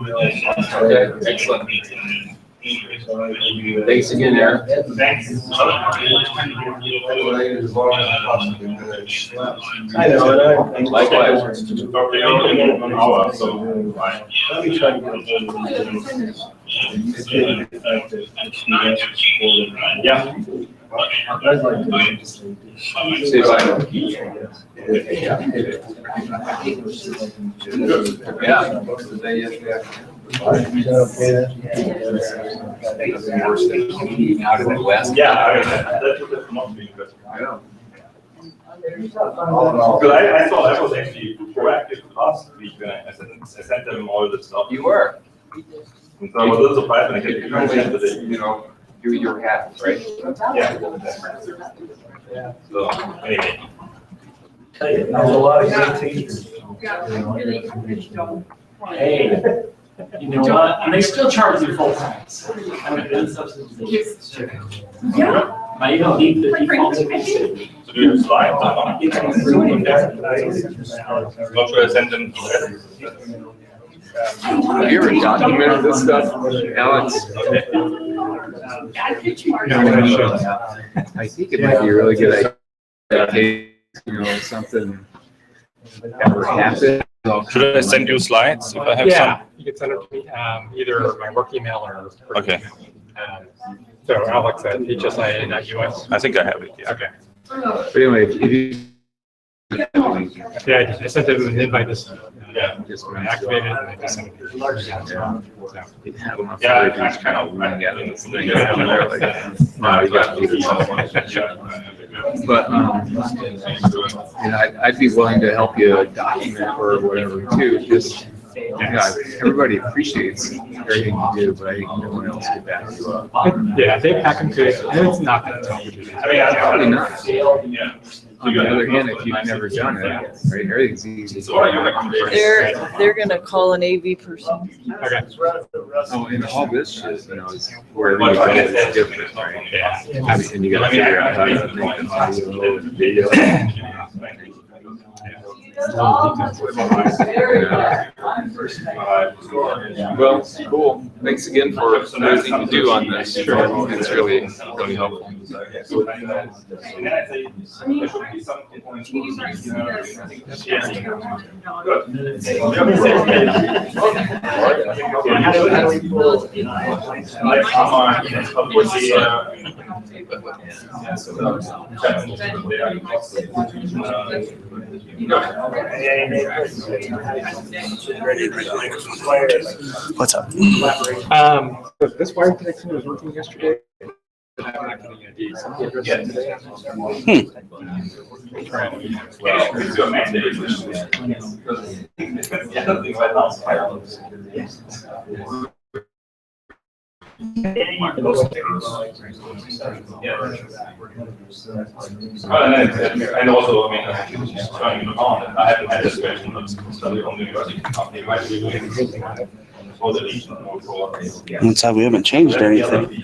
Okay, excellent. Thanks again, Eric. Thanks. I know. Likewise. Let me try to Yeah. Say bye. Yeah. Out of the West. Yeah, I mean, that's what the most being good. I know. Because I saw that was actually proactive last week when I sent them all the stuff. You were. And so I was a little surprised when I get the You know, do your hat, right? Yeah. So, anyway. There's a lot of great teachers. Hey, you know what? And they still charge you full price. I mean, it's substance. Yeah. I don't need the default. So do you have slides? Not sure I sent them. Have you ever documented this stuff, Alex? I think it might be a really good idea. You know, something ever happened. Should I send you slides if I have Yeah, you can send it to me, either my work email or. Okay. So Alex at hsia.us. I think I have it, yeah. Okay. But anyway, if you. Yeah, I sent them an invite, just Just I activated it and I just sent it. Yeah, I kind of. No, you got to do this. But, you know, I'd be willing to help you document or whatever too, just, yeah, everybody appreciates everything you do, but I think no one else could back you up. Yeah, Dave Packham could, and it's not that tough to do. Probably not. Yeah. On the other hand, if you've never done it, right, everything's easy. They're gonna call an AV person. Okay. Oh, and all this shit, you know, is wherever you go, it's different, right? Yeah. I mean, and you gotta figure out how to make the audio and video. Well, cool. Thanks again for everything you do on this. Sure. It's really, really helpful. What's up? This wire connection was working yesterday. But I'm not getting ideas. And also, I mean, turning it on, I haven't had this question on the university company. That's how we haven't changed anything.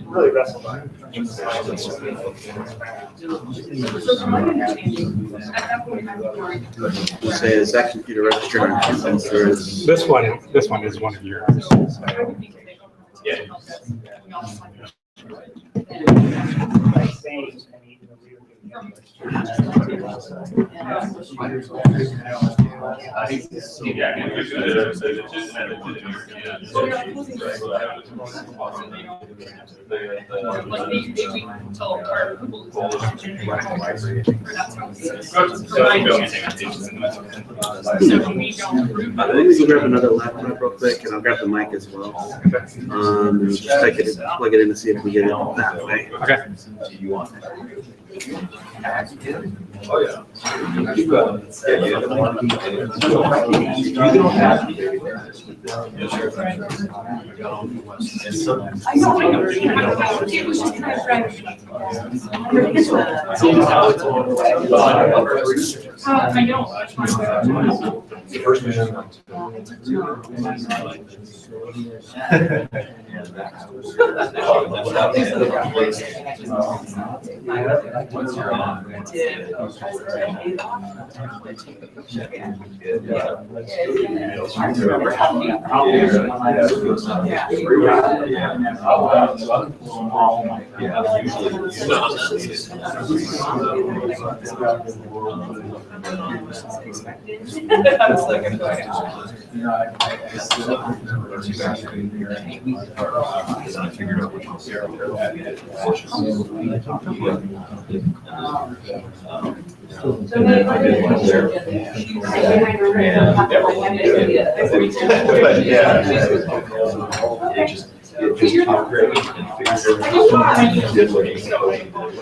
Really wrestled by Say, is that computer registered on campus or is? This one is one of yours. Yeah. Let me grab another laptop real quick and I'll grab the mic as well. Just plug it in to see if we get it that way. Okay. Oh, yeah. I don't. First mission.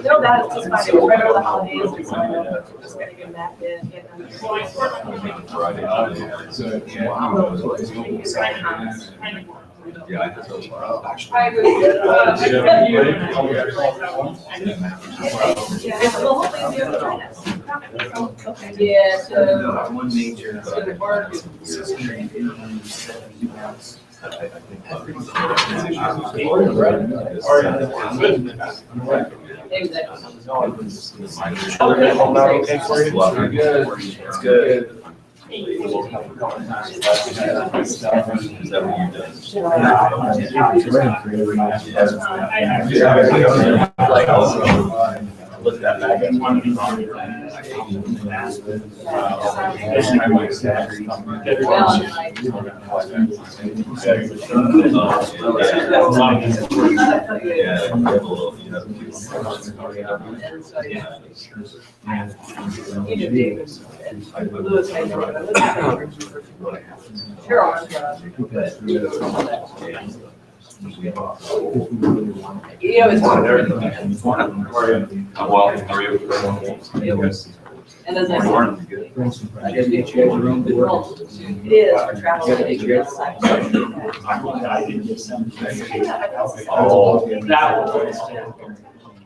No, that's just fine. It was right over the holidays, so just gotta get back in. Yeah, I was, yeah, so. One major. So the work is. It's good. Look at that back. Yeah, it's Well, how are you? And as I said, I didn't get you guys around the world. it is for travel. Oh. That was.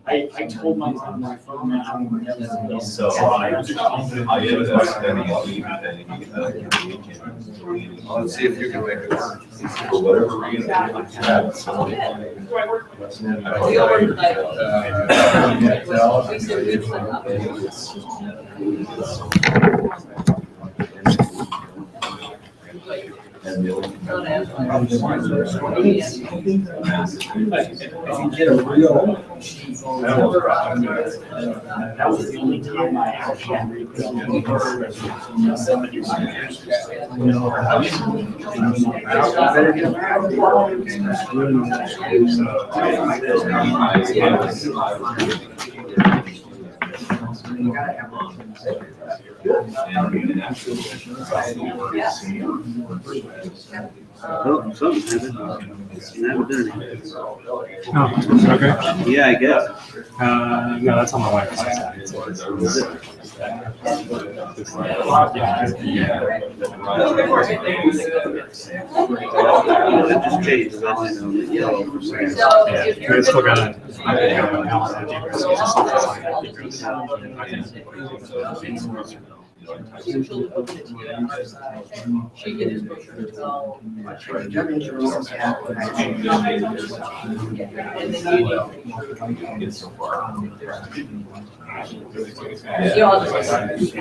I told my son my phone that I'm never. So, I am spending a week, Let's see if you can make it work. for whatever reason. We over like. We said it's like up. And the only- Don't ask. That was the only time I actually. Oh, something happened. I haven't done it. Oh, okay. Yeah, I guess. No, that's on the Wi-Fi side. It just changed. That's all I know. Yellow for some reason. So Yeah, if but you're. it's still got a. Usually open it to you. She can just push her so. And then you You all just. And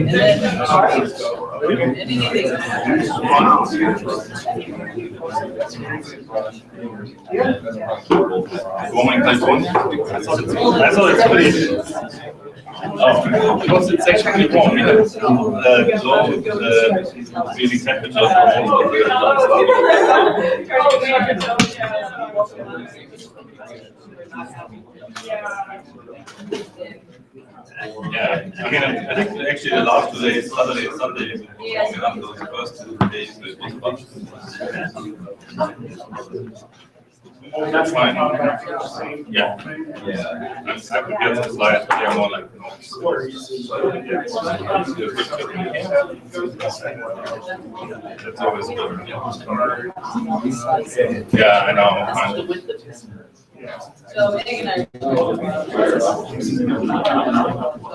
then, sorry. Anything. That's all it's pretty. Oh, because it's actually wrong. The really temperature. Yeah, I mean, I think actually the last 2 days, Saturday and Sunday, those first 2 days, it was fun. Oh, that's fine. Yeah. Yeah. I could get the slides, but they're more like. That's always good. Yeah, I know. So Megan and I.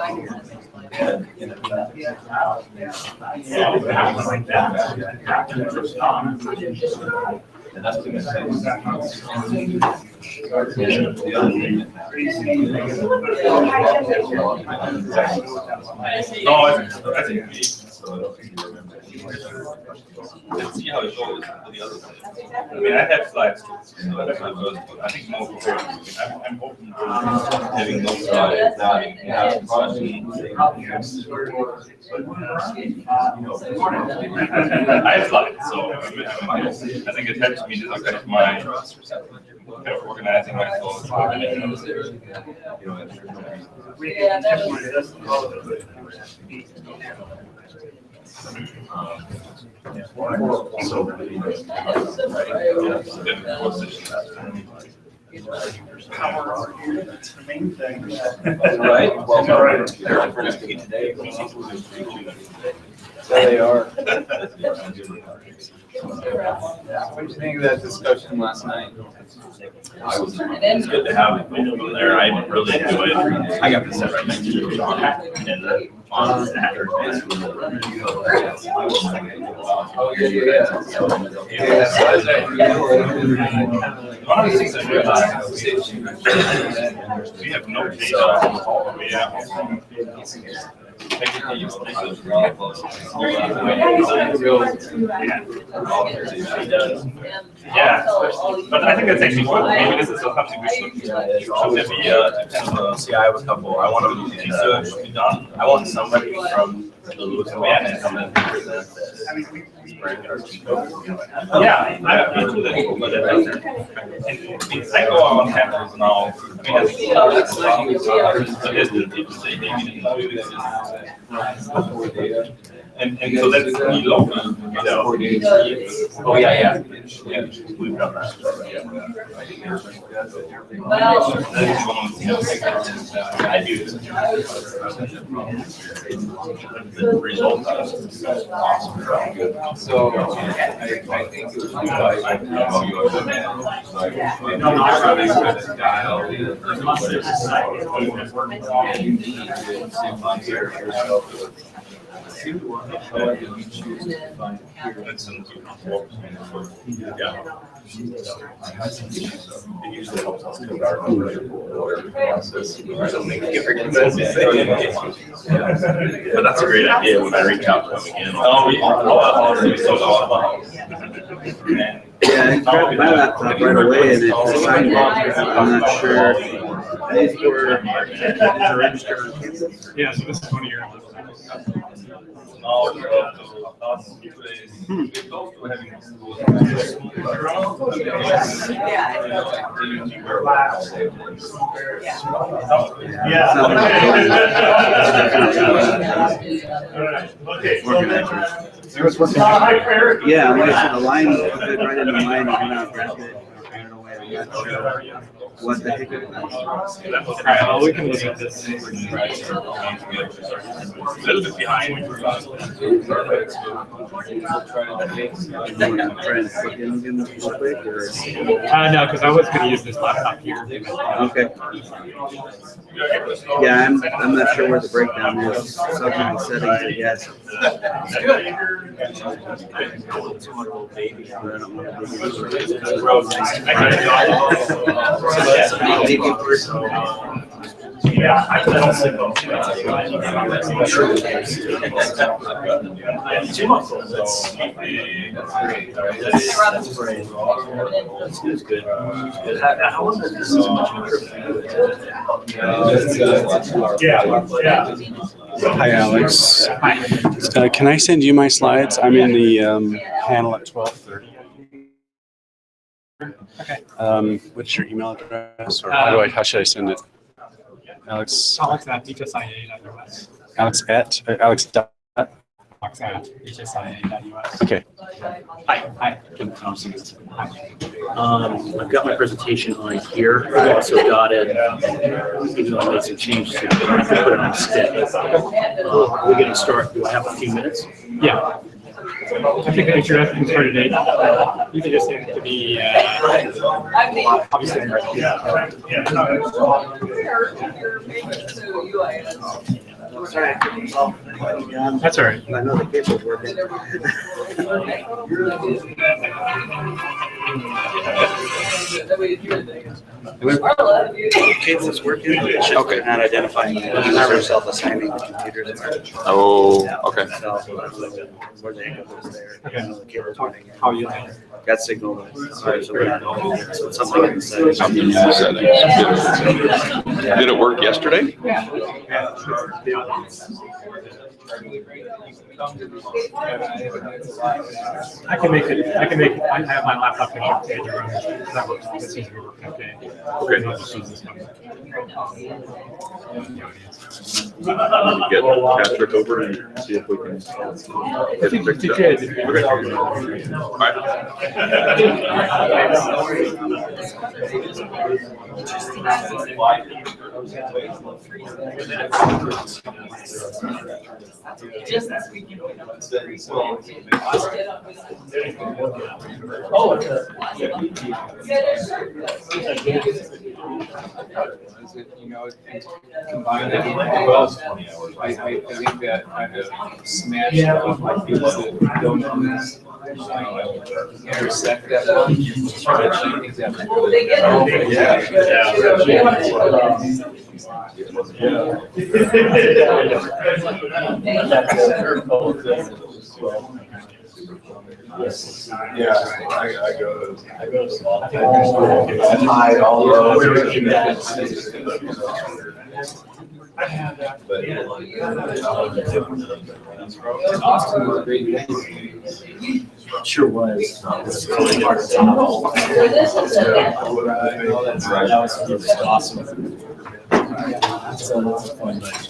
And that's what no, I think let's see how it goes. I mean, I have slides too. I think more prepared. I'm hoping for having no slides. I have slides, so I think it helps me to look at my organizing myself. That's the main thing. Right. Well, today. There they are. What did you think of that discussion last night? It's good to have people there. I really enjoyed it. I got to sit right next to you. And on Saturday. Oh, yeah. One of the things I realized we have no data. Yeah, but I think that's actually good. Maybe this is something we should maybe see. I have a couple. I want to be done. I want somebody from the Louisiana to come and present this. Yeah, I do that. I go on campus now. I mean, and so that's pretty local, you know. Oh yeah. We've done that. I do. The result is awesome. So I think it was however you choose to find here. Yeah. It usually helps us to our process. But that's a great idea when I reach out to them again. Yeah, I grabbed my laptop right away and it assigned it. I'm not sure. These were registered on campus. Yeah, so this is one of your. Yeah, I'm waiting. The line fit right into mine and then I grabbed it. I don't know why I'm not sure what the heck it was. Alright, well, we can look at this. A little bit behind. No, because I was going to use this laptop here. Okay. Yeah, I'm not sure where the breakdown is. Something in settings, I guess. Yeah, I don't sleep on. That's good. How was it? This is much more. Hi, Alex. Can I send you my slides? I'm in the panel at 12:30. Okay. What's your email address, or how should I send it? Alex. Alex at hsia.us. Alex at Alex dot. Alex at hsia.us. Okay. Hi. I've got my presentation on here. I've also got it, even though I made some changes here, I put it on stick. We're going to start. Do I have a few minutes? Yeah. I think the picture can start at 8. You can just send it to me. Obviously, Sorry. That's all right. I know the cable's working. Cable's working. It's just Okay. not identifying it. It's not self-assigning the computers. Oh, okay. So, where the hiccup was there. I know the cable's working. How you like it? Got signal. Sorry, so we're not. So it's something in the settings. Something in the settings. Did it work yesterday? I can make it. I have my laptop connected to pager. That works. This seems to be working okay. Okay. I'll just use this one. Get Patrick over and see if we can get it fixed up. Okay. All right. Just this weekend. Oh, you know, combine it. Well, I think that kind of smashed up my feels that don't intersect that one. I think that Yeah, I go to hide all Austin was a great day. Sure was. That was just awesome. It's a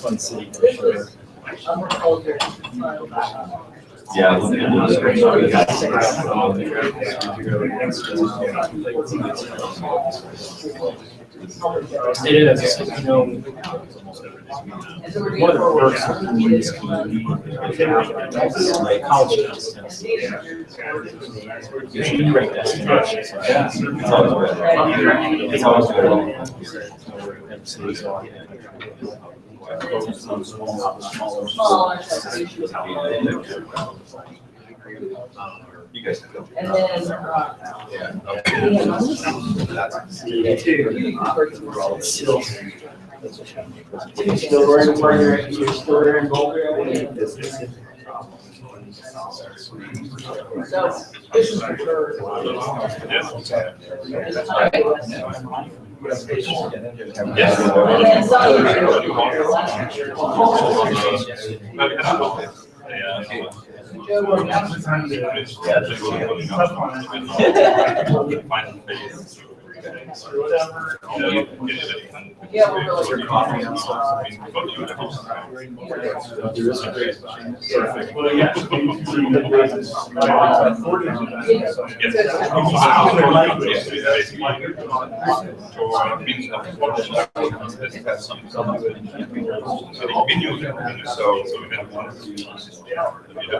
fun city for sure. Yeah. It is, you know, one of the perks of this community is college distance. It's great destination. It's always good. It's always good. You guys can go. And then, Still wearing gold. so this is for sure. Yes. And then some. Yeah, we're really.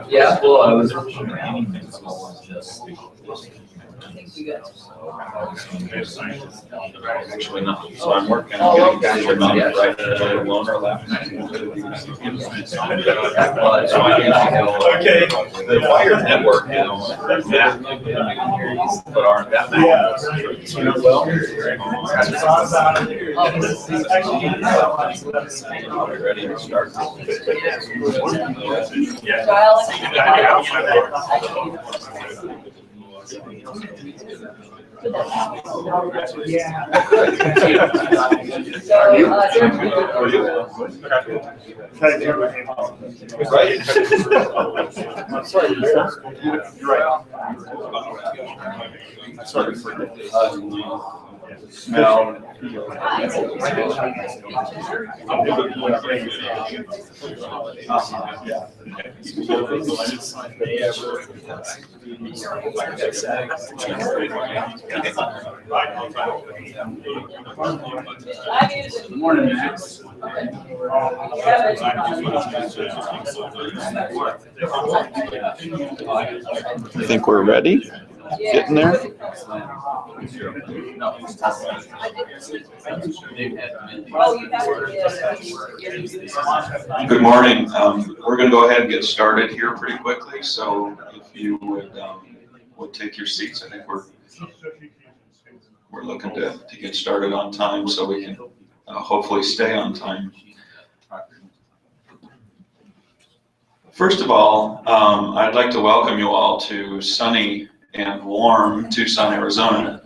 Yeah, well, I was. I think you guys. Actually, no. So I'm working on getting guys right loaner left. Okay. The wired network, you know, but aren't that bad. You know, well. Are we ready to start? Right. I'm sorry. You're right. Sorry for smell. Good morning, Max. I think we're ready. Getting there? Good morning. We're going to go ahead and get started here pretty quickly. So if you would take your seats, I think we're looking to get started on time so we can hopefully stay on time. First of all, I'd like to welcome you all to sunny and warm Tucson, Arizona.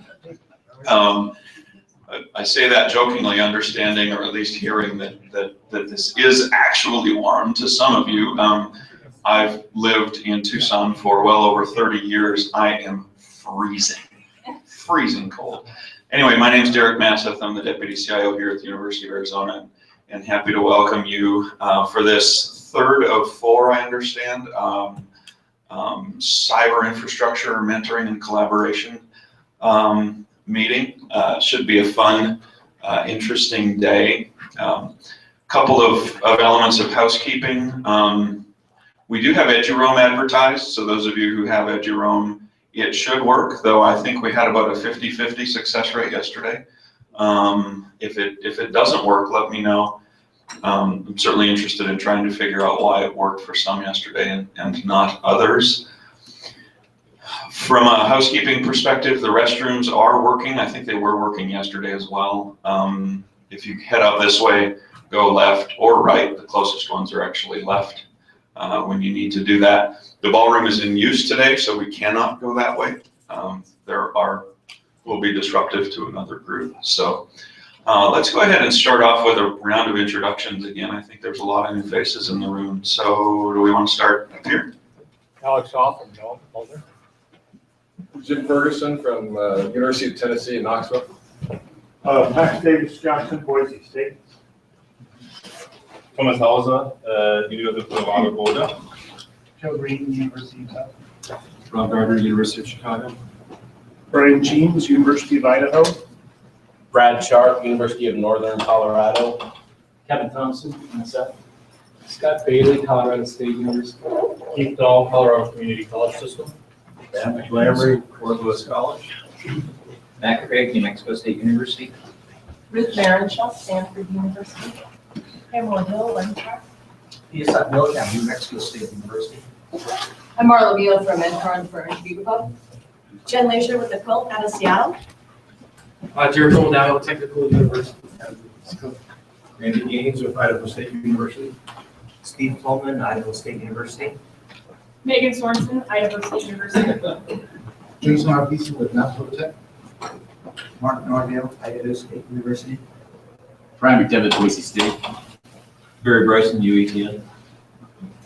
I say that jokingly, understanding or at least hearing that this is actually warm to some of you. I've lived in Tucson for well over 30 years. I am freezing cold. Anyway, my name is Derek Masseth. I'm the Deputy CIO here at the University of Arizona, and happy to welcome you for this third of four, I understand, cyber infrastructure mentoring and collaboration meeting. Should be a fun, interesting day. Couple of elements of housekeeping. We do have EduRoam advertised, so those of you who have EduRoam, it should work, though I think we had about a 50-50 success rate yesterday. If it doesn't work, let me know. I'm certainly interested in trying to figure out why it worked for some yesterday and not others. From a housekeeping perspective, the restrooms are working. I think they were working yesterday as well. If you head out this way, go left or right. The closest ones are actually left when you need to do that. The ballroom is in use today, so we cannot go that way. Will be disruptive to another group. So let's go ahead and start off with a round of introductions. Again, I think there's a lot of new faces in the room. So do we want to start up here? Alex Shaw from Boulder. Jim Ferguson from University of Tennessee in Knoxville. Max Davis Johnson, Boise State. Thomas Hauser, University of Arizona. Joe Green, University of Utah. Rob Gardner, University of Chicago. Brian Jeans, University of Idaho. Brad Sharp, University of Northern Colorado. Kevin Thompson, UNICEF. Scott Bailey, Colorado State University. Keith Dahl, Colorado Community College System. Matt Lamry, Fort Lewis College. Matt Craig, New Mexico State University. Ruth Marenshaw, Stanford University. Pamela Hill, Lentard. Isaac Millicam, New Mexico State University. I'm Marla Beal from Encarn for Beaver. Jen Leisure with the Quilt out of Seattle. Jared Goldau, Technical University. Randy Gaines with Idaho State University. Steve Pullman, Idaho State University. Megan Sorensen, Idaho State University. Jason Arpeson with Navajo Tech. Mark Norville, Idaho State University. Brian McDevitt, Boise State. Barry Bryson, UETN.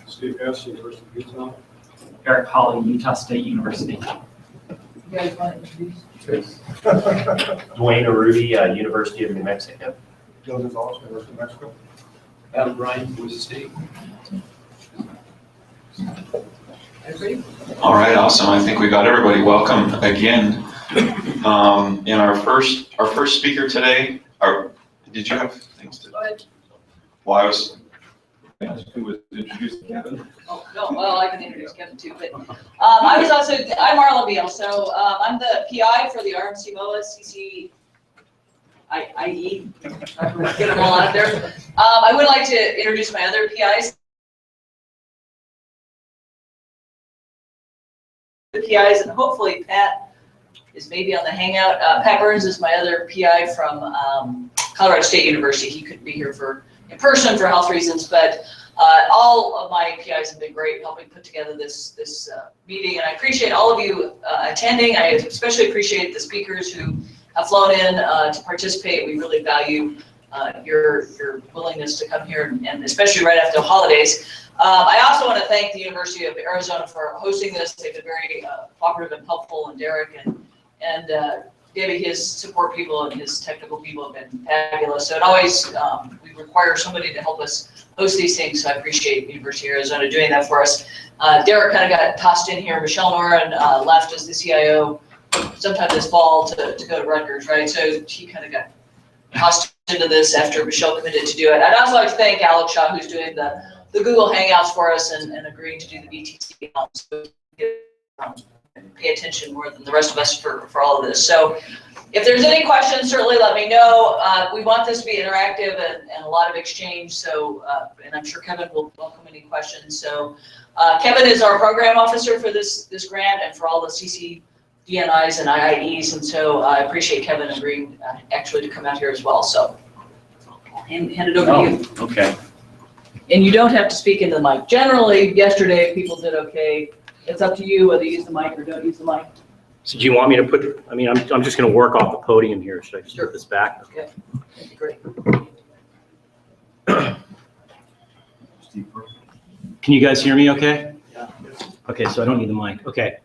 Steve Hess, University of Utah. Eric Hawley, Utah State University. You guys want to introduce? Dwayne Arruti, University of New Mexico. Joe Gonzalez, University of Mexico. Adam Bryan, Boise State. All right, awesome. I think we got everybody. Welcome again. And our first speaker today. Did you have things to? Go ahead. Well, I was. Who was introduced Kevin? Oh, no, well, I can introduce Kevin too, but I'm Marla Beal, so I'm the PI for the RMCMOA CCIE. Get them all out there. I would like to introduce my other PIs. The PIs, and hopefully Pat is maybe on the hangout. Pat Burns is my other PI from Colorado State University. He couldn't be here in person for health reasons, but all of my PIs have been great helping put together this meeting, and I appreciate all of you attending. I especially appreciate the speakers who have flown in to participate. We really value your willingness to come here, and especially right after the holidays. I also want to thank the University of Arizona for hosting this. They've been very cooperative and helpful, and Derek and Debbie, his support people and his technical people have been fabulous. So it always, we require somebody to help us host these things, so I appreciate the University of Arizona doing that for us. Derek kind of got tossed in here. Michelle Noren left as the CIO sometime this fall to go to Rutgers, right? So she kind of got tossed into this after Michelle committed to do it. I'd also like to thank Alex Shaw, who's doing the Google Hangouts for us and agreeing to do the BTC. So pay attention more than the rest of us for all of this. So if there's any questions, certainly let me know. We want this to be interactive and a lot of exchange. So, and I'm sure Kevin will welcome any questions. So Kevin is our program officer for this grant and for all the CCDNIs and IIEs. And so I appreciate Kevin agreeing actually to come out here as well. So I'll hand it over to you. Okay. And you don't have to speak into the mic. Generally, yesterday people did okay. It's up to you whether you use the mic or don't use the mic. So do you want me to put, I mean, I'm just going to work off the podium here. Should I just put this back? Okay, that'd be great. Can you guys hear me okay? Yeah. Okay, so I don't need the mic. Okay.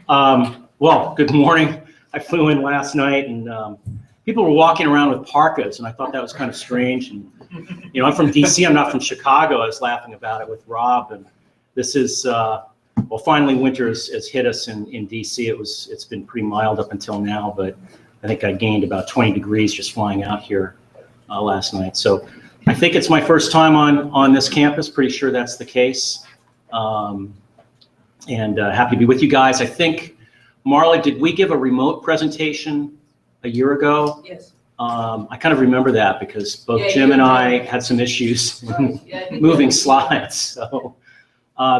Well, good morning. I flew in last night and people were walking around with parkas and I thought that was kind of strange. And, you know, I'm from DC, I'm not from Chicago. I was laughing about it with Rob. And this is, well, finally winter has hit us in DC. It's been pretty mild up until now, but I think I gained about 20 degrees just flying out here last night. So I think it's my first time on this campus. Pretty sure that's the case. And happy to be with you guys. I think, Marla, did we give a remote presentation a year ago? Yes. I kind of remember that because both Jim and I had some issues moving slides. So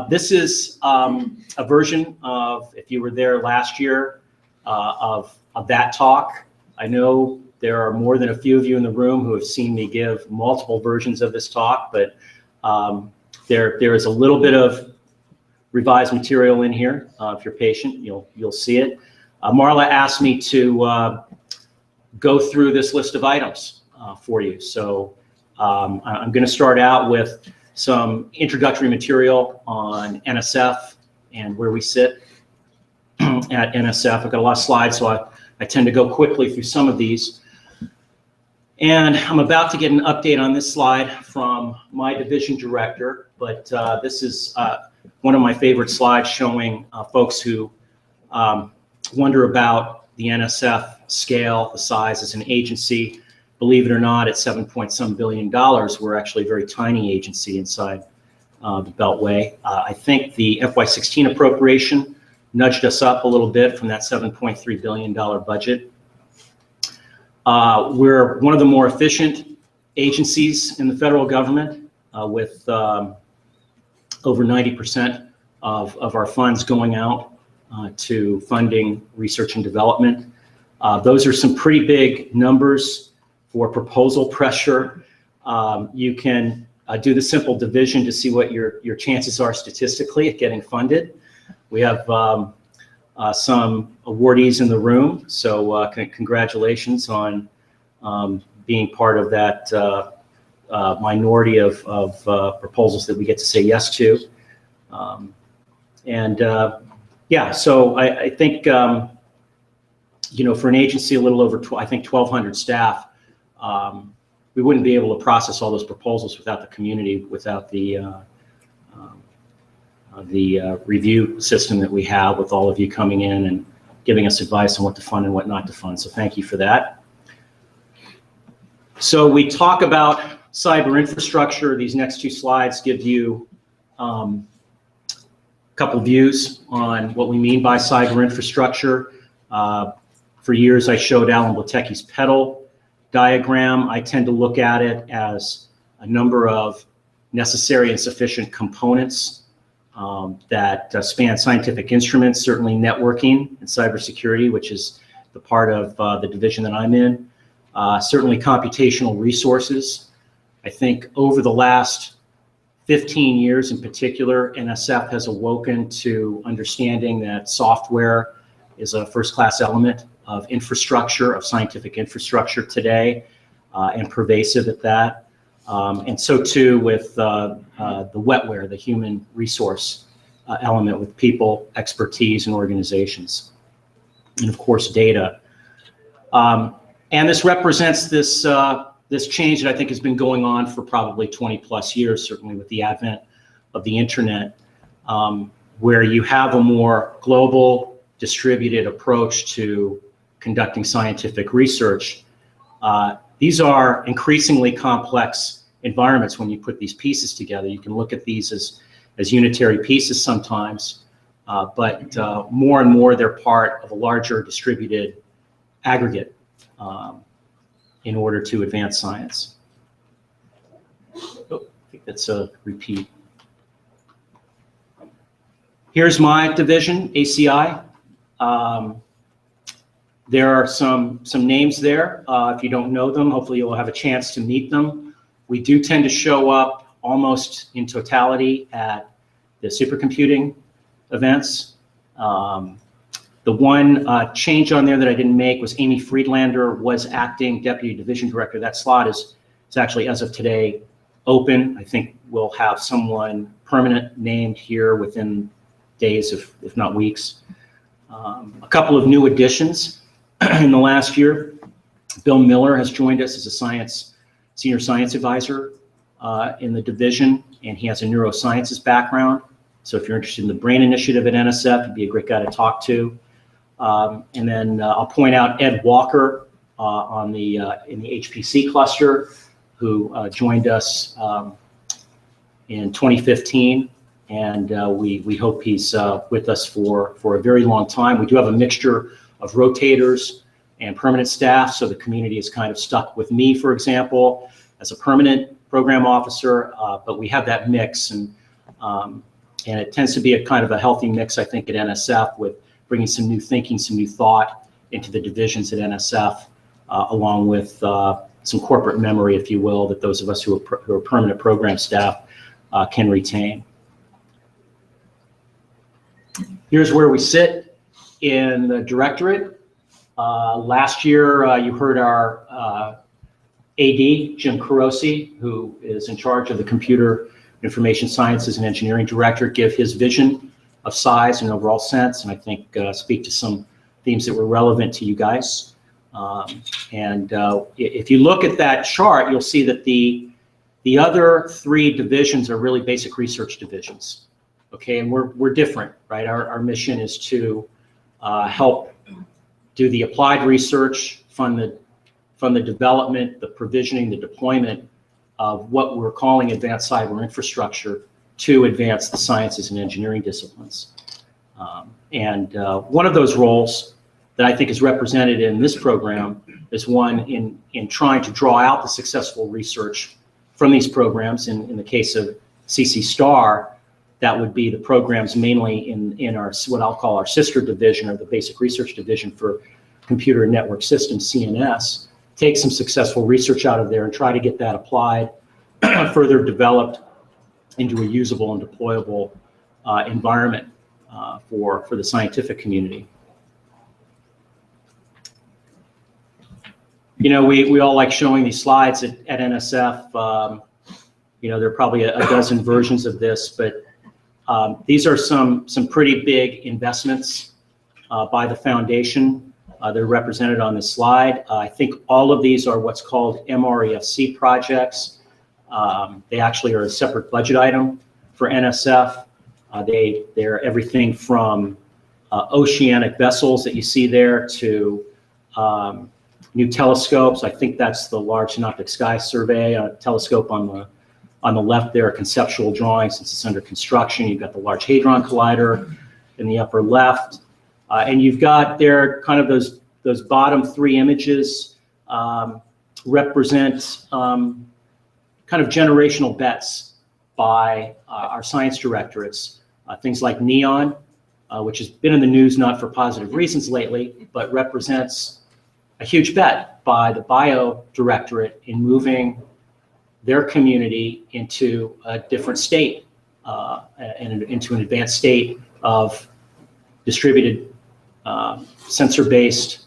this is a version of, if you were there last year, of that talk. I know there are more than a few of you in the room who have seen me give multiple versions of this talk, but there is a little bit of revised material in here. If you're patient, you'll see it. Marla asked me to go through this list of items for you. So I'm going to start out with some introductory material on NSF and where we sit at NSF. I've got a lot of slides, so I tend to go quickly through some of these. And I'm about to get an update on this slide from my division director, but this is one of my favorite slides showing folks who wonder about the NSF scale, the size as an agency. Believe it or not, at $7.some billion, we're actually a very tiny agency inside the Beltway. I think the FY16 appropriation nudged us up a little bit from that $7.3 billion budget. We're one of the more efficient agencies in the federal government with over 90% of our funds going out to funding research and development. Those are some pretty big numbers for proposal pressure. You can do the simple division to see what your chances are statistically at getting funded. We have some awardees in the room, so congratulations on being part of that minority of proposals that we get to say yes to. Yeah, so I think, you know, for an agency a little over, I think 1,200 staff, we wouldn't be able to process all those proposals without the community, without the review system that we have with all of you coming in and giving us advice on what to fund and what not to fund. So thank you for that. So we talk about cyber infrastructure. These next two slides give you a couple views on what we mean by cyber infrastructure. For years, I showed Alan Blatecki's pedal diagram. I tend to look at it as a number of necessary and sufficient components that span scientific instruments, certainly networking and cybersecurity, which is the part of the division that I'm in. Certainly computational resources. I think over the last 15 years in particular, NSF has awoken to understanding that software is a first-class element of infrastructure, of scientific infrastructure today, and pervasive at that. And so too with the wetware, the human resource element with people, expertise, and organizations. And of course, data. And this represents this change that I think has been going on for probably 20 plus years, certainly with the advent of the internet, where you have a more global, distributed approach to conducting scientific research. These are increasingly complex environments when you put these pieces together. You can look at these as unitary pieces sometimes, but more and more they're part of a larger distributed aggregate in order to advance science. Oh, I think that's a repeat. Here's my division, ACI. There are some names there. If you don't know them, hopefully you'll have a chance to meet them. We do tend to show up almost in totality at the supercomputing events. The one change on there that I didn't make was Amy Friedlander was acting deputy division director. That slot is actually, as of today, open. I think we'll have someone permanent named here within days, if not weeks. A couple of new additions in the last year. Bill Miller has joined us as a senior science advisor in the division, and he has a neurosciences background. So if you're interested in the BRAIN initiative at NSF, he'd be a great guy to talk to. And then I'll point out Ed Walker in the HPC cluster, who joined us in 2015. And we hope he's with us for a very long time. We do have a mixture of rotators and permanent staff, so the community is kind of stuck with me, for example, as a permanent program officer, but we have that mix, and it tends to be a kind of a healthy mix, I think, at NSF, with bringing some new thinking, some new thought into the divisions at NSF, along with some corporate memory, if you will, that those of us who are permanent program staff can retain. Here's where we sit in the directorate. Last year, you heard our AD, Jim Carosi, who is in charge of the Computer Information Sciences and Engineering Director, give his vision of size and overall sense, and I think speak to some themes that were relevant to you guys. If you look at that chart, you'll see that the other three divisions are really basic research divisions. Okay, and we're different, right? Our mission is to help do the applied research, fund the development, the provisioning, the deployment of what we're calling advanced cyber infrastructure to advance the sciences and engineering disciplines. One of those roles that I think is represented in this program is one in trying to draw out the successful research from these programs. In the case of CC STAR, that would be the programs mainly in our, what I'll call our sister division, or the basic research division for computer and network systems, CNS. Take some successful research out of there and try to get that applied, further developed into a usable and deployable environment for the scientific community. You know, we all like showing these slides at NSF. You know, there are probably a dozen versions of this, but these are some pretty big investments by the foundation. They're represented on this slide. I think all of these are what's called MREFC projects. They actually are a separate budget item for NSF. They're everything from oceanic vessels that you see there to new telescopes. I think that's the Large Synoptic Sky Survey, a telescope on the left there, a conceptual drawing since it's under construction. You've got the Large Hadron Collider in the upper left. And you've got there kind of those bottom three images represent kind of generational bets by our science directorates. Things like NEON, which has been in the news not for positive reasons lately, but represents a huge bet by the bio directorate in moving their community into a different state and into an advanced state of distributed sensor-based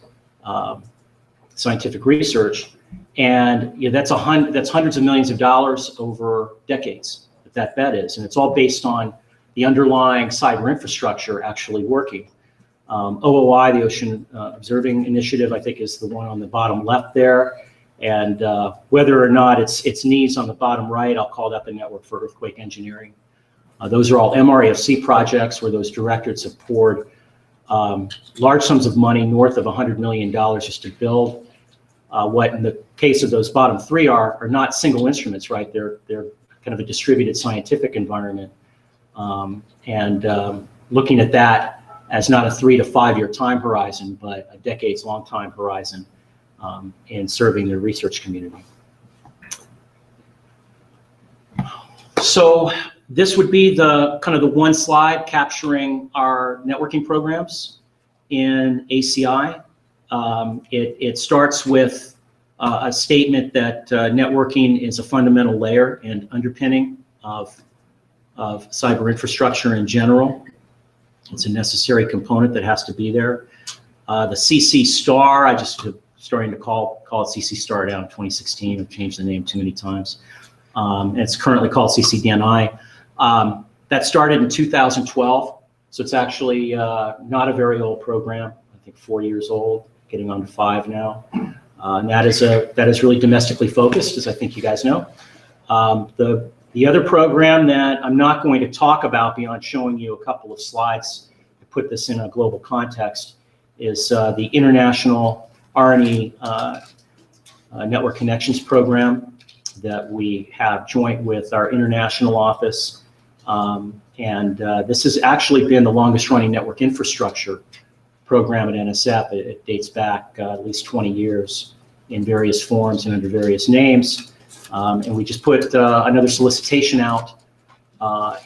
scientific research. And you know, that's hundreds of millions of dollars over decades that bet is, and it's all based on the underlying cyber infrastructure actually working. OOI, the Ocean Observing Initiative, I think is the one on the bottom left there. And whether or not it's NEES on the bottom right, I'll call that the Network for Earthquake Engineering. Those are all MREFC projects where those directorates have poured large sums of money, north of $100 million, just to build what in the case of those bottom three are not single instruments, right? They're kind of a distributed scientific environment. looking at that as not a 3 to 5 year time horizon, but a decades-long time horizon in serving the research community. So this would be the kind of the one slide capturing our networking programs in ACI. It starts with a statement that networking is a fundamental layer and underpinning of cyber infrastructure in general. It's a necessary component that has to be there. The CC Star, I just starting to call it CC Star down in 2016. I've changed the name too many times. And it's currently called CCDNI. That started in 2012, so it's actually not a very old program. I think 4 years old, getting on to 5 now. And that is really domestically focused, as I think you guys know. The other program that I'm not going to talk about beyond showing you a couple of slides to put this in a global context is the International R&E Network Connections Program that we have joint with our international office. This has actually been the longest running network infrastructure program at NSF. It dates back at least 20 years in various forms and under various names. And we just put another solicitation out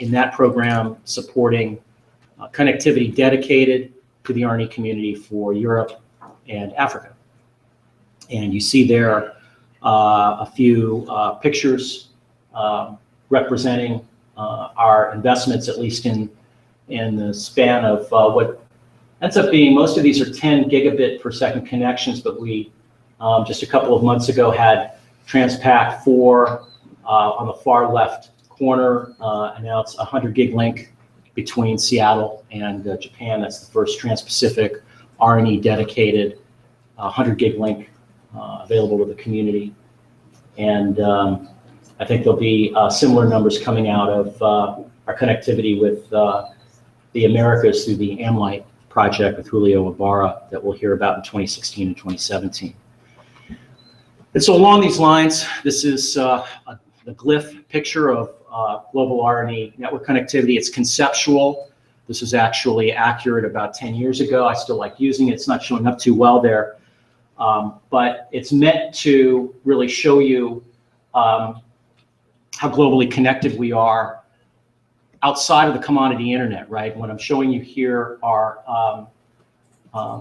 in that program supporting connectivity dedicated to the R&E community for Europe and Africa. And you see there a few pictures representing our investments, at least in the span of what ends up being, most of these are 10 gigabit per second connections, but we just a couple of months ago had Transpac 4 on the far left corner announce a 100 gig link between Seattle and Japan. That's the first Trans-Pacific R&E dedicated 100 gig link available to the community. And I think there'll be similar numbers coming out of our connectivity with the Americas through the AmLite project with Julio Ibarra that we'll hear about in 2016 and 2017. And so along these lines, this is the glyph picture of global R&E network connectivity. It's conceptual. This is actually accurate about 10 years ago. I still like using it. It's not showing up too well there. But it's meant to really show you how globally connected we are outside of the commodity internet, right? What I'm showing you here are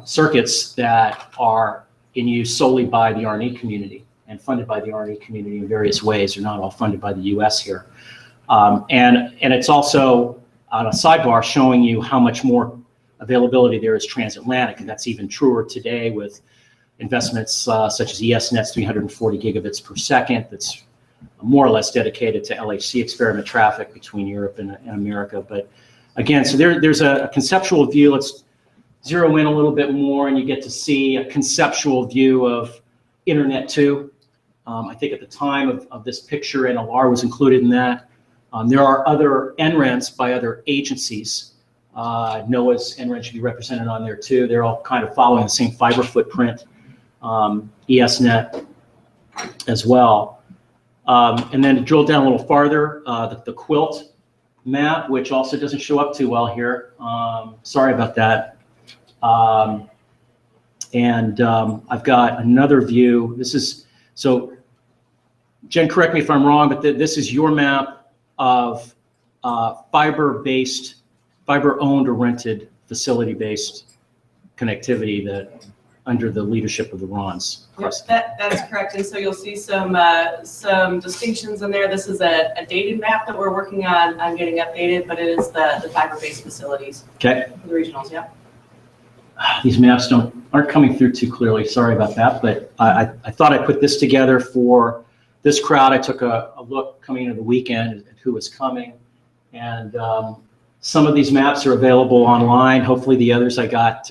circuits that are in use solely by the R&E community and funded by the R&E community in various ways. They're not all funded by the US here. And it's also on a sidebar showing you how much more availability there is transatlantic, and that's even truer today with investments such as ESNet's 340 gigabits per second that's more or less dedicated to LHC experiment traffic between Europe and America. But again, so there's a conceptual view. Let's zero in a little bit more and you get to see a conceptual view of Internet 2. I think at the time of this picture, NLR was included in that. There are other NRENs by other agencies. NOAA's NREN should be represented on there too. They're all kind of following the same fiber footprint. ESNet as well. And then to drill down a little farther, the quilt map, which also doesn't show up too well here. Sorry about that. I've got another view. This is, so Jen, correct me if I'm wrong, but this is your map of fiber-based, fiber-owned or rented facility-based connectivity that under the leadership of the RONs. Yep, that's correct. And so you'll see some distinctions in there. This is a dated map that we're working on getting updated, but it is the fiber-based facilities. Okay. For the regionals, yeah. These maps aren't coming through too clearly. Sorry about that, but I thought I'd put this together for this crowd. I took a look coming into the weekend at who was coming, and some of these maps are available online. Hopefully the others I got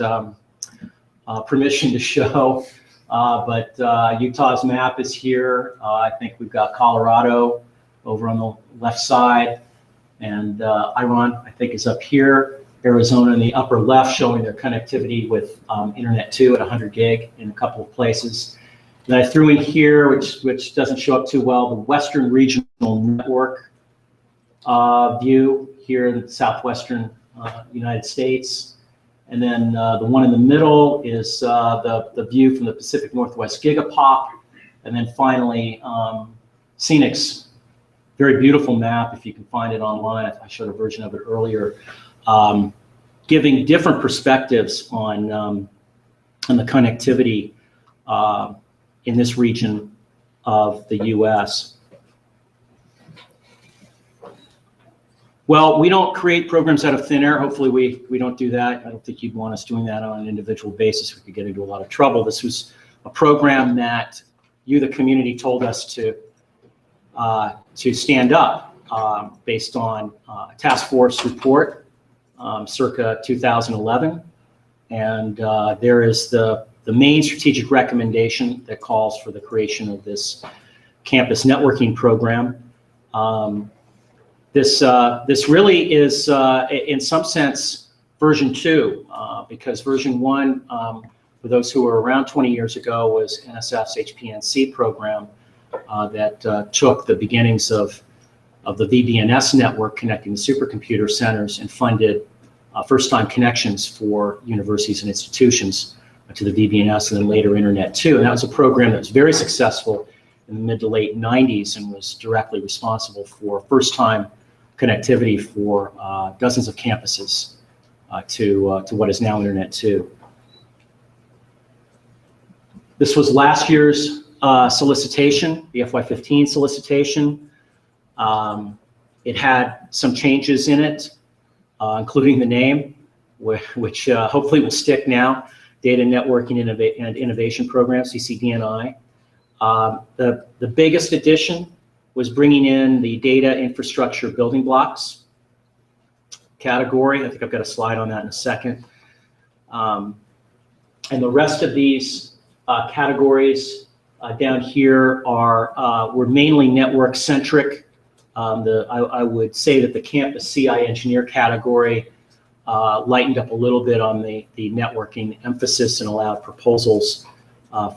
permission to show, but Utah's map is here. I think we've got Colorado over on the left side, and Iran, I think, is up here. Arizona in the upper left, showing their connectivity with Internet 2 at 100 gig in a couple of places. Then I threw in here, which doesn't show up too well, the Western Regional Network view here in the southwestern United States. And then the one in the middle is the view from the Pacific Northwest Gigapop. And then finally, Scenic's very beautiful map, if you can find it online. I showed a version of it earlier, giving different perspectives on the connectivity in this region of the U.S. Well, we don't create programs out of thin air. Hopefully we don't do that. I don't think you'd want us doing that on an individual basis. We could get into a lot of trouble. This was a program that you, the community, told us to stand up based on a task force report circa 2011. And there is the main strategic recommendation that calls for the creation of this campus networking program. This really is, in some sense, version 2, because version 1, for those who were around 20 years ago, was NSF's HPNC program that took the beginnings of the VBNS network connecting the supercomputer centers and funded first-time connections for universities and institutions to the VBNS and then later Internet 2. And that was a program that was very successful in the mid to late 90s and was directly responsible for first-time connectivity for dozens of campuses to what is now Internet 2. This was last year's solicitation, the FY15 solicitation. It had some changes in it, including the name, which hopefully will stick now, Data Networking and Innovation Program, CCDNI. The biggest addition was bringing in the data infrastructure building blocks category. I think I've got a slide on that in a second. And the rest of these categories down here were mainly network centric. I would say that the campus CI engineer category lightened up a little bit on the networking emphasis and allowed proposals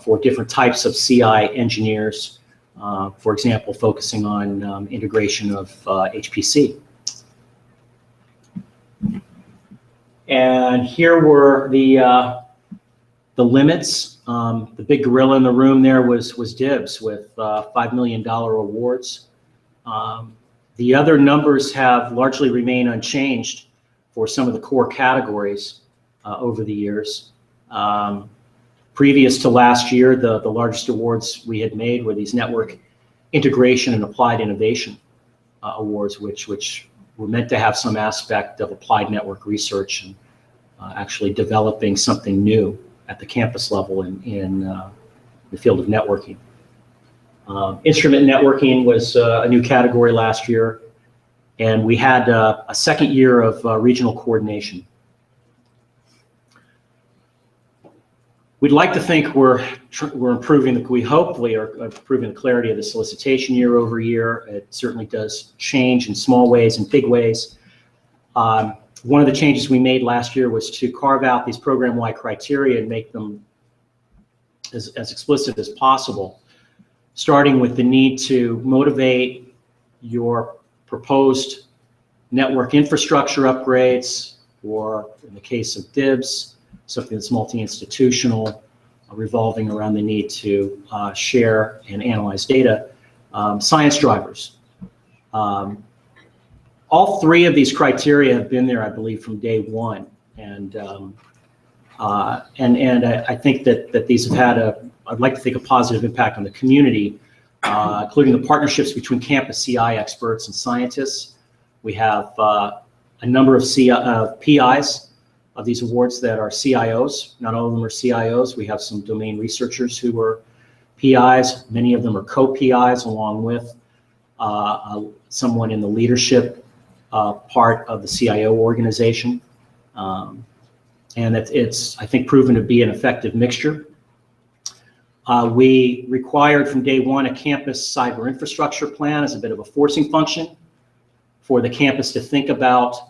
for different types of CI engineers. For example, focusing on integration of HPC. And here were the limits. The big gorilla in the room there was DIBS with $5 million awards. The other numbers have largely remained unchanged for some of the core categories over the years. Previous to last year, the largest awards we had made were these network integration and applied innovation awards, which were meant to have some aspect of applied network research and actually developing something new at the campus level in the field of networking. Instrument networking was a new category last year, and we had a second year of regional coordination. We'd like to think we're improving, we hopefully are improving the clarity of the solicitation year over year. It certainly does change in small ways and big ways. One of the changes we made last year was to carve out these program-wide criteria and make them as explicit as possible, starting with the need to motivate your proposed network infrastructure upgrades, or in the case of DIBS, something that's multi-institutional, revolving around the need to share and analyze data. Science drivers. All three of these criteria have been there, I believe, from day one, and I think that these have had I'd like to think, a positive impact on the community, including the partnerships between campus CI experts and scientists. We have a number of PIs of these awards that are CIOs. Not all of them are CIOs. We have some domain researchers who are PIs. Many of them are co-PIs along with someone in the leadership part of the CIO organization. And it's, I think, proven to be an effective mixture. We required from day one a campus cyber infrastructure plan as a bit of a forcing function for the campus to think about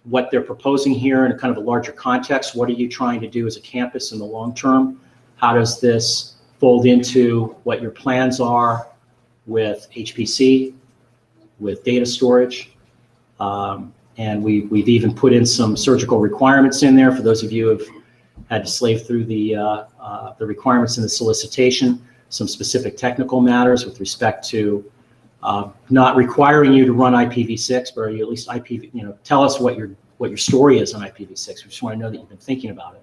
what they're proposing here in a kind of a larger context. What are you trying to do as a campus in the long term? How does this fold into what your plans are with HPC, with data storage? And And we've even put in some surgical requirements in there for those of you who have had to slave through the requirements in the solicitation, some specific technical matters with respect to not requiring you to run IPv6, but you at least tell us what your story is on IPv6. We just want to know that you've been thinking about it.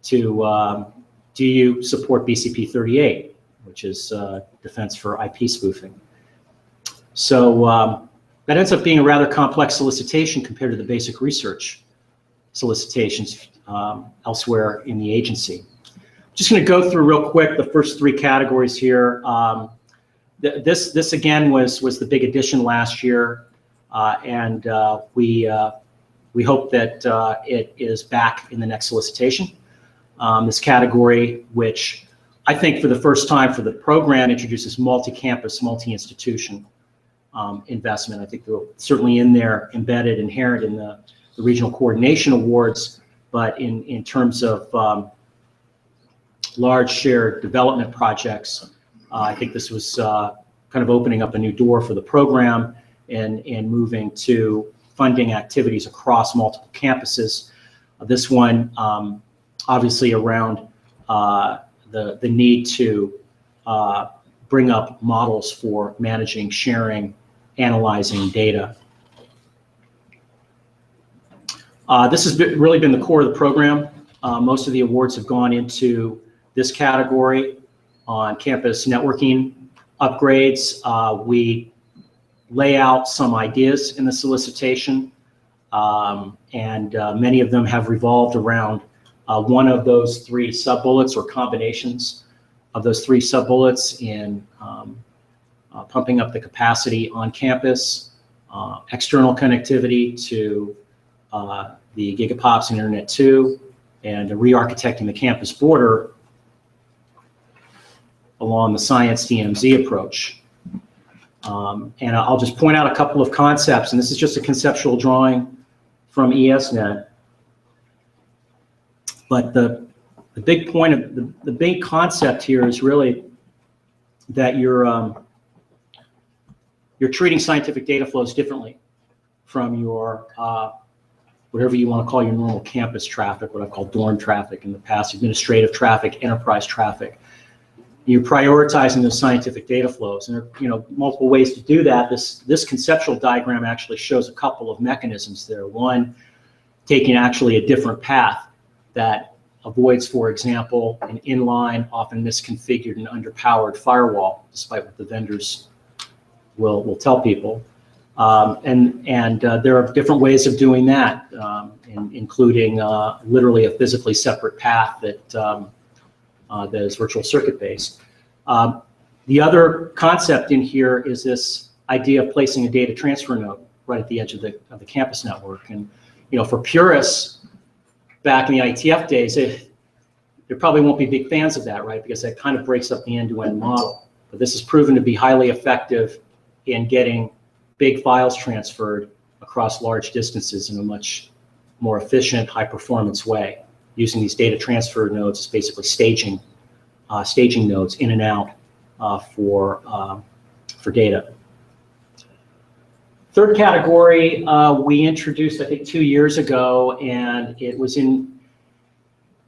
Do you support BCP 38, which is defense for IP spoofing? So that ends up being a rather complex solicitation compared to the basic research solicitations elsewhere in the agency. Just going to go through real quick the first three categories here. This again was the big addition last year, and we hope that it is back in the next solicitation. This category, which I think for the first time for the program introduces multi-campus, multi-institution investment. I think they're certainly in there, embedded, inherent in the regional coordination awards, but in terms of large shared development projects, I think this was kind of opening up a new door for the program and moving to funding activities across multiple campuses. This one, obviously around the need to bring up models for managing, sharing, analyzing data. This has really been the core of the program. Most of the awards have gone into this category on campus networking upgrades. We lay out some ideas in the solicitation, and many of them have revolved around one of those three sub-bullets or combinations of those three sub-bullets in pumping up the capacity on campus, external connectivity to the Gigapops and Internet 2, and re-architecting the campus border along the science DMZ approach. And I'll just point out a couple of concepts, and this is just a conceptual drawing from ESNet. But the big point of the big concept here is really that you're treating scientific data flows differently from your whatever you want to call your normal campus traffic, what I call dorm traffic in the past, administrative traffic, enterprise traffic. You're prioritizing those scientific data flows, and there are multiple ways to do that. This conceptual diagram actually shows a couple of mechanisms there. One, taking actually a different path that avoids, for example, an inline, often misconfigured and underpowered firewall, despite what the vendors will tell people. And there are different ways of doing that, including literally a physically separate path that is virtual circuit based. The other concept in here is this idea of placing a data transfer node right at the edge of the campus network. And for purists back in the ITF days, there probably won't be big fans of that, right? Because that kind of breaks up the end-to-end model. But this has proven to be highly effective in getting big files transferred across large distances in a much more efficient, high-performance way, using these data transfer nodes as basically staging nodes in and out for data. Third category we introduced, I think, 2 years ago, and it was in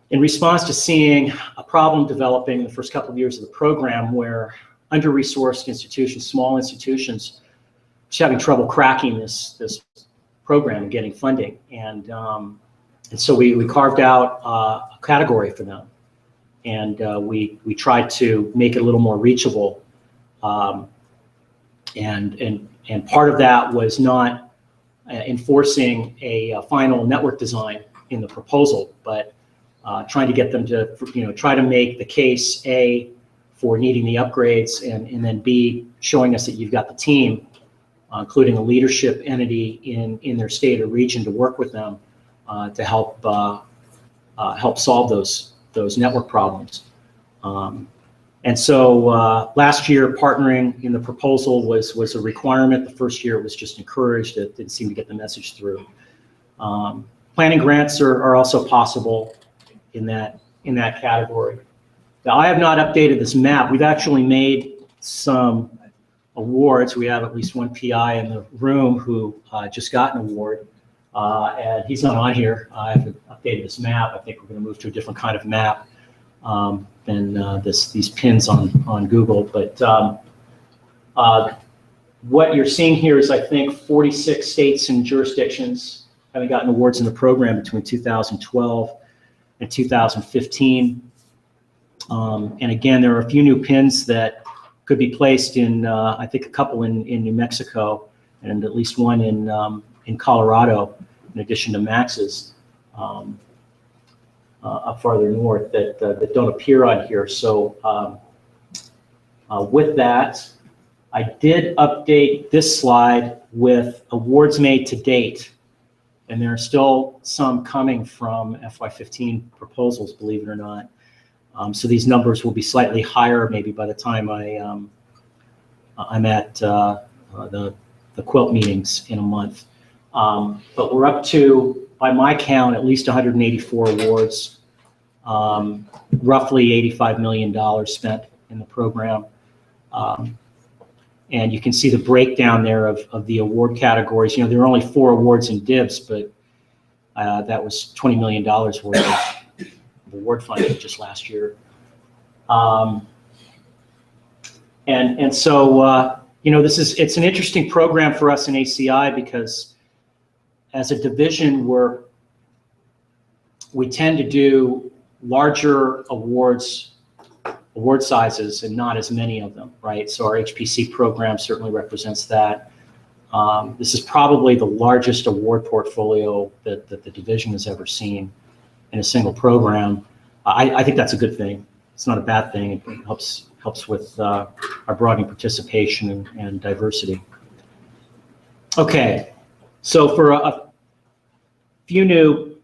response to seeing a problem developing in the first couple of years of the program where under-resourced institutions, small institutions, just having trouble cracking this program and getting funding. And so we carved out a category for them. And we tried to make it a little more reachable. And part of that was not enforcing a final network design in the proposal, but trying to get them to try to make the case A for needing the upgrades, and then B, showing us that you've got the team, including a leadership entity in their state or region to work with them to help solve those network problems. And so last year, partnering in the proposal was a requirement. The first year it was just encouraged. It didn't seem to get the message through. Planning grants are also possible in that category. Now, I have not updated this map. We've actually made some awards. We have at least one PI in the room who just got an award And he's not on here. I haven't updated this map. I think we're going to move to a different kind of map than these pins on Google. But what you're seeing here is, I think, 46 states and jurisdictions having gotten awards in the program between 2012 and 2015. And again, there are a few new pins that could be placed in, I think, a couple in New Mexico, and at least one in Colorado, in addition to Max's up farther north that don't appear on here. So with that, I did update this slide with awards made to date, and there are still some coming from FY15 proposals, believe it or not. So these numbers will be slightly higher maybe by the time I'm at the quilt meetings in a month. But we're up to, by my count, at least 184 awards, roughly $85 million spent in the program. And you can see the breakdown there of the award categories. You know, there are only 4 awards in DIBS, but that was $20 million worth of award funding just last year. And so, you know, it's an interesting program for us in ACI because as a division, we tend to do larger award sizes and not as many of them, right? So our HPC program certainly represents that. This is probably the largest award portfolio that the division has ever seen in a single program. I think that's a good thing. It's not a bad thing. It helps with our broadening participation and diversity. Okay, so for a few new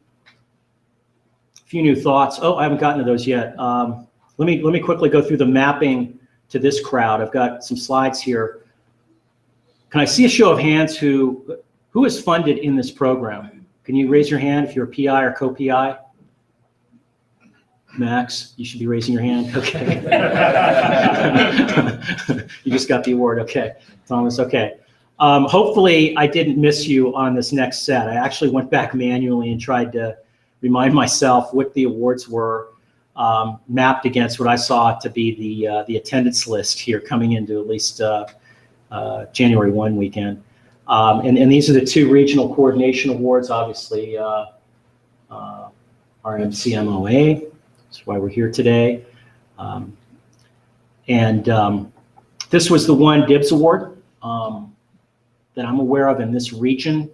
thoughts. Oh, I haven't gotten to those yet. Let me quickly go through the mapping to this crowd. I've got some slides here. Can I see a show of hands who is funded in this program? Can you raise your hand if you're a PI or co-PI? Max, you should be raising your hand. Okay. You just got the award. Okay. Thomas, okay. Hopefully I didn't miss you on this next set. I actually went back manually and tried to remind myself what the awards were mapped against what I saw to be the attendance list here coming into at least January 1 weekend. And these are the 2 regional coordination awards, obviously RMCMOA. That's why we're here today. This was the one DIBS award that I'm aware of in this region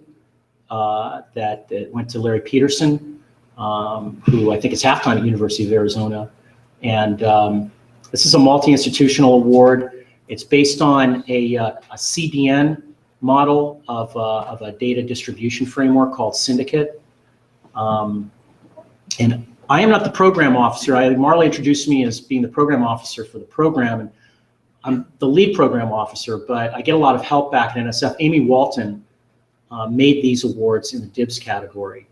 that went to Larry Peterson, who I think is halftime at University of Arizona. And this is a multi-institutional award. It's based on a CDN model of a data distribution framework called Syndicate. And I am not the program officer. Marley introduced me as being the program officer for the program, and I'm the lead program officer, but I get a lot of help back at NSF. Amy Walton made these awards in the DIBS category.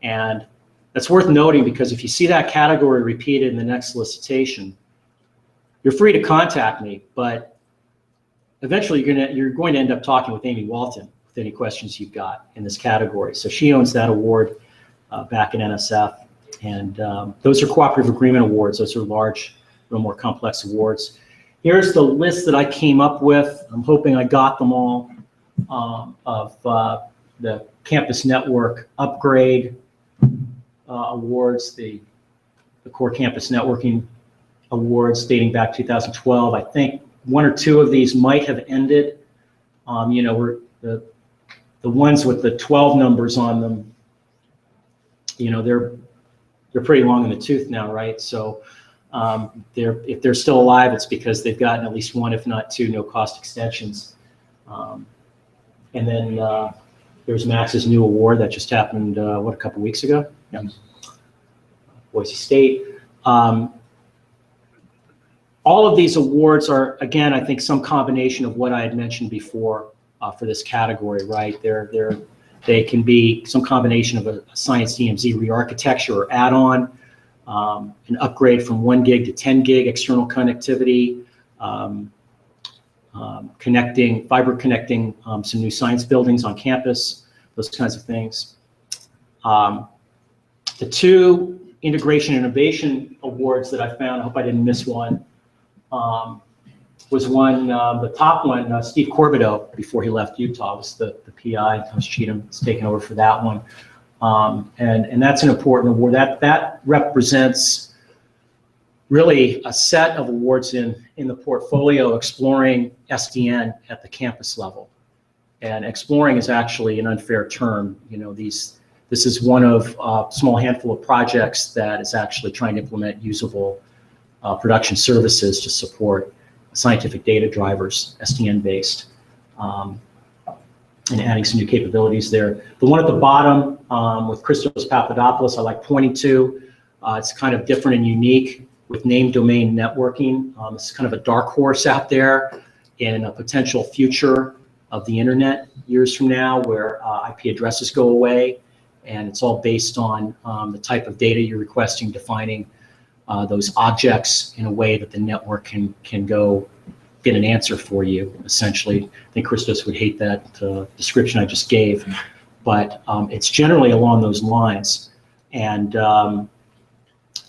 And that's worth noting because if you see that category repeated in the next solicitation, you're free to contact me, but eventually you're going to end up talking with Amy Walton with any questions you've got in this category. So she owns that award back at NSF. And those are cooperative agreement awards. Those are large, a little more complex awards. Here's the list that I came up with. I'm hoping I got them all of the campus network upgrade awards, the core campus networking awards dating back 2012. I think 1 or 2 of these might have ended. You know, the ones with the 12 numbers on them, you know, they're pretty long in the tooth now, right? So if they're still alive, it's because they've gotten at least 1, if not 2, no-cost extensions. And then there's Max's new award that just happened, what, a couple weeks ago? Yeah. Boise State. All of these awards are, again, I think some combination of what I had mentioned before for this category, right? They can be some combination of a Science DMZ re-architecture or add-on, an upgrade from 1 gig to 10 gig external connectivity, fiber connecting some new science buildings on campus. those kinds of things. The two Integration Innovation Awards that I found, I hope I didn't miss one, was one, the top one, Steve Corbideau, before he left Utah, was the PI. Thomas Cheatham is taking over for that one. And that's an important award. That represents really a set of awards in the portfolio exploring SDN at the campus level. And exploring is actually an unfair term. You know, this is one of a small handful of projects that is actually trying to implement usable production services to support scientific data drivers, SDN-based, and adding some new capabilities there. The one at the bottom with Christos Papadopoulos, I like pointing to. It's kind of different and unique with named domain networking. It's kind of a dark horse out there in a potential future of the internet years from now, where IP addresses go away, and it's all based on the type of data you're requesting, defining those objects in a way that the network can go get an answer for you, essentially. I think Christos would hate that description I just gave, but it's generally along those lines. And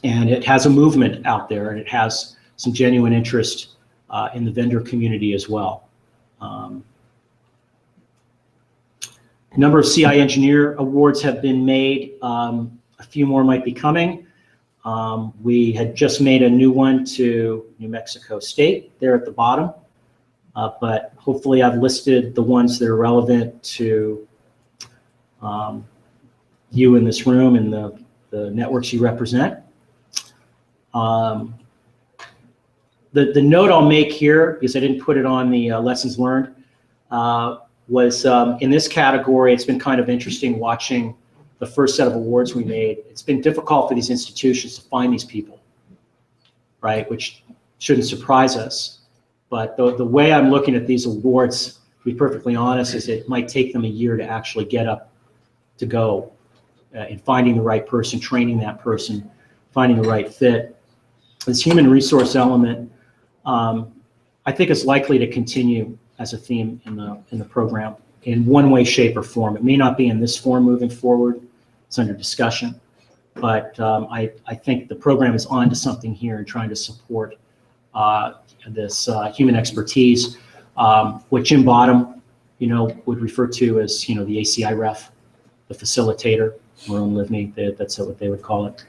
it has a movement out there, and it has some genuine interest in the vendor community as well. A number of CI Engineer Awards have been made. A few more might be coming. We had just made a new one to New Mexico State there at the bottom, but hopefully I've listed the ones that are relevant to you in this room and the networks you represent. The note I'll make here, because I didn't put it on the lessons learned, was in this category. It's been kind of interesting watching the first set of awards we made. It's been difficult for these institutions to find these people, right? Which shouldn't surprise us. But the way I'm looking at these awards, to be perfectly honest, is it might take them a year to actually get up to go in finding the right person, training that person, finding the right fit. This human resource element, I think, is likely to continue as a theme in the program in one way, shape, or form. It may not be in this form moving forward. It's under discussion. But I think the program is on to something here and trying to support this human expertise, what Jim Bottom, would refer to as, the ACI ref, the facilitator, Maroon Livney, that's what they would call it.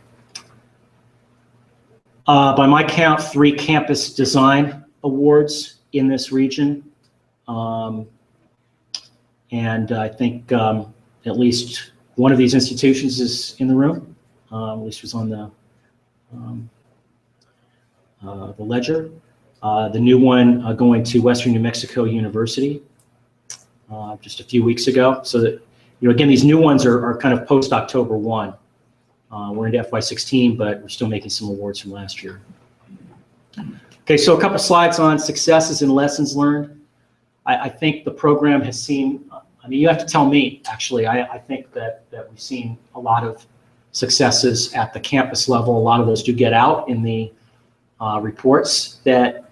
By my count, 3 campus design awards in this region. And I think at least one of these institutions is in the room, at least was on the ledger. The new one going to Western New Mexico University just a few weeks ago. So that, again, these new ones are kind of post-October 1. We're into FY16, but we're still making some awards from last year. Okay, so a couple slides on successes and lessons learned. I think the program has seen, you have to tell me, actually, I think that we've seen a lot of successes at the campus level. A lot of those do get out in the reports that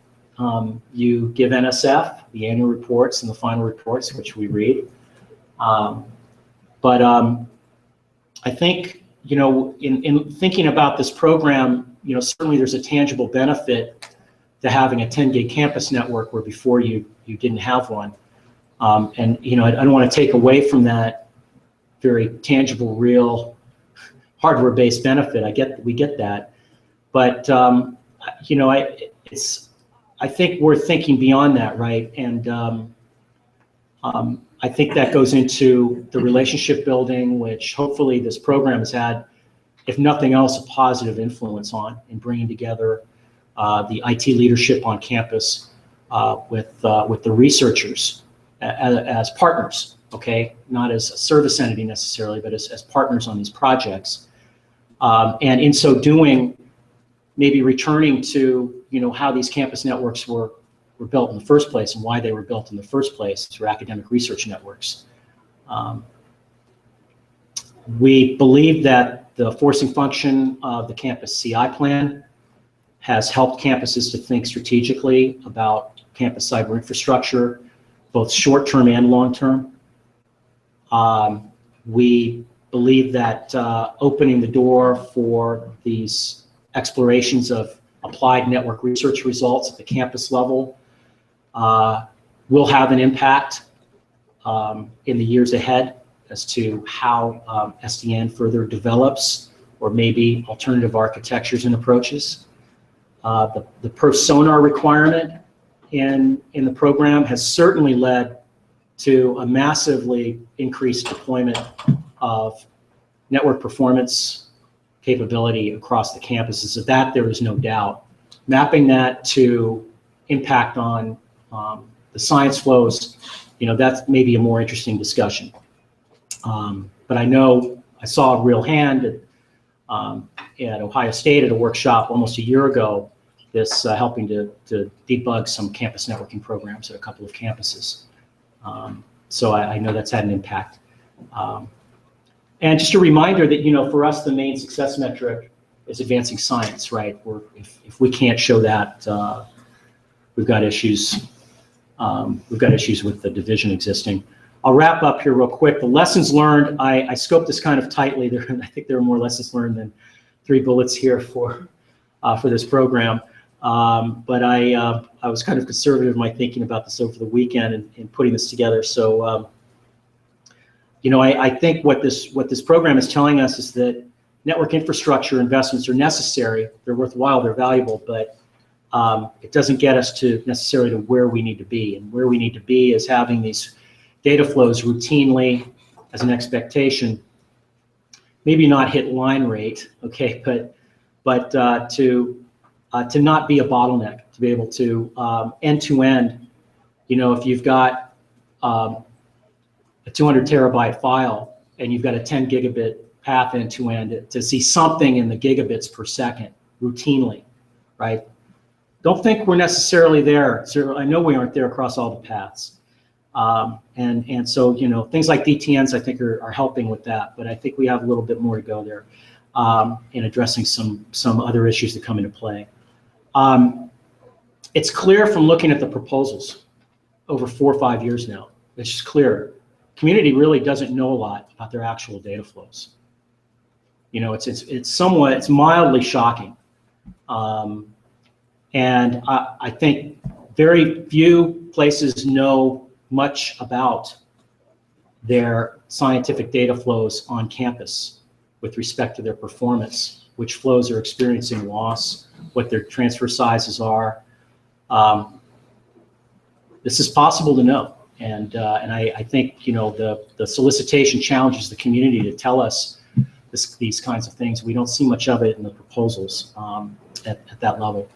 you give NSF, the annual reports and the final reports, which we read. But I think, in thinking about this program, certainly there's a tangible benefit to having a 10 gig campus network where before you didn't have one. And, I don't want to take away from that very tangible, real hardware-based benefit. We get that. But, I think we're thinking beyond that, right? And I think that goes into the relationship building, which hopefully this program has had, if nothing else, a positive influence on in bringing together the IT leadership on campus with the researchers as partners, okay? Not as a service entity necessarily, but as partners on these projects. And in so doing, maybe returning to, how these campus networks were built in the first place and why they were built in the first place through academic research networks. We believe that the forcing function of the campus CI plan has helped campuses to think strategically about campus cyber infrastructure, both short-term and long-term. We believe that opening the door for these explorations of applied network research results at the campus level will have an impact in the years ahead as to how SDN further develops, or maybe alternative architectures and approaches. The perf sonar requirement in the program has certainly led to a massively increased deployment of network performance capability across the campuses. Of that, there is no doubt. Mapping that to impact on the science flows, that's maybe a more interesting discussion. But I know I saw a real hand at Ohio State at a workshop almost a year ago, this helping to debug some campus networking programs at a couple of campuses. So I know that's had an impact. And just a reminder that, for us, the main success metric is advancing science, right? If we can't show that, we've got issues. We've got issues with the division existing. I'll wrap up here real quick. The lessons learned, I scoped this kind of tightly. I think there are more lessons learned than 3 bullets here for this program. But I was kind of conservative in my thinking about this over the weekend and putting this together. So, I think what this program is telling us is that network infrastructure investments are necessary. They're worthwhile. They're valuable, but it doesn't get us to necessarily to where we need to be. And where we need to be is having these data flows routinely as an expectation. Maybe not hit line rate, okay, but to not be a bottleneck, to be able to end-to-end, if you've got a 200 terabyte file and you've got a 10 gigabit path end-to-end, to see something in the gigabits per second routinely, right? Don't think we're necessarily there. So I know we aren't there across all the paths. And so, things like DTNs I think are helping with that, but I think we have a little bit more to go there in addressing some other issues that come into play. It's clear from looking at the proposals over 4 or 5 years now, it's just clear. Community really doesn't know a lot about their actual data flows. It's mildly shocking. And I think very few places know much about their scientific data flows on campus with respect to their performance, which flows are experiencing loss, what their transfer sizes are. This is possible to know. And I think, the solicitation challenges the community to tell us these kinds of things. We don't see much of it in the proposals at that level.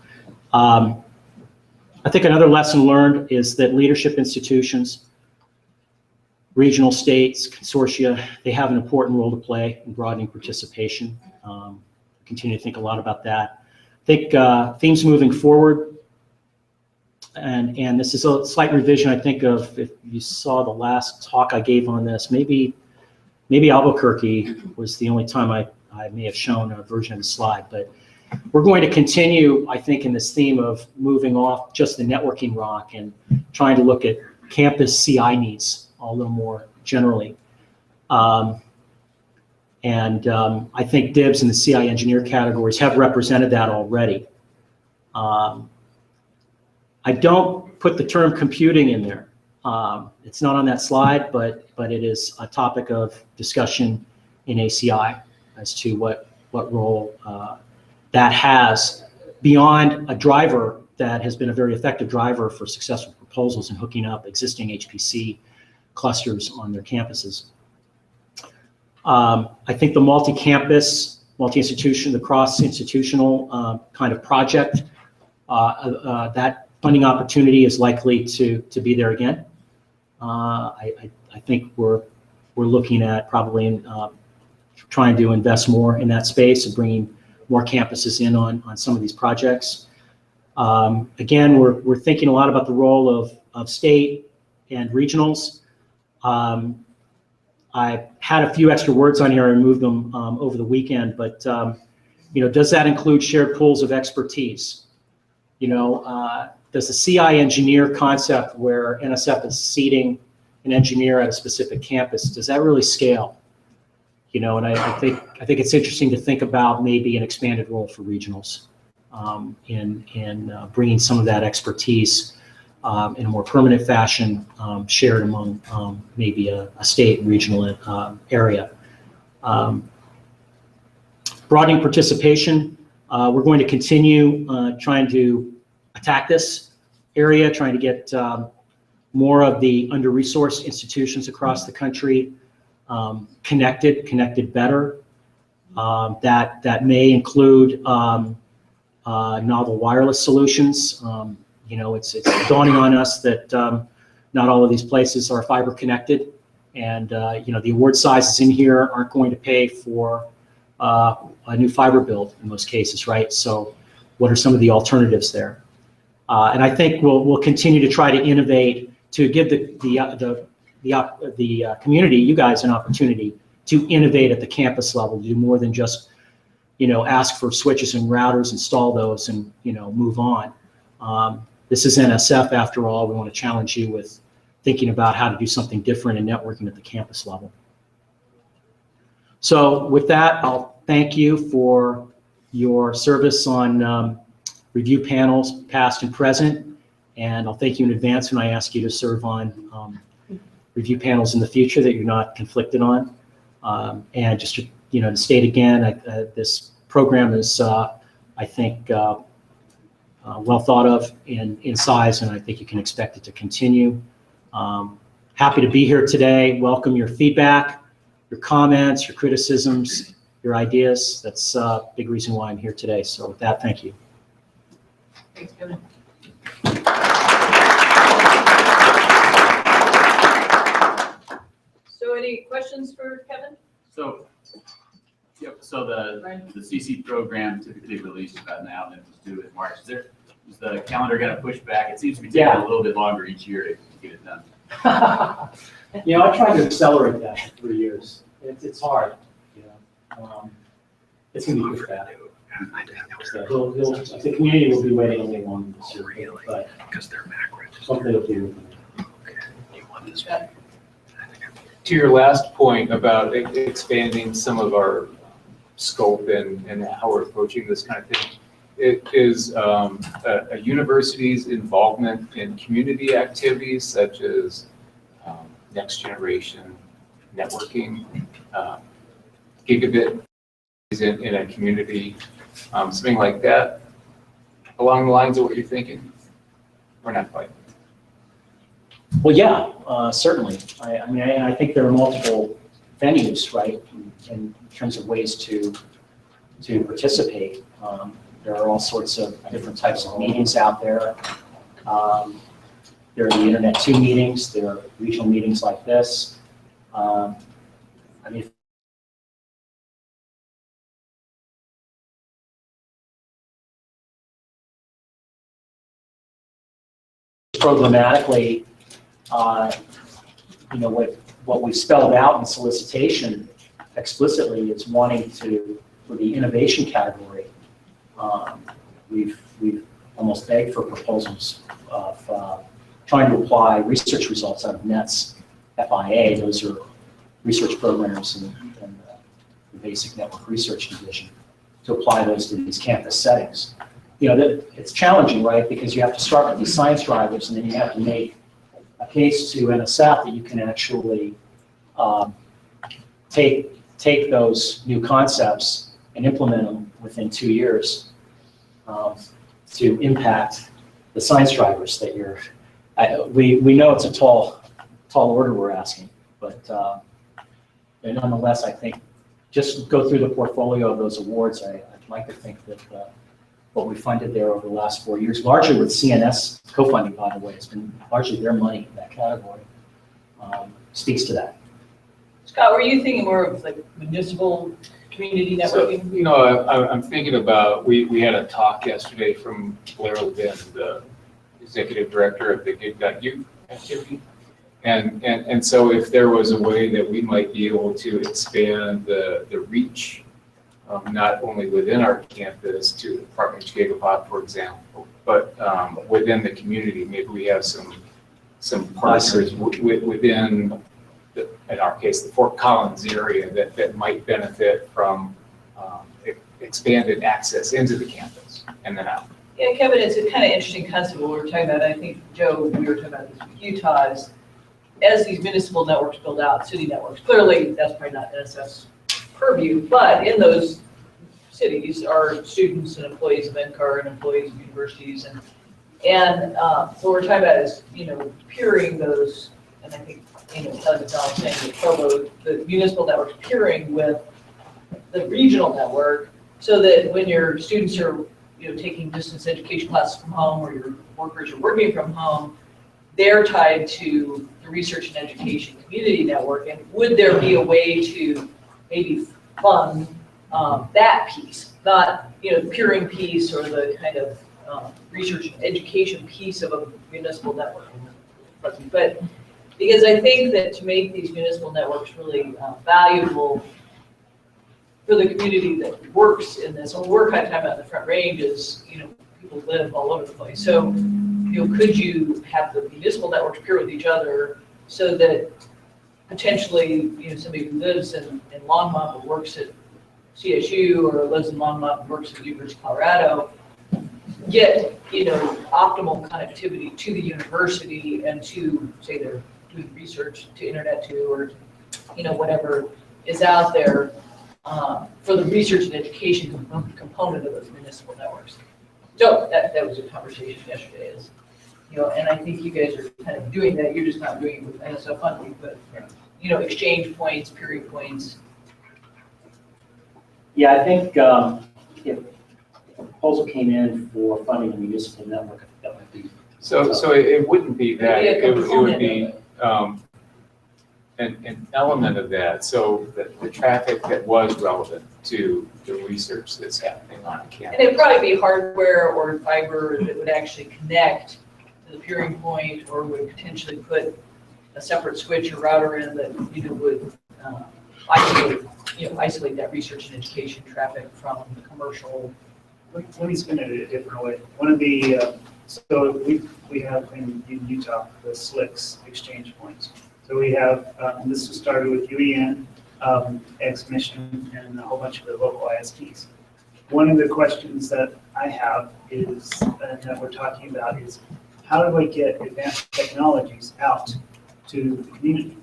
I think another lesson learned is that leadership institutions, regional states, consortia, they have an important role to play in broadening participation. Continue to think a lot about that. I think themes moving forward, and this is a slight revision, I think, of if you saw the last talk I gave on this, maybe Albuquerque was the only time I may have shown a version of the slide, but we're going to continue, I think, in this theme of moving off just the networking rock and trying to look at campus CI needs a little more generally. I think DIBS and the CI engineer categories have represented that already. I don't put the term computing in there. It's not on that slide, but it is a topic of discussion in ACI as to what role that has beyond a driver that has been a very effective driver for successful proposals and hooking up existing HPC clusters on their campuses. I think the multi-campus, multi-institution, the cross-institutional kind of project, that funding opportunity is likely to be there again. I think we're looking at probably trying to invest more in that space and bringing more campuses in on some of these projects. Again, we're thinking a lot about the role of state and regionals. I had a few extra words on here. I removed them over the weekend, but does that include shared pools of expertise? Does the CI engineer concept where NSF is seating an engineer at a specific campus, does that really scale? And I think it's interesting to think about maybe an expanded role for regionals in bringing some of that expertise in a more permanent fashion, shared among maybe a state and regional area. Broadening participation, we're going to continue trying to attack this area, trying to get more of the under-resourced institutions across the country connected better. That may include novel wireless solutions. It's dawning on us that not all of these places are fiber connected, and the award sizes in here aren't going to pay for a new fiber build in most cases, right? So what are some of the alternatives there? And I think we'll continue to try to innovate to give the community, you guys, an opportunity to innovate at the campus level, to do more than just ask for switches and routers, install those, and move on. This is NSF after all. We want to challenge you with thinking about how to do something different in networking at the campus level. So with that, I'll thank you for your service on review panels, past and present, and I'll thank you in advance when I ask you to serve on review panels in the future that you're not conflicted on. And just to state again, this program is, I think, well thought of in size, and I think you can expect it to continue. Happy to be here today. Welcome your feedback, your comments, your criticisms, your ideas. That's a big reason why I'm here today. So with that, thank you. Thanks, Kevin. So any questions for Kevin? So, yep. So the CC program typically releases about now, and it's due in March. Is the calendar going to push back? It seems to be taking a little bit longer each year to get it done. I tried to accelerate that for 3 years. It's hard. It's going to be pushed back. So the community will be waiting a little longer this year, but something will do. To your last point about expanding some of our scope and how we're approaching this kind of thing, it is a university's involvement in community activities such as next generation networking, gigabit in a community, something like that, along the lines of what you're thinking, or not quite? Well, yeah, certainly. I think there are multiple venues, right, in terms of ways to participate. There are all sorts of different types of meetings out there. There are the Internet 2 meetings. There are regional meetings like this. Programmatically, what we spelled out in solicitation explicitly is wanting to, for the innovation category, we've almost begged for proposals of trying to apply research results out of NETS FIA. Those are research programs in the basic network research division, to apply those to these campus settings. It's challenging, right? Because you have to start with these science drivers, and then you have to make a case to NSF that you can actually take those new concepts and implement them within 2 years to impact the science drivers that you're. We know it's a tall order we're asking, but nonetheless, I think just go through the portfolio of those awards. I'd like to think that. What we funded there over the last 4 years, largely with CNS co-funding, by the way, it's been largely their money in that category, speaks to that. Scott, were you thinking more of like municipal community networking? So, I'm thinking about, we had a talk yesterday from Blair Levin, the executive director of the Gig.U activity. And so if there was a way that we might be able to expand the reach, not only within our campus to the Department of Gigapop, for example, but within the community, maybe we have some partners within in our case, the Fort Collins area that might benefit from expanded access into the campus and then out. Yeah, Kevin, it's a kind of interesting concept what we were talking about. I think, Joe, we were talking about this with Utah's. As these municipal networks build out, city networks, clearly that's probably not NSF's purview, but in those cities are students and employees of NCAR and employees of universities. And so what we're talking about is, peering those, and I think, Kelly McDonald saying the provo, the municipal networks peering with the regional network so that when your students are, taking distance education classes from home or your workers are working from home, they're tied to the research and education community network. And would there be a way to maybe fund that piece, not, the peering piece or the kind of research and education piece of a municipal network? But because I think that to make these municipal networks really valuable for the community that works in this, and we're kind of talking about the Front Range is, people live all over the place. So, could you have the municipal networks peer with each other so that potentially, somebody who lives in Longmont but works at CSU or lives in Longmont and works at the University of Colorado get, optimal connectivity to the university and to, say, they're doing research to internet to, or, whatever is out there for the research and education component of those municipal networks. So that was a conversation yesterday is, and I think you guys are kind of doing that. You're just not doing it with NSF funding, but, exchange points, period points. Yeah, I think if a proposal came in for funding a municipal network, that might be. So it wouldn't be that. It would be an element of that. So the traffic that was relevant to the research that's happening on campus. And it'd probably be hardware or fiber that would actually connect to the peering point, or would potentially put a separate switch or router in that would isolate that research and education traffic from the commercial. Let me spin it a different way. One of the so we have in Utah the SLICS exchange points. So we have this was started with UEN, X-Mission, and a whole bunch of the local ISPs. One of the questions that I have is that we're talking about is how do I get advanced technologies out to the community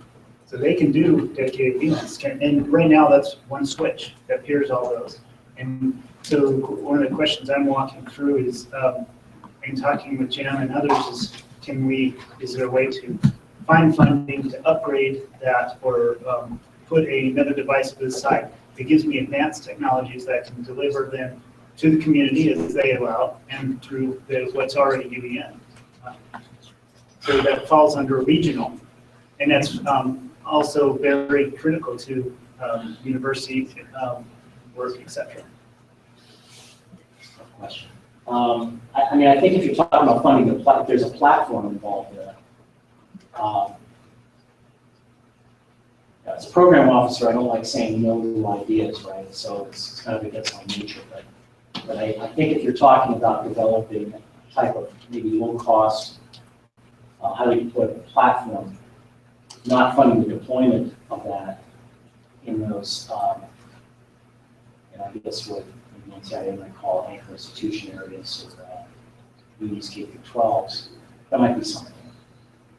so they can do dedicated VLANs? And right now that's one switch that peers all those. And so one of the questions I'm walking through is, and talking with Jan and others is there a way to find funding to upgrade that or put another device to the side that gives me advanced technologies that can deliver them to the community as they allow and through what's already UEN. So that falls under regional. And that's also very critical to university work, etc. Question. I think if you're talking about funding, there's a platform involved there. As a program officer, I don't like saying no new ideas, right? So it's kind of against my nature. But I think if you're talking about developing a type of maybe low cost, how do you put a platform, not funding the deployment of that in those, I guess what I might call anchor institution areas, so unis K-12s, that might be something.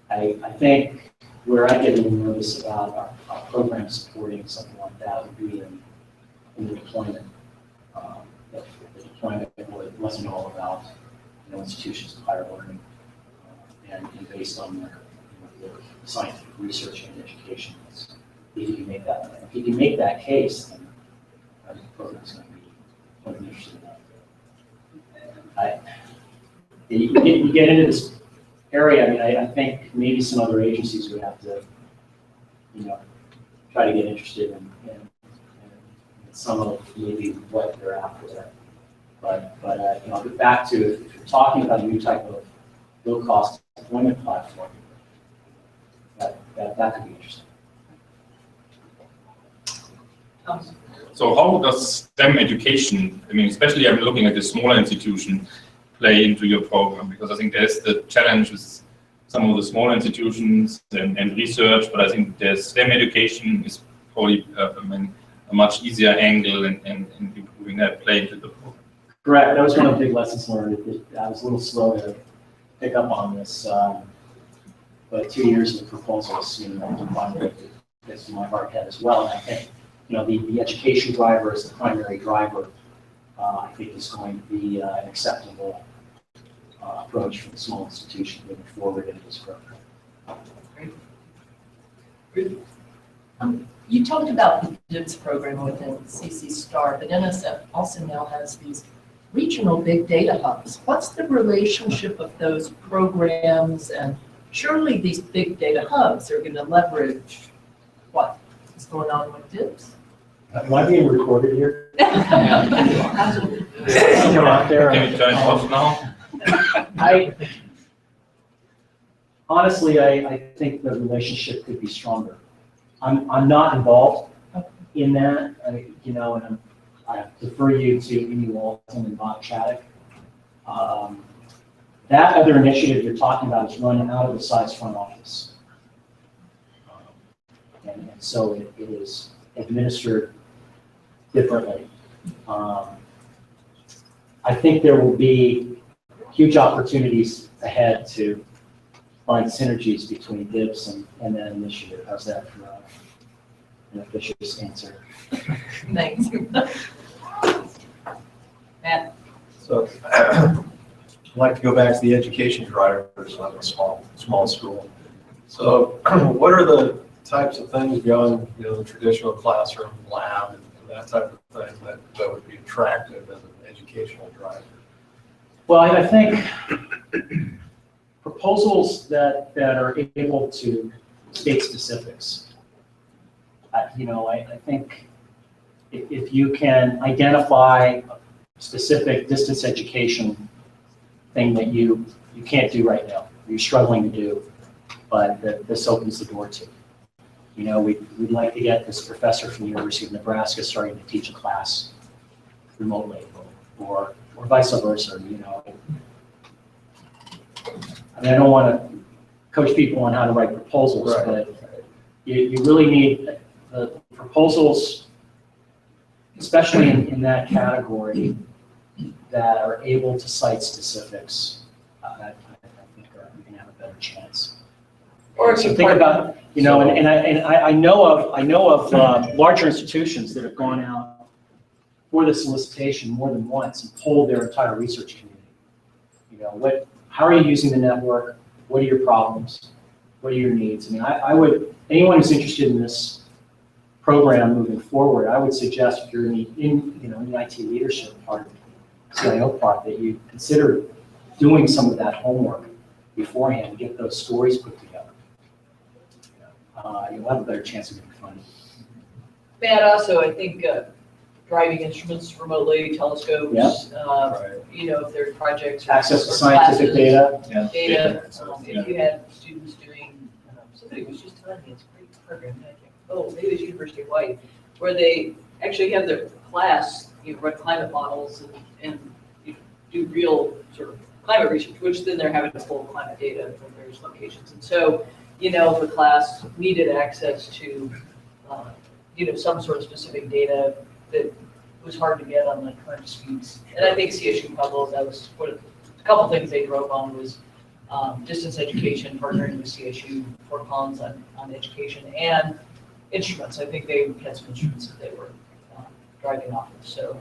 I think where I get a little nervous about our program supporting something like that would be in the deployment. The deployment wasn't all about institutions of higher learning and based on the scientific research and education. If you can make that case, then I think the program's going to be interesting. You get into this area. I think maybe some other agencies would have to, try to get interested in some of maybe what they're after there. But back to if you're talking about a new type of low-cost deployment platform, that could be interesting. So how does STEM education, especially I'm looking at the smaller institution, play into your program? Because I think there's the challenge with some of the smaller institutions and research, but I think the STEM education is probably a much easier angle in improving that play into the program. Correct. That was one of the big lessons learned. I was a little slow to pick up on this, but 2 years of proposals, finally gets to my heart head as well. And I think, the education driver as the primary driver, I think is going to be an acceptable approach for the small institution moving forward in this program. You talked about the DIBS program within CC STAR, but NSF also now has these regional big data hubs. What's the relationship of those programs? And surely these big data hubs are going to leverage what is going on with DIBS? Am I being recorded here? Out there. Can you turn it off now? Honestly, I think the relationship could be stronger. I'm not involved in that, and I defer you to Amy Walton and Bob Chaddock. That other initiative you're talking about is run out of the size front office. And so it is administered differently. I think there will be huge opportunities ahead to find synergies between DIBS and that initiative. How's that for an officious answer? Thanks. Matt? So I'd like to go back to the education drivers on a small school. So what are the types of things beyond the traditional classroom, lab, and that type of thing that would be attractive as an educational driver? Well, I think proposals that are able to state specifics. I think if you can identify a specific distance education thing that you can't do right now, you're struggling to do, but that this opens the door to. We'd like to get this professor from the University of Nebraska starting to teach a class remotely, or vice versa. I don't want to coach people on how to write proposals, right, but you really need the proposals, especially in that category, that are able to cite specifics. I think are going to have a better chance. Or so think about, I know of larger institutions that have gone out for the solicitation more than once and polled their entire research community. How are you using the network? What are your problems? What are your needs? I would, anyone who's interested in this program moving forward, I would suggest if you're in the IT leadership part, CIO part, that you consider doing some of that homework beforehand and get those stories put together. You'll have a better chance of getting funded. Matt, also, I think driving instruments remotely, telescopes, if there are projects. Access to scientific data. If you had students doing, somebody was just telling me, it's a great program, maybe it's University of Hawaii, where they actually have their class, run climate models and do real sort of climate research, which then they're having to pull climate data from various locations. And so, if the class needed access to, some sort of specific data that was hard to get on the current speeds. And I think CSU Pueblo, that was a couple things they drove on was distance education, partnering with CSU, Fort Collins on education, and instruments. I think they had some instruments that they were driving off of. So,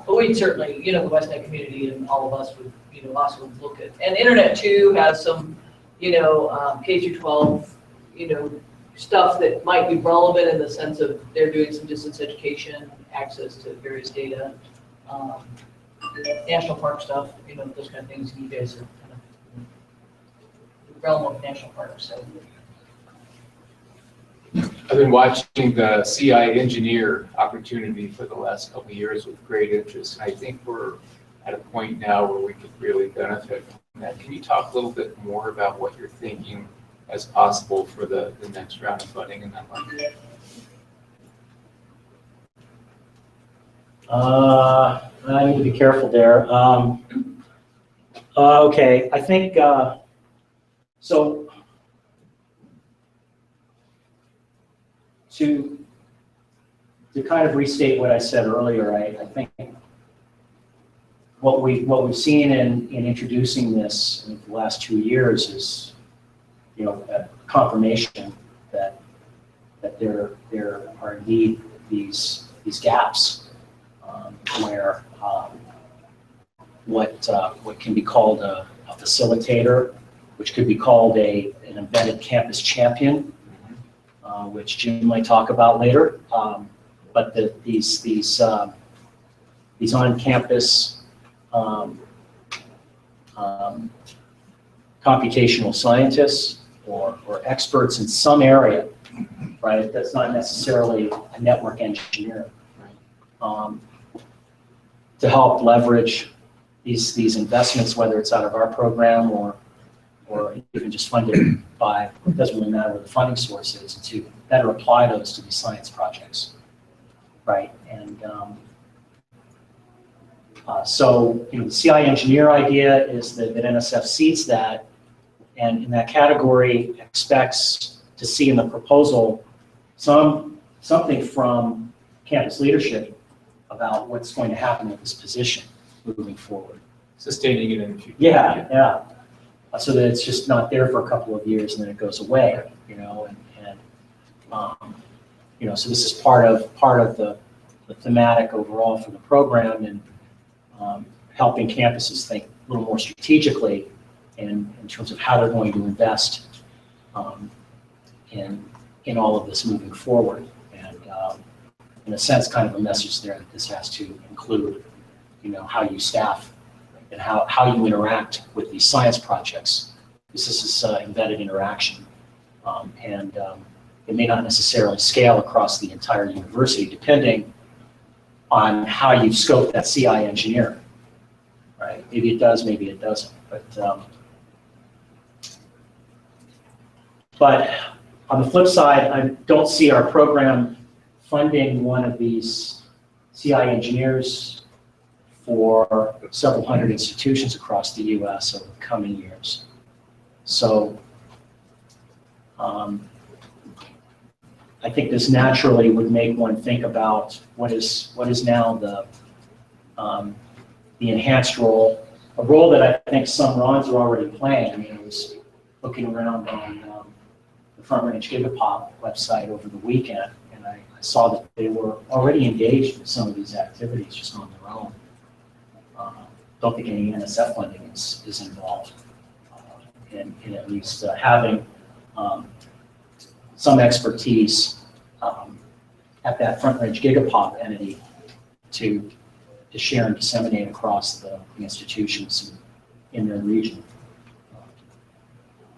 but we'd certainly, the WestNet community and all of us would, also look at, and internet too has some, K through 12, stuff that might be relevant in the sense of they're doing some distance education, access to various data, national park stuff, those kind of things. And you guys are kind of in the realm of national parks. So. I've been watching the CI engineer opportunity for the last couple of years with great interest. I think we're at a point now where we could really benefit from that. Can you talk a little bit more about what you're thinking as possible for the next round of funding in that one? I need to be careful there. Okay, I think So to kind of restate what I said earlier, I think what we've seen in introducing this in the last 2 years is, you know, a confirmation that there are indeed these gaps where what can be called a facilitator, which could be called an embedded campus champion, which Jim might talk about later. But these on-campus computational scientists or experts in some area, right? That's not necessarily a network engineer, to help leverage these investments, whether it's out of our program or even just funded by, it doesn't really matter what the funding source is, to better apply those to these science projects, right? And so, you know, the CI engineer idea is that NSF sees that, and in that category expects to see in the proposal something from campus leadership about what's going to happen with this position moving forward. Sustaining it in the future. Yeah, yeah. So that it's just not there for a couple of years and then it goes away, you know, and you know, so this is part of the thematic overall for the program, and helping campuses think a little more strategically in terms of how they're going to invest in all of this moving forward. And in a sense, kind of a message there that this has to include, you know, how you staff and how you interact with these science projects. This is embedded interaction. It may not necessarily scale across the entire university, depending on how you scope that CI engineer, right? Maybe it does, maybe it doesn't. But on the flip side, I don't see our program funding one of these CI engineers for several hundred institutions across the US over the coming years. So I think this naturally would make one think about what is now the enhanced role, a role that I think some RONs are already playing. I mean, I was looking around on the Front Range Gigapop website over the weekend, and I saw that they were already engaged with some of these activities just on their own. Don't think any NSF funding is involved in at least having some expertise at that Front Range Gigapop entity to share and disseminate across the institutions in their region.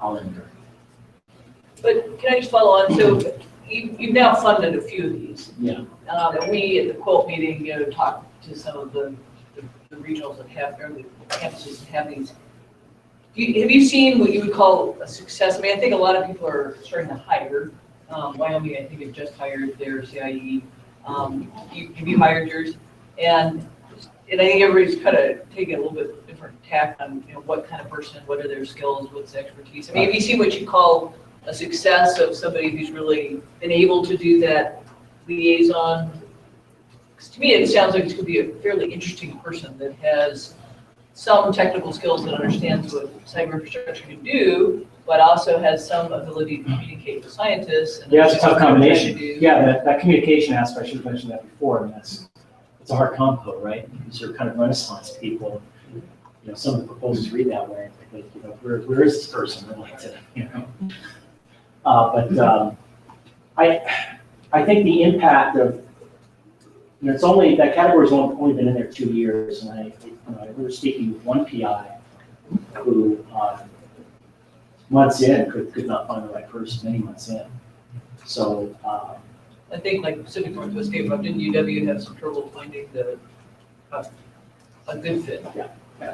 I'll end there. But can I just follow on? So you've now funded a few of these. Yeah. And we at the Quilt meeting, you know, talked to some of the regionals that have, or the campuses that have these. Have you seen what you would call a success? I mean, I think a lot of people are starting to hire. Wyoming, I think, have just hired their CIE. Have you hired yours? And I think everybody's kind of taking a little bit different tack on, you know, what kind of person, what are their skills, what's the expertise. I mean, have you seen what you call a success of somebody who's really been able to do that liaison? Because to me, it sounds like it's going to be a fairly interesting person that has some technical skills that understands what cyber infrastructure can do, but also has some ability to communicate with scientists. And yeah, it's a tough combination. Yeah, that communication aspect, I should have mentioned that before. I mean, it's a hard combo, right? These are kind of Renaissance people. You know, some of the proposals read that way. Like, you know, where is this person? I'd like to, you know. I think the impact of, you know, it's only, that category's only been in there 2 years, and I remember speaking with one PI who months in could not find the right person, many months in. So I think like Pacific Northwest Gigapop, didn't UW have some trouble finding a good fit? Yeah,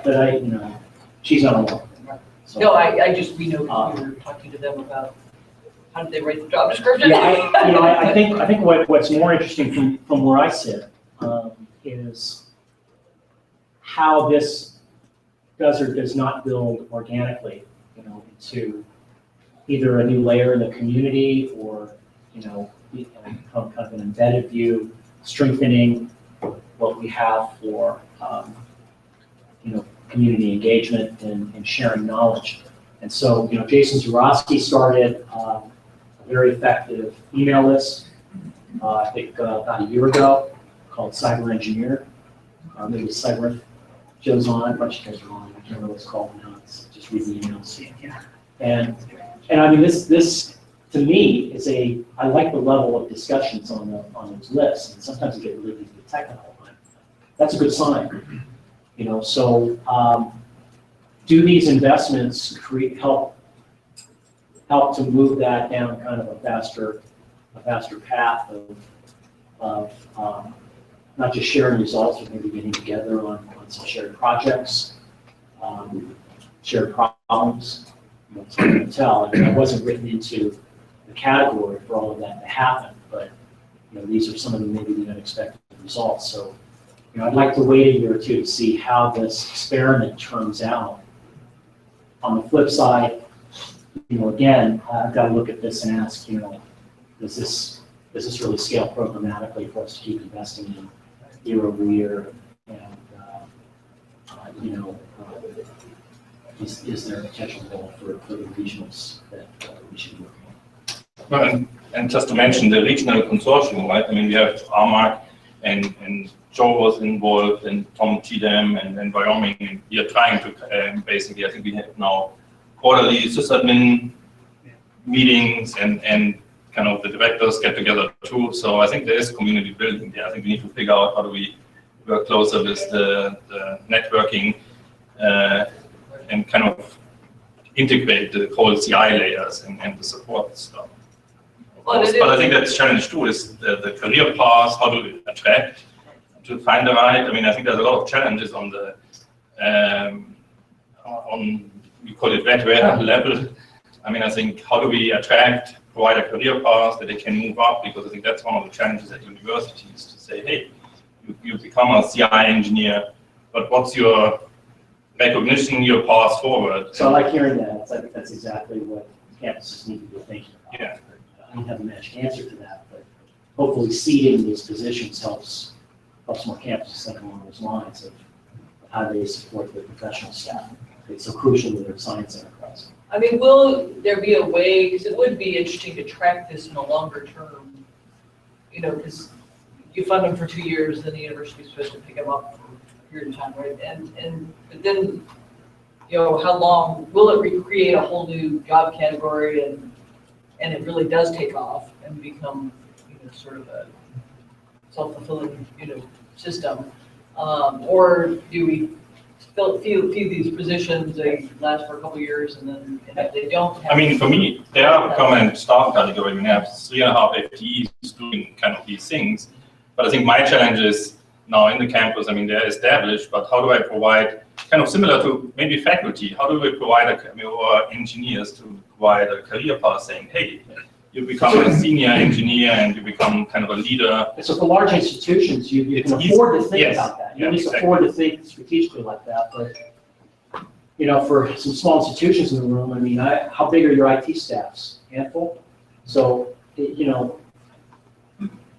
but you know, she's not alone. So, no, I just, we know we were talking to them about how did they write the job description? Yeah, I think what's more interesting from where I sit is how this does or does not build organically, you know, into either a new layer in the community or, kind of an embedded view, strengthening what we have for, community engagement and sharing knowledge. And so, Jason Zurowski started a very effective email list, I think about a year ago, called Cyber Engineer. Maybe Cyber Joe's on, a bunch of guys are on, I can't remember what it's called now, it's just read the emails. And I mean, this to me is I like the level of discussions on those lists, and sometimes you get really technical, but that's a good sign. So do these investments help to move that down kind of a faster path of not just sharing results, but maybe getting together on some shared projects, shared problems. It's hard to tell. I mean, I wasn't written into the category for all of that to happen, but these are some of the maybe the unexpected results. So I'd like to wait a year or two to see how this experiment turns out. On the flip side, again, I've got to look at this and ask, does this really scale programmatically for us to keep investing in year over year? And is there a potential role for the regionals that we should be looking at? Well, and just to mention the regional consortium, right? I mean, we have RMAC and Joe was involved, and Tom Cheatham, and Wyoming, and we are trying to basically, I think we have now quarterly sysadmin meetings, and kind of the directors get together too. So I think there is community building there. I think we need to figure out how do we work closer with the networking and kind of integrate the whole CI layers and the support stuff. But I think that's challenge too is the career path. How do we attract to find the right? I mean, I think there's a lot of challenges on the we call it red level. I mean, I think how do we attract, provide a career path that they can move up, because I think that's one of the challenges at universities to say, hey, you become a CI engineer, but what's your recognition, your path forward? So I like hearing that. It's like that's exactly what campuses need to be thinking about. Yeah. I don't have a magic answer to that, but hopefully seeding these positions helps more campuses think along those lines of how they support their professional staff. It's so crucial to their science enterprise. I mean, will there be a way, because it would be interesting to track this in a longer term, because you fund them for 2 years, then the university is supposed to pick them up for a period of time, right? But then, how long, will it recreate a whole new job category and it really does take off and become, sort of a self-fulfilling, system? Or do we few these positions, they last for a couple of years, and then if they don't have... I mean, for me, they are a common staff category. We have 3.5 FTEs doing kind of these things. But I think my challenge is now in the campus, I mean, they're established, but how do I provide, kind of similar to maybe faculty, how do we provide or engineers to provide a career path saying, hey, you become a senior engineer and you become kind of a leader. So for large institutions, you can afford to think about that. You can afford to think strategically like that. But for some small institutions in the room, I mean, how big are your IT staffs? Handful. So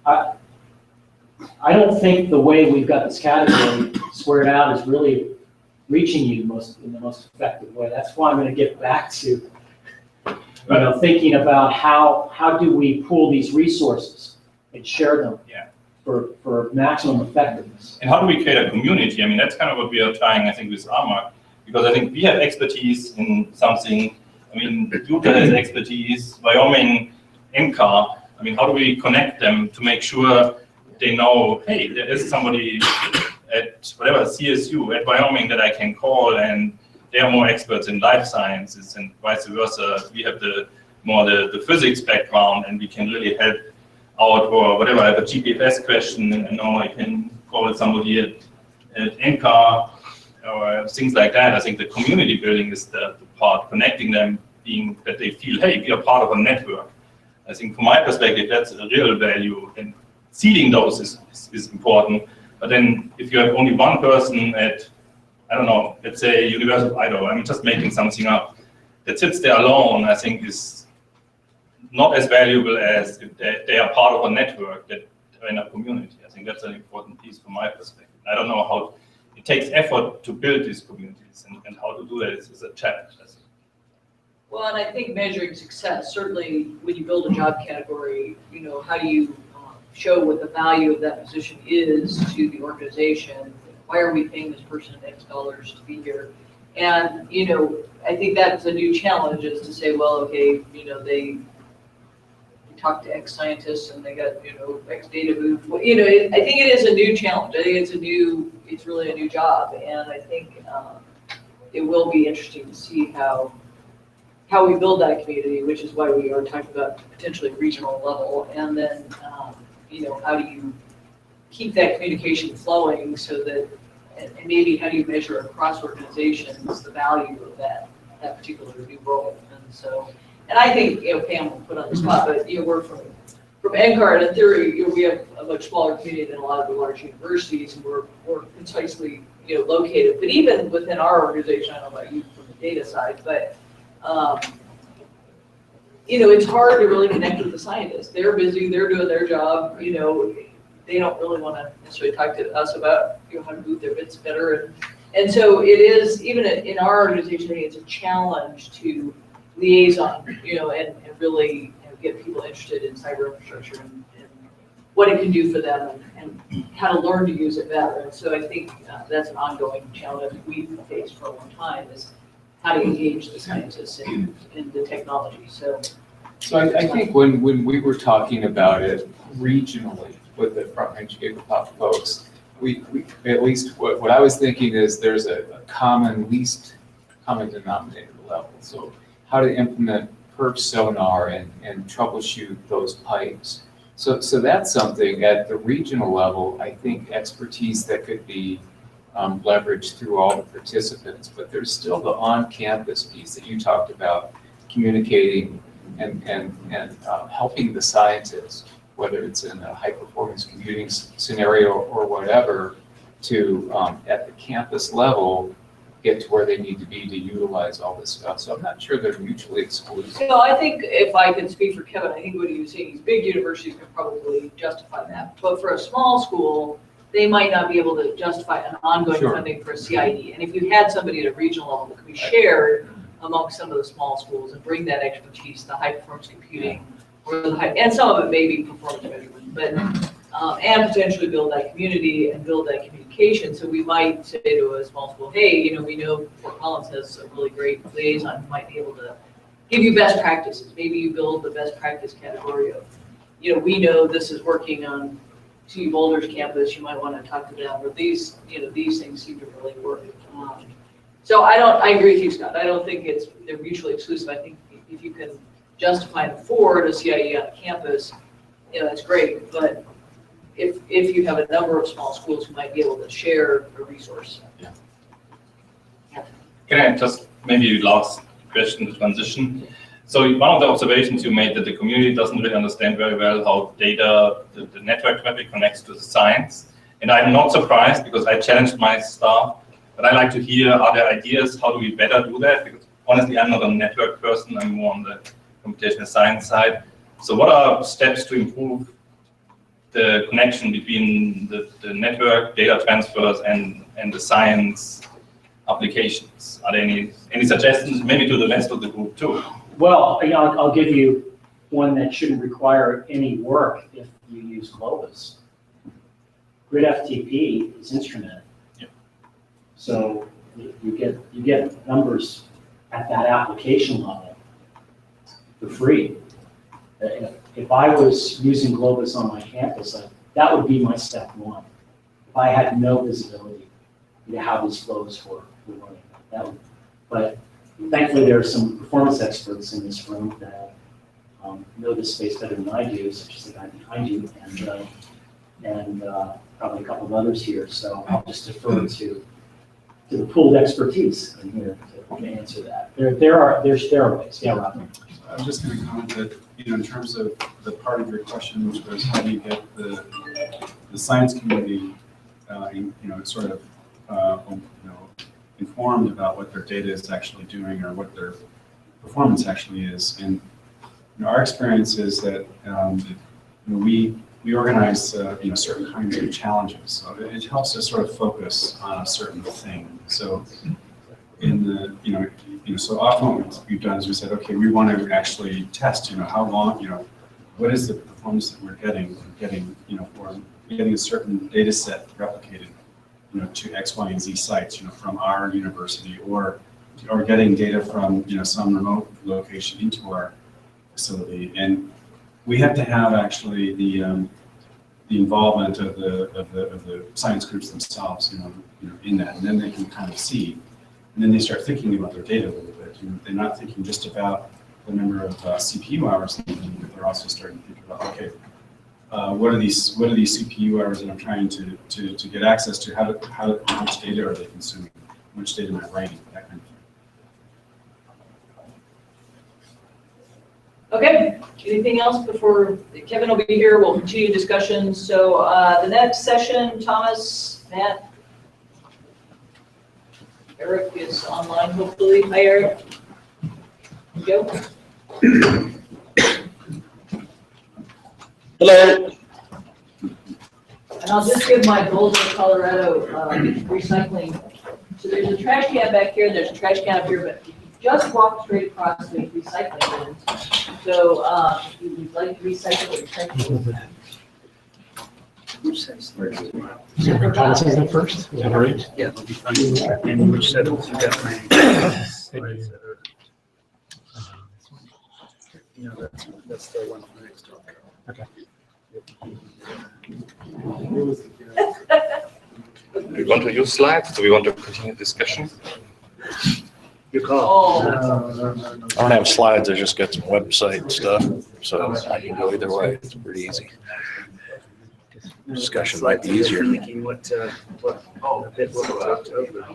I don't think the way we've got this category squared out is really reaching you in the most effective way. That's why I'm going to get back to thinking about how do we pool these resources and share them for maximum effectiveness. And how do we create a community? I mean, that's kind of what we are trying, I think, with ARMA, because I think we have expertise in something. I mean, Utah has expertise, Wyoming, NCAR. I mean, how do we connect them to make sure they know, hey, there is somebody at whatever CSU at Wyoming that I can call, and they are more experts in life sciences, and vice versa. We have the physics background, and we can really help out, or whatever. I have a GPFS question, and now I can call somebody at NCAR or things like that. I think the community building is the part, connecting them, being that they feel, hey, we are part of a network. I think from my perspective, that's a real value, and seeding those is important. But then if you have only one person at, I don't know, let's say University of Idaho, I'm just making something up, that sits there alone, I think, is not as valuable as if they are part of a network that are in a community. I think that's an important piece from my perspective. I don't know how it takes effort to build these communities, and how to do that is a challenge. Well, and I think measuring success, certainly when you build a job category, how do you show what the value of that position is to the organization? Why are we paying this person X dollars to be here? And, I think that's a new challenge, is to say, well, okay, they talk to X scientists and they got, X data move. I think it is a new challenge. I think it's really a new job. And I think it will be interesting to see how we build that community, which is why we are talking about potentially regional level. And then, how do you keep that communication flowing so that, and maybe how do you measure across organizations the value of that particular new role? And so, and I think, Pam will put on the spot, but we're from NCAR, and in theory, we have a much smaller community than a lot of the large universities, and we're concisely, located. But even within our organization, I don't know about you from the data side, but it's hard to really connect with the scientists. They're busy, they're doing their job, they don't really want to necessarily talk to us about how to move their bits better. And so it is, even in our organization, I think it's a challenge to liaison, and really get people interested in cyber infrastructure and what it can do for them, and how to learn to use it better. And so I think that's an ongoing challenge we've faced for a long time, is how to engage the scientists in the technology. So I think when we were talking about it regionally with the front-range gigapop folks, we at least what I was thinking is there's a least common denominator level. So how to implement perf sonar and troubleshoot those pipes. So that's something at the regional level, I think expertise that could be leveraged through all the participants, but there's still the on-campus piece that you talked about, communicating and helping the scientists, whether it's in a high-performance computing scenario or whatever, to at the campus level get to where they need to be to utilize all this stuff. So I'm not sure they're mutually exclusive. I think, if I can speak for Kevin, I think what he was saying is big universities can probably justify that. But for a small school, they might not be able to justify an ongoing funding for a CID. And if you had somebody at a regional level that could be shared among some of the small schools and bring that expertise, the high-performance computing, or and some of it may be performance measurement, but and potentially build that community and build that communication. So we might say to a small school, hey, we know Fort Collins has a really great liaison who might be able to give you best practices. Maybe you build the best practice category of, we know this is working on TU Boulder's campus, you might want to talk to them, or these things seem to really work. So I agree with you, Scott. I don't think they're mutually exclusive. I think if you can justify and afford a CIE on campus, that's great. But if you have a number of small schools who might be able to share a resource. Can I just, maybe last question, the transition. So one of the observations you made, that the community doesn't really understand very well how data, the network traffic connects to the science. And I'm not surprised, because I challenged my staff, but I like to hear, are there ideas, how do we better do that? Because honestly, I'm not a network person, I'm more on the computational science side. So what are steps to improve the connection between the network data transfers and the science applications? Are there any suggestions, maybe to the rest of the group too? Well, I'll give you one that shouldn't require any work if you use Globus. Grid FTP is instrumented. Yep. So you get numbers at that application level for free. If I was using Globus on my campus, that would be my step one. If I had no visibility into how these flows were running, but thankfully there are some performance experts in this room that know this space better than I do, such as the guy behind you, and probably a couple of others here. So I'll just defer to the pooled expertise in here to answer that. There are ways. Yeah, Rob. I was just going to comment that, in terms of the part of your question, which was how do you get the science community, sort of, informed about what their data is actually doing, or what they're performance actually is. And our experience is that we organize certain kinds of challenges, so it helps us sort of focus on a certain thing. So in the so often what we've done is we said, okay, we want to actually test how long what is the performance that we're getting for getting a certain data set replicated to X, Y, and Z sites from our university, or getting data from some remote location into our facility. And we have to have actually the involvement of the science groups themselves in that, and then they can kind of see, and then they start thinking about their data a little bit. They're not thinking just about the number of CPU hours, but they're also starting to think about, okay, what are these CPU hours that I'm trying to get access to? How much data are they consuming? How much data am I writing? That kind of thing. Okay, anything else before Kevin will be here? We'll continue discussion. So the next session, Thomas, Matt, Eric is online, hopefully. Hi, Eric. Joe. Hello. And I'll just give my Boulder, Colorado recycling. So there's a trash can back here, there's a trash can up here, but if you just walk straight across the recycling bins. So if you would like to recycle, recycle. Which size? Thomas is the first, is that right? Yeah, it'll be fine. And which set of you got mine? Yeah, that's the one for next talk. Okay. Do we want to use slides? Do we want to continue discussion? Your call. I don't have slides, I just got some website stuff, so I can go either way. It's pretty easy. Discussion might be easier. Mimicking what a bit what we talked over.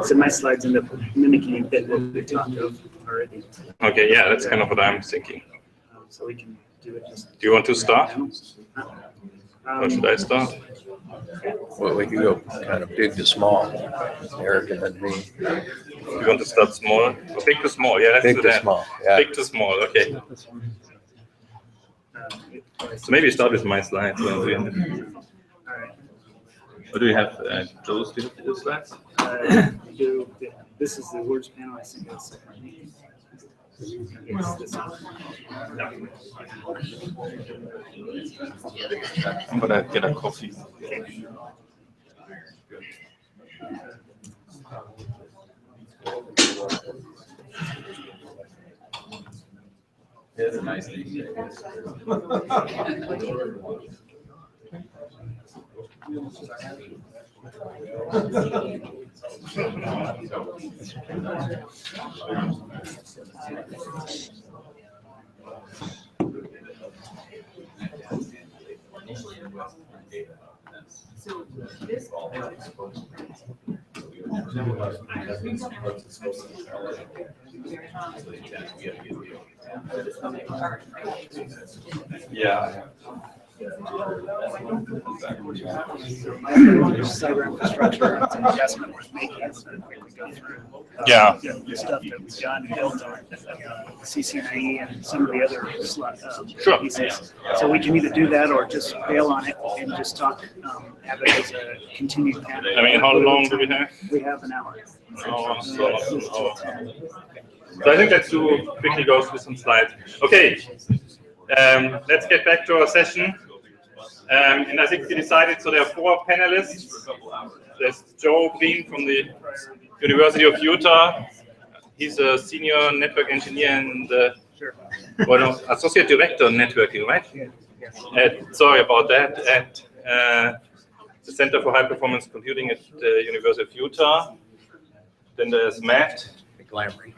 So my slides end up mimicking a bit what we talked of already. Okay, yeah, that's kind of what I'm thinking. So we can do it just. Do you want to start? Or should I start? Well, we could go kind of big to small, Eric and then me. You want to start small? Or big to small, yeah, let's Big do to that. small, yeah. Big to small, okay. So maybe start with my slides. Or do you have Joe's slides? This is the words panel. I think that's. It's this one. I'm gonna get a coffee. It's a nice thing. So this. Yeah. Cyber infrastructure, it's an investment we're making, so we go through. Yeah. The stuff that we've done and built on CCNIE and some of the other Sure. pieces. So we can either do that or just bail on it and just talk, have it as a continued panel. I mean, how long do we have? We have an hour. So I think let's quickly go through some slides. Okay, let's get back to our session. And I think we decided, so there are 4 panelists. There's Joe Green from the University of Utah. He's a senior network engineer and associate director of networking, right? Sorry about that. At the Center for High Performance Computing at the University of Utah. Then there's Matt. Glamry.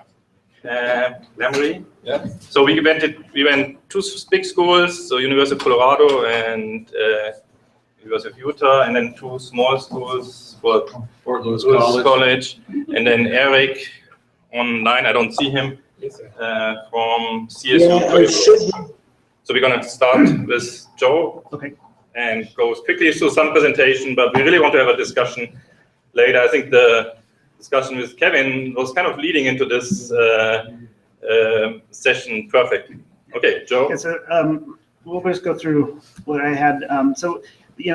Yeah. So we went 2 big schools, so University of Colorado and University of Utah, and then 2 small schools for Fort Lewis College. And then Eric online, I don't see him, from CSU. So we're going to start with Joe. Okay. And go quickly through some presentation, but we really want to have a discussion later. I think the discussion with Kevin was kind of leading into this session perfectly. Okay, Joe. Yeah, so we'll just go through what I had. So,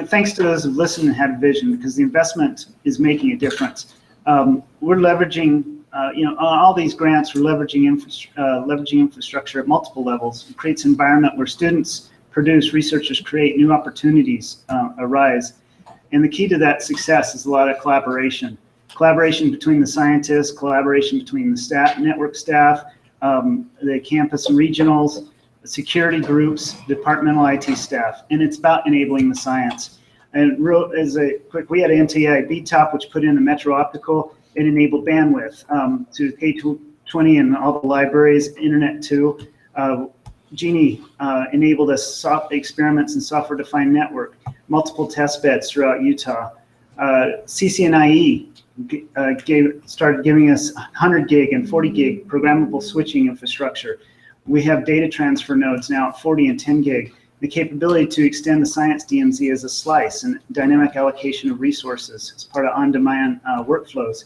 thanks to those who've listened and had vision, because the investment is making a difference. We're leveraging, on all these grants, we're leveraging infrastructure at multiple levels. It creates an environment where students produce, researchers create, new opportunities arise. And the key to that success is a lot of collaboration. Collaboration between the scientists, collaboration between the staff, network staff, the campus and regionals, security groups, departmental IT staff, and it's about enabling the science. And as a quick, we had NTI BTOP, which put in a metro optical. It enabled bandwidth to K20 and all the libraries, internet too. Genie enabled us soft experiments and software-defined network, multiple test beds throughout Utah. CCNIE started giving us 100 gig and 40 gig programmable switching infrastructure. We have data transfer nodes now at 40 and 10 gig. The capability to extend the science DMZ as a slice and dynamic allocation of resources as part of on-demand workflows.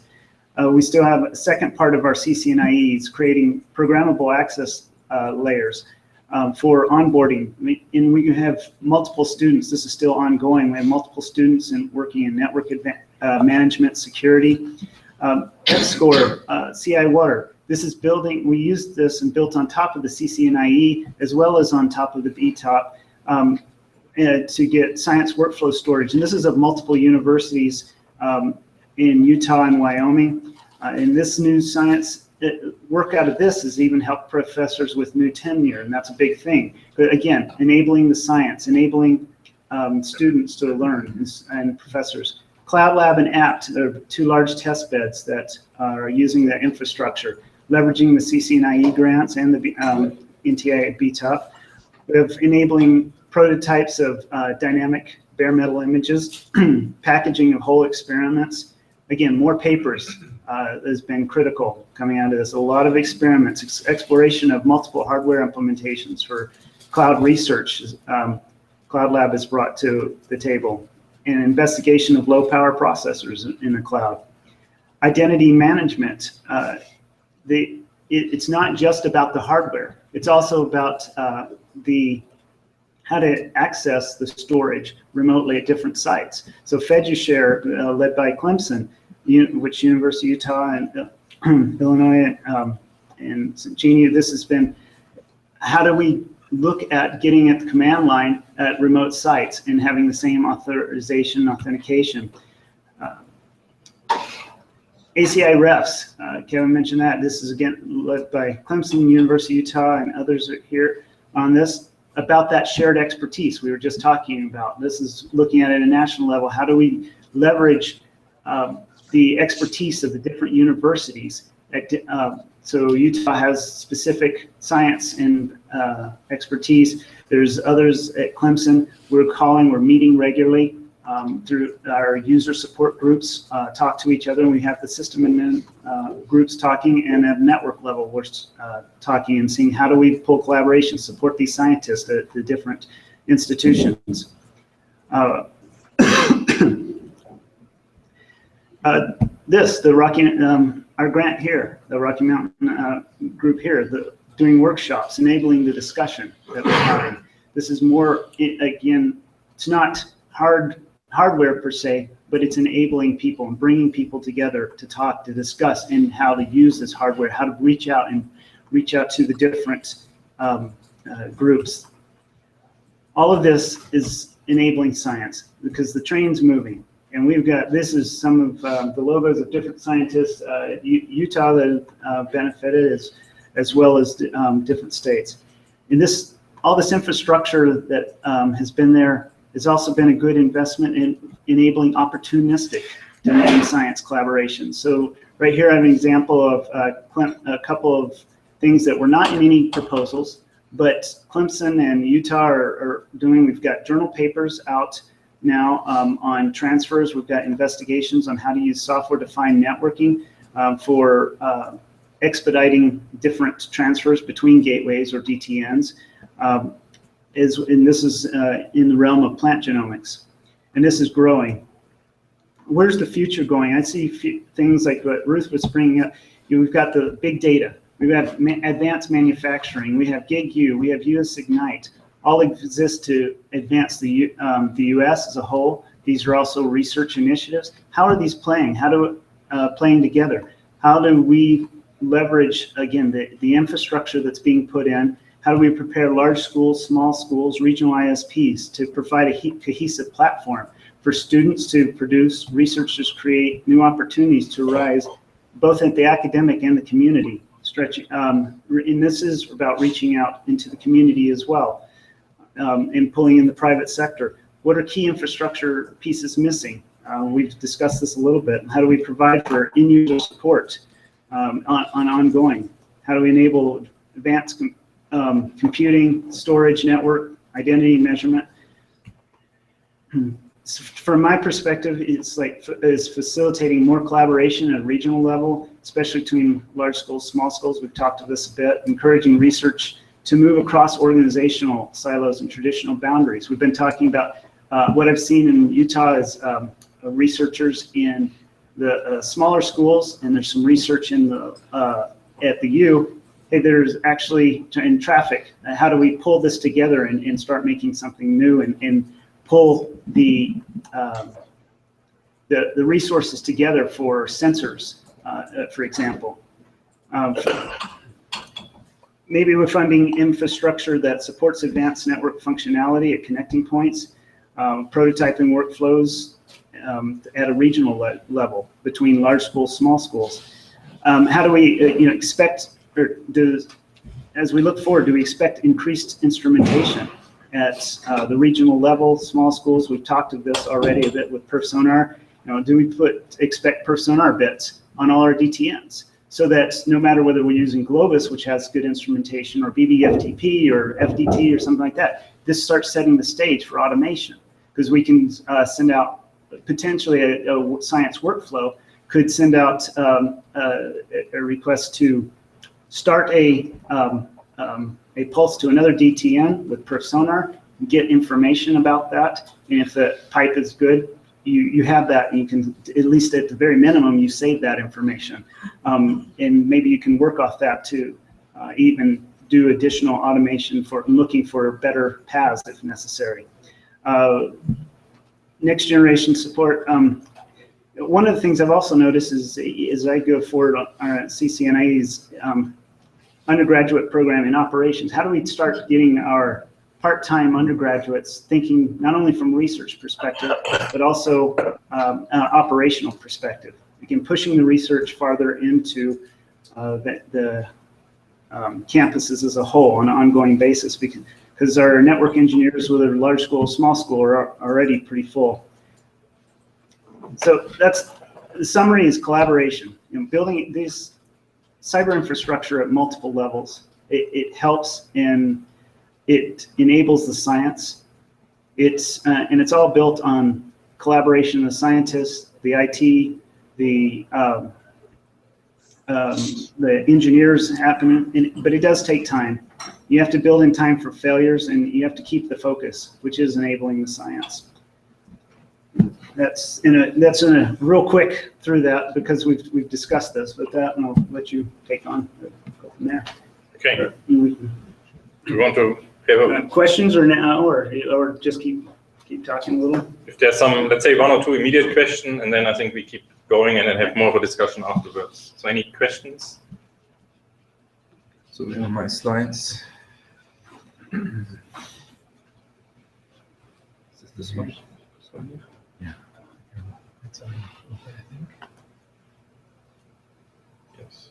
We still have a second part of our CCNIEs creating programmable access layers for onboarding. And we have multiple students. This is still ongoing. We have multiple students working in network management, security. F-score, CI water. This is building, we used this and built on top of the CCNIE as well as on top of the BTOP to get science workflow storage. And this is of multiple universities in Utah and Wyoming. And this new science work out of this has even helped professors with new tenure, and that's a big thing. But again, enabling the science, enabling students to learn and professors. Cloud Lab and APT are two large test beds that are using that infrastructure, leveraging the CCNIE grants and the NTI BTOP. We have enabling prototypes of dynamic bare metal images, packaging of whole experiments. Again, more papers has been critical coming out of this. A lot of experiments, exploration of multiple hardware implementations for cloud research. Cloud Lab is brought to the table. And investigation of low power processors in the cloud. Identity management. It's not just about the hardware. It's also about how to access the storage remotely at different sites. So FeduShare, led by Clemson, which University of Utah and Illinois and Genie, this has been, how do we look at getting at the command line at remote sites and having the same authorization, authentication. ACI refs, Kevin mentioned that. This is again led by Clemson, University of Utah, and others are here on this, about that shared expertise we were just talking about. This is looking at it at a national level. How do we leverage the expertise of the different universities? So Utah has specific science and expertise. There's others at Clemson. We're meeting regularly through our user support groups, talk to each other, and we have the system admin groups talking, and at network level, we're talking and seeing how do we pull collaboration, support these scientists at the different institutions. Our grant here, the Rocky Mountain group here, doing workshops, enabling the discussion that we're having. This is more, again, it's not hardware per se, but it's enabling people and bringing people together to talk, to discuss, and how to use this hardware, how to reach out to the different groups. All of this is enabling science because the train's moving. And we've got, this is some of the logos of different scientists, Utah that have benefited as well as different states. And all this infrastructure that has been there has also been a good investment in enabling opportunistic domain science collaboration. So right here I have an example of a couple of things that were not in any proposals, but Clemson and Utah are doing. We've got journal papers out now on transfers. We've got investigations on how to use software-defined networking for expediting different transfers between gateways or DTNs. And this is in the realm of plant genomics. And this is growing. where's the future going? I see things like what Ruth was bringing up. We've got the big data. We have advanced manufacturing. We have GigU. We have US Ignite. All exist to advance the U.S. as a whole. These are also research initiatives. How are these playing? Playing together? How do we leverage, again, the infrastructure that's being put in? How do we prepare large schools, small schools, regional ISPs to provide a cohesive platform for students to produce, researchers create new opportunities to rise, both at the academic and the community? And this is about reaching out into the community as well, and pulling in the private sector. What are key infrastructure pieces missing? We've discussed this a little bit. How do we provide for in-user support on ongoing? How do we enable advanced computing, storage, network, identity measurement? From my perspective, it's facilitating more collaboration at a regional level, especially between large schools, small schools. We've talked to this a bit, encouraging research to move across organizational silos and traditional boundaries. We've been talking about what I've seen in Utah is researchers in the smaller schools, and there's some research in the at the U. Hey, there's actually in traffic. How do we pull this together and start making something new and pull the resources together for sensors, for example. Maybe we're funding infrastructure that supports advanced network functionality at connecting points, prototyping workflows at a regional level between large schools, small schools. How do we expect, or as we look forward, do we expect increased instrumentation at the regional level, small schools? We've talked of this already a bit with PerfSonar. Do we expect PerfSonar bits on all our DTNs, so that no matter whether we're using Globus, which has good instrumentation, or BBFTP or FDT or something like that, this starts setting the stage for automation, because we can send out potentially a science workflow could send out a request to start a pulse to another DTN with PerfSonar, get information about that, and if the pipe is good, you have that, and you can, at least at the very minimum, you save that information. And maybe you can work off that to even do additional automation for looking for better paths if necessary. Next generation support. One of the things I've also noticed is as I go forward on CCNA's undergraduate program in operations, how do we start getting our part-time undergraduates thinking not only from research perspective, but also operational perspective? Again, pushing the research farther into the campuses as a whole on an ongoing basis, because our network engineers, whether large school, small school, are already pretty full. So that's the summary is collaboration. Building this cyber infrastructure at multiple levels. It helps and it enables the science. And it's all built on collaboration of the scientists, the IT, the engineers happening, but it does take time. You have to build in time for failures, and you have to keep the focus, which is enabling the science. That's in a real quick through that, because we've discussed this with that, and I'll let you take on, go from there. Okay. Do you want to have questions or now, or just keep talking a little? If there's some, let's say 1 or 2 immediate questions, and then I think we keep going and then have more of a discussion afterwards. So any questions? So on my slides. Is this one? Yeah. Yes.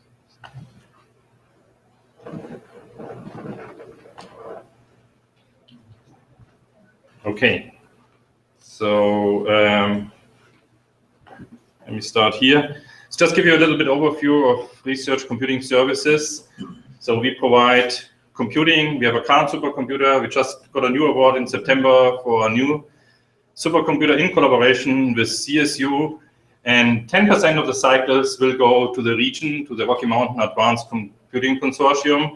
Okay. So let me start here. Let's just give you a little bit overview of research computing services. So we provide computing. We have a current supercomputer. We just got a new award in September for a new supercomputer in collaboration with CSU. And 10% of the cycles will go to the region, to the Rocky Mountain Advanced Computing Consortium.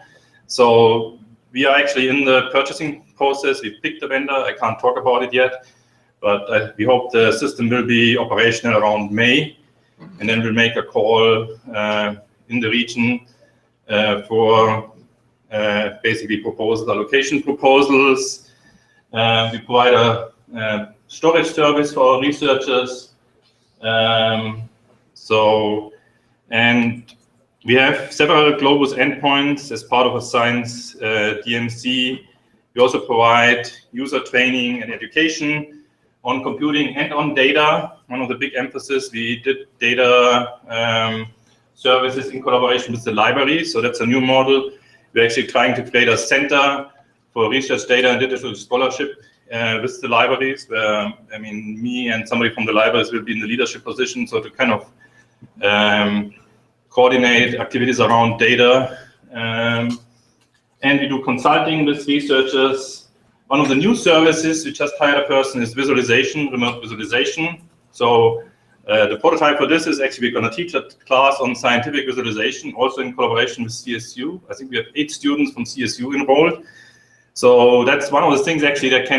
So we are actually in the purchasing process. We picked the vendor. I can't talk about it yet. but we hope the system will be operational around May, and then we'll make a call in the region for basically proposal allocation proposals. We provide a storage service for our researchers. And we have several Globus endpoints as part of a science DMC. We also provide user training and education on computing and on data. One of the big emphasis, we did data services in collaboration with the library. So that's a new model. We're actually trying to create a center for research data and digital scholarship with the libraries, where, I mean, me and somebody from the libraries will be in the leadership position, so to kind of coordinate activities around data. And we do consulting with researchers. One of the new services, we just hired a person, is visualization, remote visualization. So the prototype for this is actually we're going to teach a class on scientific visualization, also in collaboration with CSU. I think we have 8 students from CSU enrolled. So that's one of the things actually that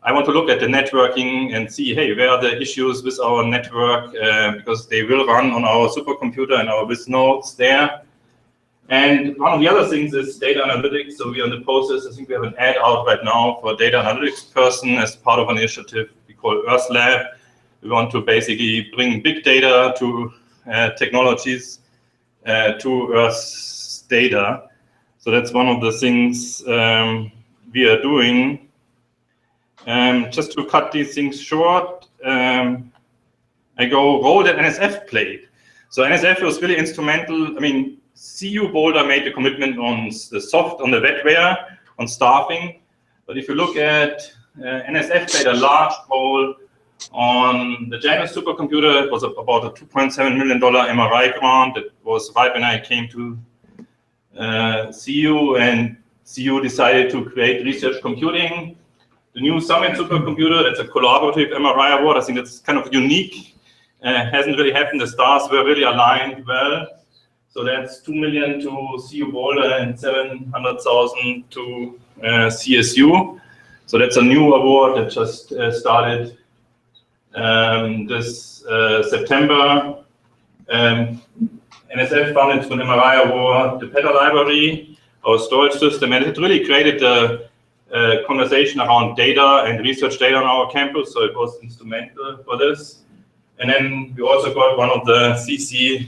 I want to look at the networking and see, hey, where are the issues with our network, because they will run on our supercomputer and our Wiz nodes there. And one of the other things is data analytics. So we're in the process, I think we have an ad out right now for a data analytics person as part of an initiative we call Earth Lab. We want to basically bring big data to technologies to Earth's data. So that's one of the things we are doing. Just to cut these things short, I go role that NSF played. So NSF was really instrumental. I mean, CU Boulder made the commitment on the soft, on the wetware, on staffing. But if you look at NSF played a large role on the Janus supercomputer. It was about a $2.7 million MRI grant. That was right when I came to CU, and CU decided to create research computing. The new Summit supercomputer, that's a collaborative MRI award. I think that's kind of unique. Hasn't really happened. The stars were really aligned well. So that's $2 million to CU Boulder and $700,000 to CSU. So that's a new award that just started this September. NSF funded through an MRI award the PETA library, our storage system, and it really created the conversation around data and research data on our campus, so it was instrumental for this. And then we also got one of the CC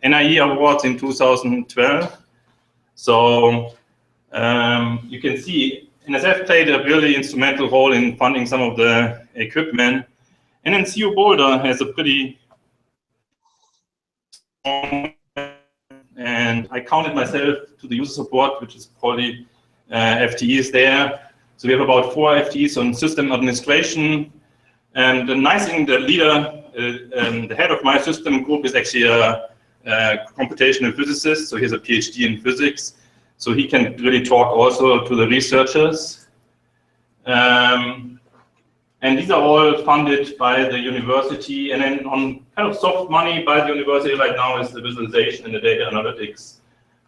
NIE awards in 2012. So you can see NSF played a really instrumental role in funding some of the equipment. And then CU Boulder has a pretty strong, and I counted myself to the user support, which is probably FTEs there. So we have about 4 FTEs on system administration. And the nice thing, the leader, the head of my system group is actually a computational physicist. So he has a PhD in physics. So he can really talk also to the researchers. And these are all funded by the university. And then on kind of soft money by the university right now is the visualization and the data analytics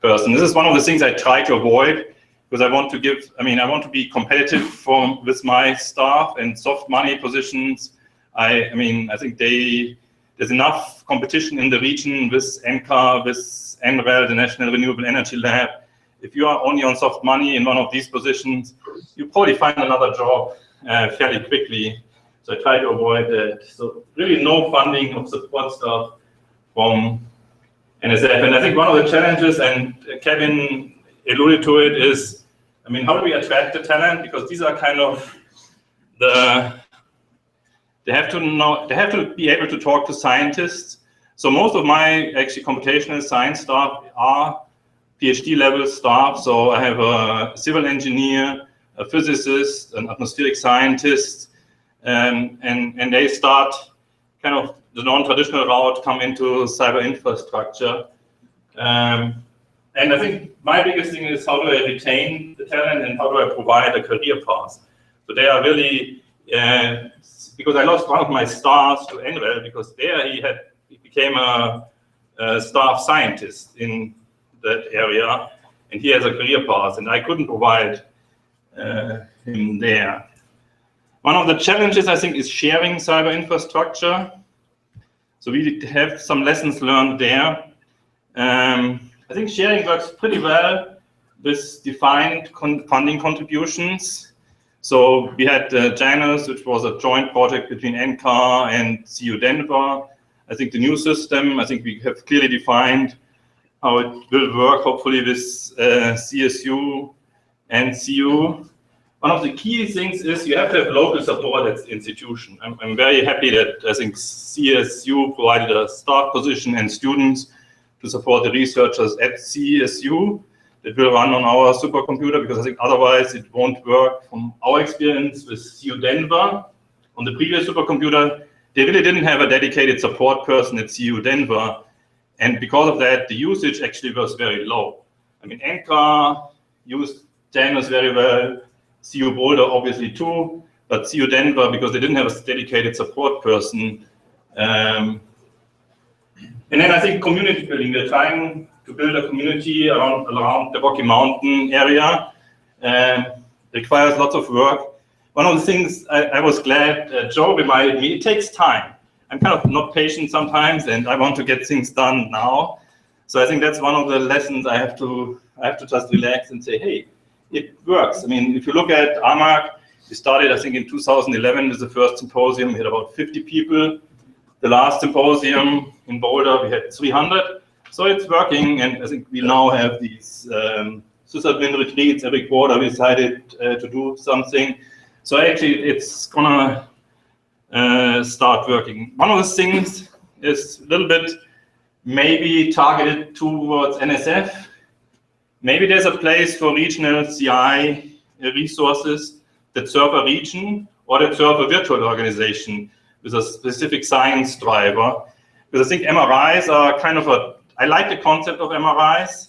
person. This is one of the things I try to avoid, because I want to give, I mean, I want to be competitive with my staff, and soft money positions. I mean, I think there's enough competition in the region with NCAR, with NREL, the National Renewable Energy Lab. If you are only on soft money in one of these positions, you probably find another job fairly quickly. So I try to avoid that. So really no funding of support staff from NSF. And I think one of the challenges, and Kevin alluded to it, is, I mean, how do we attract the talent? Because these are kind of they have to be able to talk to scientists. So most of my actually computational science staff are PhD level staff. So I have a civil engineer, a physicist, an atmospheric scientist, and they start kind of the non-traditional route, come into cyber infrastructure. And I think my biggest thing is, how do I retain the talent and how do I provide a career path? So they are really, because I lost one of my stars to NREL, because there he became a staff scientist in that area, and he has a career path, and I couldn't provide him there. One of the challenges, I think, is sharing cyber infrastructure. So we have some lessons learned there. I think sharing works pretty well with defined funding contributions. So we had Janus, which was a joint project between NCAR and CU Denver. I think the new system, I think we have clearly defined how it will work, hopefully with CSU and CU. One of the key things is you have to have local support at the institution. I'm very happy that I think CSU provided a staff position and students to support the researchers at CSU that will run on our supercomputer, because I think otherwise it won't work. From our experience with CU Denver, on the previous supercomputer, they really didn't have a dedicated support person at CU Denver. And because of that, the usage actually was very low. I mean, NCAR used Janus very well, CU Boulder obviously too, but CU Denver, because they didn't have a dedicated support person. And then I think community building, we're trying to build a community around the Rocky Mountain area. Requires lots of work. One of the things I was glad Joe reminded me, it takes time. I'm kind of not patient sometimes, and I want to get things done now. So I think that's one of the lessons I have to just relax and say, hey, it works. I mean, if you look at AMAC, we started, I think, in 2011 with the first symposium. We had about 50 people. The last symposium in Boulder, we had 300. So it's working, and I think we now have these sysadmin retreats every quarter. We decided to do something. So actually, it's gonna start working. One of the things is a little bit maybe targeted towards NSF. Maybe there's a place for regional CI resources that serve a region or that serve a virtual organization with a specific science driver. Because I think MRIs are kind of I like the concept of MRIs,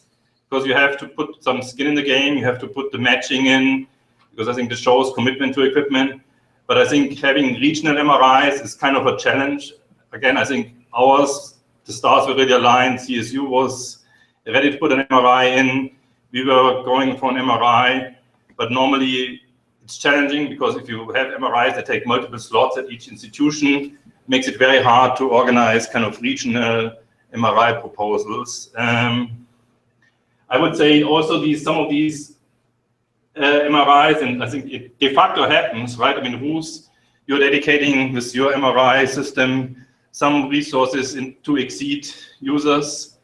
because you have to put some skin in the game, you have to put the matching in, because I think this shows commitment to equipment. But I think having regional MRIs is kind of a challenge. Again, I think the stars were really aligned. CSU was ready to put an MRI in. We were going for an MRI, but normally it's challenging, because if you have MRIs that take multiple slots at each institution, it makes it very hard to organize kind of regional MRI proposals. I would say also some of these MRIs, and I think it de facto happens, right? I mean, Ruth, you're dedicating with your MRI system some resources to exceed users.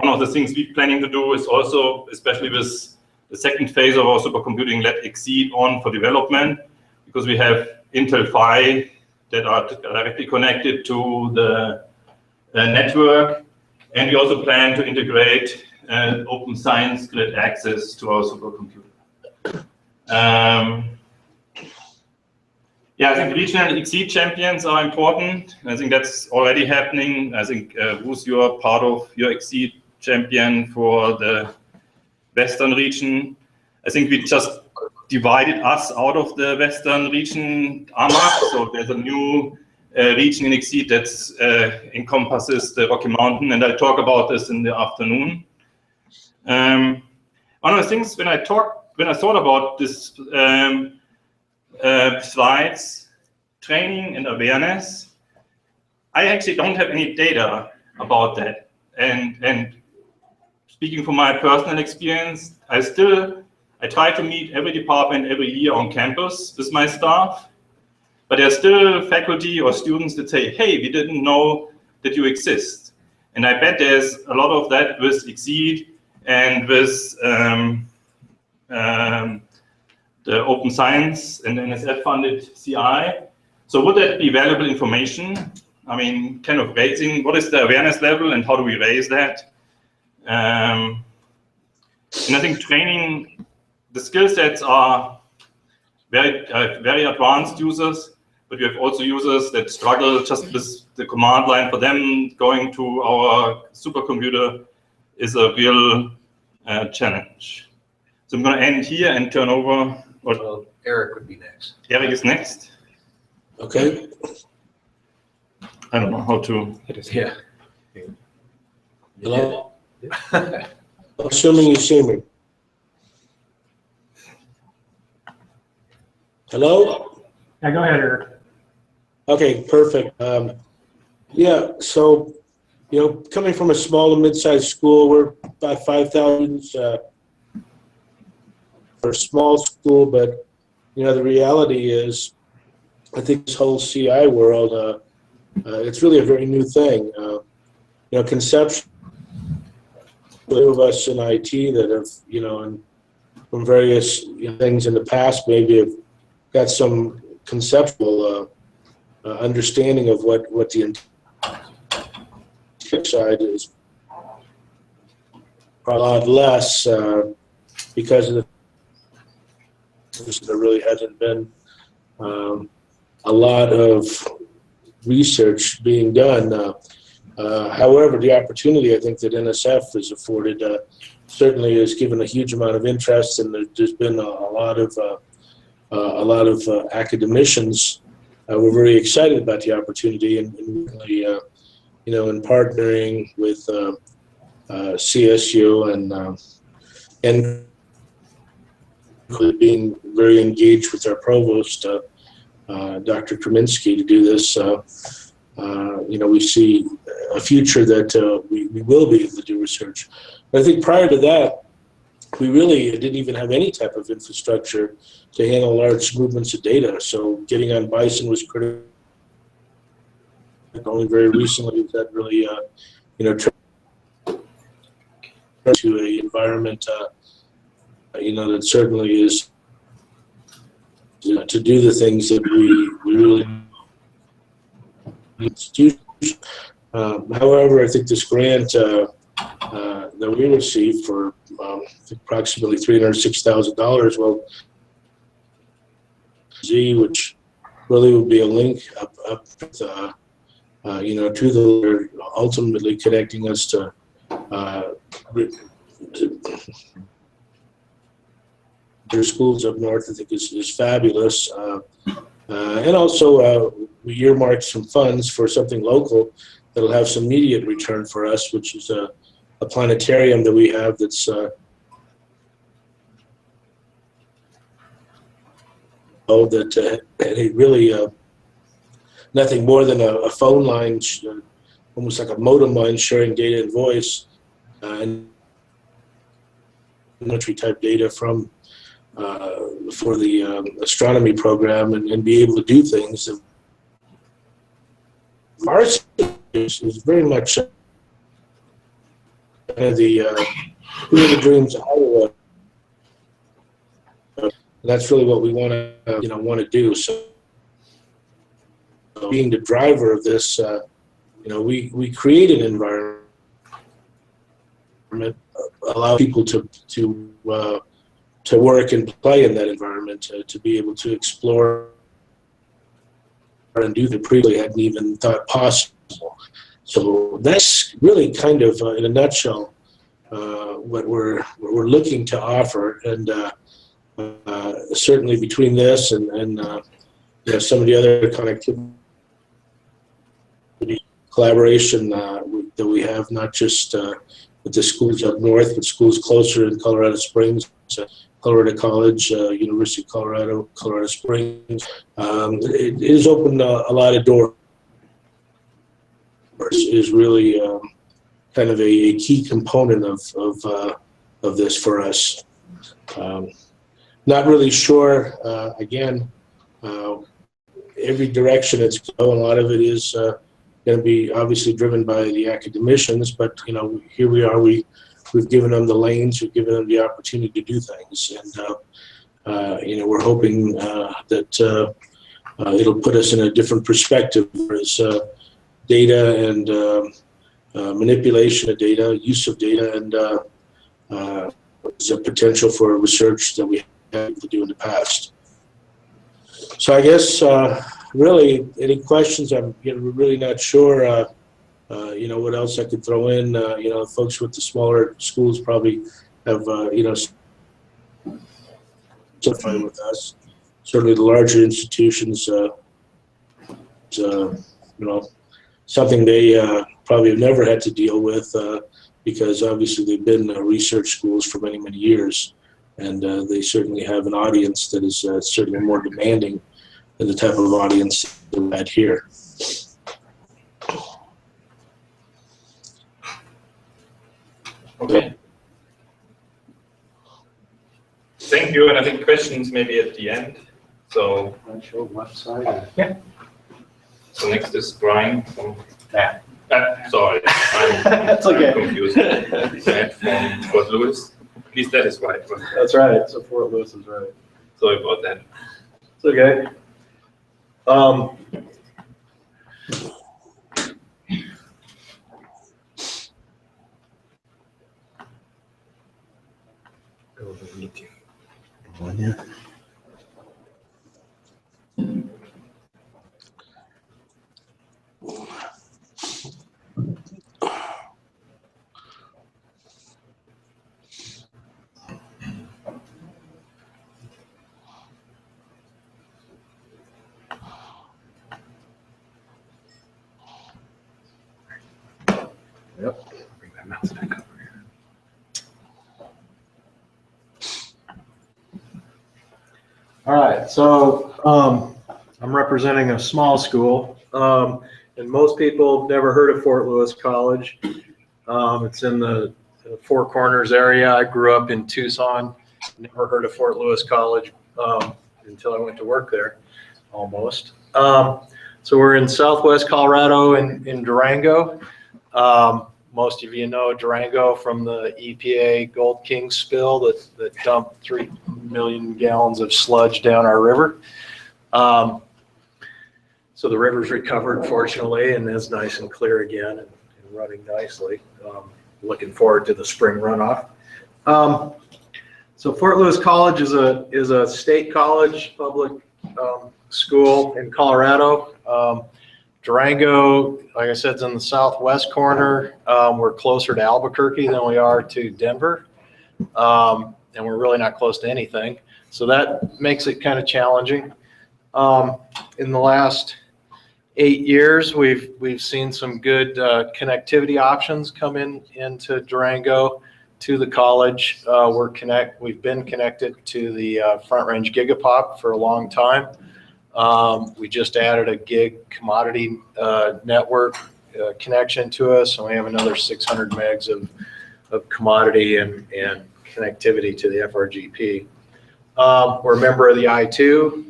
One of the things we're planning to do is also, especially with the second phase of our supercomputing, let exceed on for development, because we have Intel Phi that are directly connected to the network. And we also plan to integrate open science grid access to our supercomputer. Yeah, I think regional exceed champions are important. I think that's already happening. I think, Bruce, you are part of your exceed champion for the Western region. I think we just divided us out of the Western region, AMAC. So there's a new region in exceed that encompasses the Rocky Mountain, and I'll talk about this in the afternoon. One of the things when I thought about this slides, training and awareness, I actually don't have any data about that. And speaking from my personal experience, I try to meet every department every year on campus with my staff, but there are still faculty or students that say, hey, we didn't know that you exist. And I bet there's a lot of that with Exceed and with the Open Science and NSF-funded CI. So would that be valuable information? I mean, kind of raising, what is the awareness level and how do we raise that? And I think training, the skill sets are very advanced users, but we have also users that struggle just with the command line. For them, going to our supercomputer is a real challenge. So I'm going to end here and turn over. Well, Eric would be next. Eric is next. Okay. I don't know how to. Yeah. Hello? Assuming you see me. Hello? Yeah, go ahead, Eric. Okay, perfect. Yeah, so, coming from a small to mid-sized school, we're about 5,000 for a small school, but, the reality is, I think this whole CI world, it's really a very new thing. Conceptually, of us in IT that have, and from various things in the past, maybe have got some conceptual understanding of what the side is. A lot less because of there really hasn't been a lot of research being done. However, the opportunity I think that NSF has afforded certainly has given a huge amount of interest, and there's been a lot of academicians. We're very excited about the opportunity, and really, in partnering with CSU and being very engaged with our provost, Dr. Kraminsky, to do this. We see a future that we will be able to do research. But I think prior to that, we really didn't even have any type of infrastructure to handle large movements of data. So getting on Bison was critical. Only very recently is that really, to a environment, that certainly is to do the things that we really need to do. However, I think this grant that we received for approximately $306,000, well, which really would be a link up with, to the ultimately connecting us to their schools up north, I think is fabulous. And also we earmarked some funds for something local that'll have some immediate return for us, which is a planetarium that we have that's really nothing more than a phone line, almost like a modem line sharing data and voice, and entry type data from for the astronomy program, and be able to do things. Our is very much the dreams of Iowa. That's really what we want to do. So, being the driver of this, we create an environment, allow people to work and play in that environment, to be able to explore and do that previously hadn't even thought possible. So that's really kind of, in a nutshell, what we're looking to offer. And certainly between this and some of the other connectivity collaboration that we have, not just with the schools up north, but schools closer in Colorado Springs, Colorado College, University of Colorado, Colorado Springs. It has opened a lot of doors. Is really kind of a key component of this for us. Not really sure. Again, every direction it's going, a lot of it is going to be obviously driven by the academicians. But here we are. We've given them the lanes. We've given them the opportunity to do things, and we're hoping that it'll put us in a different perspective as data and manipulation of data, use of data, and there's a potential for research that we had to do in the past. So I guess really, any questions? I'm really not sure. What else I could throw in? Folks with the smaller schools probably have fun with us. Certainly, the larger institutions, something they probably have never had to deal with because obviously they've been research schools for many, many years. and they certainly have an audience that is certainly more demanding than the type of audience that we had here. Okay. Thank you, and I think questions maybe at the end. So. Show website. Yeah. So next is Brian from. Sorry, I'm okay. confused. Matt from Fort Lewis. At least that is right. That's right. So Fort Lewis is right. Sorry about that. It's okay. Go to the meeting. Yep. Bring that mouse back over here. All right, so I'm representing a small school, and most people have never heard of Fort Lewis College. It's in the Four Corners area. I grew up in Tucson, never heard of Fort Lewis College until I went to work there, almost. So we're in Southwest Colorado in Durango. Most of you know Durango from the EPA Gold King spill that dumped 3 million gallons of sludge down our river. So the river's recovered, fortunately, and is nice and clear again and running nicely. Looking forward to the spring runoff. So Fort Lewis College is a state college, public school in Colorado. Durango, like I said, is in the southwest corner. We're closer to Albuquerque than we are to Denver. And we're really not close to anything. So that makes it kind of challenging. In the last 8 years, we've seen some good connectivity options come into Durango to the college. We've been connected to the Front Range Gigapop for a long time. We just added a gig commodity network connection to us, and we have another 600 megs of commodity and connectivity to the FRGP. We're a member of the I2,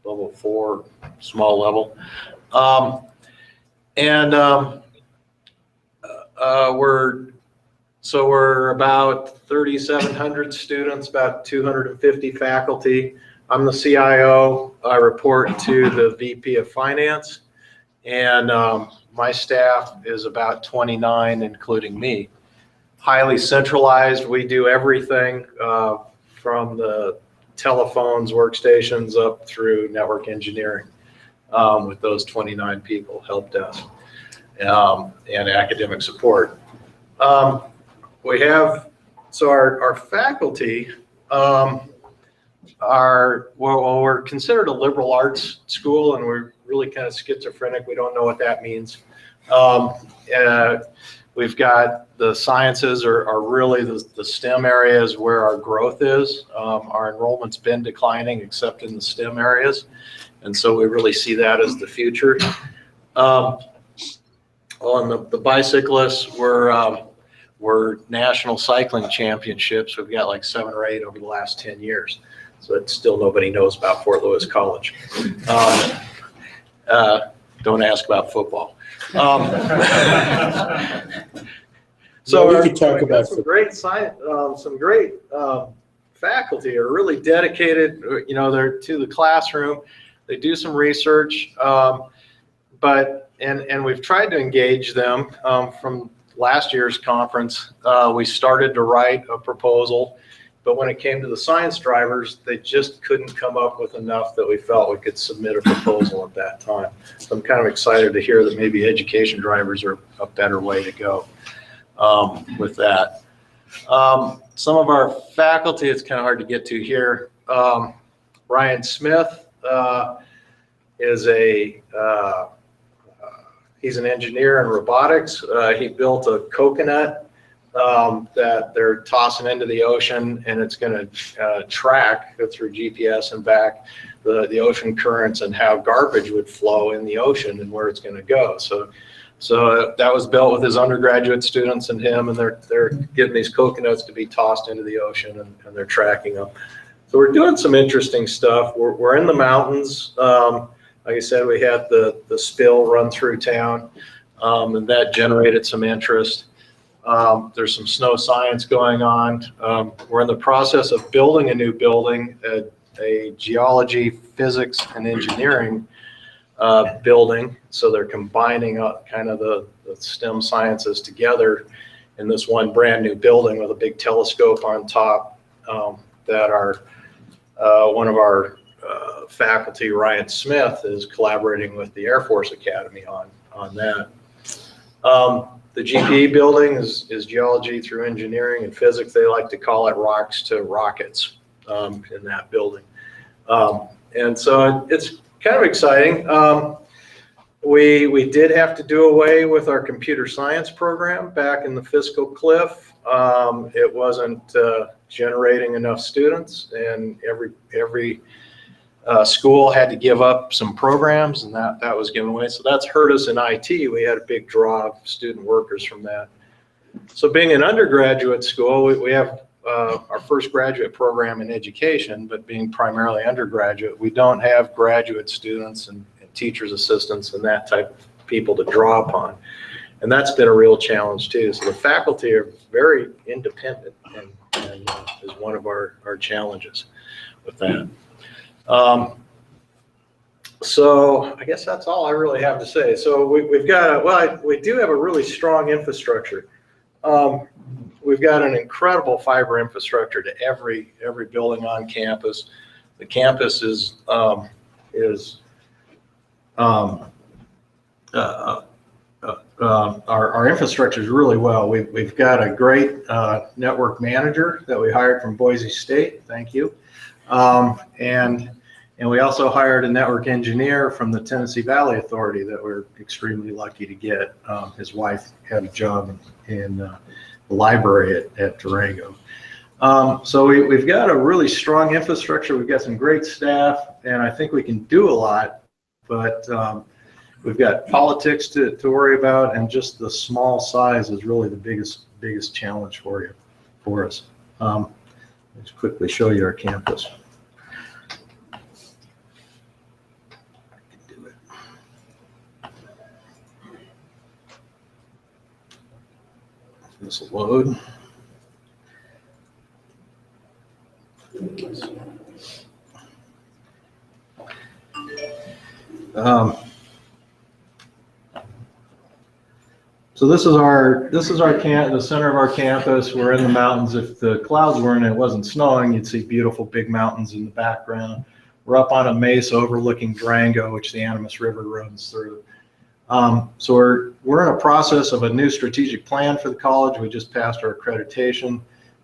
level 4, small level. We're about 3,700 students, about 250 faculty. I'm the CIO. I report to the VP of Finance, and my staff is about 29, including me. Highly centralized. We do everything from the telephones, workstations, up through network engineering with those 29 people, help desk, and academic support. Our faculty we're considered a liberal arts school, and we're really kind of schizophrenic. We don't know what that means. We've got the sciences are really the STEM areas where our growth is. Our enrollment's been declining except in the STEM areas. And so we really see that as the future. On the bicyclists, we're national cycling championships. We've got like 7 or 8 over the last 10 years. So it's still nobody knows about Fort Lewis College. Don't ask about football. So we could talk about some great science, some great faculty are really dedicated. They're to the classroom. They do some research, but we've tried to engage them. From last year's conference, we started to write a proposal, but when it came to the science drivers, they just couldn't come up with enough that we felt we could submit a proposal at that time. So I'm kind of excited to hear that maybe education drivers are a better way to go with that. Some of our faculty, it's kind of hard to get to here. Ryan Smith is he's an engineer in robotics. He built a coconut that they're tossing into the ocean, and it's going to track through GPS and back the ocean currents and how garbage would flow in the ocean and where it's going to go. So that was built with his undergraduate students and him, and they're getting these coconuts to be tossed into the ocean, and they're tracking them. So we're doing some interesting stuff. We're in the mountains. Like I said, we had the spill run through town, and that generated some interest. There's some snow science going on. We're in the process of building a new building, a geology, physics, and engineering building. So they're combining up kind of the STEM sciences together in this one brand new building with a big telescope on top that one of our faculty, Ryan Smith, is collaborating with the Air Force Academy on that. The GPE building is geology through engineering and physics. They like to call it rocks to rockets in that building. And so it's kind of exciting. We did have to do away with our computer science program back in the fiscal cliff. It wasn't generating enough students, and every school had to give up some programs, and that was given away. So that's hurt us in IT. We had a big draw of student workers from that. So being an undergraduate school, we have our first graduate program in education, but being primarily undergraduate, we don't have graduate students and teachers assistants and that type of people to draw upon. And that's been a real challenge too. So the faculty are very independent, and is one of our challenges with that. So I guess that's all I really have to say. So we've got, we do have a really strong infrastructure. We've got an incredible fiber infrastructure to every building on campus. The campus is our infrastructure is really well. We've got a great network manager that we hired from Boise State. Thank you. And we also hired a network engineer from the Tennessee Valley Authority that we're extremely lucky to get. His wife had a job in the library at Durango. So we've got a really strong infrastructure. We've got some great staff, and I think we can do a lot, but we've got politics to worry about, and just the small size is really the biggest challenge for us. Let's quickly show you our campus. This will load. So this is the center of our campus. We're in the mountains. If the clouds weren't and it wasn't snowing, you'd see beautiful big mountains in the background. We're up on a mesa overlooking Durango, which the Animas River runs through. So we're in a process of a new strategic plan for the college. We just passed our accreditation.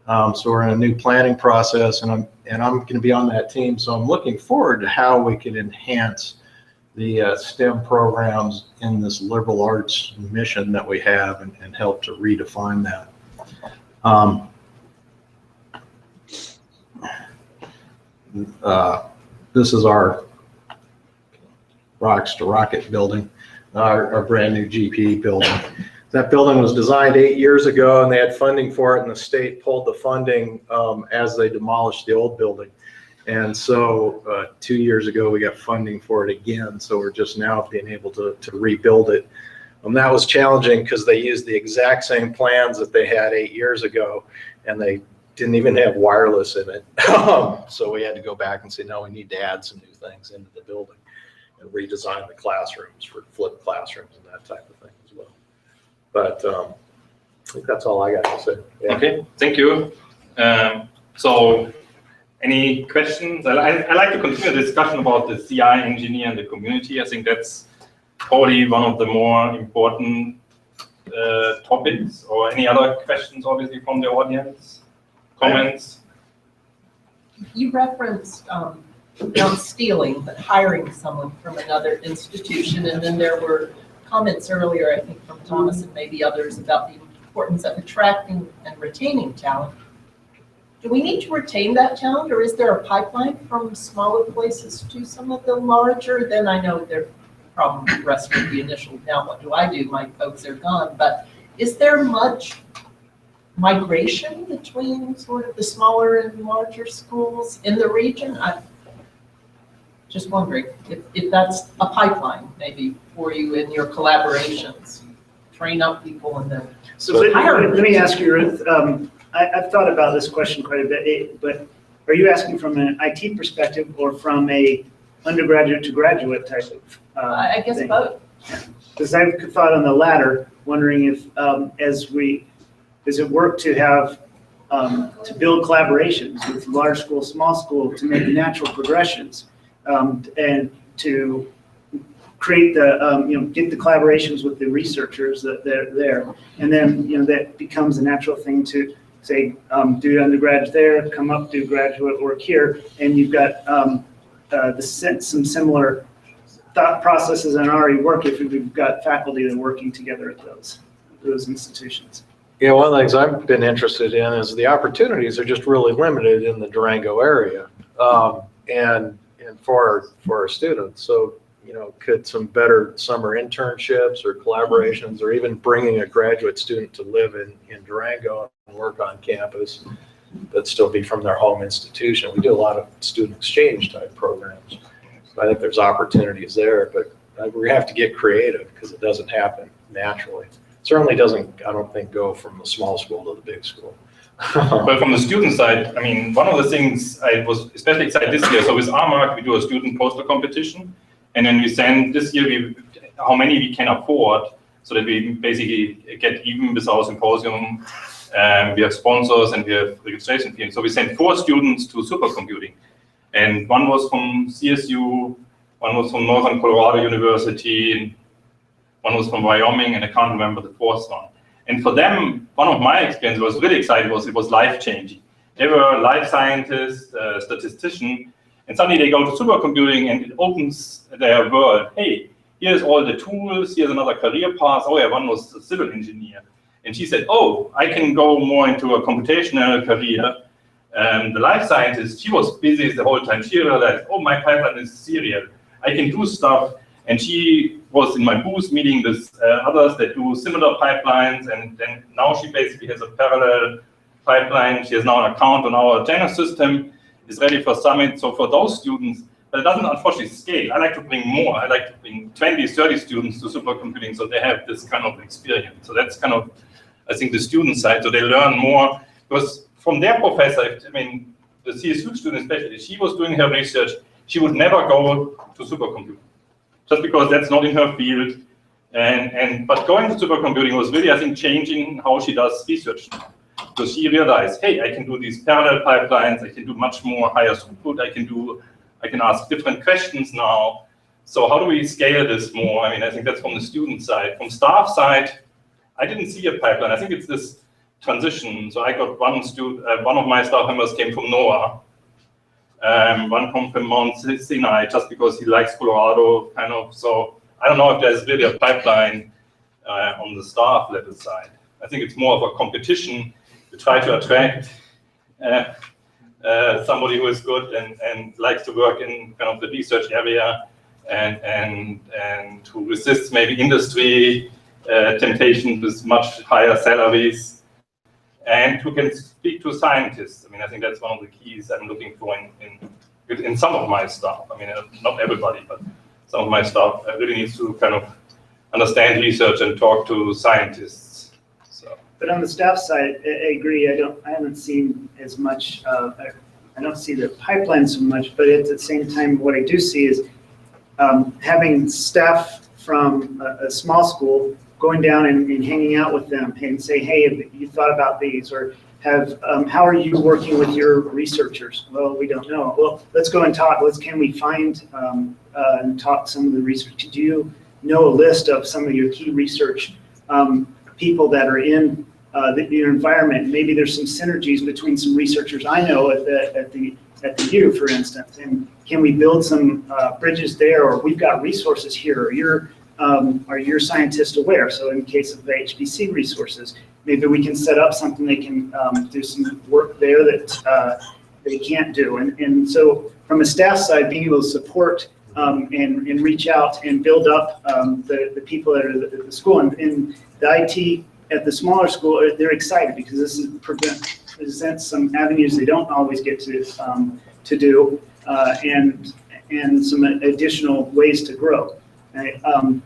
So we're in a new planning process, and I'm going to be on that team. So I'm looking forward to how we can enhance the STEM programs in this liberal arts mission that we have, and help to redefine that. This is our Rocks to Rocket building, our brand new GPE building. That building was designed 8 years ago, and they had funding for it, and the state pulled the funding as they demolished the old building. And so 2 years ago, we got funding for it again. So we're just now being able to rebuild it. That was challenging because they used the exact same plans that they had 8 years ago, and they didn't even have wireless in it. So we had to go back and say, no, we need to add some new things into the building and redesign the classrooms for flipped classrooms and that type of thing as well. But I think that's all I got to say. Yeah. Okay, thank you. So any questions? I like to continue the discussion about the CI engineer and the community. I think that's probably one of the more important topics. Or any other questions, obviously, from the audience? Comments? You referenced not stealing, but hiring someone from another institution, and then there were comments earlier, I think from Thomas and maybe others, about the importance of attracting and retaining talent. Do we need to retain that talent, or is there a pipeline from smaller places to some of the larger? Then I know there's probably the rest with the initial, now what do I do? My folks are gone. But is there much migration between sort of the smaller and larger schools in the region? I'm just wondering if that's a pipeline maybe for you in your collaborations. Train up people and then. So let me ask you, Ruth, I've thought about this question quite a bit, but are you asking from an IT perspective or from a undergraduate to graduate type of I guess both. Because I've thought on the latter, wondering if does it work to have to build collaborations with large school, small school to make natural progressions and to create the get the collaborations with the researchers that they're there, and then that becomes a natural thing to say do undergrad there, come up, do graduate work here, and you've got some similar thought processes and already work if we've got faculty that are working together at those institutions. Yeah, one of the things I've been interested in is the opportunities are just really limited in the Durango area, and for our students. So could some better summer internships or collaborations, or even bringing a graduate student to live in Durango and work on campus, but still be from their home institution. We do a lot of student exchange type programs. So I think there's opportunities there, but we have to get creative because it doesn't happen naturally. It certainly doesn't, I don't think, go from the small school to the big school. But from the student side, I mean, one of the things I was especially excited this year, so with RMAC, we do a student poster competition. And then we send this year how many we can afford, so that we basically get even with our symposium. We have sponsors and we have registration fees. So we sent 4 students to supercomputing, and one was from CSU, one was from Northern Colorado University, and one was from Wyoming, and I can't remember the 4th one. And for them, one of my experiences was really exciting was it was life changing. They were life scientists, statistician. And suddenly they go to supercomputing and it opens their world. Hey, here's all the tools, here's another career path. Oh yeah, one was a civil engineer. And she said, oh, I can go more into a computational career. The life scientist, she was busy the whole time. She realized, oh, my pipeline is serial. I can do stuff. And she was in my booth meeting with others that do similar pipelines. And then now she basically has a parallel pipeline. She has now an account on our Janus system. Is ready for summit. So for those students, but it doesn't unfortunately scale. I like to bring more. I like to bring 20, 30 students to supercomputing so they have this kind of experience. So that's kind of, I think, the student side. So they learn more because from their professor, I mean, the CSU student especially, she was doing her research. She would never go to supercomputing just because that's not in her field. But going to supercomputing was really, I think, changing how she does research now. So she realized, hey, I can do these parallel pipelines, I can do much more higher throughput, I can ask different questions now. So how do we scale this more? I mean, I think that's from the student side. From staff side, I didn't see a pipeline. I think it's this transition. So I got one of my staff members came from NOAA. One come from Mount Sinai, just because he likes Colorado, kind of. So I don't know if there's really a pipeline on the staff level side. I think it's more of a competition to try to attract somebody who is good and likes to work in kind of the research area and who resists maybe industry temptations with much higher salaries, and who can speak to scientists. I mean, I think that's one of the keys I'm looking for in some of my staff. I mean, not everybody, but some of my staff really needs to kind of understand research and talk to scientists. But on the staff side, I agree. I haven't seen as much. I don't see the pipeline so much. But at the same time, what I do see is having staff from a small school going down and hanging out with them and say, hey, have you thought about these? Or how are you working with your researchers? Well, we don't know. Well, let's go and talk. Can we find and talk some of the research? Do you know a list of some of your key research people that are in your environment? Maybe there's some synergies between some researchers I know at the U, for instance, and can we build some bridges there? Or we've got resources here, or you're are your scientists aware? So in case of the HBC resources, maybe we can set up something they can do some work there that they can't do. And so from a staff side, being able to support and reach out and build up the people that are at the school. And the IT at the smaller school, they're excited because this presents some avenues they don't always get to do, and some additional ways to grow. And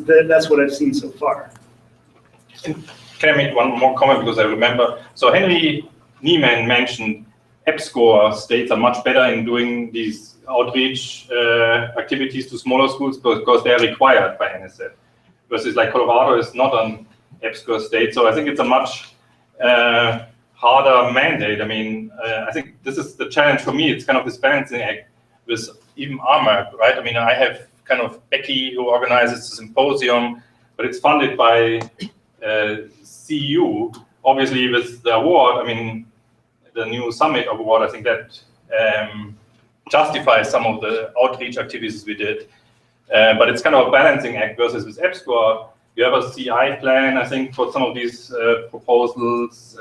that's what I've seen so far. Can I make one more comment, because I remember, so Henry Niemann mentioned EBSCO states are much better in doing these outreach activities to smaller schools because they are required by NSF, versus like Colorado is not an EBSCO state. So I think it's a much harder mandate. I mean, I think this is the challenge for me. It's kind of this balancing act with even RMAC, right? I mean, I have kind of Becky who organizes the symposium, but it's funded by CU. Obviously with the award, I mean, the new Summit Award, I think that justifies some of the outreach activities we did. But it's kind of a balancing act versus with EBSCO. You have a CI plan, I think, for some of these proposals,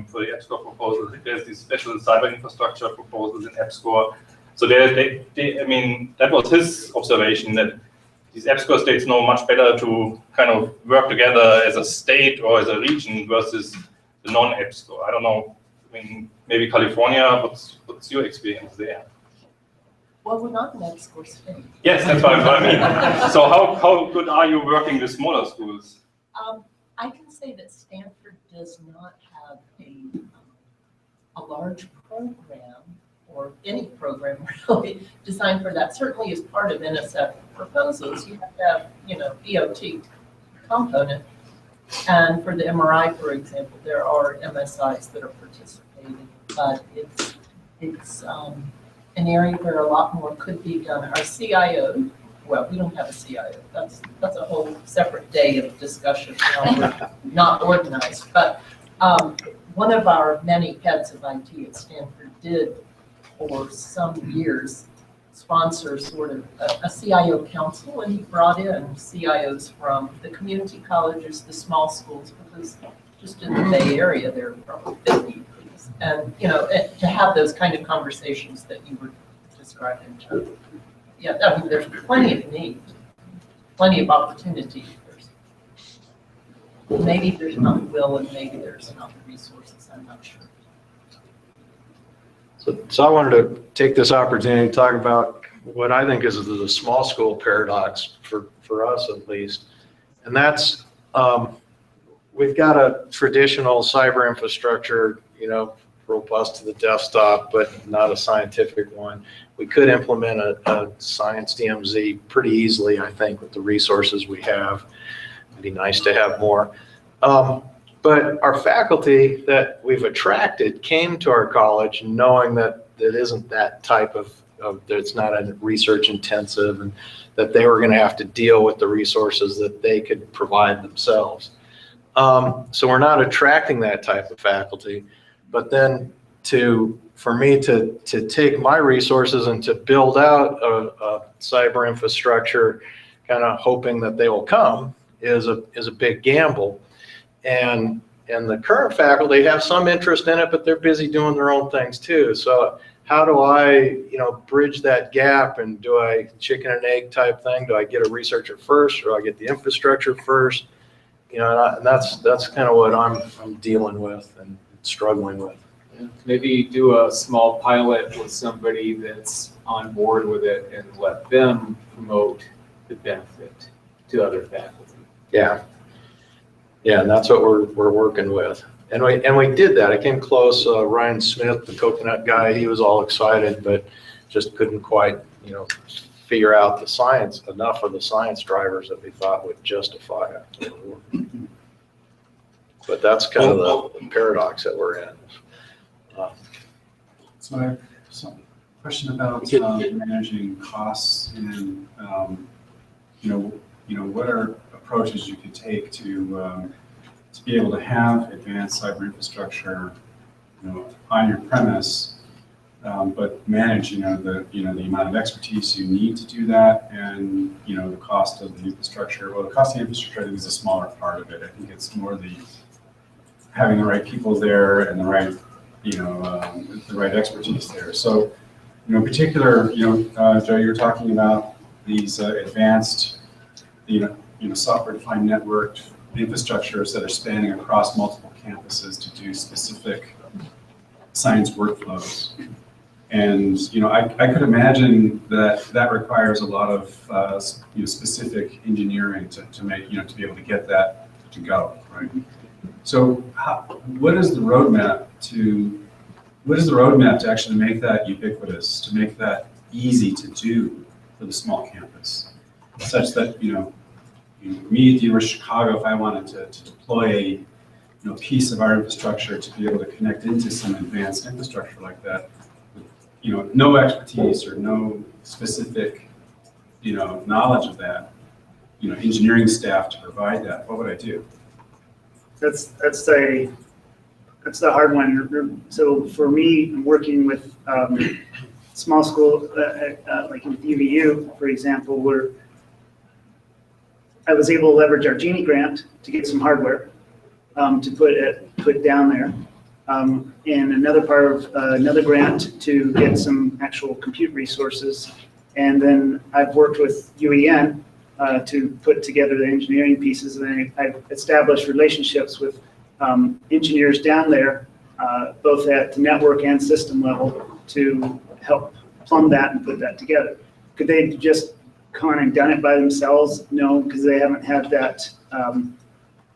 for the EBSCO proposals. I think there's these special cyber infrastructure proposals in EBSCO. So I mean, that was his observation, that these EBSCO states know much better to kind of work together as a state or as a region versus the non-EBSCO. I don't know. I mean, maybe California. What's your experience there? Well, we're not an EBSCO state. Yes, that's what I mean. So how good are you working with smaller schools? I can say that Stanford does not have a large program, or any program really, designed for that. Certainly as part of NSF proposals, you have to have, DOT component. And for the MRI, for example, there are MSIs that are participating, but it's an area where a lot more could be done. Our CIO, well, we don't have a CIO. That's a whole separate day of discussion. We're not organized, but one of our many heads of IT at Stanford did, for some years, sponsor sort of a CIO council, and he brought in CIOs from the community colleges, the small schools, because just in the Bay Area there are probably 50. And to have those kind of conversations that you were describing, yeah, I mean, there's plenty of need, plenty of opportunity. Maybe there's not the will, and maybe there's not the resources. I'm not sure. So I wanted to take this opportunity to talk about what I think is the small school paradox for us, at least, and that's we've got a traditional cyber infrastructure, robust to the desktop, but not a scientific one. We could implement a science DMZ pretty easily, I think, with the resources we have. It'd be nice to have more. But our faculty that we've attracted came to our college knowing that it isn't that type of that it's not a research intensive, and that they were going to have to deal with the resources that they could provide themselves. So we're not attracting that type of faculty. But then for me to take my resources and to build out a cyber infrastructure, kind of hoping that they will come, is a big gamble. And the current faculty have some interest in it, but they're busy doing their own things too. So how do I, bridge that gap? And do I chicken and egg type thing? Do I get a researcher first, or do I get the infrastructure first? And that's kind of what I'm dealing with and struggling with. Maybe do a small pilot with somebody that's on board with it and let them promote the benefit to other faculty. Yeah, and that's what we're working with. And we did that. I came close. Ryan Smith, the coconut guy, he was all excited, but just couldn't quite, figure out the science, enough of the science drivers that we thought would justify it. But that's kind of the paradox that we're in. So I have some question about managing costs, and what are approaches you could take to be able to have advanced cyber infrastructure, on your premise, but manage, the amount of expertise you need to do that, and, the cost of the infrastructure. Well, the cost of the infrastructure, I think, is a smaller part of it. I think it's more having the right people there and the right, the right expertise there. So, in particular, Joe, you're talking about these advanced, software-defined networked infrastructures that are spanning across multiple campuses to do specific science workflows. And, I could imagine that requires a lot of, specific engineering to make, to be able to get that to go, right? So what is the roadmap to actually make that ubiquitous, to make that easy to do for the small campus, such that, me at the University of Chicago, if I wanted to deploy a piece of our infrastructure to be able to connect into some advanced infrastructure like that, with, no expertise or no specific, knowledge of that, engineering staff to provide that, what would I do? That's the hard one. So for me, working with small school, like in UVU, for example, where I was able to leverage our Genie grant to get some hardware to put down there, and another part of another grant to get some actual compute resources. And then I've worked with UEN to put together the engineering pieces, and I've established relationships with engineers down there, both at the network and system level, to help plumb that and put that together. Could they just gone and done it by themselves? No, because they haven't had that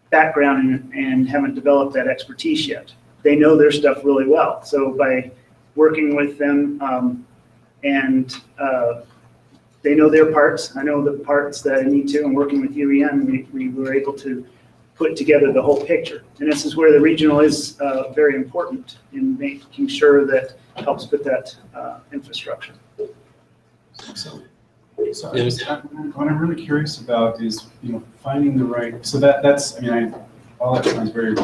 background and haven't developed that expertise yet. They know their stuff really well. So by working with them and they know their parts, I know the parts that I need to, and working with UEN, we were able to put together the whole picture. And this is where the regional is very important in making sure that it helps with that infrastructure. So what I'm really curious about is, finding the right, so that's, all that sounds very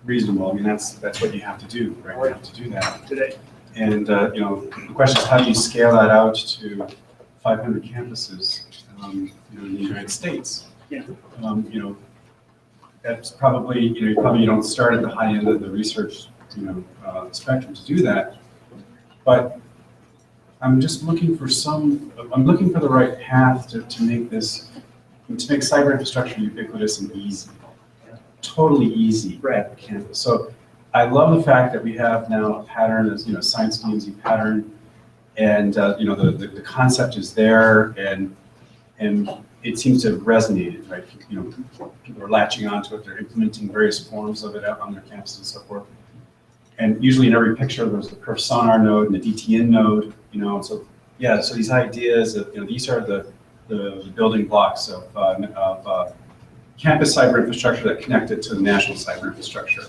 reasonable. That's what you have to do, right? You have to do that today. And, the question is, how do you scale that out to 500 campuses, in the United States? Yeah. That's probably, you don't start at the high end of the research, spectrum to do that. But I'm just looking for the right path to make cyber infrastructure ubiquitous and easy, totally easy at the campus. So I love the fact that we have now a pattern as, science DMZ pattern, and the concept is there, and it seems to have resonated, right? People are latching onto it. They're implementing various forms of it out on their campuses and so forth. And usually in every picture, there's the perf sonar node and the DTN node, so yeah, so these ideas of, these are the building blocks of campus cyber infrastructure that connect it to the national cyber infrastructure.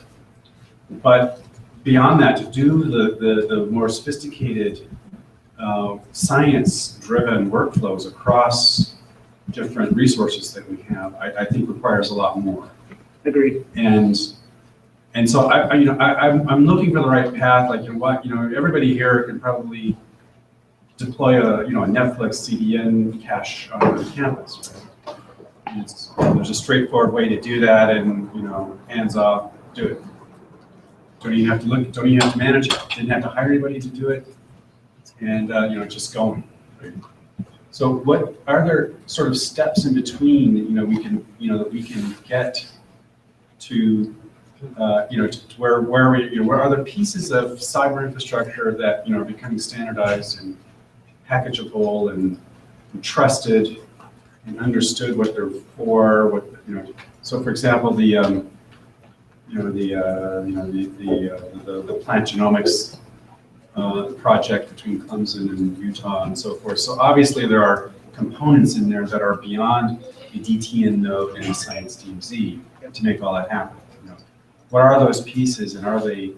But beyond that, to do the more sophisticated science-driven workflows across different resources that we have, I think requires a lot more. Agreed. And so I'm looking for the right path. Like, everybody here can probably deploy a Netflix CDN cache on the campus, right? There's a straightforward way to do that, and hands off, do it. Don't even have to manage it. Didn't have to hire anybody to do it, and just going. Right? So what are there sort of steps in between that we can get to where are there pieces of cyber infrastructure that are becoming standardized and packageable and trusted and understood what they're for? So for example, the plant genomics project between Clemson and Utah and so forth. So obviously there are components in there that are beyond the DTN node and the science DMZ to make all that happen. What are those pieces, and are they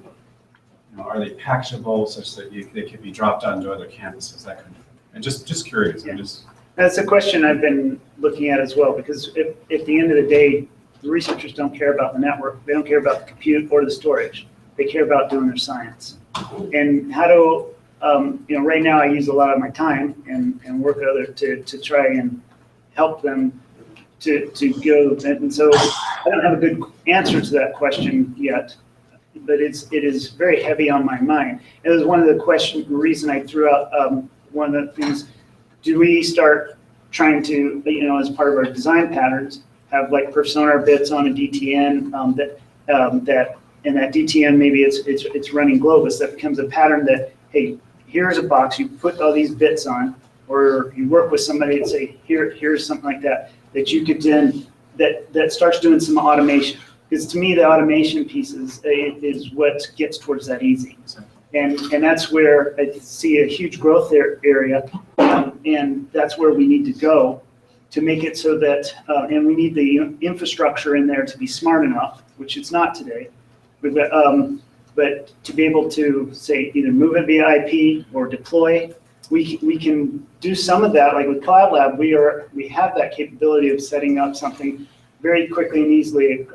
packageable such that they can be dropped onto other campuses? That kind of thing. And just curious. Yeah. That's a question I've been looking at as well, because at the end of the day, the researchers don't care about the network. They don't care about the compute or the storage. they care about doing their science. And how to, right now I use a lot of my time and work with others to try and help them to go. And so I don't have a good answer to that question yet, but it is very heavy on my mind. It was one of the reason I threw out one of the things, do we start trying to, as part of our design patterns, have like persona bits on a DTN and that DTN, maybe it's running Globus, that becomes a pattern that, hey, here's a box, you put all these bits on, or you work with somebody and say, here's something like that you could then, that starts doing some automation. Because to me, the automation piece is what gets towards that easy. And that's where I see a huge growth area, and that's where we need to go to make it so that, and we need the infrastructure in there to be smart enough, which it's not today. But to be able to say either move it via IP or deploy, we can do some of that. Like with Cloud Lab, we have that capability of setting up something very quickly and easily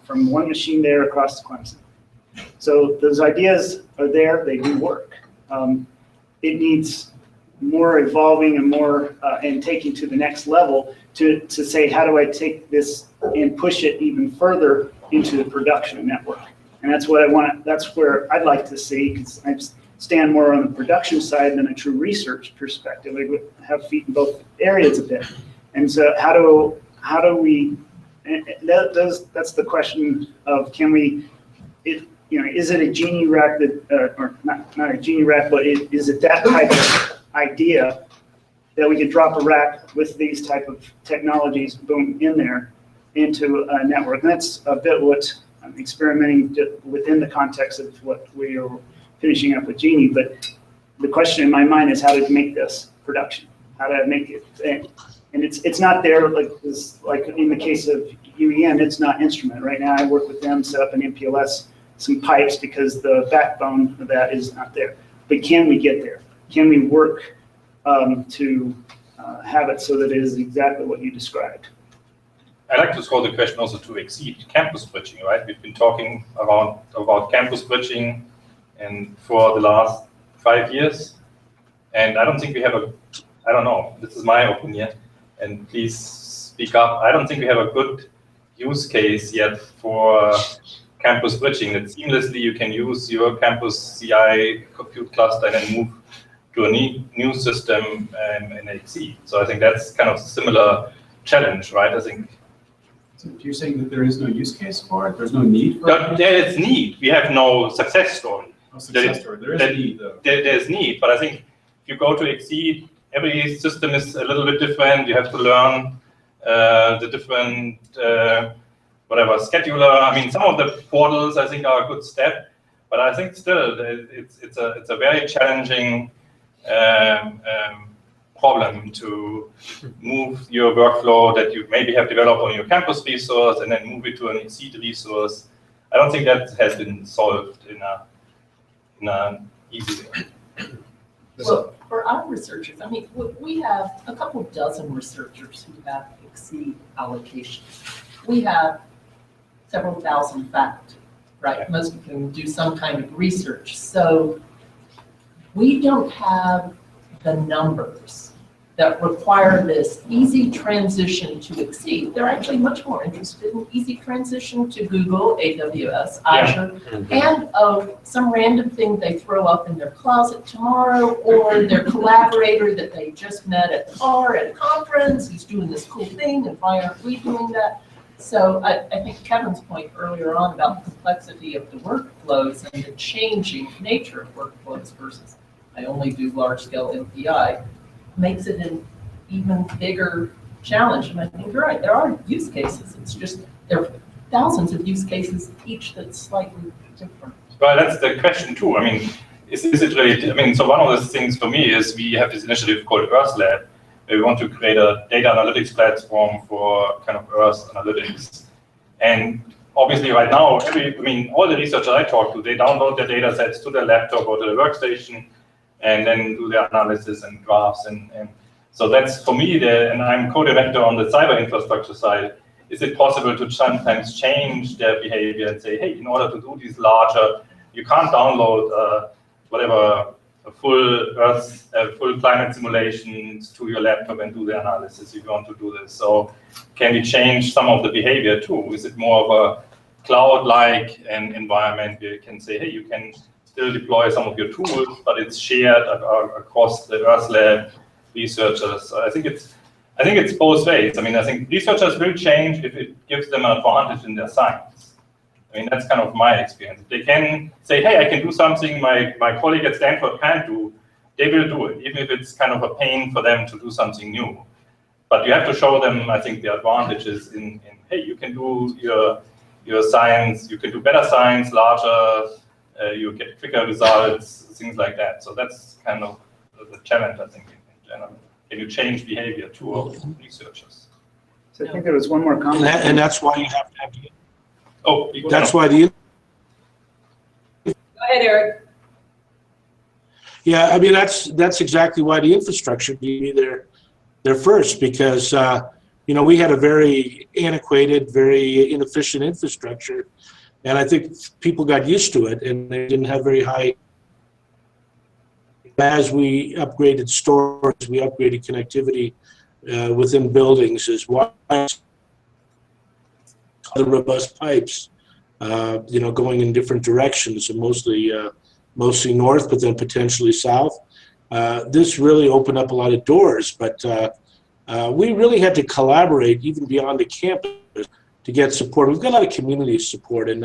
from one machine there across the Clemson. So those ideas are there, they do work. It needs more evolving and more and taking to the next level to say, how do I take this and push it even further into the production network? And that's what I want. That's where I'd like to see, because I stand more on the production side than a true research perspective. I have feet in both areas a bit. And so how do we? That's the question of, can we? Is it a genie rack that, or not a genie rack, but is it that type of idea that we could drop a rack with these type of technologies, boom, in there into a network? And that's a bit what I'm experimenting within the context of what we are finishing up with Genie. But the question in my mind is how to make this production, how to make it, and it's not there like in the case of UEN, it's not instrument. Right now I work with them, set up an MPLS, some pipes, because the backbone of that is not there. But can we get there? Can we work to have it so that it is exactly what you described? I'd like to throw the question also to exceed campus bridging, right? We've been talking about campus bridging and for the last 5 years. And I don't think we have I don't know, this is my opinion, and please speak up. I don't think we have a good use case yet for campus bridging, that seamlessly you can use your campus CI compute cluster and then move to a new system and exceed. So I think that's kind of a similar challenge, right? I think. So you're saying that there is no use case for it? There's no need for it? There is need. We have no success story. No success story. There is need, though. There's need, but I think if you go to exceed, every system is a little bit different. You have to learn the different scheduler. I mean, some of the portals I think are a good step, but I think still it's a very challenging problem to move your workflow that you maybe have developed on your campus resource and then move it to an exceed resource. I don't think that has been solved in an easy way. Well, for our researchers, I mean, we have a couple dozen researchers who have exceed allocations. We have several thousand faculty, right? Most of them do some kind of research. So we don't have the numbers that require this easy transition to exceed. They're actually much more interested in easy transition to Google, AWS, Azure, and some random thing they throw up in their closet tomorrow, or their collaborator that they just met at the bar at a conference who's doing this cool thing, and why aren't we doing that? So I think Kevin's point earlier on about the complexity of the workflows and the changing nature of workflows versus I only do large-scale MPI makes it an even bigger challenge. And I think you're right, there are use cases. It's just there are thousands of use cases, each that's slightly different. Well, that's the question too. I mean, is it really, I mean, so one of the things for me is we have this initiative called Earth Lab, where we want to create a data analytics platform for kind of Earth analytics. And obviously right now, all the researchers I talk to, they download their data sets to their laptop or to their workstation, and then do their analysis and graphs. And so that's for me, and I'm co-director on the cyber infrastructure side, is it possible to sometimes change their behavior and say, hey, in order to do these larger, you can't download whatever a full Earth, full climate simulations to your laptop and do the analysis if you want to do this. So can we change some of the behavior too? Is it more of a cloud-like environment where you can say, hey, you can still deploy some of your tools, but it's shared across the Earth Lab researchers? So I think it's both ways. I mean, I think researchers will change if it gives them an advantage in their science. I mean, that's kind of my experience. They can say, hey, I can do something my colleague at Stanford can't do. They will do it, even if it's kind of a pain for them to do something new. But you have to show them, I think, the advantages in hey, you can do your science, you can do better science, larger, you get quicker results, things like that. So that's kind of the challenge, I think, in general. Can you change behavior too of researchers? So I think there was one more comment. And that's why you have to have. Oh, that's why the. Go ahead, Eric. Yeah, I mean that's exactly why the infrastructure needs to be there first, because we had a very antiquated, very inefficient infrastructure, and I think people got used to it, and they didn't have very high. As we upgraded storage, we upgraded connectivity within buildings as well as the robust pipes, going in different directions, and mostly north, but then potentially south. This really opened up a lot of doors, but we really had to collaborate even beyond the campus to get support. We've got a lot of community support, and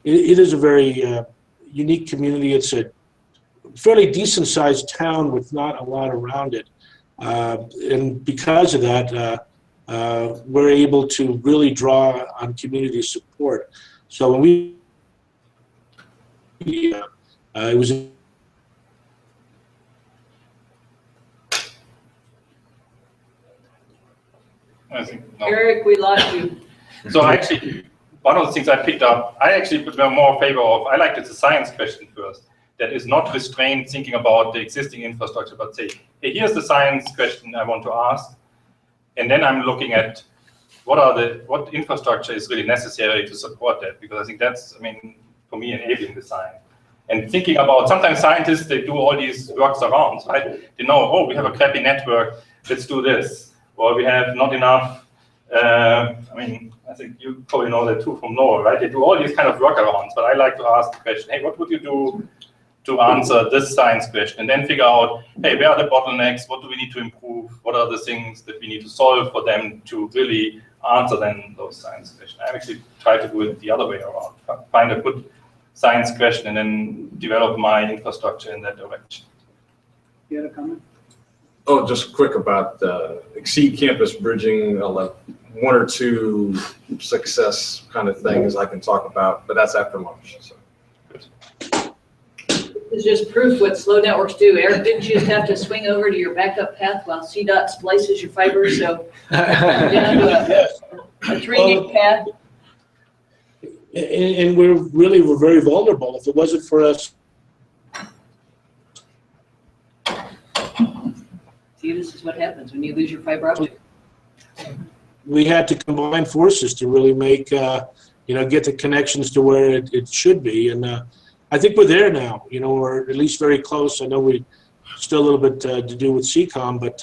it is a very unique community. It's a fairly decent-sized town with not a lot around it, and because of that, we're able to really draw on community support. So when we it was. I think, no. Eric, we lost you. So actually, one of the things I picked up, I actually put more favor of, I liked it's a science question first, that is not restrained thinking about the existing infrastructure, but say, hey, here's the science question I want to ask. And then I'm looking at what infrastructure is really necessary to support that, because I think that's, for me, enabling the science. And thinking about, sometimes scientists, they do all these workarounds, right? They know, oh, we have a crappy network, let's do this. Or we have not enough, I think you probably know that too from NOAA, right? They do all these kind of workarounds, but I like to ask the question, hey, what would you do to answer this science question? And then figure out, hey, where are the bottlenecks? What do we need to improve? What are the things that we need to solve for them to really answer then those science questions? I actually try to do it the other way around. Find a good science question and then develop my infrastructure in that direction. You had a comment? Oh, just quick about Exceed campus bridging, like one or two success kind of things I can talk about, but that's after lunch. So. This is just proof what slow networks do. Eric, didn't you just have to swing over to your backup path while CDOT splices your fiber? So down to a 3-gig path. And we're very vulnerable. If it wasn't for us. See, this is what happens when you lose your fiber optic. We had to combine forces to really make, get the connections to where it should be. And I think we're there now. We're at least very close. I know we still a little bit to do with CCOM, but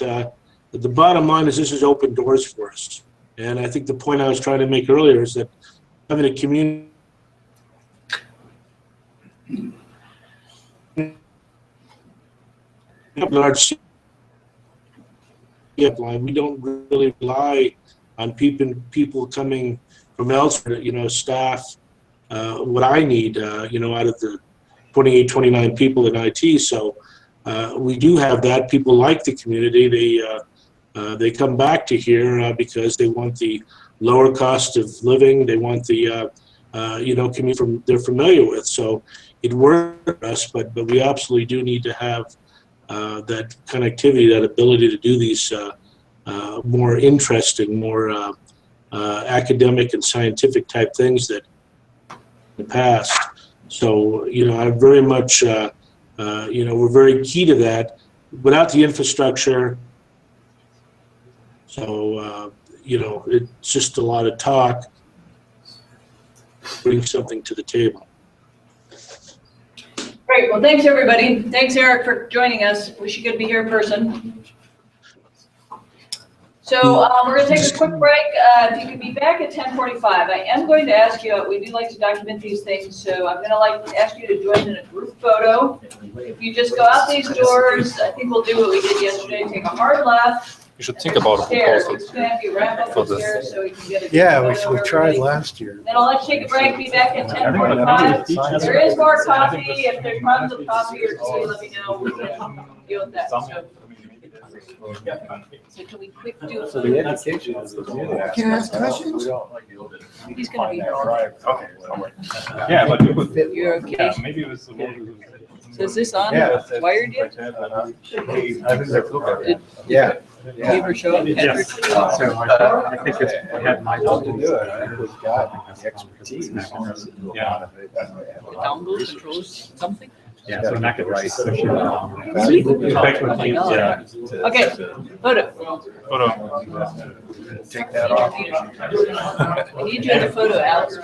the bottom line is this has opened doors for us. And I think the point I was trying to make earlier is that having a community large line, we don't really rely on people coming from elsewhere, staff, what I need, out of the 28, 29 people in IT. So we do have that. People like the community. They come back to here because they want the lower cost of living. They want the, community they're familiar with. So it works for us, but we absolutely do need to have that connectivity, that ability to do these more interesting, more academic and scientific type things that in the past. So, I'm very much, we're very key to that. Without the infrastructure, so, it's just a lot of talk. bring something to the table. Great, well, thanks, everybody. Thanks, Eric, for joining us. Wish you could be here in person. So we're going to take a quick break. If you could be back at 10:45. I am going to ask you, we do like to document these things, so I'm going to ask you to join in a group photo. If you just go out these doors, I think we'll do what we did yesterday, take a hard left. You should think about a Stairs. proposal It's going to have you wrap up for the this. stairs so we can get a Yeah, good we photo of tried everybody. last year. Then I'll let you take a break, be back at 10:45. There is more coffee. If there's tons of coffee or tea, let me know. We can deal with that. So can we quick do a So photo? the education is. Can I ask questions? He's gonna be here all day. Okay. Yeah, but you could. You're okay? Yeah, maybe it was. So is this on, Yeah. wired yet? Yeah. Did you ever show up? Yes. Kendrick? So I think it's, I had my. To do it, I think we've got the expertise. Yeah. Dongles, controls, something? Yeah, so not good, right? So she. Sweet. Yeah. Okay, photo. Photo. Take that off. We need you in the photo, Alex.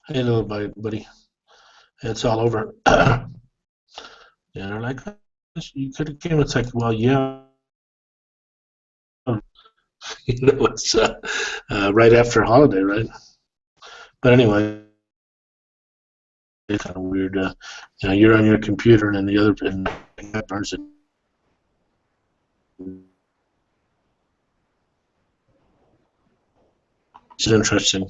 Hello, buddy. It's all over. Yeah, they're like, you could have came. It's like, well, yeah. You know, it's right after holiday, right? But anyway, it's kind of weird. You know, you're on your computer and then the other person. It's interesting.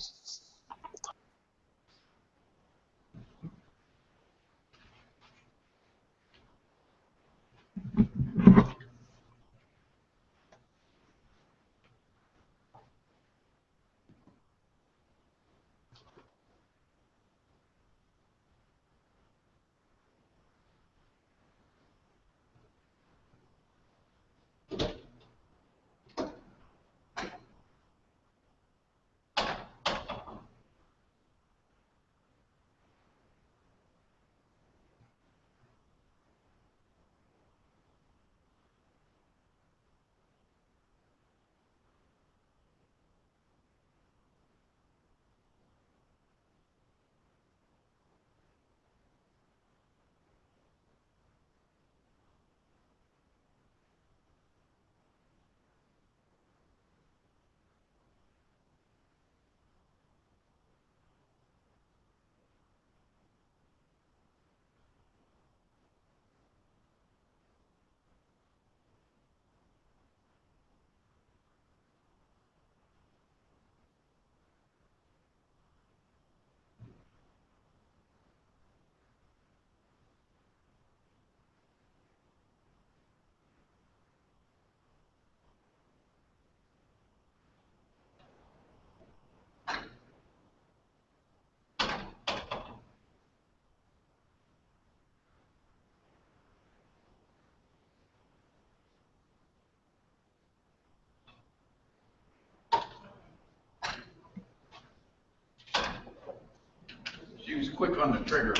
quick on the trigger.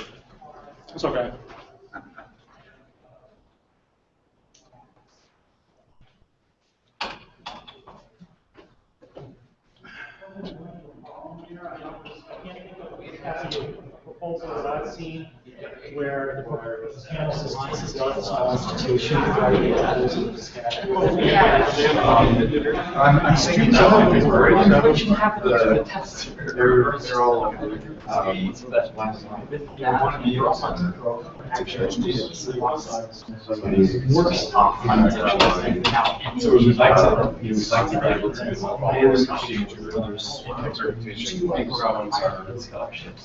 It's okay. Proposal that I've seen where the campus is licensed as a small institution. I'm thinking that might be great. They're all. Works off. So we'd like to be able to manage exchange with others. Programs are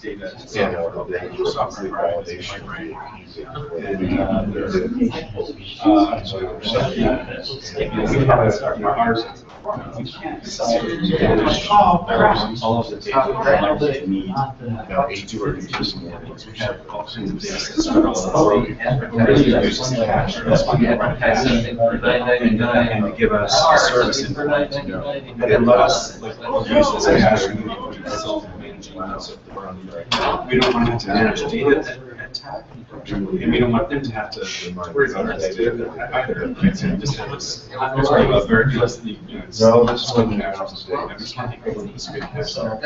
data. Software validation, right? We can't all of the data that we need. H2 or just we have all kinds of data sets. And to give us service information, and let us use this as we don't want to manage data at TAC, and we don't want them to have to worry about our data either. Just have this sort of a very closely, no, this is one that I just want people to speak this. And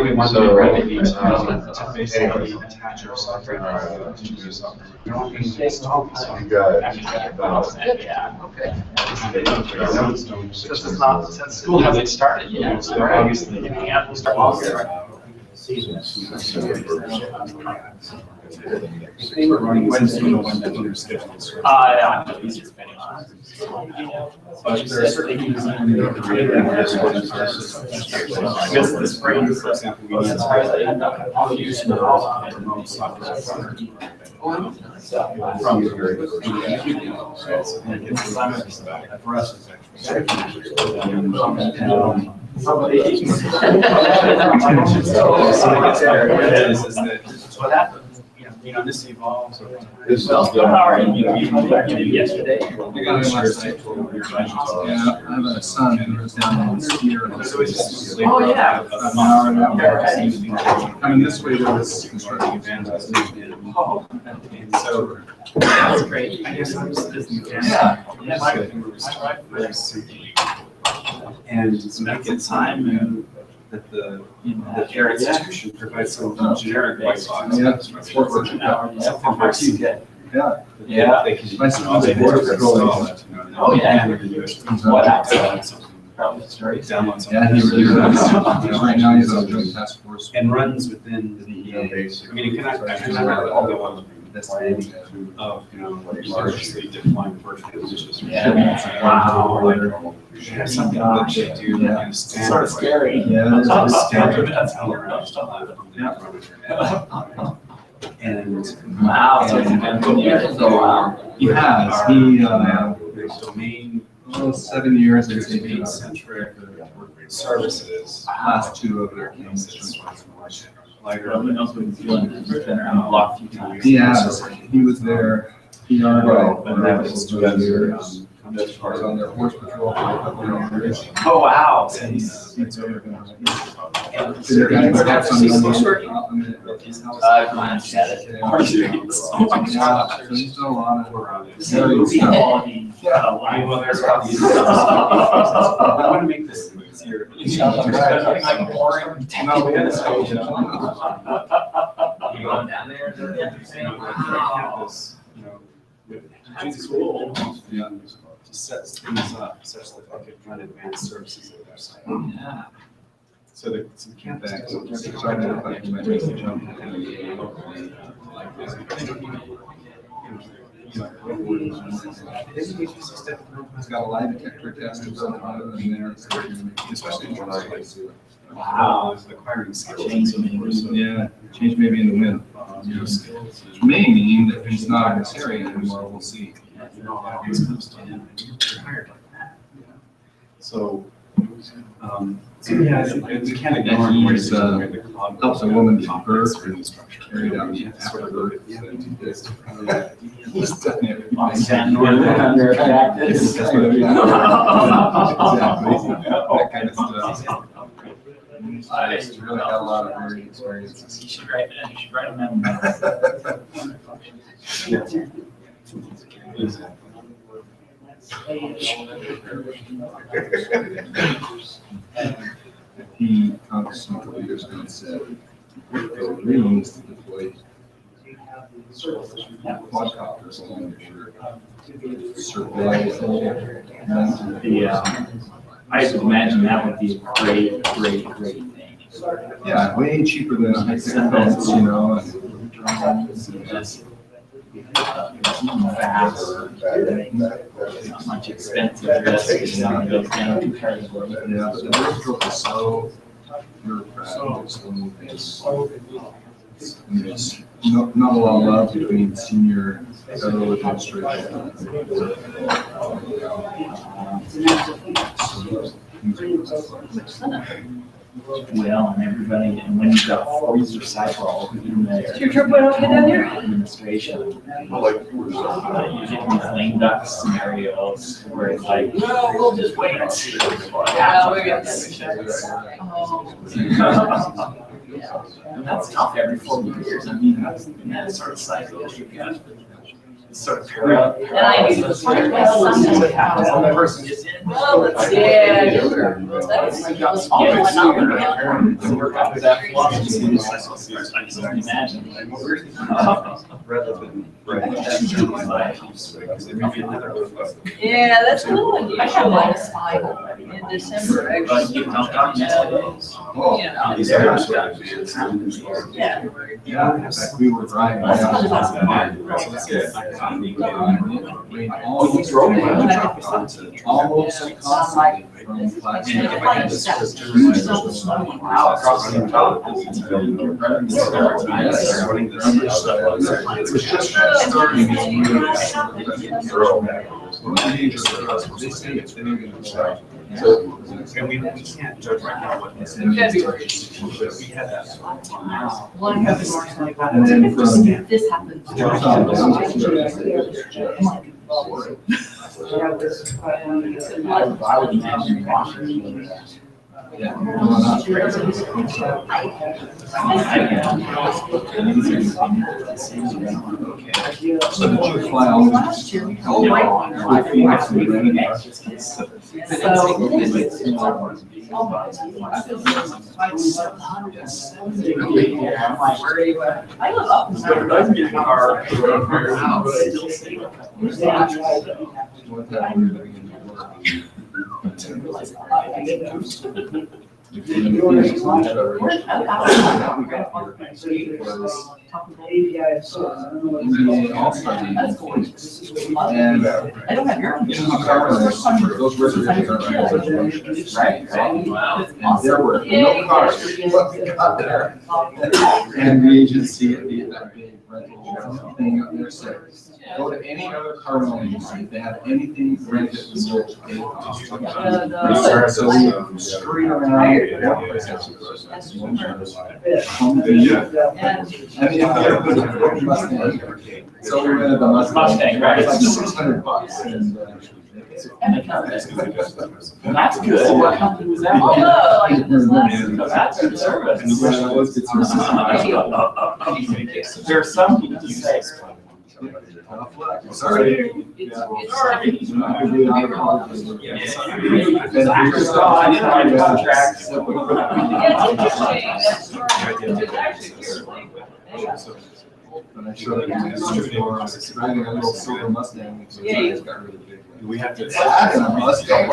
we want the ability to basically attach our software to the software. We don't need to install these. You got it. Yeah, okay. This is not since school hasn't started yet, so they're obviously can't start off there. They were running Wednesday, when their schedules. But they're certainly using I guess the spring, for example, we need to use remote software from your for us, it's actually. What happens? This evolves over time. Yesterday. Yeah, I have a son who lives down here. Oh, yeah. Coming this way, there was constructing advances. Oh, and so that's great. I guess I'm just listening. Yeah. And to make it time that their institution provides some generic white box. Yeah. Yeah. They can. Oh, yeah. Download something. Yeah, right now he's on the joint task force. And runs within the basic. I mean, you cannot actually all the ones. That's the end of, largely deploying virtual positions. Yeah. Wow. Something that they do. Yeah. It's sort of scary. Yeah. Standard. That's how we're and wow. He has. Domain 7 years in domain centric services. Last two of their cases. Yeah, he was there. He was 2 years. On their horse patrol for a couple of years. Oh, wow. He's over there. He's done a lot of I want to make this easier. You going down there? Cool. Yeah. Sets things up such that they could run advanced services at their site. Yeah. So the campus it's got a lie detector test or something in there, especially in wow, it's acquiring skills. Yeah, change maybe in the wind. Which may mean that he's not in this area anymore. We'll see. So, yeah, we can't ignore he's helps a woman give birth carried out after birth. He's definitely that kind of stuff. I just really got a lot of learning experiences. You should write a memo. He, Congressman, a couple years ago said, the rooms to deploy quadcopters along your survey. Yeah. I would imagine that would be a great thing. Yeah, way cheaper than a high-tech fence, you know, and just fast, not much expensive risk, you know, goes down to cars. yeah, but the workflow is so bureaucratic, there's not a lot of love between senior federal administration. Well, and everybody, and when you've got 4-year cycle in the Your trip went okay down there? administration, you get these lame duck scenarios where it's like, well, we'll just wait and see. Yeah, we're gonna Oh. And that's tough every 4 years. I mean, that's in that sort of cycle. You've got sort of parallel. And I do the part What happens when the person gets in? Well, let's see. Yeah, that was To work out that philosophy. I just imagine. Yeah, that's cool. I had -5 in December, actually. Yeah, in fact, we were driving down. Almost constantly from And we can't judge right now what this is. We had that. One and then from this happened. I would imagine Washington. Yeah. So did you fly all Last year, I live up in And I don't have your. those reservations are right. And there were no cars, but we got there. And the agency, that big rental thing up there said, go to any other car rental agency, if they have anything rented, we will pay the cost. So we scurried around. And Mustang. So we rented the Mustang, right? It's like $600 and. That's good. What company was that? Oh, like this last. That's good service. There are some people who say. Sorry. When I showed it to driving a little silver Mustang, it's got really big. We have to. That's a Mustang.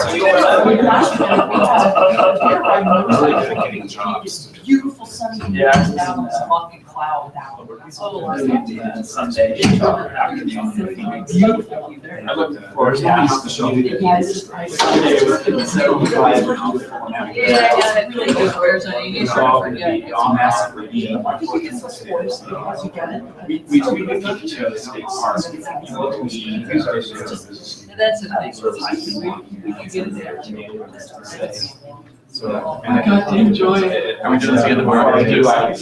Getting jobs. Beautiful sunny days down, fucking cloud down. Oh, Sunday. beautiful. I looked forward to show. Yeah, it really goes where it's on. You need to forget. I think you get some sports. You get it. We do the state park. That's the thing. We can get it there. So, and I got to enjoy it. Are we doing this again tomorrow? I do. My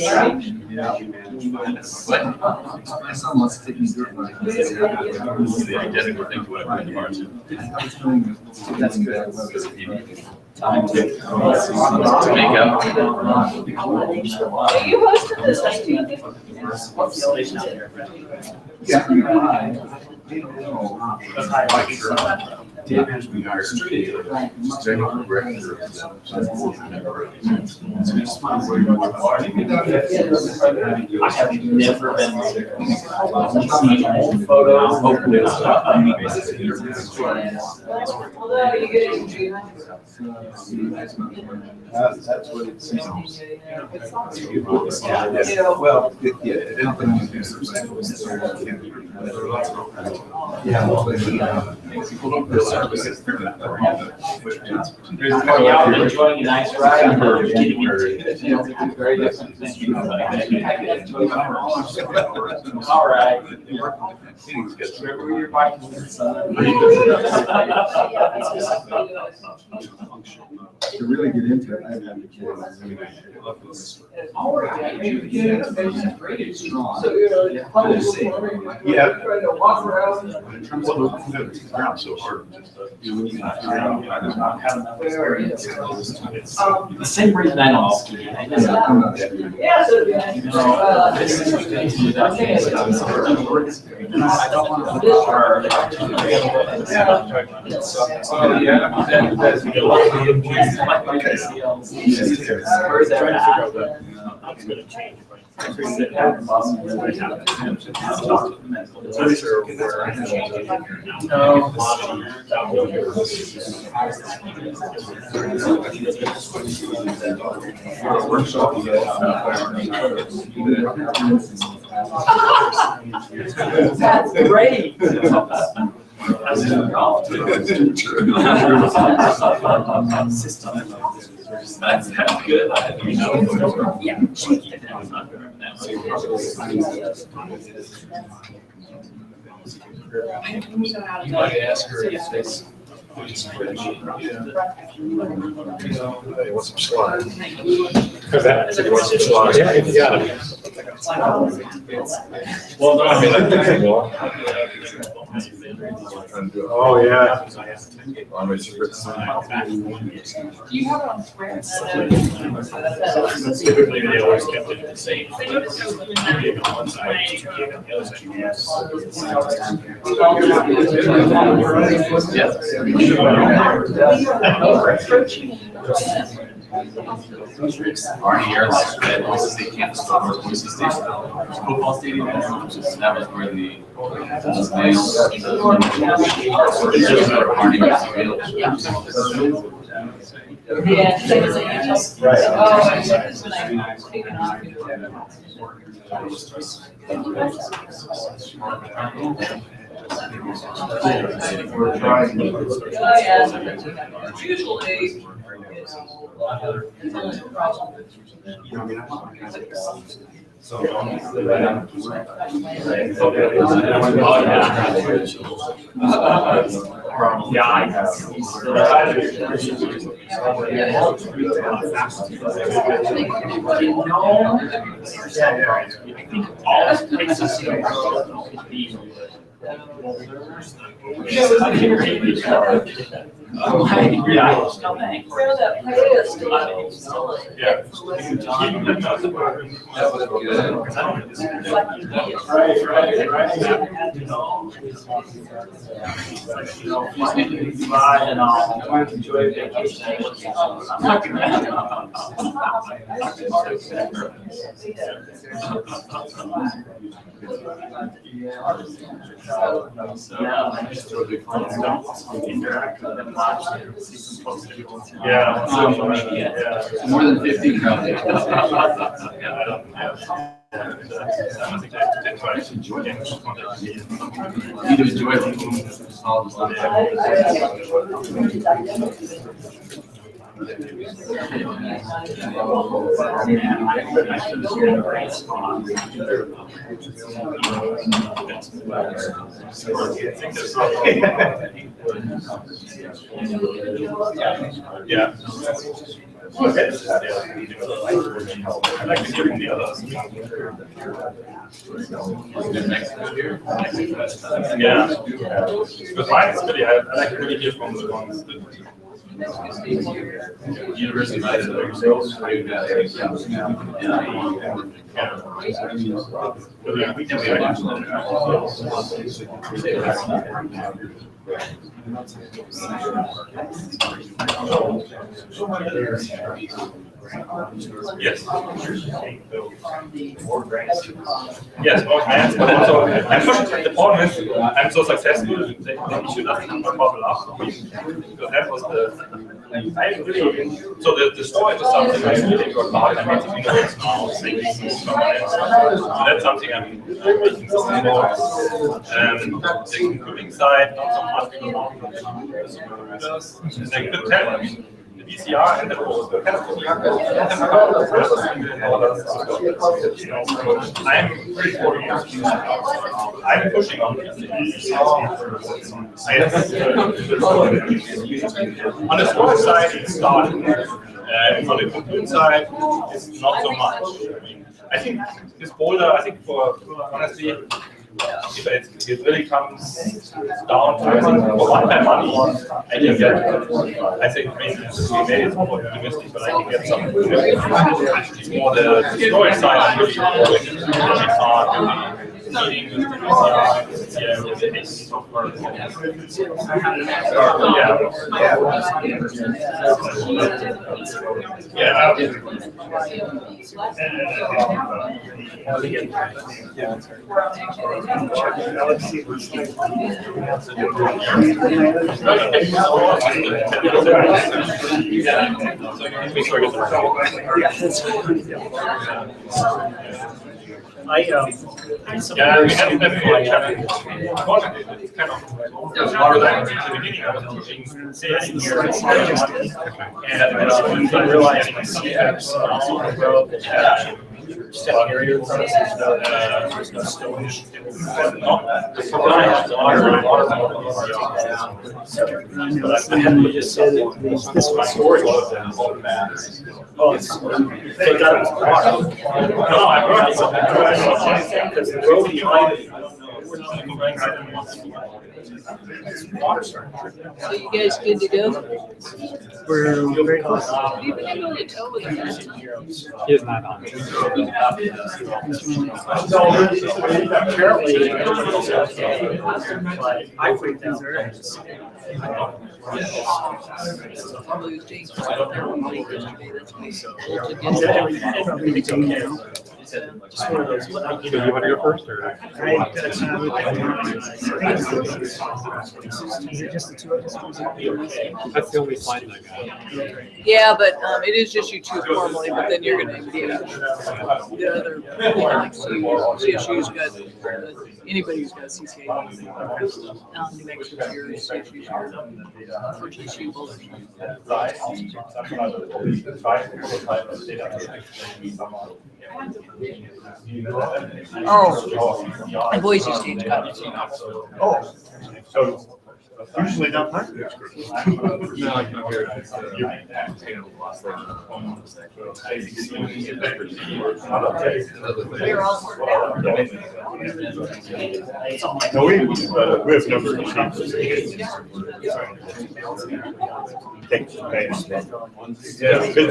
son wants to take me through it. This is the identical thing to what I put in the bar too. That's good. time to make up. You hosted this, I think. What's the elevation out there? I have never been seen photos. Although you get That's what it seems. Yeah. Well, yeah, people don't realize because they're not. Are y'all enjoying a nice ride? Very different. All right. Remember your bike was in the sun. To really get into it, I haven't had the chance. Yeah. In terms of the ground so hard. The same reason I don't ski. I just, That's great. That's good. Yeah. You might ask her if this. Hey, what's some slides? You want some slides? Yeah, you got it. Well, no, I mean, Oh, yeah. Do you have it on square? typically they always kept it the same. Arnie Airlines, right? Boise State campus, Boise State football stadium. That was where the male. Yeah. Right. We're trying. Oh, yeah. Usually. So. More than 50 probably. You do enjoy all the Yeah. I'd like to give him the others. Yeah. But mine is really, I like to really hear from the ones that University of Idaho. Yes. Yes, more hands, but also the problem is I'm so successful that the issue doesn't bubble up because that was so the storage is something I really work hard. I'm basically notes now, so that's something I'm making sustainable. The computing side, not so much because they could tell. I mean, the VCR and the I'm pretty I'm pushing on this. On the storage side, it's starting. On the compute side, it's not so much. I think this boulder, for honestly, if it really comes down to, I think, for one-time money, I can get, I think, maybe it's more optimistic, but I can get some. It's more the storage side, I'm really hard, needing the VCR, yeah, we have definitely a challenge. It's kind of harder than in the beginning. I was teaching sales here, and I realized my CFs stepping area for us, there's no stowage. So you guys good to go? We're very close. Have you been able to tell with the It's not on. Apparently, I think these are. Just one of those. You want to go first, or? Is it just the two of us? That's the only sign I got. Yeah, but it is just you two formally, but then you're gonna be the other, like CSU's got, anybody who's got CCA. New Mexico's here, CSU's here. Unfortunately, she will. Oh, and Boise State's got it. Oh, so usually not my group. No, we have a number of machines. Yeah, but we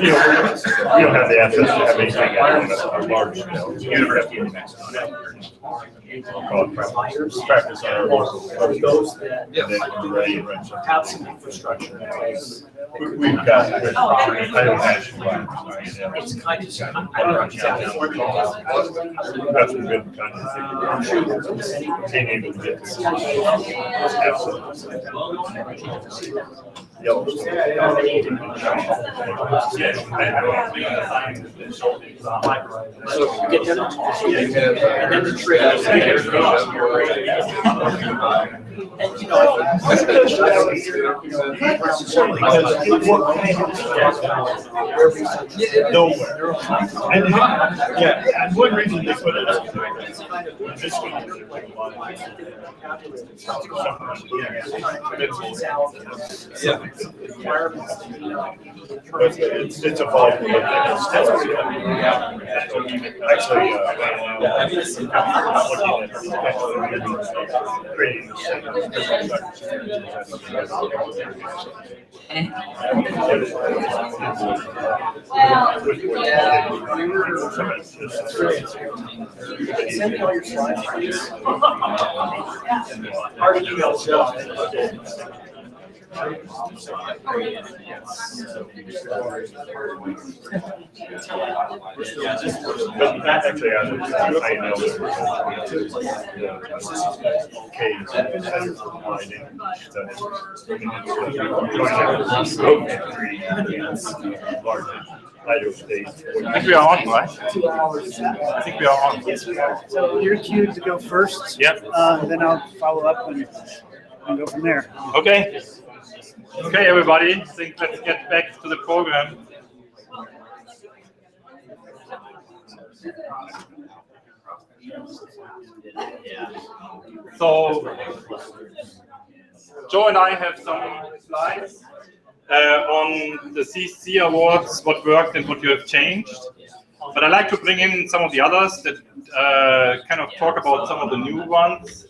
don't have the access to have anything on a large scale. University of New Mexico. Practice on our local. Those that have some infrastructure. We've got, I don't actually. It's kind of, I don't know exactly what it That's a good kind of thing. Being able to get. So get them, and then the trail. And you know, nowhere. And yeah, and one reason they put it up. This one. Yeah. It's evolved a little bit. Actually, creating the Send me all your slides, please. Our email I think we are on, right? 2 hours. I think we are on. Yes, we are. So you're queued to go first. Yep. Then I'll follow up and go from there. Okay. Okay, everybody. I think let's get back to the program. So, Joe and I have some slides on the CC awards, what worked and what you have changed. But I'd like to bring in some of the others that kind of talk about some of the new ones.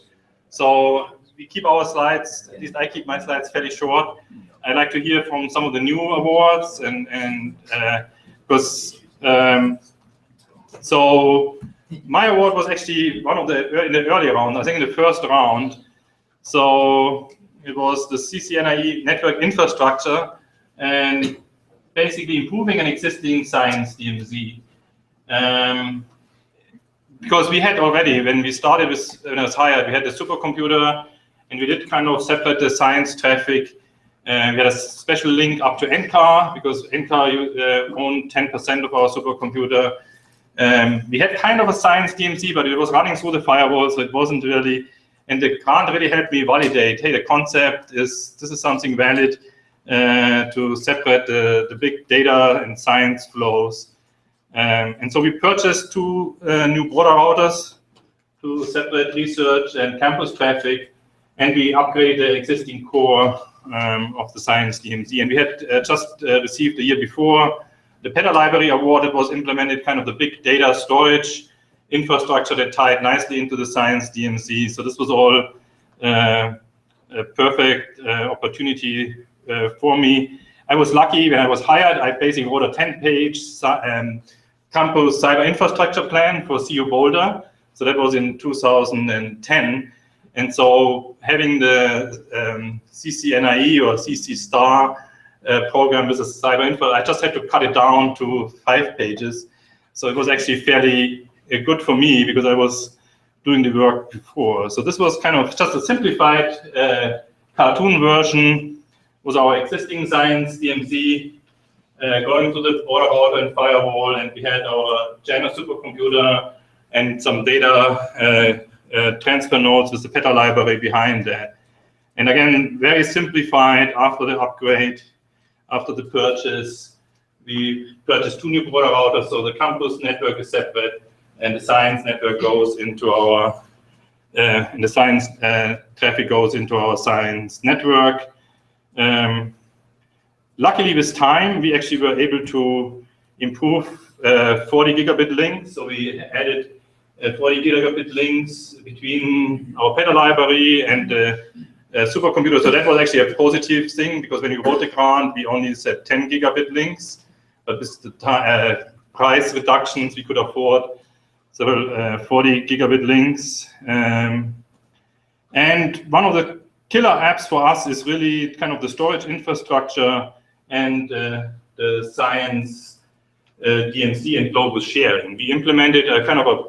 So we keep our slides, at least I keep my slides fairly short. I'd like to hear from some of the new awards and because so my award was actually one of the in the early round, I think in the first round. So it was the CCNIE network infrastructure and basically improving an existing science DMZ. Because we had already, when we started with, when I was hired, we had the supercomputer and we did kind of separate the science traffic. We had a special link up to NCAR because NCAR owned 10% of our supercomputer. We had kind of a science DMZ, but it was running through the firewall, so it wasn't really, and the grant really helped me validate, hey, the concept is, this is something valid to separate the big data and science flows. And so we purchased 2 new border routers to separate research and campus traffic, and we upgraded the existing core of the science DMZ. And we had just received the year before the Petal Library Award. It was implemented kind of the big data storage infrastructure that tied nicely into the science DMZ. So this was all a perfect opportunity for me. I was lucky when I was hired. I basically wrote a 10-page campus cyber infrastructure plan for CU Boulder. So that was in 2010. And so having the CCNIE or CC Star program with a cyber info, I just had to cut it down to 5 pages. So it was actually fairly good for me because I was doing the work before. So this was kind of just a simplified cartoon version with our existing science DMZ going to the border router and firewall, and we had our Jana supercomputer and some data transfer nodes with the Petal library behind that. And again, very simplified after the upgrade, after the purchase. We purchased 2 new border routers, so the campus network is separate, and the science network goes into our, and the science traffic goes into our science network. Luckily, with time, we actually were able to improve 40 gigabit links. So we added 40 gigabit links between our Petal library and the supercomputer. So that was actually a positive thing, because when we wrote the grant, we only said 10 gigabit links. But with the price reductions, we could afford several 40 gigabit links. And one of the killer apps for us is really kind of the storage infrastructure and the science DMZ and Globus sharing. We implemented a kind of a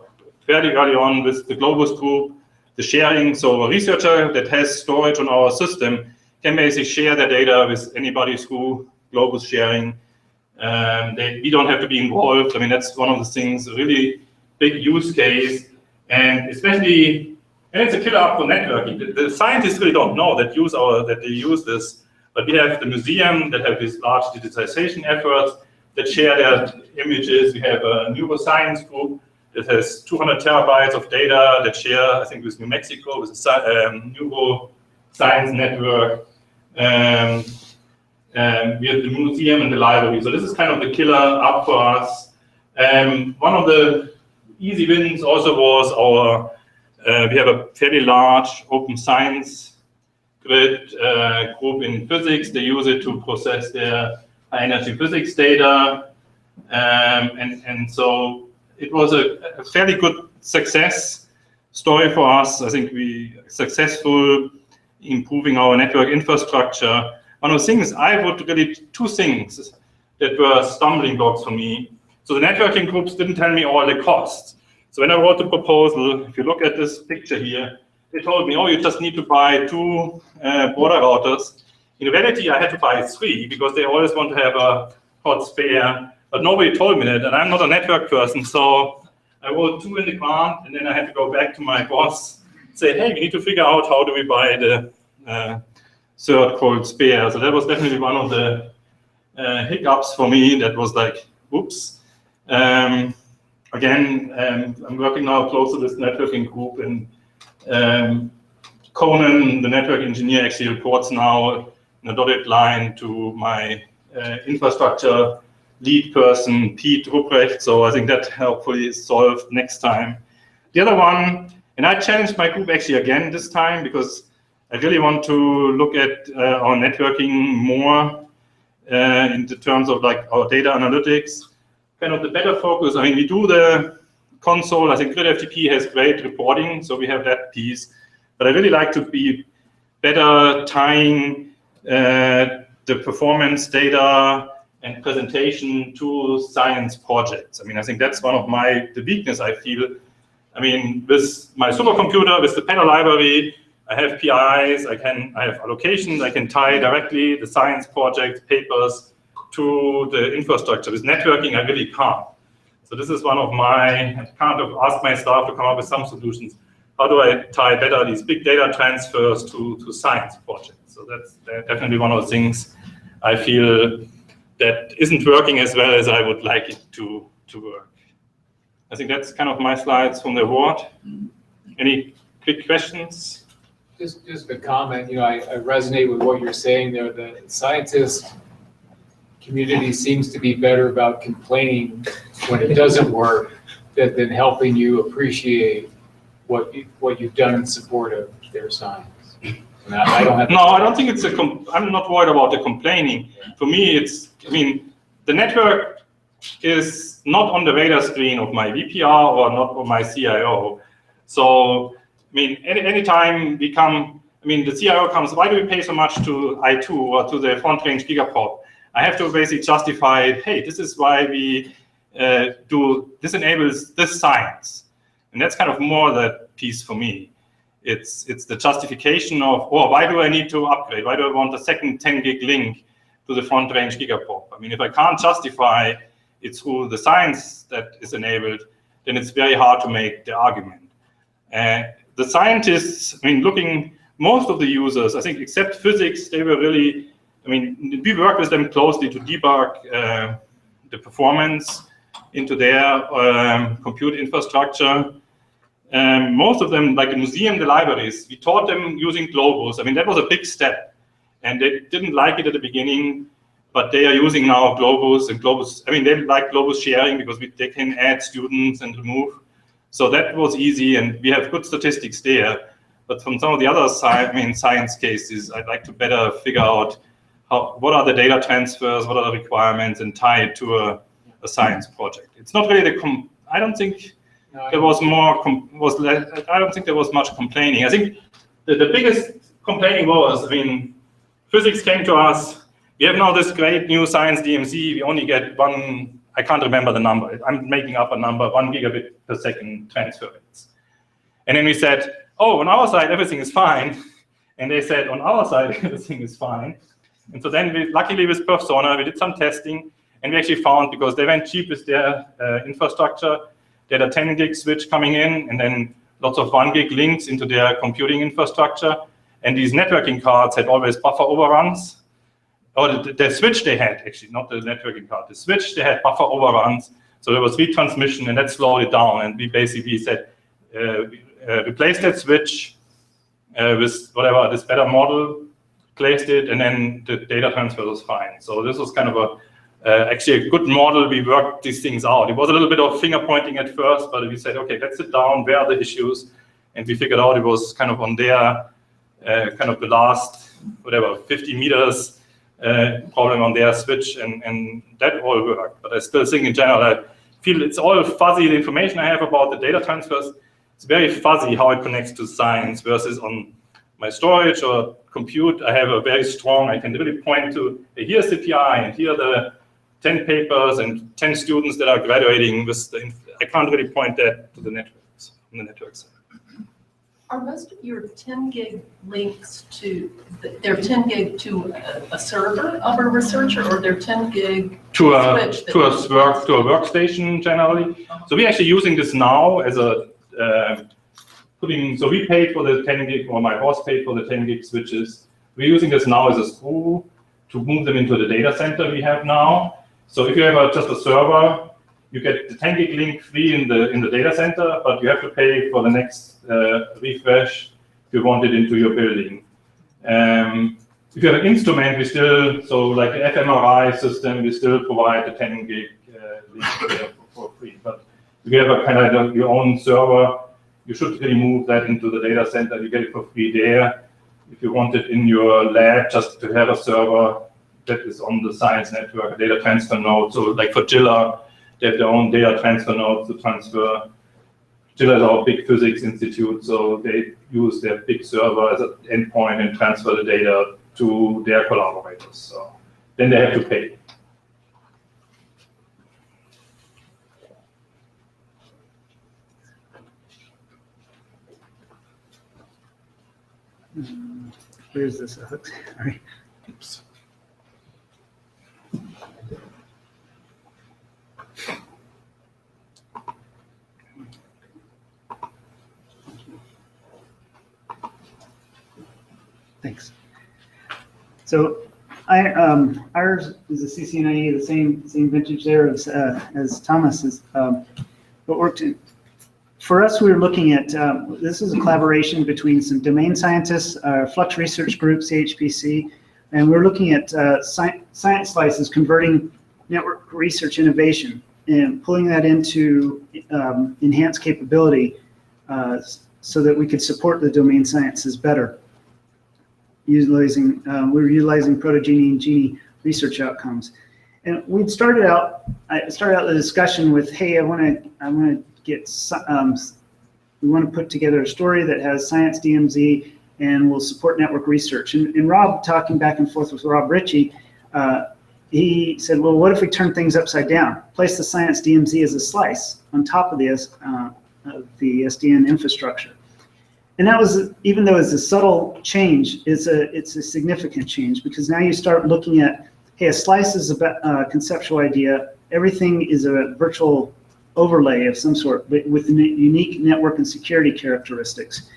fairly early on with the Globus group, the sharing. So a researcher that has storage on our system can basically share their data with anybody through Globus sharing. We don't have to be involved. I mean, that's one of the things, a really big use case, and especially, and it's a killer app for networking. The scientists really don't know that they use this, but we have the museum that have these large digitization efforts that share their images. We have a neuroscience group that has 200 terabytes of data that share, I think, with New Mexico, with the neuroscience network. We have the museum and the library. So this is kind of the killer app for us. One of the easy wins also was our, we have a fairly large open science grid group in physics. They use it to process their high energy physics data. And so it was a fairly good success story for us. I think we successful improving our network infrastructure. One of the things I would really, two things that were stumbling blocks for me. So the networking groups didn't tell me all the costs. So when I wrote the proposal, if you look at this picture here, they told me, oh, you just need to buy 2 border routers. In reality, I had to buy 3 because they always want to have a hot spare, but nobody told me that, and I'm not a network person, so I wrote 2 in the grant, and then I had to go back to my boss, say, hey, we need to figure out how do we buy the third cold spare. So that was definitely one of the hiccups for me. That was like, oops. Again, I'm working now close to this networking group, and Conan, the network engineer, actually reports now in a dotted line to my infrastructure lead person, Pete Ruprecht. So I think that hopefully is solved next time. The other one, and I challenged my group actually again this time because I really want to look at our networking more in the terms of like our data analytics, kind of the better focus. I mean, we do the console. I think GridFTP has great reporting, so we have that piece. But I really like to be better tying the performance data and presentation to science projects. I mean, I think that's one of the weakness I feel. I mean, with my supercomputer, with the Panel library, I have PIs, I have allocations, I can tie directly the science project papers to the infrastructure. With networking, I really can't. So this is one of I kind of ask my staff to come up with some solutions. How do I tie better these big data transfers to science projects? So that's definitely one of the things I feel that isn't working as well as I would like it to work. I think that's kind of my slides from the award. Any quick questions? Just a comment, I resonate with what you're saying there. The scientist community seems to be better about complaining when it doesn't work than helping you appreciate what you've done in support of their science. And I don't have. No, I don't think it's I'm not worried about the complaining. For me, the network is not on the radar screen of my VPR or not of my CIO. So, anytime we come, the CIO comes, why do we pay so much to I2 or to the front range gigapop? I have to basically justify, hey, this is why we this enables this science. And that's kind of more that piece for me. It's the justification of, why do I need to upgrade? Why do I want a second 10 gig link to the front range gigapop? If I can't justify it through the science that is enabled, then it's very hard to make the argument. The scientists, looking, most of the users, I think except physics, they were really, we work with them closely to debug the performance into their compute infrastructure. Most of them, like the museum, the libraries, we taught them using Globus. That was a big step. And they didn't like it at the beginning, but they are using now Globus. And Globus, they like Globus sharing because they can add students and remove. So that was easy, and we have good statistics there. But from some of the other science cases, I'd like to better figure out what are the data transfers, what are the requirements, and tie it to a science project. It's not really I don't think there was I don't think there was much complaining. I think the biggest complaining was, physics came to us. We have now this great new science DMZ. We only get one, I can't remember the number. I'm making up a number, 1 gigabit per second transfer rates. And then we said, on our side, everything is fine. And they said, on our side, everything is fine. And so then luckily with Persona, we did some testing, and we actually found, because they went cheap with their infrastructure, they had a 10 gig switch coming in, and then lots of 1 gig links into their computing infrastructure. And these networking cards had always buffer overruns. Or the switch they had, actually, not the networking card. The switch, they had buffer overruns. So there was retransmission, and that slowed it down. And we basically said, replace that switch with whatever, this better model. placed it, and then the data transfer was fine. So this was kind of actually a good model. We worked these things out. It was a little bit of finger pointing at first, but we said, okay, let's sit down, where are the issues? And we figured out it was kind of on their, kind of the last, whatever, 50 meters problem on their switch, and that all worked. But I still think in general, I feel it's all fuzzy. The information I have about the data transfers, it's very fuzzy how it connects to science versus on my storage or compute. I have a very strong, I can really point to, here's the PI, and here are the 10 papers and 10 students that are graduating with the, I can't really point that to the networks, on the network side. Are most of your 10 gig links to, they're 10 gig to a server of a researcher, or they're 10 gig to a switch workstation generally? So we're actually using this now as a, so we paid for the 10 gig, or my boss paid for the 10 gig switches. We're using this now as a screw to move them into the data center we have now. So if you have just a server, you get the 10 gig link free in the data center, but you have to pay for the next refresh if you want it into your building. If you have an instrument, we still, so like the fMRI system, we still provide the 10 gig link for free. But if you have a kind of your own server, you should really move that into the data center. You get it for free there. If you want it in your lab, just to have a server that is on the science network, a data transfer node. So like for JILA, they have their own data transfer nodes to transfer. JILA is our big physics institute, so they use their big server as an endpoint and transfer the data to their collaborators. So then they have to pay. Where's this hook? All right. Oops. Thanks. So ours is a CCNIE, the same vintage there as Thomas's, but worked in. For us, we were looking at, this is a collaboration between some domain scientists, Flux Research Group, CHPC, and we're looking at science slices, converting network research innovation and pulling that into enhanced capability so that we could support the domain sciences better. We were utilizing Protogenie and Genie research outcomes. And I started out the discussion with, hey, I want to get, we want to put together a story that has science DMZ and will support network research. And Rob, talking back and forth with Rob Ritchie, he said, well, what if we turn things upside down? Place the science DMZ as a slice on top of the SDN infrastructure. And that was, even though it's a subtle change, it's a significant change, because now you start looking at, hey, a slice is a conceptual idea. Everything is a virtual overlay of some sort, but with unique network and security characteristics.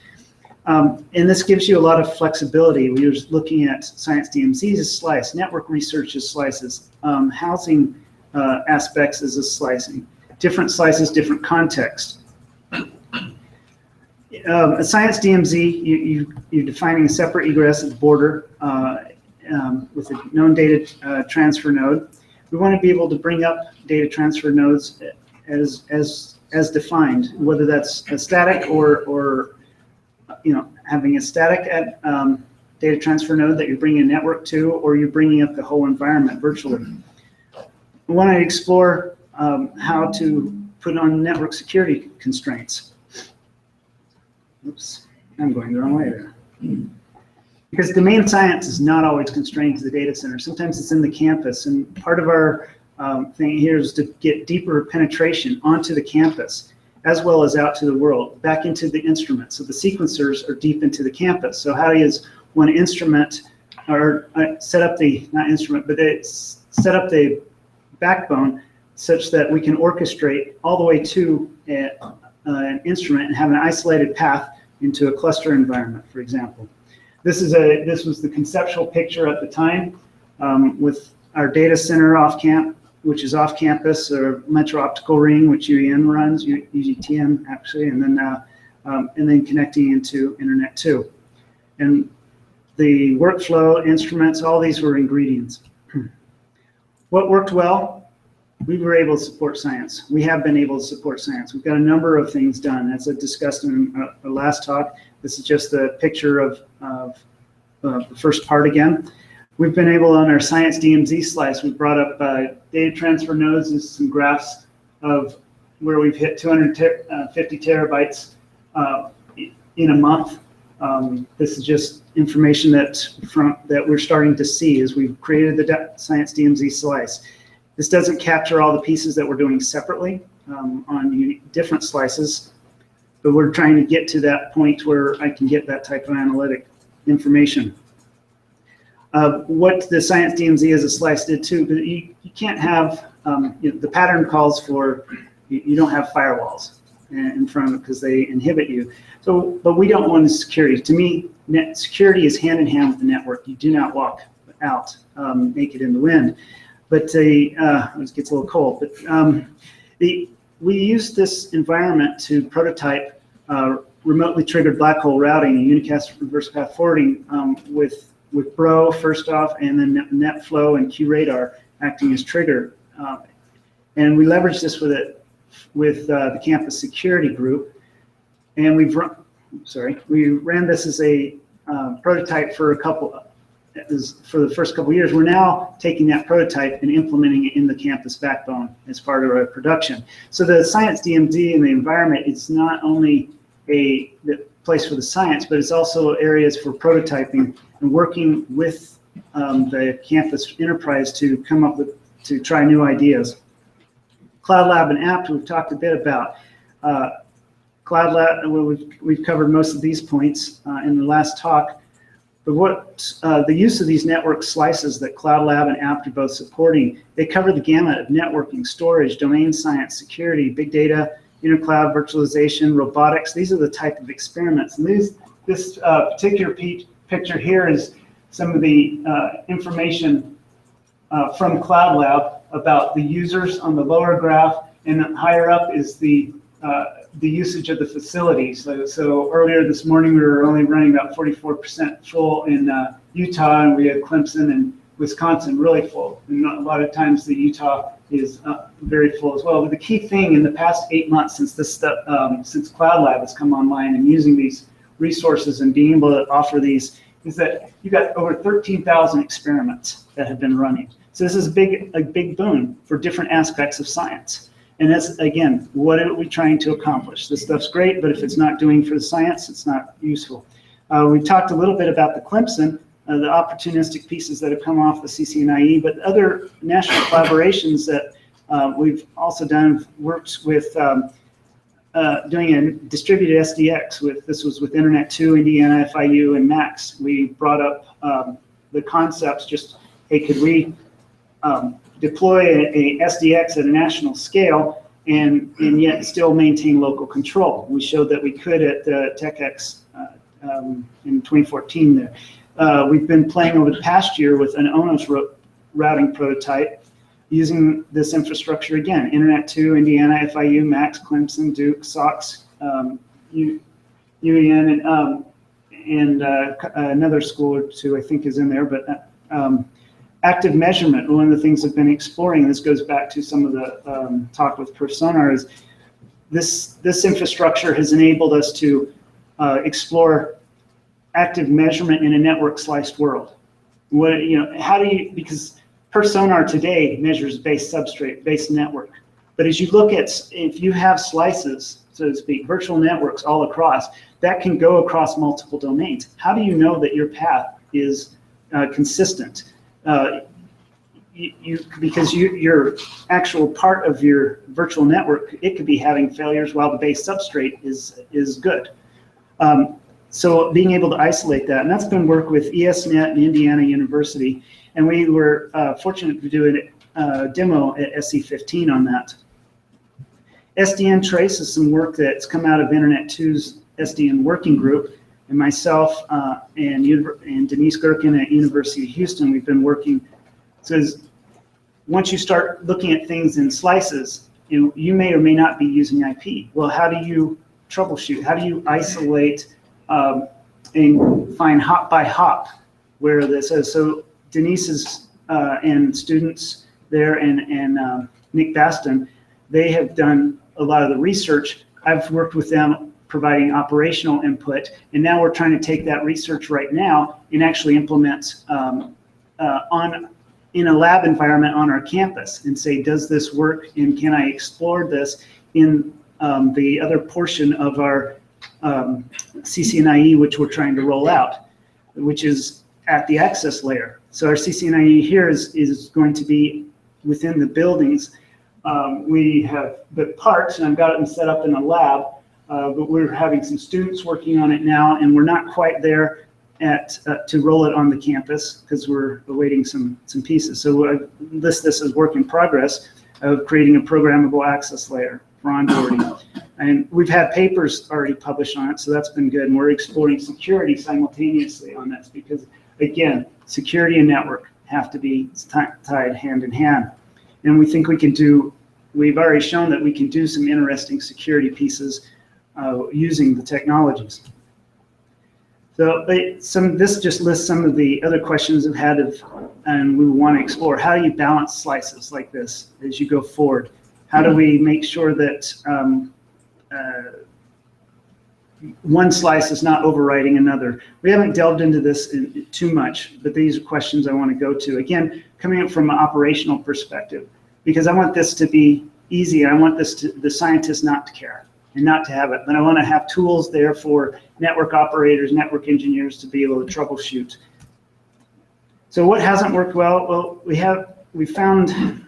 And this gives you a lot of flexibility. We were looking at science DMZ as a slice, network research as slices, housing aspects as a slicing, different slices, different context. A science DMZ, you're defining a separate egress at the border with a known data transfer node. We want to be able to bring up data transfer nodes as defined, whether that's a static or having a static data transfer node that you're bringing a network to, or you're bringing up the whole environment virtually. We want to explore how to put on network security constraints. Oops, I'm going the wrong way there. Because domain science is not always constrained to the data center. Sometimes it's in the campus, and part of our thing here is to get deeper penetration onto the campus, as well as out to the world, back into the instrument. So the sequencers are deep into the campus. So how does one instrument, or set up the, not instrument, but it's set up the backbone such that we can orchestrate all the way to an instrument and have an isolated path into a cluster environment, for example. This was the conceptual picture at the time with our data center which is off campus, or Metro Optical Ring, which UEN runs, UGTM actually, and then connecting into Internet 2. And the workflow, instruments, all these were ingredients. What worked well? We were able to support science. We have been able to support science. We've got a number of things done. As I discussed in our last talk, this is just a picture of the first part again. We've been able, on our science DMZ slice, we brought up data transfer nodes and some graphs of where we've hit 250 terabytes in a month. This is just information that we're starting to see as we've created the science DMZ slice. This doesn't capture all the pieces that we're doing separately on different slices, but we're trying to get to that point where I can get that type of analytic information. What the science DMZ as a slice did too, but you can't have, the pattern calls for, you don't have firewalls in front of it because they inhibit you. So, but we don't want security. To me, security is hand in hand with the network. You do not walk out naked in the wind. But it gets a little cold. But we use this environment to prototype remotely triggered black hole routing and unicast reverse path forwarding with Bro first off, and then NetFlow and QRadar acting as trigger. And we leverage this with the campus security group, and we ran this as a prototype for the first couple of years. We're now taking that prototype and implementing it in the campus backbone as part of our production. So the science DMZ and the environment, it's not only the place for the science, but it's also areas for prototyping and working with the campus enterprise to come up with, to try new ideas. Cloud Lab and Apt, we've talked a bit about. Cloud Lab, we've covered most of these points in the last talk. But what the use of these network slices that Cloud Lab and Apt are both supporting, they cover the gamut of networking, storage, domain science, security, big data, intercloud virtualization, robotics. These are the type of experiments. And this particular picture here is some of the information from Cloud Lab about the users on the lower graph, and higher up is the usage of the facilities. So earlier this morning, we were only running about 44% full in Utah, and we had Clemson and Wisconsin really full. And a lot of times the Utah is very full as well. But the key thing in the past 8 months since since Cloud Lab has come online and using these resources and being able to offer these, is that you've got over 13,000 experiments that have been running. So this is a big boon for different aspects of science. And that's, again, what are we trying to accomplish? This stuff's great, but if it's not doing for the science, it's not useful. We talked a little bit about the Clemson, the opportunistic pieces that have come off the CCNIE, but other national collaborations that we've also done, worked with doing a distributed SDX. This was with Internet 2, Indiana, FIU, and Max. We brought up the concepts, just, hey, could we deploy a SDX at a national scale and yet still maintain local control? We showed that we could at TechX in 2014 there. We've been playing over the past year with an ONOS routing prototype using this infrastructure again, Internet 2, Indiana, FIU, Max, Clemson, Duke, Sox, UEN, and another school or two I think is in there, but active measurement, one of the things I've been exploring, and this goes back to some of the talk with Personar, is this infrastructure has enabled us to explore active measurement in a network sliced world. How do you, because Personar today measures base substrate, base network. But as you look at, if you have slices, so to speak, virtual networks all across, that can go across multiple domains. How do you know that your path is consistent? Because your actual part of your virtual network, it could be having failures while the base substrate is good. So being able to isolate that, and that's been work with ESNet and Indiana University, and we were fortunate to do a demo at SC15 on that. SDN Trace is some work that's come out of Internet 2's SDN working group, and myself and Denise Gherkin at University of Houston, we've been working. So once you start looking at things in slices, you may or may not be using IP. Well, how do you troubleshoot? How do you isolate and find hop by hop where this is. So Denise's and students there and Nick Baston, they have done a lot of the research. I've worked with them providing operational input, and now we're trying to take that research right now and actually implement in a lab environment on our campus and say, does this work, and can I explore this in the other portion of our CCNIE, which we're trying to roll out, which is at the access layer. So our CCNIE here is going to be within the buildings. We have the parts, and I've got it set up in a lab, but we're having some students working on it now, and we're not quite there to roll it on the campus because we're awaiting some pieces. So I list this as work in progress of creating a programmable access layer for onboarding. And we've had papers already published on it, so that's been good. And we're exploring security simultaneously on this because, again, security and network have to be tied hand in hand. And we think we can do, we've already shown that we can do some interesting security pieces using the technologies. So this just lists some of the other questions I've had and we want to explore. How do you balance slices like this as you go forward? How do we make sure that one slice is not overriding another? We haven't delved into this too much, but these are questions I want to go to. Again, coming up from an operational perspective, because I want this to be easy. I want the scientists not to care and not to have it, but I want to have tools there for network operators, network engineers to be able to troubleshoot. So what hasn't worked well? Well, we found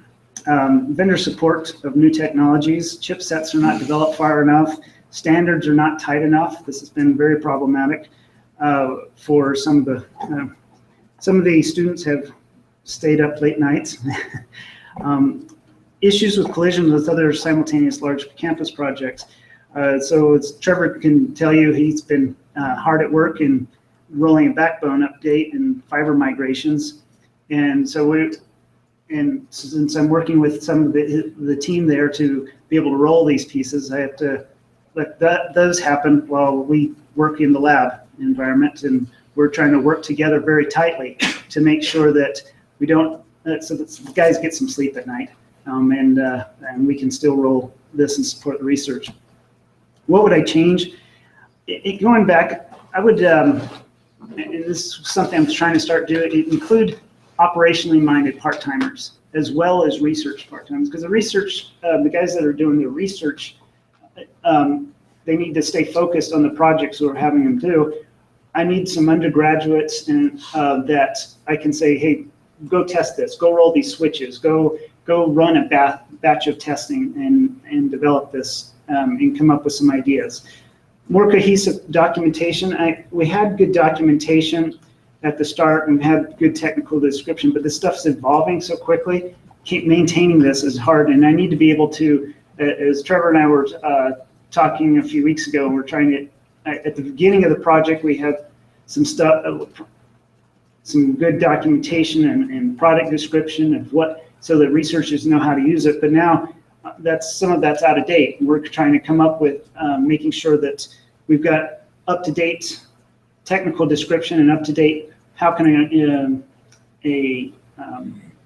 vendor support of new technologies. Chipsets are not developed far enough. Standards are not tight enough. This has been very problematic for some of the students have stayed up late nights. Issues with collision with other simultaneous large campus projects. So as Trevor can tell you, he's been hard at work in rolling a backbone update and fiber migrations. And so since I'm working with some of the team there to be able to roll these pieces, I have to let those happen while we work in the lab environment. And we're trying to work together very tightly to make sure that we don't, so that the guys get some sleep at night. And we can still roll this and support the research. What would I change? Going back, I would, and this is something I'm trying to start doing, include operationally minded part-timers as well as research part-timers, because the research, the guys that are doing the research, they need to stay focused on the projects we're having them do. I need some undergraduates and that I can say, hey, go test this, go roll these switches, go run a batch of testing and develop this and come up with some ideas. More cohesive documentation. We had good documentation at the start and had good technical description, but this stuff's evolving so quickly. Keep maintaining this is hard, and I need to be able to, as Trevor and I were talking a few weeks ago, and we're trying to, at the beginning of the project, we had some stuff, some good documentation and product description of what, so that researchers know how to use it. But now some of that's out of date. We're trying to come up with making sure that we've got up-to-date technical description and up-to-date how can a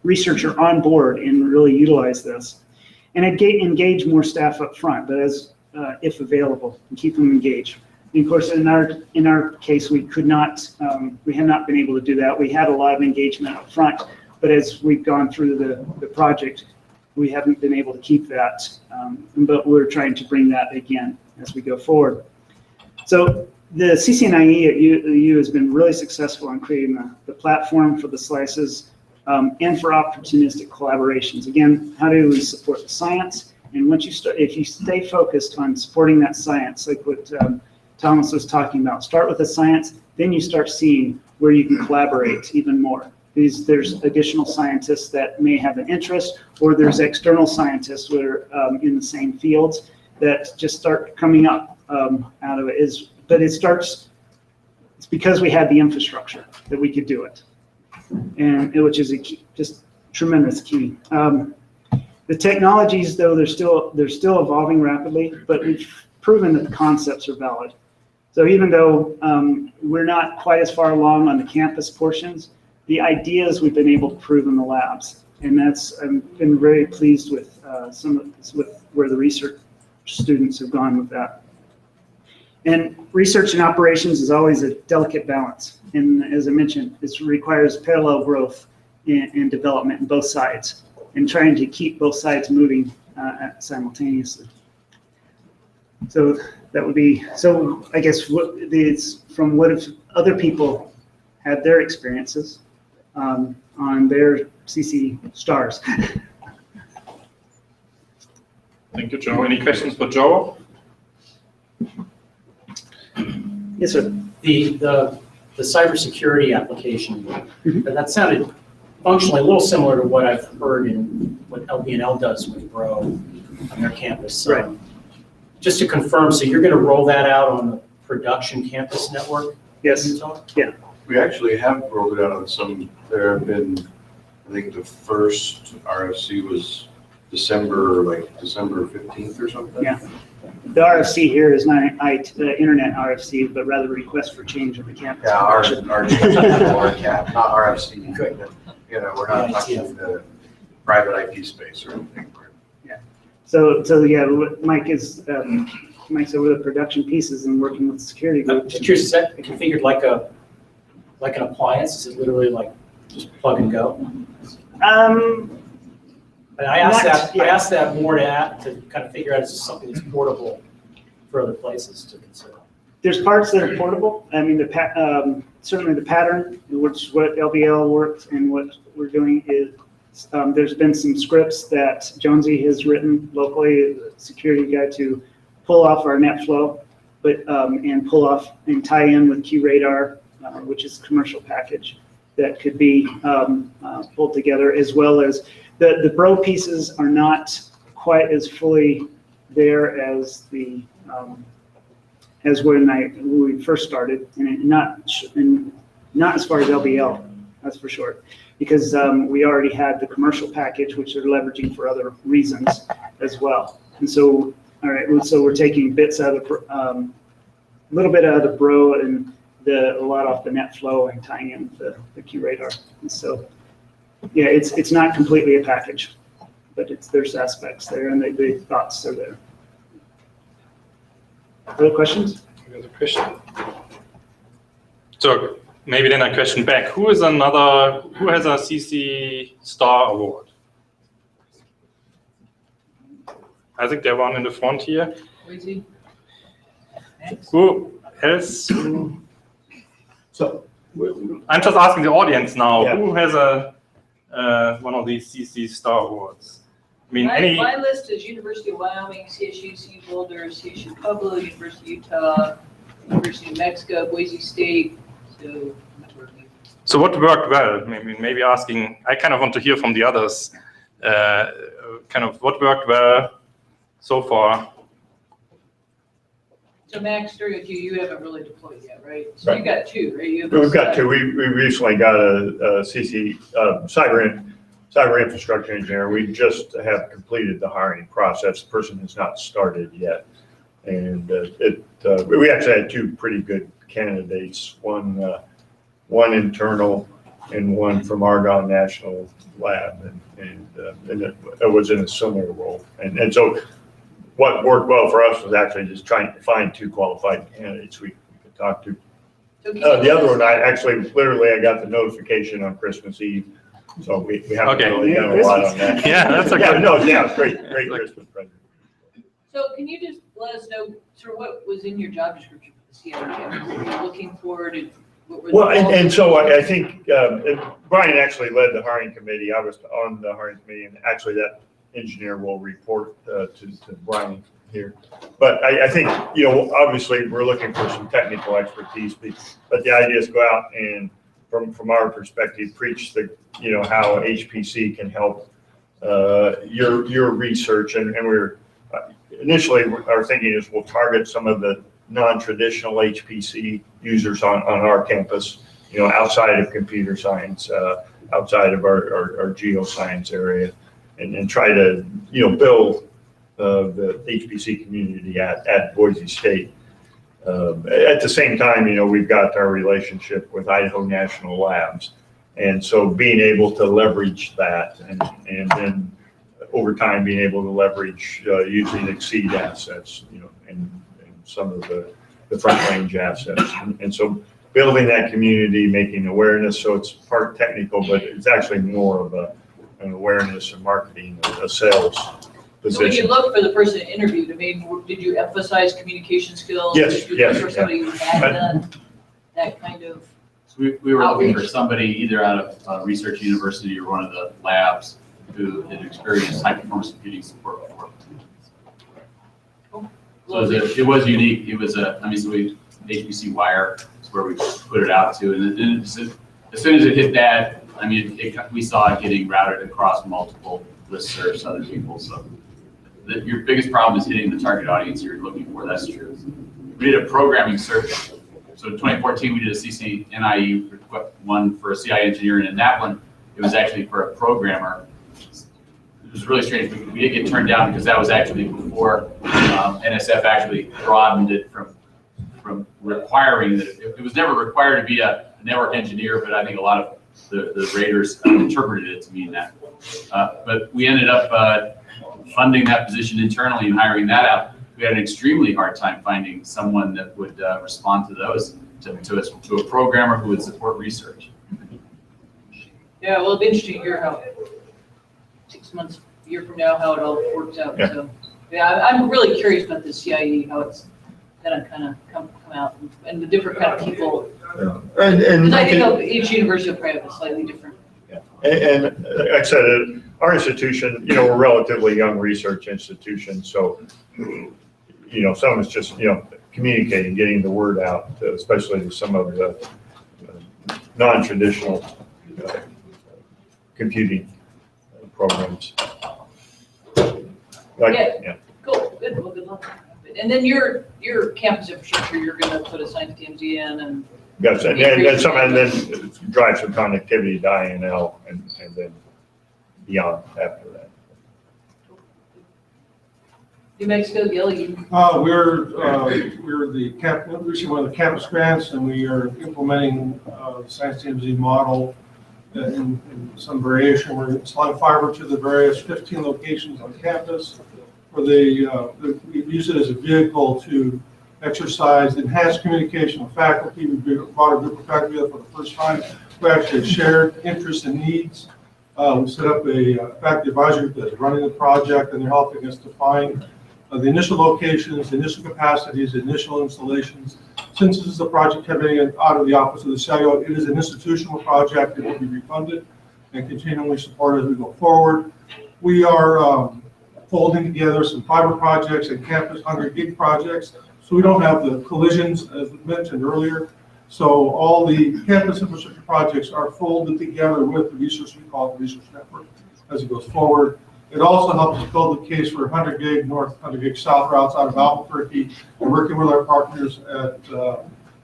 researcher on board and really utilize this. And engage more staff up front, but as if available, and keep them engaged. And of course, in our case, we could not, we had not been able to do that. We had a lot of engagement up front, but as we've gone through the project, we haven't been able to keep that, but we're trying to bring that again as we go forward. So the CCNIE at U has been really successful in creating the platform for the slices and for opportunistic collaborations. Again, how do we support the science? And once you start, if you stay focused on supporting that science, like what Thomas was talking about, start with the science, then you start seeing where you can collaborate even more. There's additional scientists that may have an interest, or there's external scientists that are in the same fields that just start coming up out of it. But it's because we had the infrastructure that we could do it, and which is a key, just tremendous key. The technologies, though, they're still evolving rapidly, but we've proven that the concepts are valid. So even though we're not quite as far along on the campus portions, the ideas we've been able to prove in the labs. And I've been very pleased with with where the research students have gone with that. And research and operations is always a delicate balance. And as I mentioned, it requires parallel growth and development in both sides, and trying to keep both sides moving simultaneously. So that would be, so I guess from what if other people had their experiences on their CC stars. Thank you, Joe. Any questions for Joe? Yes, sir. The cybersecurity application, that sounded functionally a little similar to what I've heard in what LBNL does with Bro on their campus. Right. Just to confirm, so you're going to roll that out on the production campus network? Yes. Yeah. We actually have rolled it out on some. There have been, I think the first RFC was December 15th or something. Yeah. The RFC here is not the internet RFC, but rather request for change of the campus. Yeah, our change of cap, not RFC. You know, we're not touching the private IP space or anything. Yeah. So yeah, Mike's over the production pieces and working with the security group. Just curious, is that configured like an appliance? Is it literally like just plug and go? And I asked that more to kind of figure out is this something that's portable for other places to consider. There's parts that are portable. I mean, certainly the pattern, which is what LBL works and what we're doing is there's been some scripts that Jonesy has written locally, the security guy, to pull off our NetFlow, and pull off and tie in with QRadar, which is a commercial package that could be pulled together, as well as the Bro pieces are not quite as fully there as as when we first started, and not as far as LBL, that's for sure, because we already had the commercial package, which they're leveraging for other reasons as well. And so, all right, so we're taking bits out of a little bit out of the Bro and a lot off the NetFlow and tying in the QRadar. And so, yeah, it's not completely a package, but there's aspects there, and the thoughts are there. Other questions? Any other question? So maybe then a question back. Who has a CC Star Award? I think there's one in the front here. Who else? So I'm just asking the audience now. Yeah. Who has one of these CC Star Awards? I mean, My list is University of Wyoming, CSU Boulder, CSU Pueblo, University of Utah, University of Mexico, Boise State. So what worked well? Maybe asking. I kind of want to hear from the others. Kind of what worked well so far. So Max, starting with you haven't really deployed yet, right? So Right. you got two, right? We've got two. We recently got a CC cyber infrastructure engineer. We just have completed the hiring process. The person has not started yet, and we actually had two pretty good candidates. One internal and one from Argonne National Lab, and it was in a similar role. And so what worked well for us was actually just trying to find two qualified candidates we could talk to. The other one, I got the notification on Christmas Eve, so we haven't really done a lot on that. Yeah, that's a yeah, good. no, yeah, it's great Christmas present. So can you just let us know sort of what was in your job description for the CIO? What were you looking for? What were the Well, and goals? so I think Brian actually led the hiring committee. I was on the hiring committee, and actually that engineer will report to Brian here. But I think, obviously we're looking for some technical expertise, but the idea is go out and from our perspective, preach how HPC can help your research. And we're initially our thinking is we'll target some of the non-traditional HPC users on our campus, outside of computer science, outside of our geoscience area, and try to, build the HPC community at Boise State. At the same time, we've got our relationship with Idaho National Labs. And so being able to leverage that and then over time being able to leverage using Exceed assets, and some of the front range assets. And so building that community, making awareness, so it's part technical, but it's actually more of an awareness and marketing, a sales position. So when you look for the person interviewed, I mean, did you emphasize communication skills? Yes, Did you yes, look for somebody who had done that kind of? So we were looking for somebody either out of a research university or one of the labs who had experienced high performance computing support before. So it was unique. It was HPC Wire is where we put it out to, and then as soon as it hit that, we saw it getting routed across multiple listservs, other people. So your biggest problem is hitting the target audience you're looking for. That's true. We did a programming search. So in 2014, we did a CCNIE one for a CI engineer, and in that one, it was actually for a programmer. It was really strange. We did get turned down because that was actually before NSF actually broadened it from requiring that. It was never required to be a network engineer, but I think a lot of the raters interpreted it to mean that. But we ended up funding that position internally and hiring that out. We had an extremely hard time finding someone that would respond to those, to a programmer who would support research. Yeah, well, it'll be interesting to hear how 6 months, a year from now, how it all works out. Yeah. So, yeah, I'm really curious about the CIE, how it's gonna kind of come out, and the different kind of people. And Because I think each university will probably have a slightly different. And like I said, our institution, we're a relatively young research institution, so, some of it's just, communicating, getting the word out, especially to some of the non-traditional computing programs. Yeah. Cool, good, well, good luck. And then your campus infrastructure, you're gonna put a science TMZ in and. Yes, and then drive some connectivity to INL and then beyond after that. New Mexico, Gil, you. We're one of the campus grants, and we are implementing the Science TMZ model in some variation. We're installing fiber to the various 15 locations on campus, where we use it as a vehicle to exercise enhanced communication with faculty. We brought a group of faculty up for the first time who actually shared interests and needs. We set up a faculty advisory group that's running the project, and they're helping us define the initial locations, the initial capacities, the initial installations. Since this is a project coming out of the Office of the CIO, it is an institutional project. It will be refunded and continually supported as we go forward. We are folding together some fiber projects and campus 100 gig projects, so we don't have the collisions as we mentioned earlier. So all the campus infrastructure projects are folded together with the research, we call it the research network, as it goes forward. It also helps us build the case for 100 gig north, 100 gig south routes out of Albuquerque. We're working with our partners at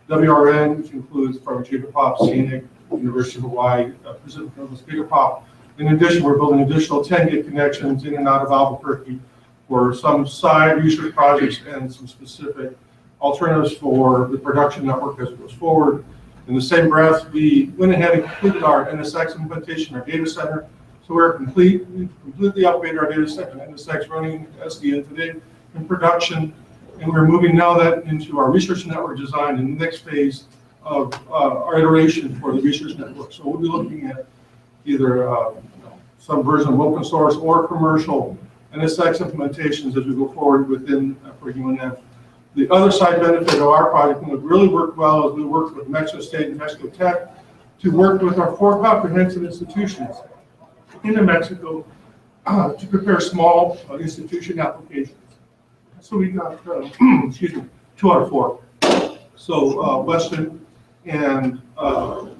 WRN, which includes Gigapop, Scenic, University of Hawaii, Pacific Northwest Gigapop. In addition, we're building additional 10 gig connections in and out of Albuquerque for some side research projects and some specific alternatives for the production network as it goes forward. In the same breath, we went ahead and completed our NSX implementation, our data center. So we've completely upgraded our data center, NSX running SDN today in production, and we're moving now that into our research network design in the next phase of our iteration for the research network. So we'll be looking at either some version of open source or commercial NSX implementations as we go forward within UNF. The other side benefit of our project, and it really worked well, is we worked with Mexico State and Mexico Tech to work with our 4 comprehensive institutions in New Mexico to prepare small institution applications. So we got, 2 out of 4. So Western and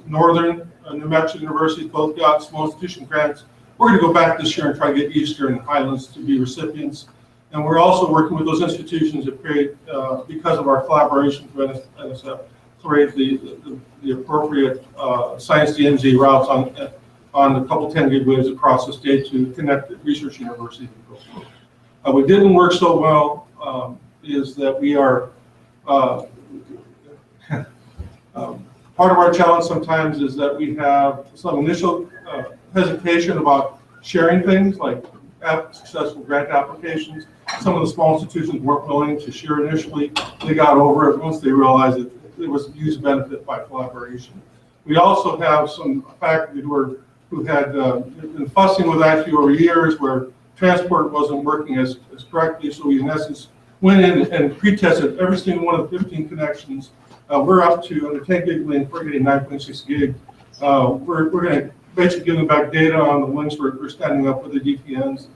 Northern New Mexico University both got small institution grants. We're going to go back this year and try to get Eastern and Highlands to be recipients. And we're also working with those institutions to create, because of our collaboration with NSF, create the appropriate science DMZ routes on a couple 10 gig waves across the state to connect research universities. What didn't work so well is that we are Part of our challenge sometimes is that we have some initial hesitation about sharing things like successful grant applications. Some of the small institutions weren't willing to share initially. They got over it once they realized that there was huge benefit by collaboration. We also have some faculty who had been fussing with IT over years where transport wasn't working as correctly. So we in essence went in and pre-tested every single one of the 15 connections. We're up to under 10 gig link, we're getting 9.6 gig. We're going to basically give them back data on the links we're standing up with the DTNs,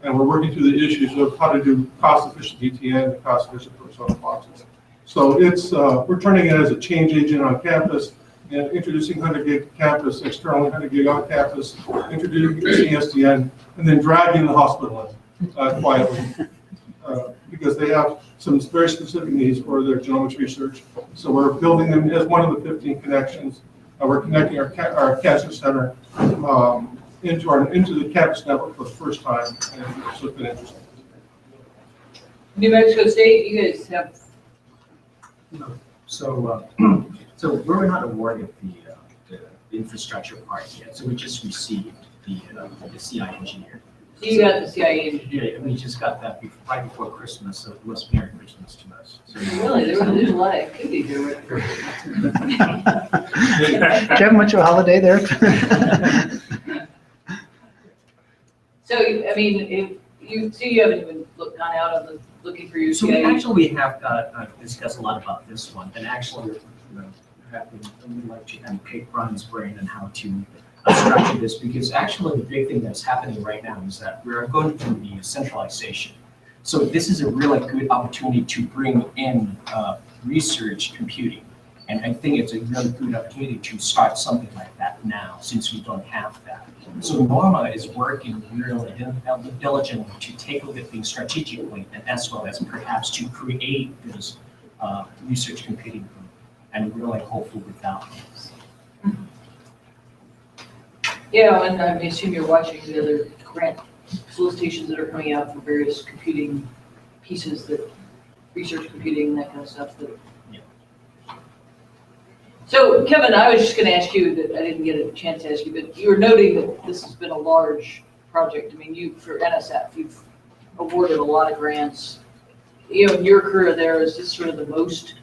and we're working through the issues of how to do cost-efficient DTN and cost-efficient persona boxes. So it's we're turning it as a change agent on campus and introducing 100 gig campus, externally 100 gig on campus, introducing SDN, and then dragging the hospital in quietly because they have some very specific needs for their genomics research. So we're building them as one of the 15 connections. We're connecting our cancer center into the campus network for the first time, and so it's been interesting. New Mexico State, you guys have. So, so we're not awarded the infrastructure part yet. So we just received the CI engineer. So you got the CIA engineer. Yeah, we just got that right before Christmas, so it was Merry Christmas to us. So, Really, there's a lot of activity here. Do you have much of a holiday there? So, I mean, if you haven't even gone out on looking for your So we have discussed a lot about this one, and actually, we'd like to kind of pick Brian's brain on how to structure this, because actually the big thing that's happening right now is that we're going through the centralization. So this is a really good opportunity to bring in research computing. And I think it's a really good opportunity to start something like that now, since we don't have that. So Norma is working really diligently to take a look at things strategically, and as well as perhaps to create this research computing group, and we're really hopeful with that one. Yeah, and I assume you're watching the other grant solicitations that are coming out for various computing pieces, that research computing and that kind of stuff. So Kevin, I was just going to ask you that I didn't get a chance to ask you, but you were noting that this has been a large project. I mean, for NSF, you've awarded a lot of grants. You know, in your career there, is this sort of the most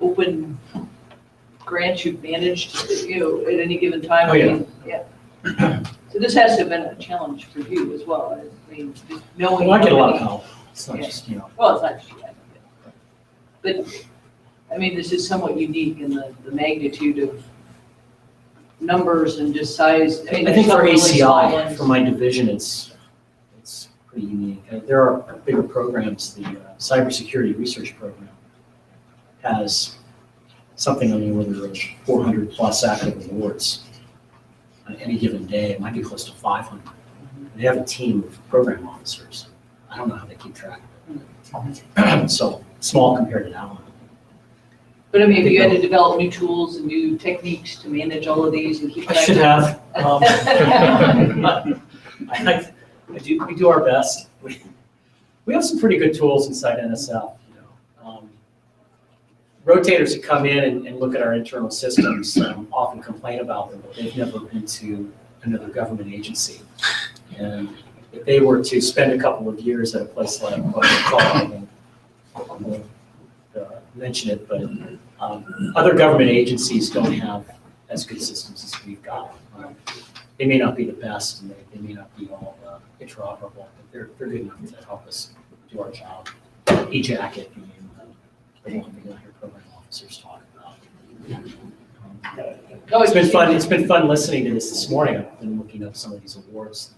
open grants you've managed, at any given time? Oh, yeah. I mean, yeah. So this has to have been a challenge for you as well. I mean, just knowing. Well, I get a lot of help. It's not Yeah. just, Well, it's not just you. But, I mean, this is somewhat unique in the magnitude of numbers and just size. I think there's for some really small ACI, ones. for my division, it's pretty unique. There are bigger programs. The cybersecurity research program has something on the order of 400 plus active awards on any given day. It might be close to 500. They have a team of program officers. I don't know how they keep track of it. So small compared to that one. But I mean, if you had to develop new tools and new techniques to manage all of these and keep. I should have. We do our best. We have some pretty good tools inside NSF. Rotators that come in and look at our internal systems often complain about them, but they've never been to another government agency. And if they were to spend a couple of years at a place like I won't mention it, but other government agencies don't have as good systems as we've got. They may not be the best, and they may not be all interoperable, but they're good enough to help us do our job. E-Jacket being the one thing I hear program officers talk about. It's been fun. It's been fun listening to this morning. I've been looking up some of these awards,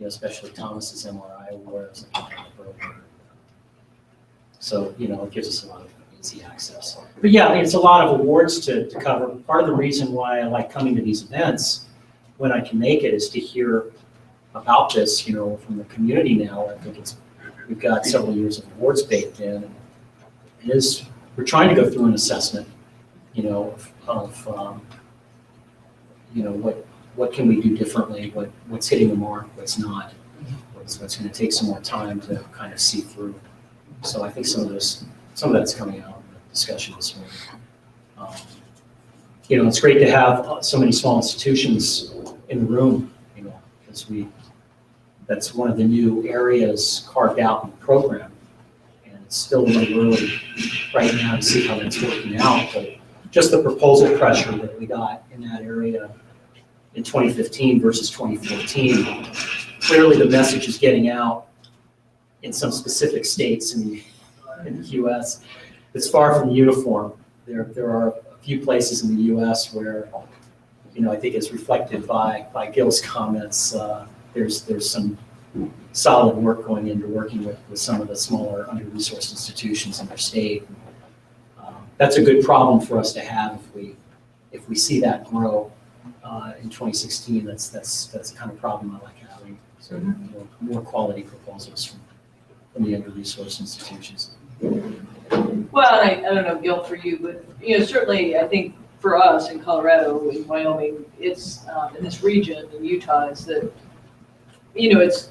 especially Thomas's MRI awards. So it gives us a lot of easy access. But yeah, it's a lot of awards to cover. Part of the reason why I like coming to these events when I can make it is to hear about this, from the community now. I think we've got several years of awards baked in. We're trying to go through an assessment, of what can we do differently, what's hitting the mark, what's not, what's going to take some more time to kind of see through. So I think some of that's coming out in the discussion this morning. you know, it's great to have so many small institutions in the room, you know, because that's one of the new areas carved out in the program. And it's still a little early right now to see how that's working out, but just the proposal pressure that we got in that area in 2015 versus 2014, clearly the message is getting out in some specific states in the US. It's far from uniform. There are a few places in the US where, you know, I think it's reflected by Gil's comments, there's some solid work going into working with some of the smaller under-resourced institutions in our state. That's a good problem for us to have if we see that grow in 2016. That's the kind of problem I like having. So more quality proposals from the under-resourced institutions. Well, I don't know, Gil, for you, but you know, certainly I think for us in Colorado, in Wyoming, it's in this region in Utah, is that, you know, it's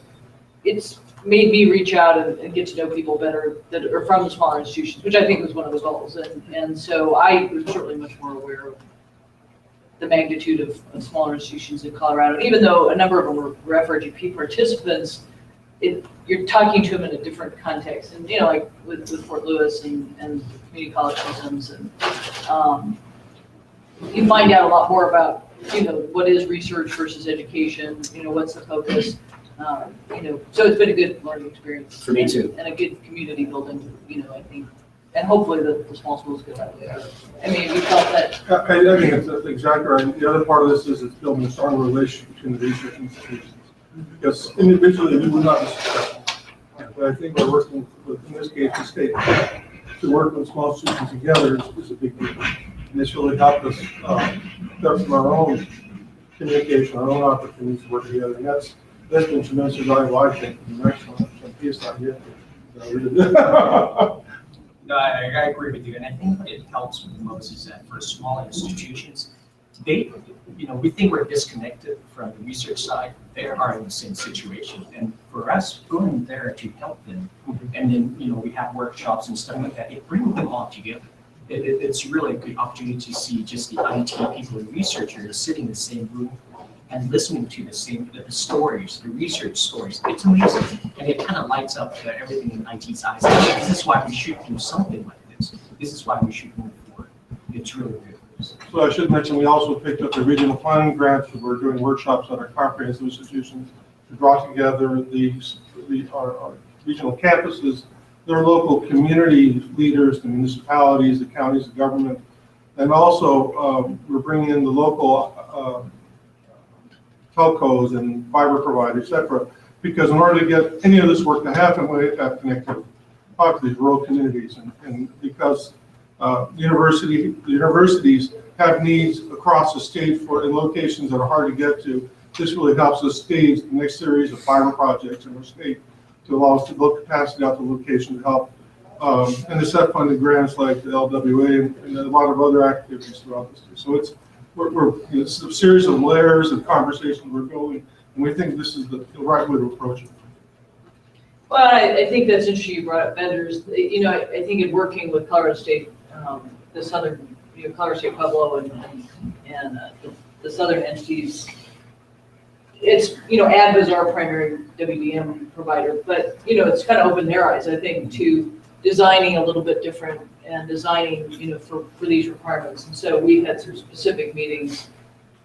made me reach out and get to know people better that are from the smaller institutions, which I think was one of the goals. And so I was certainly much more aware of the magnitude of smaller institutions in Colorado. Even though a number of them were FRGP participants, you're talking to them in a different context. And, you know, like with Fort Lewis and community college systems, and you find out a lot more about, you know, what is research versus education, you know, what's the focus. You know, so it's been a good learning experience. For me too. And a good community building, you know, I think. And hopefully the small schools get that way. I mean, we felt that. I think that's exactly right. The other part of this is it's building a strong relationship between the research institutions. Because individually we would not be successful. But I think we're working with, in this case, the state. To work with small institutions together is a big deal. And this really helped us from our own communication, our own opportunities to work together. And that's been tremendously valuable, I think, in the next one. So peace out here. No, I agree with you, and I think what it helps with the most is that for small institutions, they, you know, we think we're disconnected from the research side. They are in the same situation, and for us, going there to help them, and then, you know, we have workshops and stuff like that. It brings them all together. It's really a good opportunity to see just the IT people and researchers sitting in the same room and listening to the stories, the research stories. It's amazing, and it kind of lights up everything in IT's eyes. This is why we should do something like this. This is why we should move forward. It's really good. So I should mention, we also picked up the regional planning grants. We're doing workshops at our comprehensive institutions to draw together our regional campuses, their local community leaders, the municipalities, the counties, the government, and also we're bringing in the local telcos and fiber providers, et cetera, because in order to get any of this work to happen, we have to have connectivity, talk to these rural communities, and because the universities have needs across the state in locations that are hard to get to. This really helps us stage the next series of fiber projects in our state to allow us to build capacity out the location to help, and to set funded grants like the LWA and a lot of other activities throughout the state. So it's a series of layers of conversations we're building, and we think this is the right way to approach it. Well, I think that's interesting you brought up vendors. You know, I think in working with Colorado State, the southern, you know, Colorado State Pueblo and the southern entities, it's, you know, ADVA is our primary WDM provider, but, you know, it's kind of opened their eyes, I think, to designing a little bit different and designing, you know, for these requirements. And so we've had some specific meetings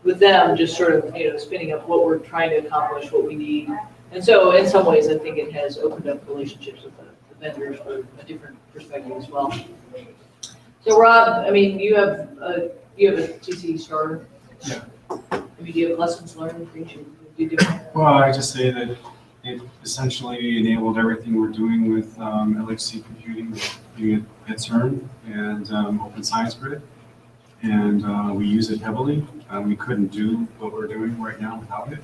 with them, just sort of, you know, spinning up what we're trying to accomplish, what we need. And so in some ways, I think it has opened up relationships with the vendors for a different perspective as well. So Rob, I mean, you have a TC Star. Yeah. I mean, do you have lessons learned? Things you do different? Well, I just say that it essentially enabled everything we're doing with LHC computing being at CERN and Open Science Grid. And we use it heavily. We couldn't do what we're doing right now without it.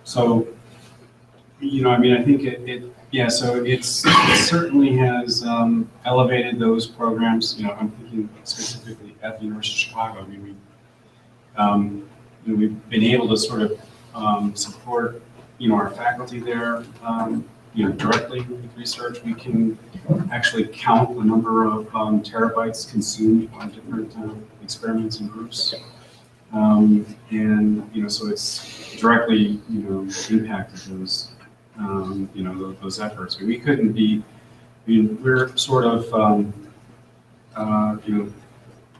So, you know, I mean, I think it certainly has elevated those programs. You know, I'm thinking specifically at the University of Chicago. I mean, you know, we've been able to sort of support, you know, our faculty there, you know, directly with research. We can actually count the number of terabytes consumed on different experiments and groups. And, so it's directly, impacted those, those efforts. We couldn't be, we're sort of,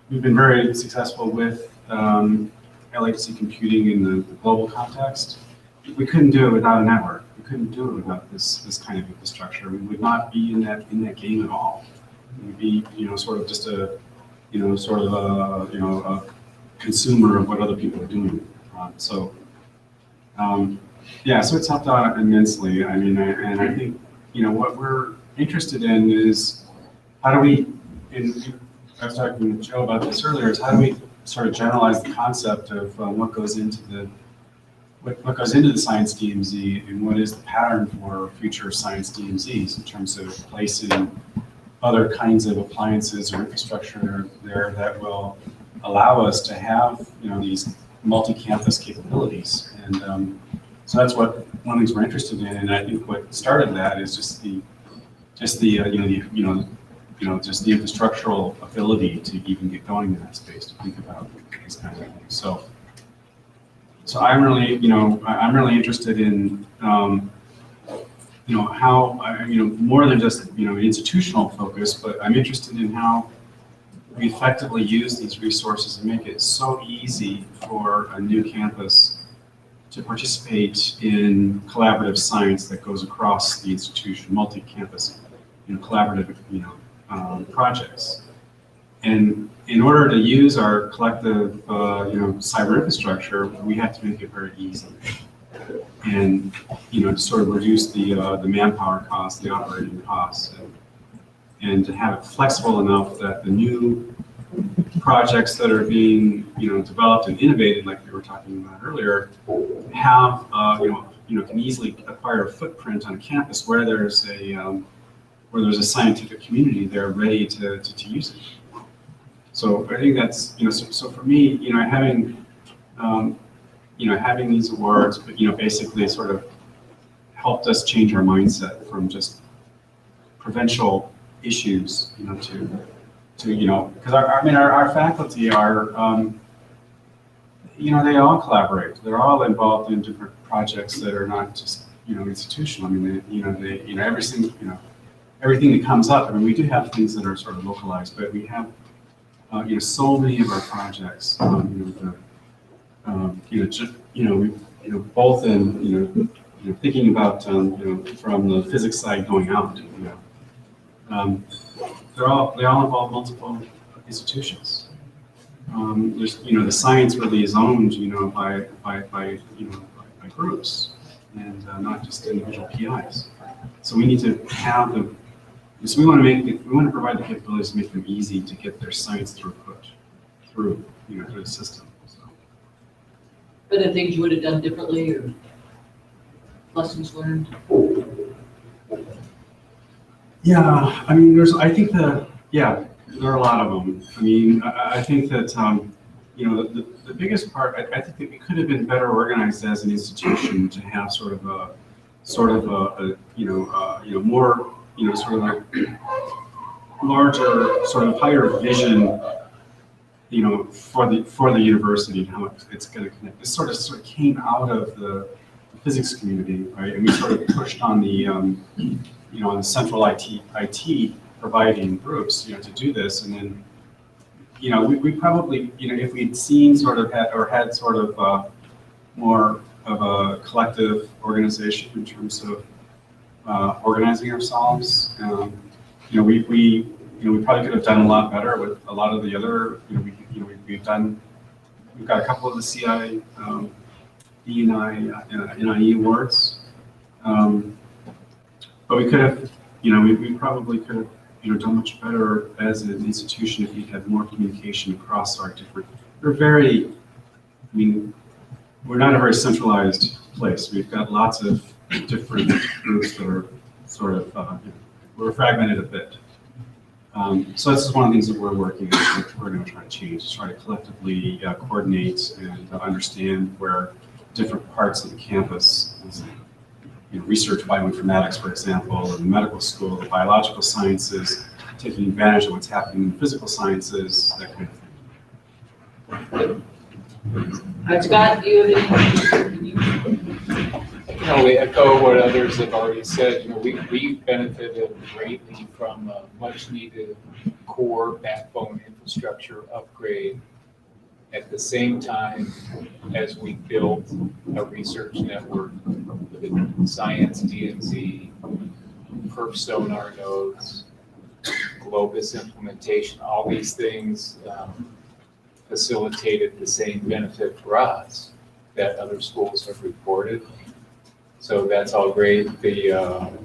we've been very successful with LHC computing in the global context. We couldn't do it without a network. We couldn't do it without this kind of infrastructure. We would not be in that game at all. We'd be, sort of just a, a consumer of what other people are doing. So it's helped out immensely. I mean, and I think, what we're interested in is how do we, and I was talking to Joe about this earlier, is how do we sort of generalize the concept of what goes into the science DMZ and what is the pattern for future science DMZs in terms of placing other kinds of appliances or infrastructure there that will allow us to have, these multi-campus capabilities. And so that's one of the things we're interested in. And I think what started that is just the infrastructural ability to even get going in that space, to think about these kinds of things. So I'm really, I'm really interested in, how, more than just, institutional focus, but I'm interested in how we effectively use these resources and make it so easy for a new campus to participate in collaborative science that goes across the institution, multi-campus, collaborative, projects. And in order to use our collective, cyber infrastructure, we have to make it very easy. And, to sort of reduce the manpower costs, the operating costs, and to have it flexible enough that the new projects that are being, developed and innovated, like we were talking about earlier, have, can easily acquire a footprint on campus where there's a scientific community there ready to use it. So I think that's, so for me, having, having these awards, but, basically sort of helped us change our mindset from just provincial issues, to because our faculty are, they all collaborate. They're all involved in different projects that are not just, institutional. I mean, everything that comes up. I mean, we do have things that are sort of localized, but we have, so many of our projects, both in, thinking about, from the physics side going out, they all involve multiple institutions. There's, the science really is owned, by groups and not just individual PIs. So we need to have the, so we want to provide the capabilities to make them easy to get their science throughput through the system. So. But the things you would have done differently or lessons learned? Yeah, I mean, there are a lot of them. I mean, I think that, the biggest part, I think that we could have been better organized as an institution to have sort of a more, sort of a larger, sort of higher vision, for the university and how it's going to connect. This sort of came out of the physics community, right? And we sort of pushed on the, on the central IT providing groups, to do this. And then, we probably, if we'd seen had sort of more of a collective organization in terms of organizing ourselves, we probably could have done a lot better with a lot of the other, we've got a couple of the CI, NIE awards, but we could have, we probably could have, done much better as an institution if we had more communication across our different, we're not a very centralized place. We've got lots of different groups that are sort of, we're fragmented a bit. So this is one of the things that we're working on, we're going to try to change, try to collectively coordinate and understand where different parts of the campus, research bioinformatics, for example, in the medical school, the biological sciences, taking advantage of what's happening in the physical sciences, that kind of thing. Scott, do you have any? We echo what others have already said. We benefited greatly from a much needed core backbone infrastructure upgrade at the same time as we built a research network with science DMZ, perf sonar nodes, Globus implementation, all these things facilitated the same benefit for us that other schools have reported. So that's all great. The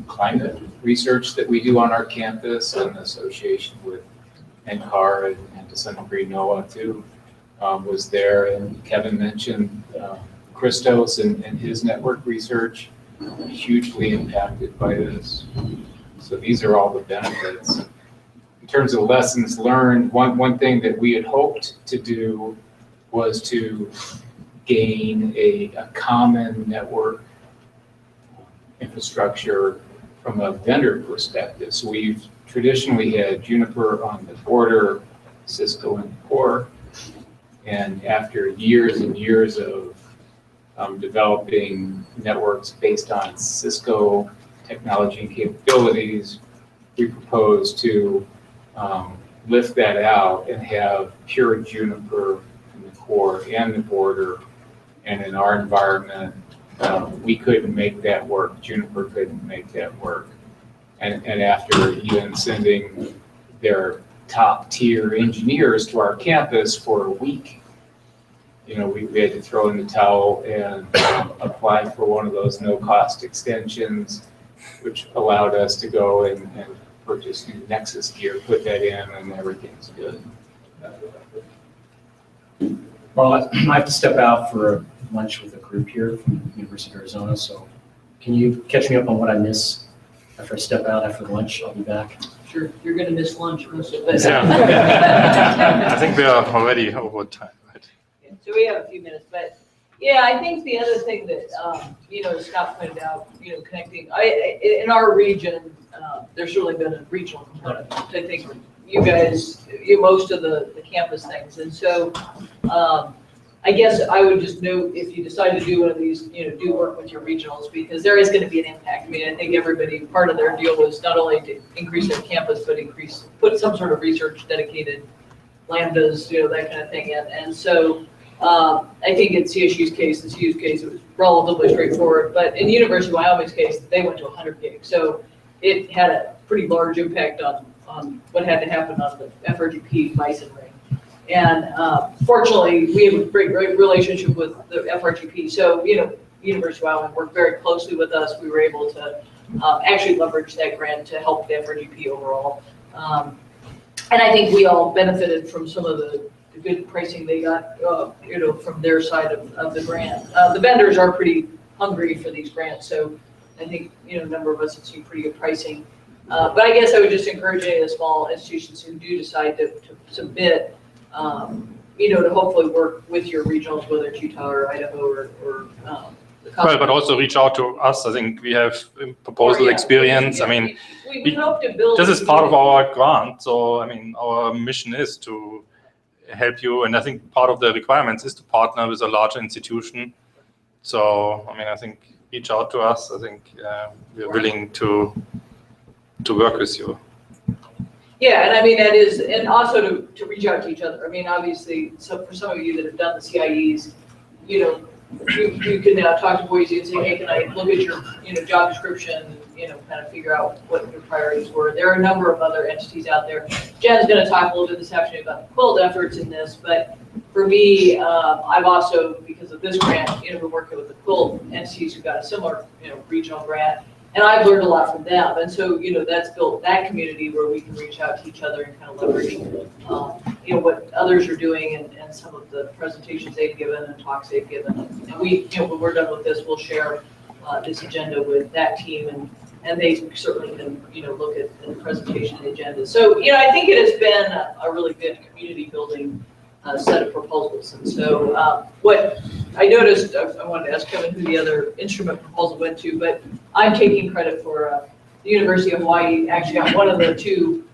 climate research that we do on our campus and association with NCAR and to some degree NOAA too was there. And Kevin mentioned Christos and his network research, hugely impacted by this. So these are all the benefits. In terms of lessons learned, one thing that we had hoped to do was to gain a common network infrastructure from a vendor perspective. So we've traditionally had Juniper on the border, Cisco in the core, and after years and years of developing networks based on Cisco technology and capabilities, we propose to lift that out and have pure Juniper in the core and the border. And in our environment, we couldn't make that work. Juniper couldn't make that work. And after even sending their top tier engineers to our campus for a week, we had to throw in the towel and apply for one of those no-cost extensions, which allowed us to go and purchase new Nexus gear, put that in, and everything's good. Well, I have to step out for lunch with a group here from the University of Arizona, so can you catch me up on what I miss after I step out after lunch? I'll be back. Sure, you're going to miss lunch most of it. Yeah. I think we are already over time, right? So we have a few minutes, but yeah, I think the other thing that, as Scott pointed out, connecting, in our region, there's really been a regional component. I think you guys, most of the campus things. And so I guess I would just note, if you decide to do one of these, do work with your regionals, because there is going to be an impact. I mean, I think everybody, part of their deal was not only to increase their campus, but put some sort of research dedicated lambdas, that kind of thing in. And so I think in CSU's case, it was relatively straightforward. But in University of Wyoming's case, they went to 100 gig. So it had a pretty large impact on what had to happen on the FRGP Bison ring. And fortunately, we have a great relationship with the FRGP. So, University of Wyoming worked very closely with us. We were able to actually leverage that grant to help the FRGP overall. And I think we all benefited from some of the good pricing they got, from their side of the grant. The vendors are pretty hungry for these grants, so I think, a number of us have seen pretty good pricing. But I guess I would just encourage any of the small institutions who do decide to submit, to hopefully work with your regionals, whether it's Utah or Idaho or Well, but also reach out to us. I think we have proposal experience. I mean, we hope to build. This is part of our grant. So, I mean, our mission is to help you. And I think part of the requirements is to partner with a larger institution. So, I mean, I think reach out to us. I think we're willing to work with you. Yeah, and I mean, that is, and also to reach out to each other. I mean, obviously, so for some of you that have done the CIEs, you can now talk to Boise and say, hey, can I look at your, job description, kind of figure out what your priorities were. There are a number of other entities out there. Jen's going to talk a little bit this afternoon about the quilt efforts in this, but for me, I've also, because of this grant, been working with the quilt entities who got a similar, regional grant. And I've learned a lot from them. And so, that's built that community where we can reach out to each other and kind of leverage, what others are doing and some of the presentations they've given and talks they've given. And we, when we're done with this, we'll share this agenda with that team and they certainly can, look at the presentation and agenda. So, I think it has been a really good community building set of proposals. And so what I noticed, I wanted to ask Kevin who the other instrument proposal went to, but I'm taking credit for the University of Hawaii actually got one of the two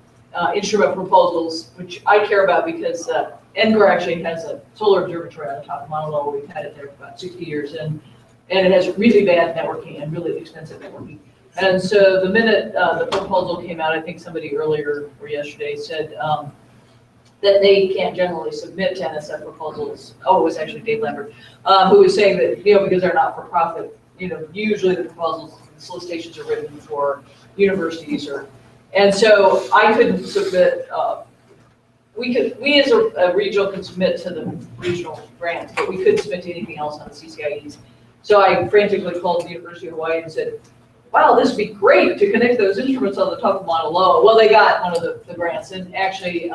instrument proposals, which I care about because NGR actually has a solar observatory on the top of Mauna Loa. We've had it there for about 60 years, and it has really bad networking and really expensive networking. And so the minute the proposal came out, I think somebody earlier or yesterday said that they can't generally submit to NSF proposals. Oh, it was actually Dave Lambert, who was saying that, because they're not for profit, usually the proposals, the solicitations are written for universities and so I couldn't submit, we as a regional can submit to the regional grants, but we couldn't submit to anything else on the CCIEs. So I frantically called the University of Hawaii and said, wow, this would be great to connect those instruments on the top of Mauna Loa. Well, they got one of the grants, and actually,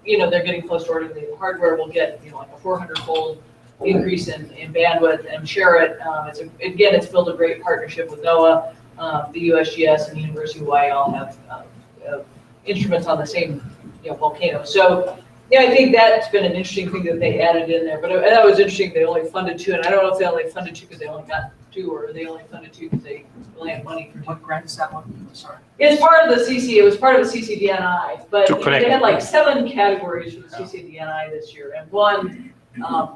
they're getting close to ordering the hardware. Will get, like a 400-fold increase in bandwidth and share it. It's built a great partnership with NOAA, the USGS, and the University of Hawaii all have instruments on the same volcano. So, I think that's been an interesting thing that they added in there. But that was interesting. They only funded 2, and I don't know if they only funded 2 because they only got 2, or they only funded 2 because they only had money for 2. What grant is that one? I'm sorry. It's part of the CC. It was part of the CCDNI, but they had like 7 categories for the CCDNI this year, and 1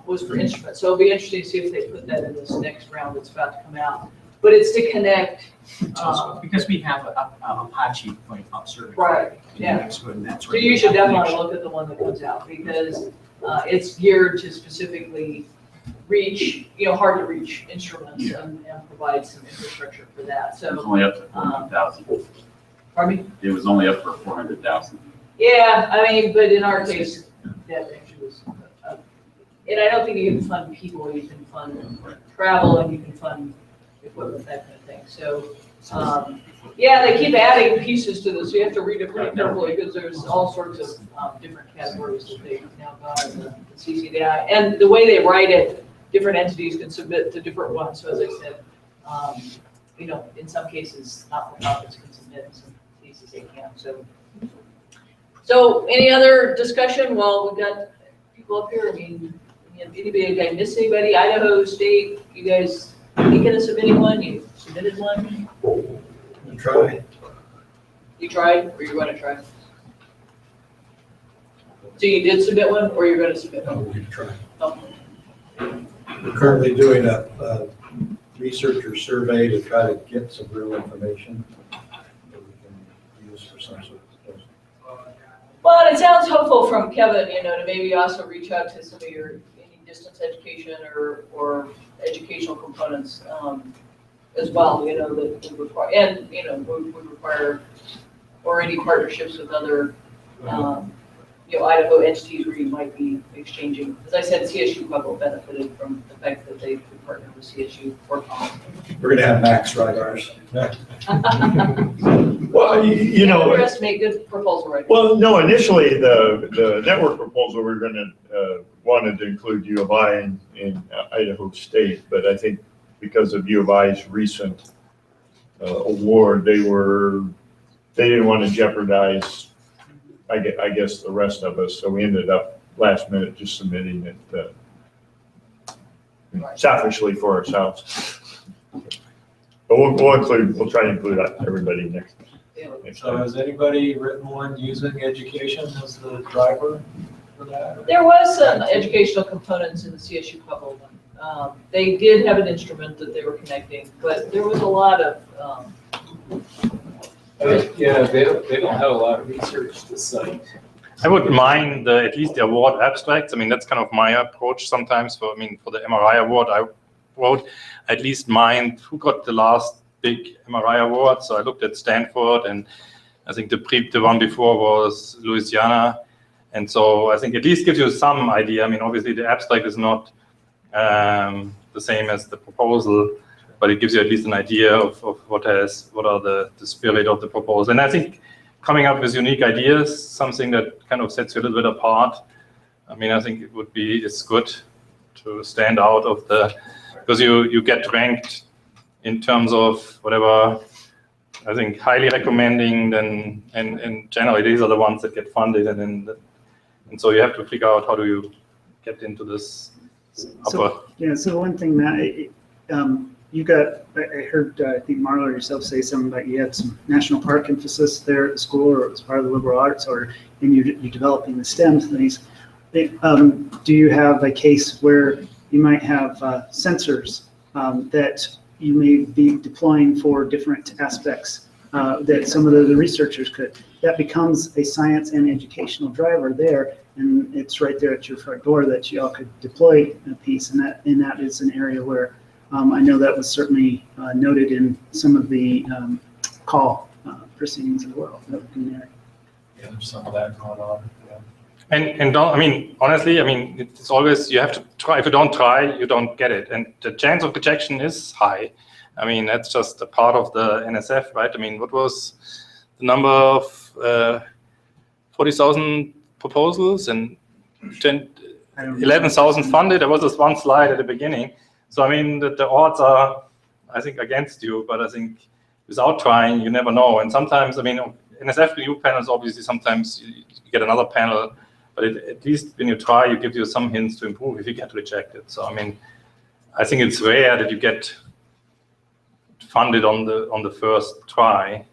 was for instruments. So it'll be interesting to see if they put that in this next round that's about to come out. But it's to connect. Because we have a Apache point observatory. Right. Yeah. So you should definitely look at the one that comes out, because it's geared to specifically reach, hard to reach instruments and provide some infrastructure for that. So it was only up to 400,000. Pardon me? It was only up for 400,000. Yeah, but in our case, that actually was, and I don't think you can fund people. You can fund travel, and you can fund equipment, that kind of thing. So, they keep adding pieces to this. So you have to read it pretty carefully, because there's all sorts of different categories that they've now got in the CCDI. And the way they write it, different entities can submit to different ones. So as I said, in some cases, not-for-profits can submit, in some cases they can't. So any other discussion? Well, we've got people up here. Anybody, did I miss anybody? Idaho State, you guys thinking of submitting one? You submitted one? Try. You tried, or you're going to try? So you did submit one, or you're going to submit one? We're going to try. Oh. We're currently doing a researcher survey to try to get some real information that we can use for some sort of proposal. Well, it sounds hopeful from Kevin, to maybe also reach out to some of your any distance education or educational components as well, that would require, and, would require, or any partnerships with other, Idaho entities where you might be exchanging. As I said, CSU Pueblo benefited from the fact that they could partner with CSU for common. We're going to have Max write ours. Well, underestimate good proposal writing. Well, no, initially the network proposal, we were going to wanted to include U of I in Idaho State, but I think because of U of I's recent award, they didn't want to jeopardize, I guess, the rest of us. So we ended up last minute just submitting it selfishly for ourselves. But we'll try to include everybody next So time. has anybody written one using education as the driver for that? There was some educational components in the CSU Pueblo one. They did have an instrument that they were connecting, but there was a lot of. They don't have a lot of research to cite. I would mind at least the award abstracts. That's kind of my approach sometimes. For the MRI award, I wrote at least mind who got the last big MRI award. So I looked at Stanford, and I think the one before was Louisiana. And so I think at least gives you some idea. Obviously the abstract is not the same as the proposal, but it gives you at least an idea of what are the spirit of the proposal. And I think coming up with unique ideas, something that kind of sets you a little bit apart. I think it's good to stand out of because you get ranked in terms of whatever, I think highly recommending, and generally these are the ones that get funded, and so you have to figure out how do you get into this upper. So one thing, Matt, I heard, I think Marla or yourself say something about you had some national park emphasis there at the school, or it was part of the liberal arts, and you're developing the STEM things. Do you have a case where you might have sensors that you may be deploying for different aspects that some of the researchers could? That becomes a science and educational driver there, and it's right there at your front door that you all could deploy a piece, and that is an area where I know that was certainly noted in some of the call proceedings as well. That would be there. Yeah, there's some of that going on. Yeah. And don't, I mean, honestly, I mean, it's always, you have to try. If you don't try, you don't get it. And the chance of rejection is high. I mean, that's just a part of the NSF, right? I mean, what was the number of 40,000 proposals and 11,000 funded? There was this one slide at the beginning. So, I mean, the odds are, I think, against you, but I think without trying, you never know. And sometimes, I mean, NSF review panels, obviously, sometimes you get another panel, but at least when you try, you give you some hints to improve if you get rejected. So, I mean, I think it's rare that you get funded on the first try.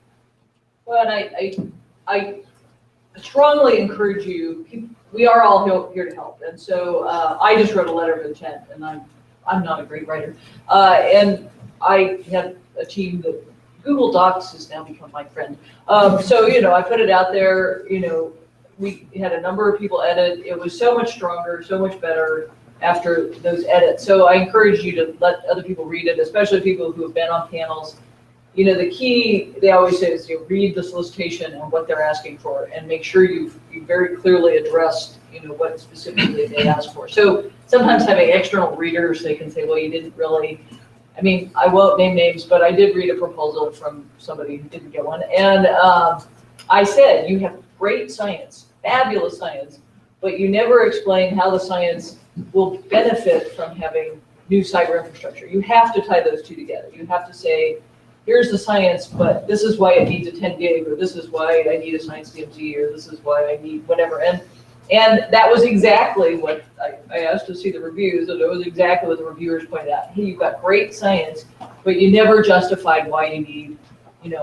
Well, and I strongly encourage you. We are all here to help, and so I just wrote a letter of intent, and I'm not a great writer, and I had a team that Google Docs has now become my friend. So I put it out there. We had a number of people edit. It was so much stronger, so much better after those edits. So I encourage you to let other people read it, especially people who have been on panels. The key, they always say, is read the solicitation and what they're asking for, and make sure you very clearly addressed, what specifically they asked for. So sometimes having external readers, they can say, well, you didn't really, I mean, I won't name names, but I did read a proposal from somebody who didn't get one. And I said, you have great science, fabulous science, but you never explain how the science will benefit from having new cyber infrastructure. You have to tie those two together. You have to say, here's the science, but this is why it needs a 10 gig, or this is why I need a science DMZ, or this is why I need whatever. And that was exactly what I asked to see the reviews, and it was exactly what the reviewers pointed out. Hey, you've got great science, but you never justified why you need,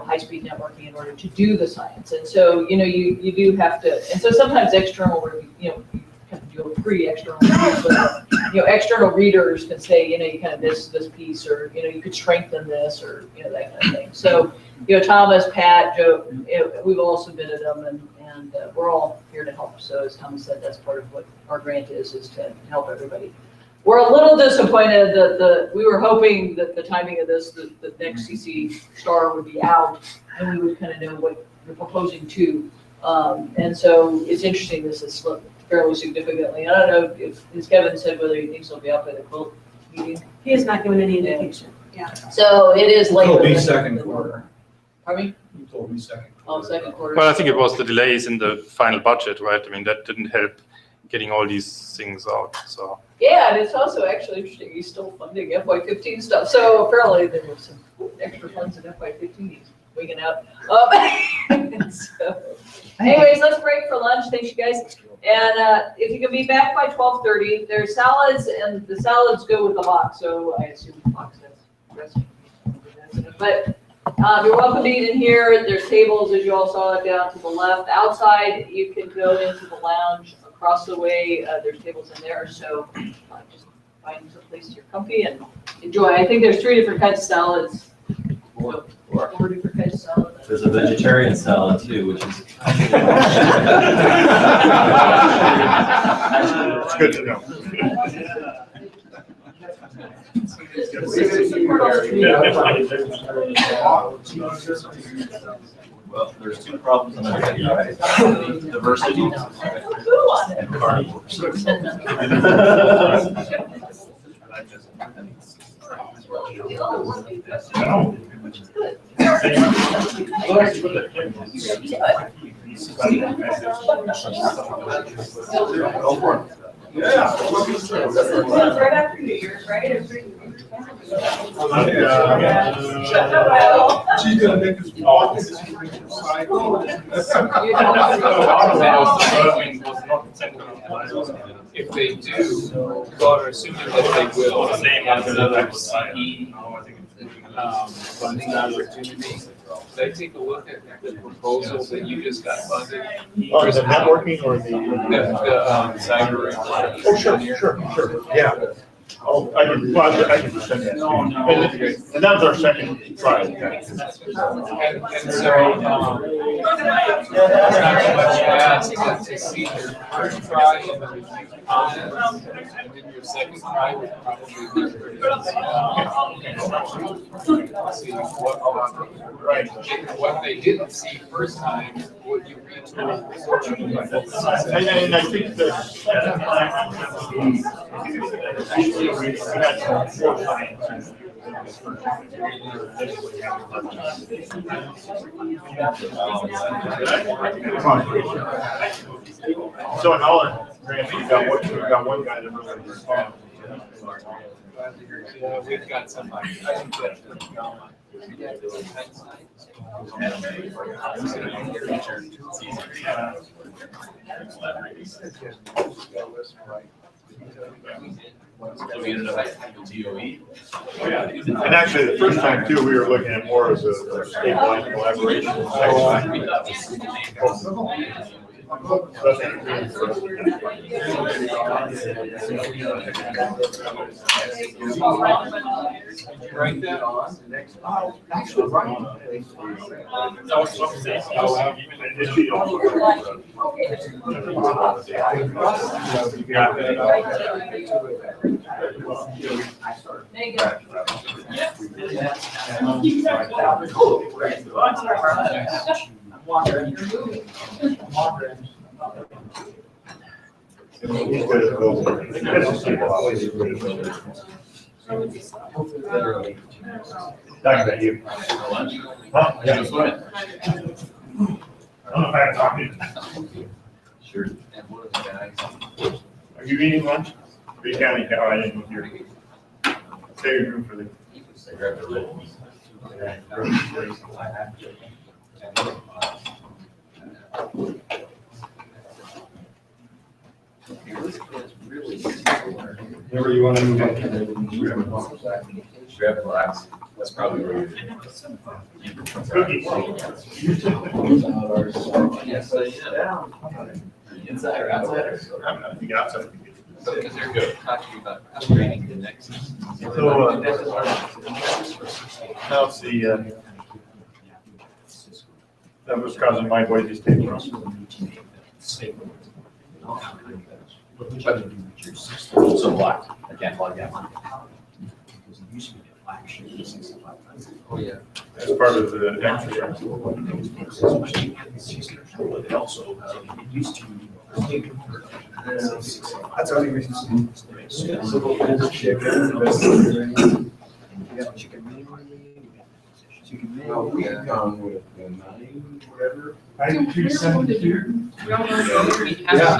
high-speed networking in order to do the science. And so, you do have to, and so sometimes external, you kind of do a pre-external review, but, external readers can say, you kind of missed this piece, or, you could strengthen this, or, that kind of thing. So, Thomas, Pat, Joe, we've all submitted them, and we're all here to help. So as Thomas said, that's part of what our grant is to help everybody. We're a little disappointed that we were hoping that the timing of this, the next CC star would be out, and we would kind of know what you're proposing to. And so it's interesting, this has slipped fairly significantly. I don't know if, as Kevin said, whether he thinks it'll be out by the quilt meeting. He has not given any indication. Yeah. So it is later. It'll be second quarter. Pardon me? You told me second. Oh, second quarter. Well, I think it was the delays in the final budget, right? I mean, that didn't help getting all these things out. So. Yeah, and it's also actually interesting. He's still funding FY15 stuff. So apparently there was some extra funds in FY15. He's winging out. So, anyways, let's break for lunch. Thanks, you guys. And if you can be back by 12:30, there's salads, and the salads go with the box. So I assume the box has dressing. But you're welcome to eat in here. There's tables, as you all saw, down to the left. Outside, you can go into the lounge across the way. There's tables in there. So just find some place you're comfy and enjoy. I think there's 3 different kinds of salads. Four different kinds of salads. There's a vegetarian salad too, which is. It's good to know. Well, there's 2 problems on that. Diversity and carnivores. Yeah. It's right after New Year's, right? She's gonna make us walk this cycle. If they do, well, assuming that they will, Same have as another the- funding opportunity. They take a look at the proposal that you just got funded. Oh, the networking or the? Cyber. Oh, sure, yeah. Oh, I can just send that. And that was our second try. And so, asked to see your first try and then review comments, and then your second try would probably be see what they didn't see first time, what you retool. And I think we had 4 times. So in all, we've got one guy that really responds. Yeah, we've got somebody. I think So we ended up having DOE. And actually, the first time too, we were looking at more as a statewide collaboration. Write that on. Actually, Talking about you. Huh? Yeah. I don't know if I have talking. Sure. Are you eating lunch? Are you counting? Oh, I didn't hear you. Stay your room for the. Whenever you want to move on. Grab blacks. That's probably where you're. Inside or outside? I think outside. Because they're good. Talking about upgrading the next. So, now it's the, that was causing my Boise State problem. So black, I can't plug in. Oh, yeah. As part of the exercise. That's the only reason. We've gone with the 9, whatever. 9372. Yeah,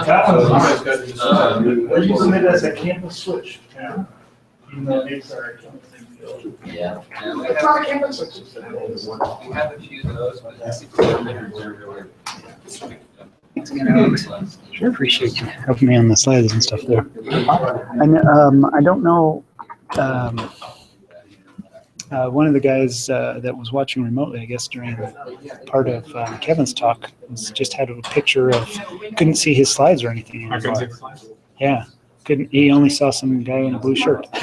that so you one's. guys got to decide. We're using it as a campus switch. Yeah. Even though it's our. Yeah. It's not a campus switch. We have a few of those, but that's. Sure, appreciate you helping me on the slides and stuff there. And I don't know, one of the guys that was watching remotely, I guess during part of Kevin's talk, just had a picture of, couldn't see his slides or anything. I couldn't see the slides. Yeah, couldn't. He only saw some guy in a blue shirt. All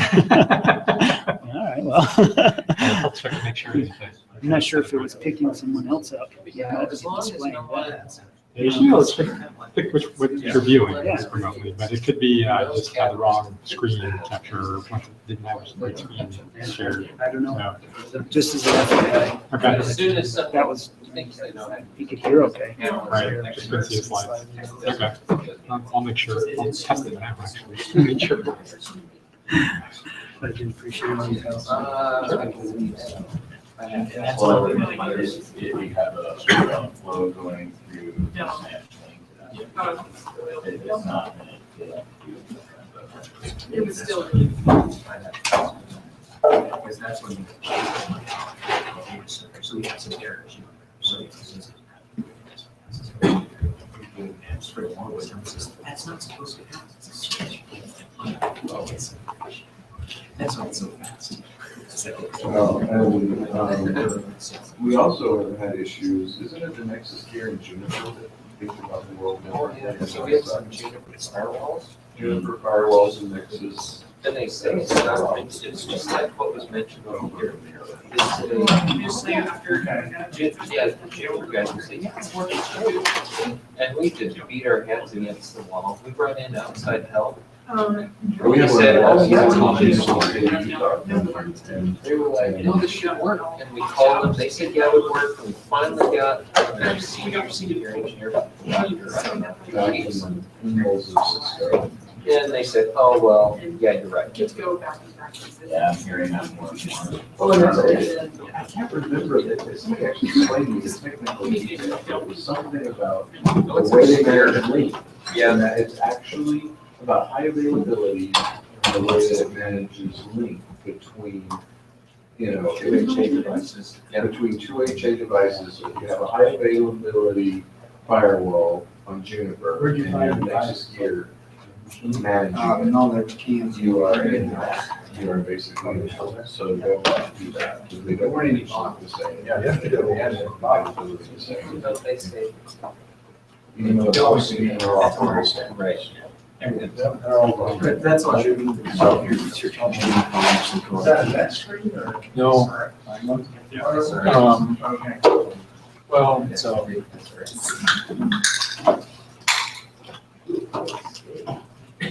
right, well. I'll check to make sure. I'm not sure if it was picking someone else up. Yeah, it was displaying that. Usually it's pick which what you're viewing Yeah. remotely, but it could be just had the wrong screen capture, didn't have a great screen shared. I don't know. Just as an FYI. Okay. As soon as That was, he could hear okay. Right, just couldn't see the slides. Okay. I'll make sure, I'll test it now, actually. Make sure. I do appreciate all your help. And that's all we have a sort of flow going through. It's not. It was still. Because that's when you. So we have some errors. So for a long way. That's not supposed to happen. It's a switch. That's why it's so fast. Well, and, we also have had issues, isn't it the Nexus here in Juniper that thinks about the world? So we have some Juniper firewalls. Juniper firewalls and Nexus. And they say it's not, it's just like what was mentioned over here. Yeah, Juniper guys will say, yeah, it's working too. And we just beat our heads against the wall. We run into outside help. We have said, one oh, of yeah, and they were like, no, this should work. And we called them, they said, yeah, it would work. And we finally got their senior engineer. And they said, oh, well, yeah, you're right. Just go back and back. Yeah, I'm hearing that more and more. Oh, and I can't remember that, somebody actually explained this technically, it was something about the way they manage link. Yeah. And that it's actually about high availability and the way that it manages link between, you know, HA devices. between two HA devices. So if you have a high availability firewall on Juniper. Where'd you and find your the Nexus gear managing. No, there can't. You are in that, you are basically, so don't do that, because they don't want any lock the same. Yeah, you have to do it, and availability the same. Don't they say? Even though it's also being all Right. But that's all. So, Is that a net screen or? No. Well, so.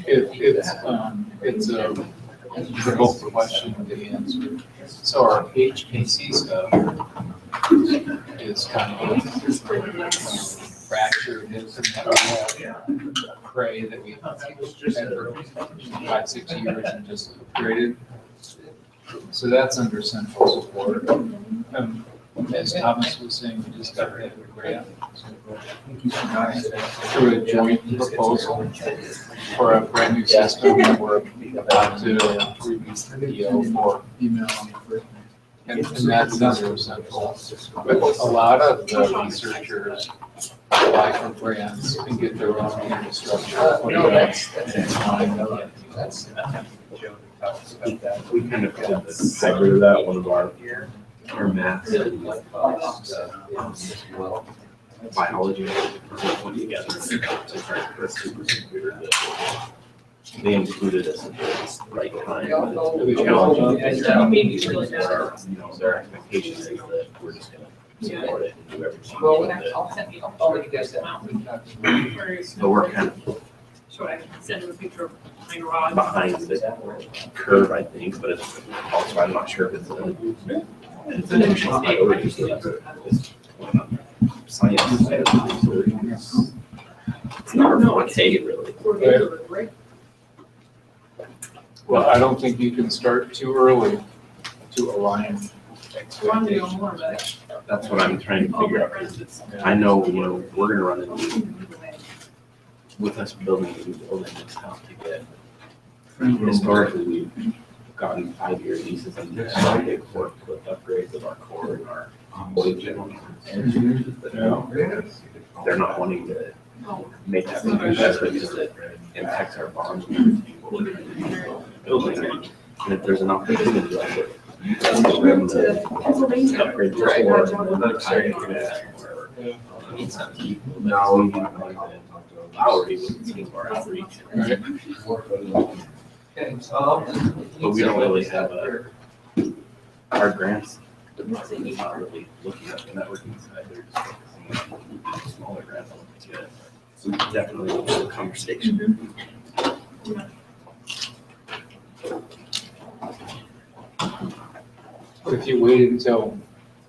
It's a difficult question to answer. So our HPC stuff is kind of fractured into Cray that we had for 5-6 years and just upgraded. So that's under central support. As Thomas was saying, we just got rid of a grant. Through a joint proposal for a brand new system that we're about to release the PO for email. And that's under central. But a lot of the researchers apply for grants and get their own infrastructure. We kind of got this hybrid of that, one of our math biology went together to try to put a supercomputer that they included us at the right time. But the challenge is their expectation is that we're just gonna support it and do everything. I'll let you guys know. But we're kind of So I can send him a picture of my garage. behind the curve, I think, but it's also, I'm not sure if it's an additional priority. Science side of things, so it's not our forte, really. Well, I don't think you can start too early to align expectations. That's what I'm trying to figure out, because it's, I know, we're gonna run into, with us building a new building, it's tough to get. Historically, we've gotten 5-year leases and big forklift upgrades of our core and our employee general. They're not wanting to make that big investment because it impacts our bonds and everything. What we're trying to do building. And if there's an opportunity like it, upgrade the core, another side of that, or need some people. Lowry with some of our outreach. But we don't really have our grants, they're not really looking at the networking side, they're just focusing on smaller grants. So we definitely want a conversation. But if you wait until,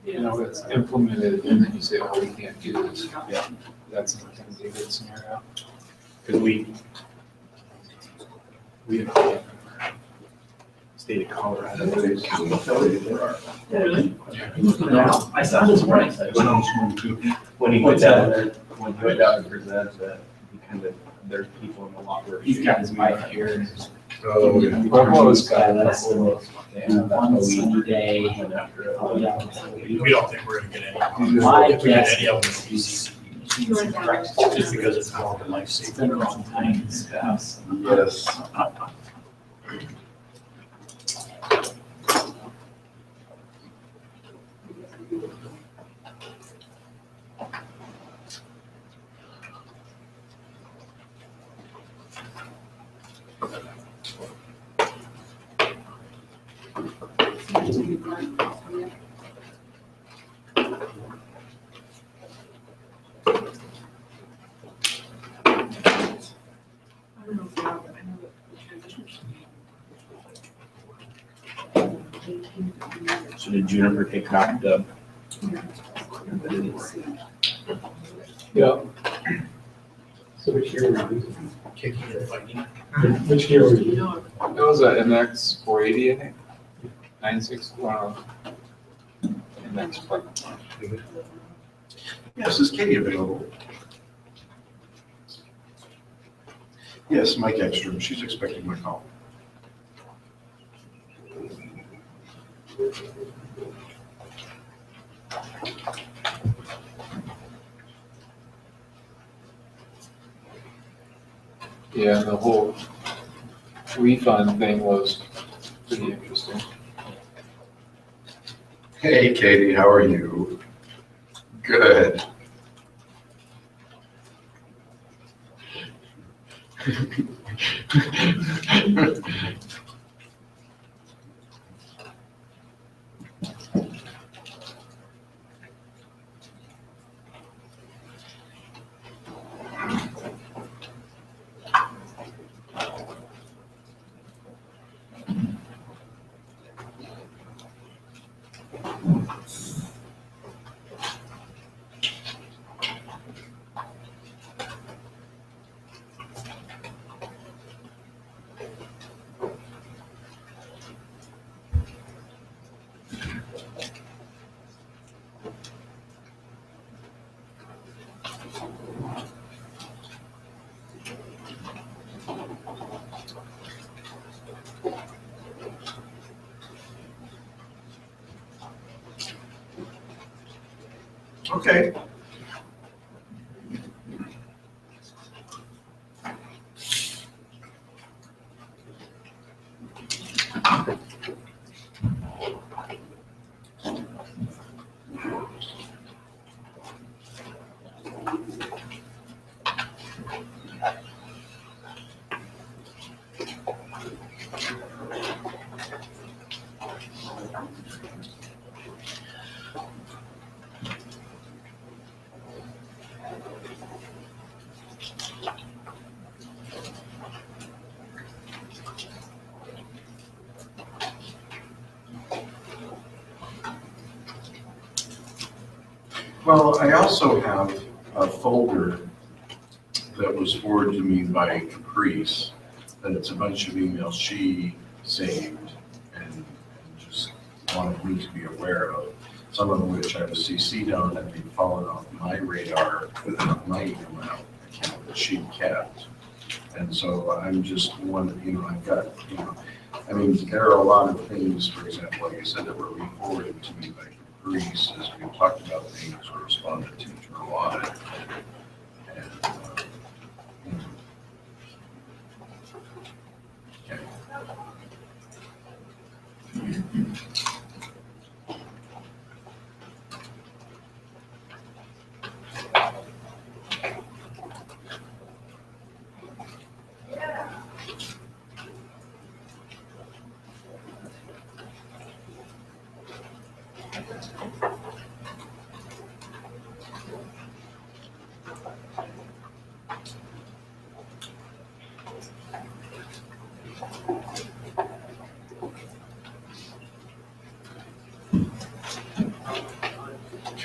it's implemented and then you say, oh, we can't do this. Yeah. That's not going to be a good scenario. Because we have state of Colorado. I saw this morning. When he went down there, and presented that, he kind of, there's people in the locker. He's got his mic here. Oh, yeah. Pueblo's got less than one sunny day. We don't think we're gonna get any. My If we get guess any of them, Just because it's more than life safety. Yes. So did Juniper get knocked up? Yeah. So which year were you? Kicking and fighting. Which year were you? That was a MX 480, I think. 96, wow. MX 480. Yes, is Katie available? Yes, Mike Ekstrom, she's expecting my call. Yeah, the whole refund thing was pretty interesting. Hey, Katie, how are you? Good. Okay. Well, I also have a folder that was forwarded to me by Caprice, that it's a bunch of emails she saved and just wanted me to be aware of, some of which I was CC'd on and they'd fallen off my radar without my email account that she kept. And so I'm just one, I've got, I mean, there are a lot of things, for example, like I said, that were re-forwarded to me by Caprice as we talked about things or responded to internal audit. And, okay.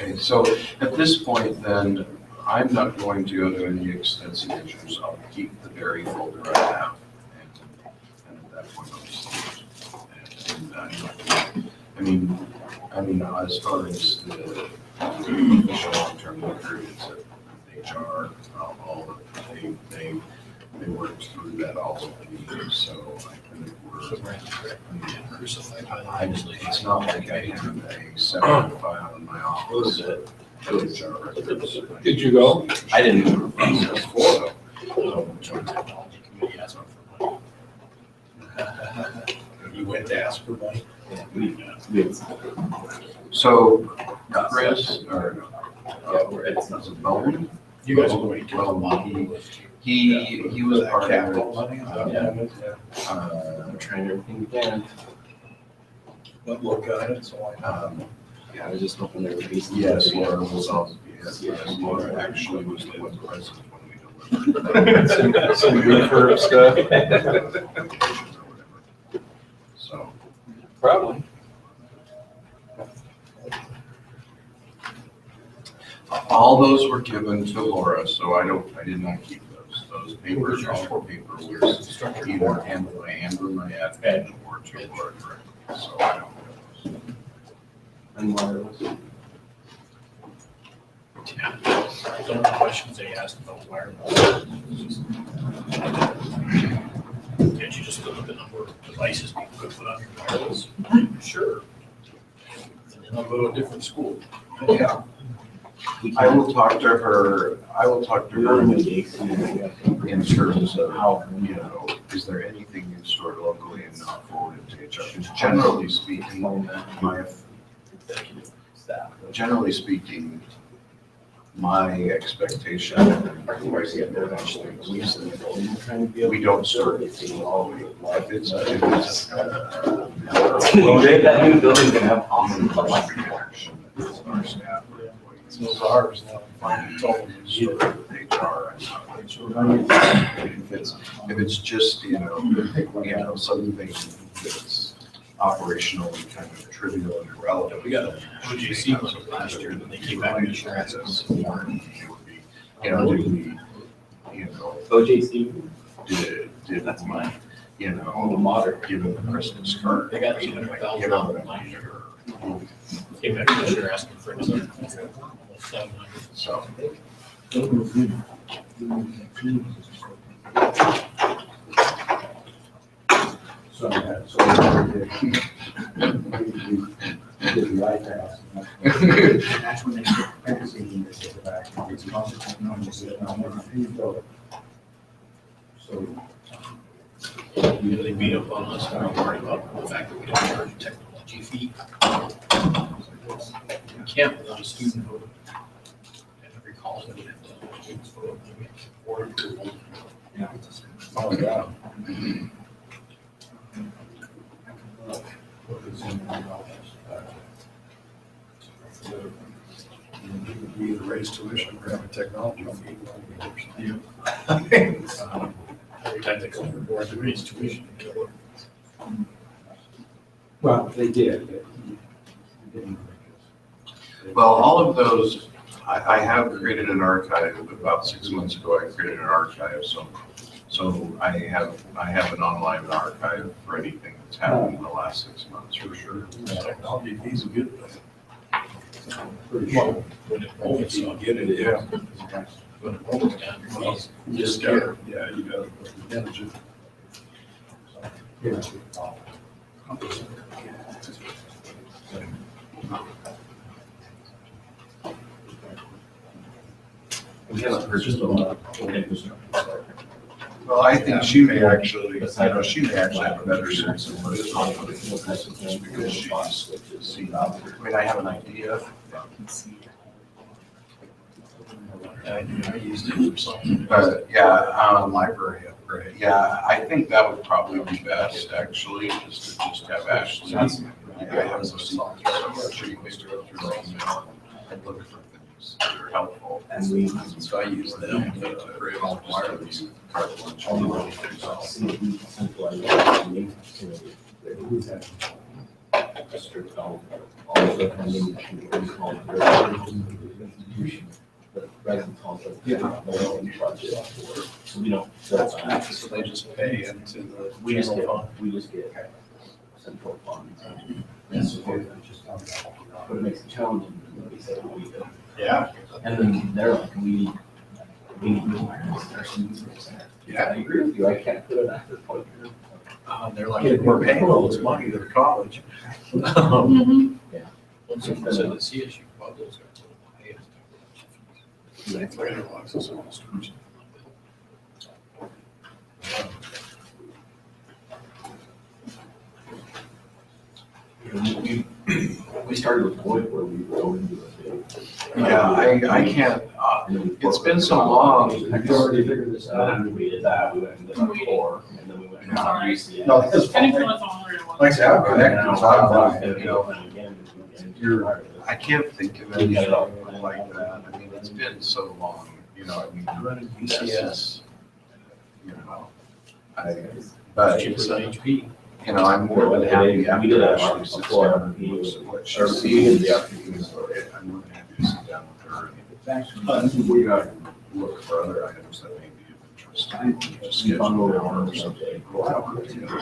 Okay, so at this point then, I'm not going to go to any extensive issues. I'll keep the very folder I have. And at that point, I'll just, I mean, as far as the official long-term record, it's HR, all of, they worked through that all of me, so I think it's not like I have a separate file in my office. Did you go? I didn't. You went to ask for money? So, Chris, or, it's was it Bowen? You guys are going to Well, he was part of it. I'm trying everything we can. But look at it, so Yeah, I was just hoping there would be some. yes, Laura was on, yes, Laura actually was the one present when we delivered. Some good curb stuff. So. Probably. All those were given to Laura, so I did not keep those. Those papers, all four paper was either handled by Amber, my admin, or to Laura directly, so I don't know. And wireless. Some of the questions they asked about wireless. Can't you just look at the number of devices people could put on your wireless? Sure. And then I'll go to a different school. Yeah. I will talk to her in terms of how, is there anything you stored locally and not forwarded to HR? Because generally speaking, my expectation, we don't start it all. If it's that new building's gonna have awesome our staff. It's ours now. It's all HR. If it's just, something that's operationally kind of trivial and irrelevant. We got a OJC one last year, and they came back and asked us. Did we, OJC. did That's mine. Modern, given the Christmas card. They got $200,000 last year. Came back this year asking for another almost 700. So. That's when they get everything to get back. It's constant technology. They beat up on us, and we worried about the fact that we don't charge a technology fee. We can't without a student vote. And every college that we have to students vote, and we have to board approval. Oh, yeah. We either raise tuition or have a technology fee. Every time they come to board, they raise tuition and kill it. Well, they did. Well, all of those, I have created an archive. About 6 months ago, I created an archive, so I have an online archive for anything that's happened in the last 6 months, for sure. Technology fees are good. Pretty sure. When it opens, you get it, yeah. When it opens down, your fees. Just gotta, yeah, you gotta manage it. We haven't purchased a lot. Well, I think she may actually, have a better sense of what it's on, just because she's seen out there. I mean, I have an idea. I used it for something. But, yeah, Library upgrade. yeah, I think that would probably be best, actually, just to have Ashley. I have some songs, so she can just go through the email and look for things that are helpful. And so I use them to create all the wireless. So they just pay into the. We just get central funds. But it makes it challenging. Yeah. And then they're like, we need new wireless. Yeah, I agree with you. I can't put an active point here. They're like, we're paying all this money to the college. Yeah. Once you said the CSU bubbles are a little highest. We started with Boyd where we go into it. Yeah, I can't, it's been so long. I already figured this out. And we did that, we went into the core, and then we went into UCS. No, that's fine. Like I said, I'm connected, so I'm fine. You know, I can't think of anything like that. I mean, it's been so long, you know, I mean, running UCS, you know, but, you know, I'm more than happy after actually sits down and looks at what she sees. I'm more than happy to sit down with her and we got to look for other items that may be of interest. Just schedule an hour or something, go out together.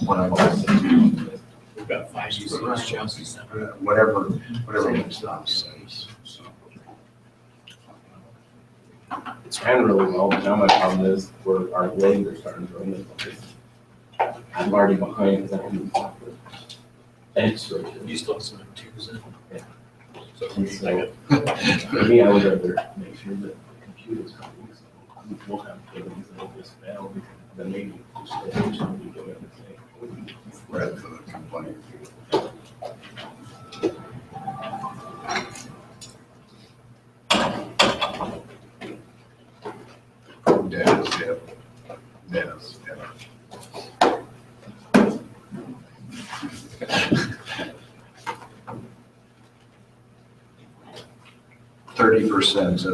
When I got to We've got 5 UCS Chelsea Center. whatever makes sense. So. It's ran really well, but now my problem is where our loads are starting to run this place. I'm already behind because I haven't talked with extra. You still have some twos in? Yeah. So, And so, for me, I would rather make sure that the computer's coming, so we'll have things that will just fail, then maybe just eventually go in and say. Read for the complaint. Dennis, yeah. Dennis, yeah. 30%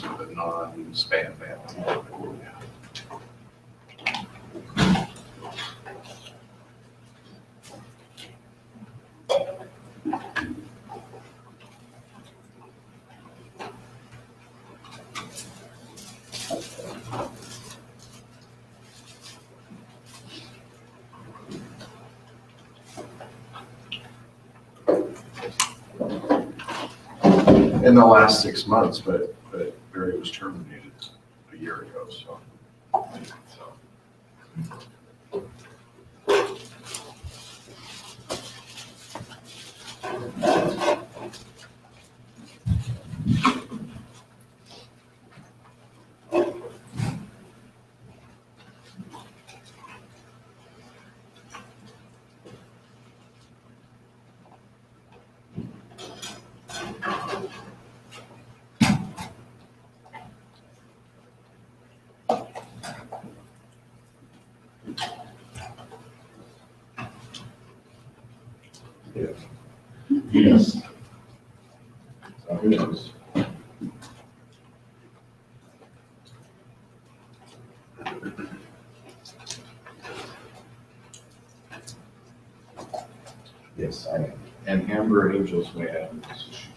of the non-spam mail. In the last 6 months, but Barry was terminated a year ago, so. Yes. So who knows? Yes, I am. And Amber Angel's way out, so she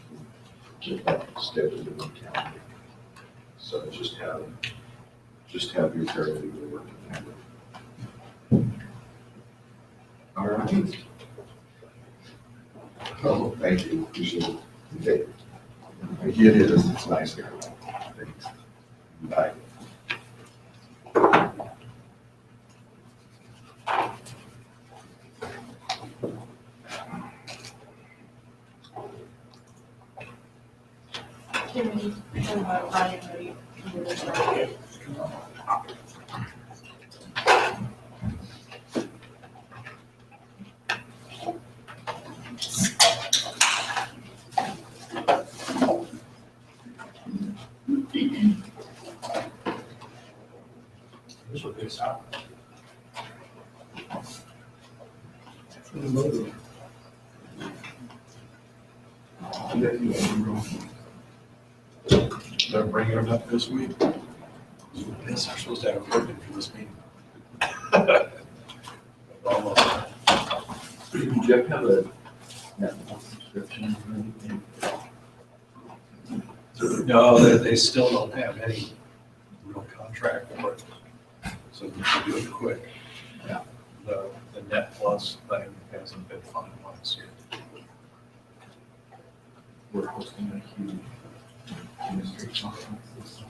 can get that scheduled in the calendar. So just have your paralegal work with Amber. All right. Oh, thank you, appreciate it. Okay. It is, it's nice here. Thanks. Bye. Can we have a Ryan ready for this right? This will be stop. They're bringing it up this week. Yes, they're supposed to have a ribbon for this meeting. Almost. Do you have a Netflix subscription or anything? No, they still don't have any real contract for it. So they should do it quick. Yeah. The Net Plus thing hasn't been finalized yet. We're hosting a huge industry conference this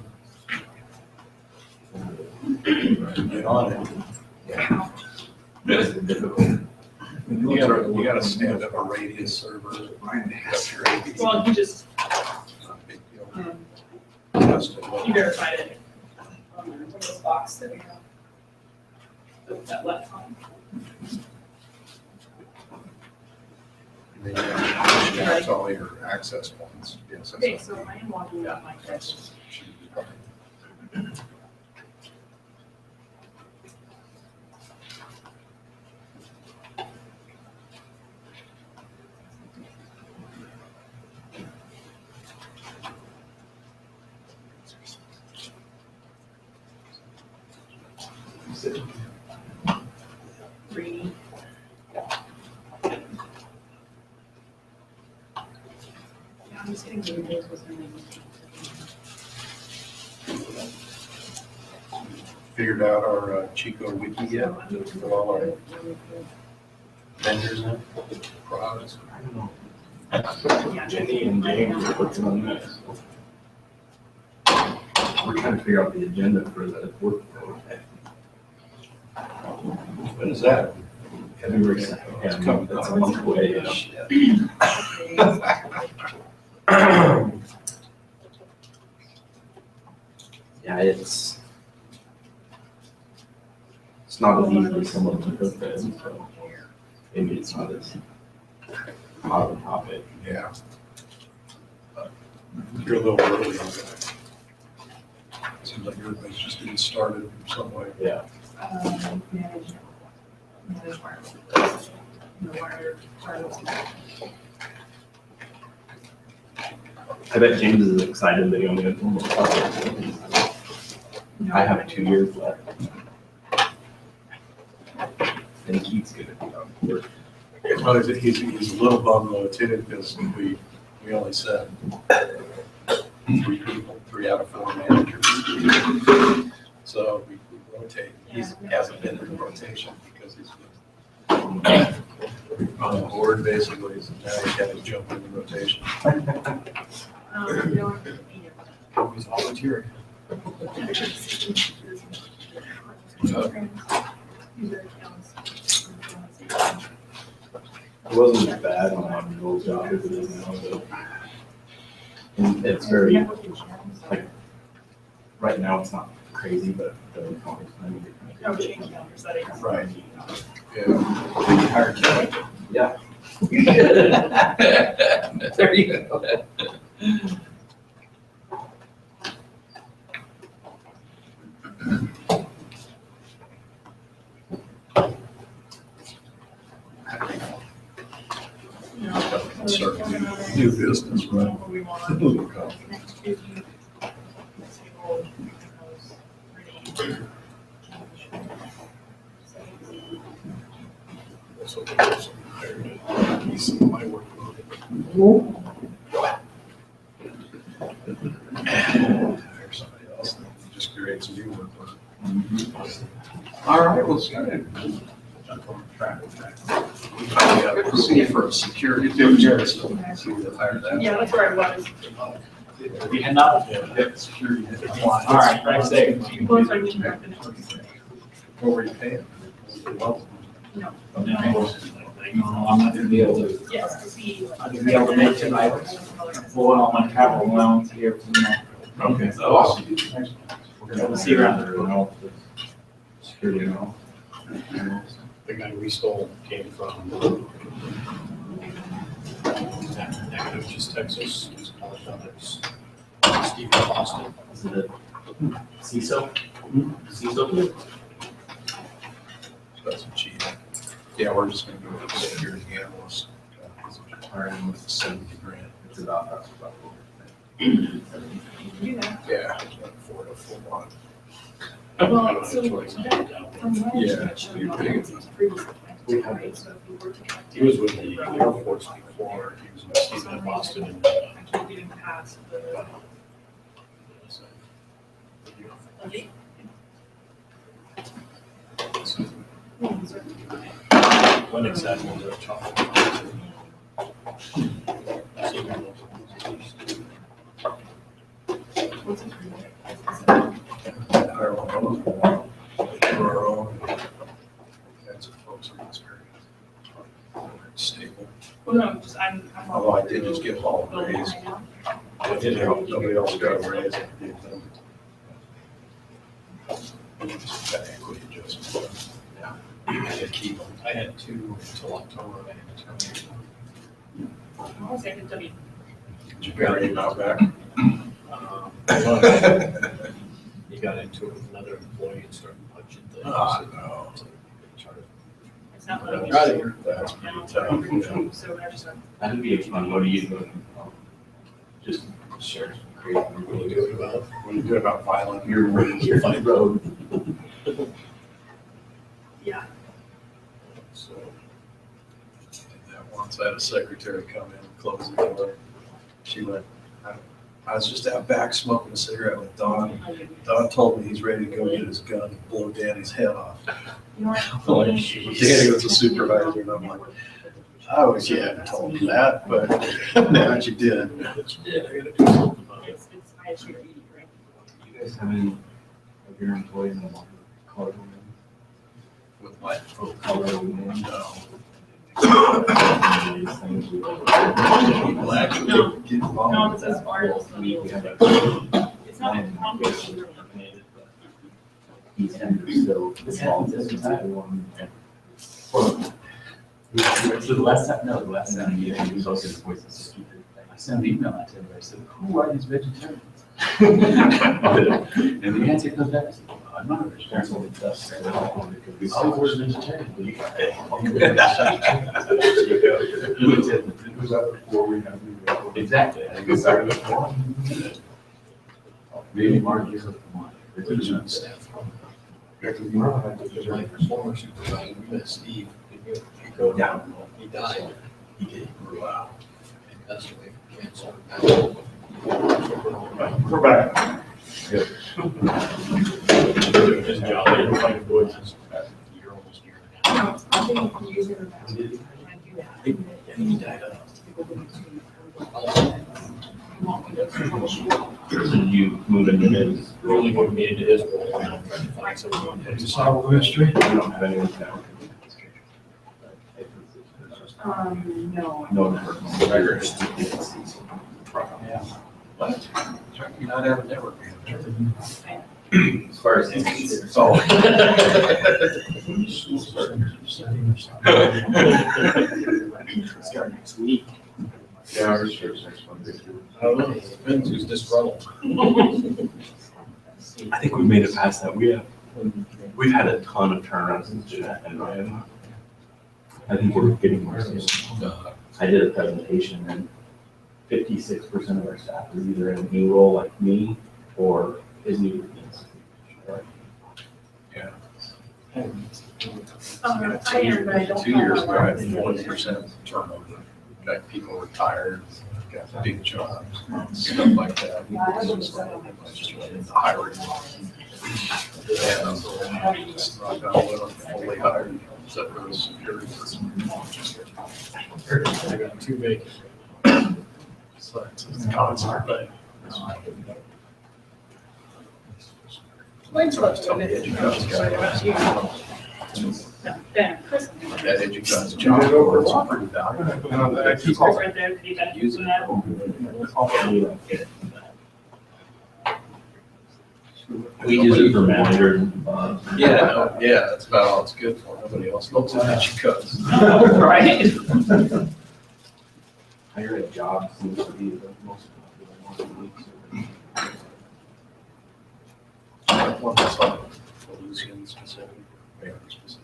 summer. Get on it. Yeah. It's difficult. You gotta stand up a radius server. Well, he just You verified it on this box that we have. That left one. That's all your access points. Yes, that's Okay, all. so I am logging out my credits. Should be fine. Three. Yeah, I'm just getting rid of those with my name. Figured out our Chico wiki yet with all our vendors in products. I don't know. Jenny and James are working on this. We're trying to figure out the agenda for the work. When is that? February 2nd. Yeah, that's a month away. Yeah, it's not as easy as someone would have been, so maybe it's not as hot of a topic. Yeah. You're a little early on that. Seems like everybody's just getting started in some way. Yeah. Manage wireless. No wireless. I bet James is excited that he only has one more project. I have 2 years left. And Keith's gonna be on board. Well, he's a little bummed though too, because we only said 3 people, 3 out of 4 managers. So we rotate, he hasn't been in rotation because he's on the board basically, so now he's got to jump into rotation. He's volunteering. It wasn't bad on my old job as it is now, but and it's very, like, right now it's not crazy, but the Right. Yeah. Yeah. There you go. Start new business, right? That's what there's my workload. Hire somebody else, and just create some new workload. All right, well, see. Proceed for a security. See if they hire that. Yeah, that's where I was. We hand up? Yeah, security. All right, thanks, Dave. Close our meeting up and- What were you paying? No. No, I'm not gonna be able to. Yes, to see. I'm gonna be able to make tonight. Well, on my travel allowance here for the month. Okay. So awesome. We'll see you around. Security and all. The guy we stole came from Nacogdoches, Texas. He's a college brothers. Steve Boston. Is it a CISO? CISO? That's cheap. Yeah, we're just gonna go with the security analyst. Hiring with the 70 grand. It's about, that's Yeah. For a full on. Well, so that, from my Yeah, understanding, you're Sean big. Rollins was previously appointed, right? So if you were to connect. He was with the Air Force before. He was with Steve in Boston. And, I can't get him past the. Okay. when exactly they're talking Our own. That's what folks are experiencing. Stable. Well, no, just I'm. Although I did just get all raised. Nobody else got a raise. I had two until October, and I had to terminate one. Did you pay your email back? Well, he got into it with another employee and started punching things. Oh, no. It's not But like. Out of here. That's pretty tough. So I just went, That'd be fun. What do you do? Just Sure. Great. What are you doing about? What do you do about violent? your fight road. yeah. So, once I had a secretary come in and close the door, she went, I was just out back smoking a cigarette with Don. Don told me he's ready to go get his gun and blow Danny's head off. Danny was the supervisor, and I'm like, I wish you hadn't told me that, but now you did. Yeah, I gotta do something about it. I had sugar eating, right? You guys have any of your employees in Colorado? With what? Oh, Colorado. No. People actually get involved. No, it's as far as the meals. It's not complicated. He's still small. This is the last time, no, the last time he was also his voice is stupid. I sent an email out to him. I said, "Who are these vegetarians?" And the answer comes back, I said, "I'm not a vegetarian." So it does say, "Oh, we said we're vegetarian." Exactly. I think it's started before. Maybe Mark gives up the money. Former supervisor, we met Steve, he go down, he died, he grew out, and passed away from cancer. We're back. Good. His job, everybody boys is about a year, almost a year and a half. He died of. You move into his. We're only moving me into his role, and I'm trying to find someone. Did you solve the mystery? You don't have anyone now. No. No network. Yeah. What? You not have a network manager? As far as. Oh. Start next week. Yeah, our research next Monday too. I don't know, depends who's disgruntled. I think we made it past that. We've had a ton of turnarounds since Jeanette and Ryan. I think we're getting more. I did a presentation and 56% of our staff is either in a new role like me or is new to this. Yeah. I am, but I don't. 2 years ago, I had 40% turnover. Got people retired, got big jobs, stuff like that. Hiring. And just not gonna let them fully hired, except for the security person. I got two vacant. So it's a constant thing. Mine's So I was telling the education guy, that education job was pretty valuable. Right there, could you benefit from that? We use it for managers. Yeah, that's about all it's good for. Nobody else looks at it, she cuts. Right? Hire a job seems to be the most popular one. One that's like Elysian specific, very specific.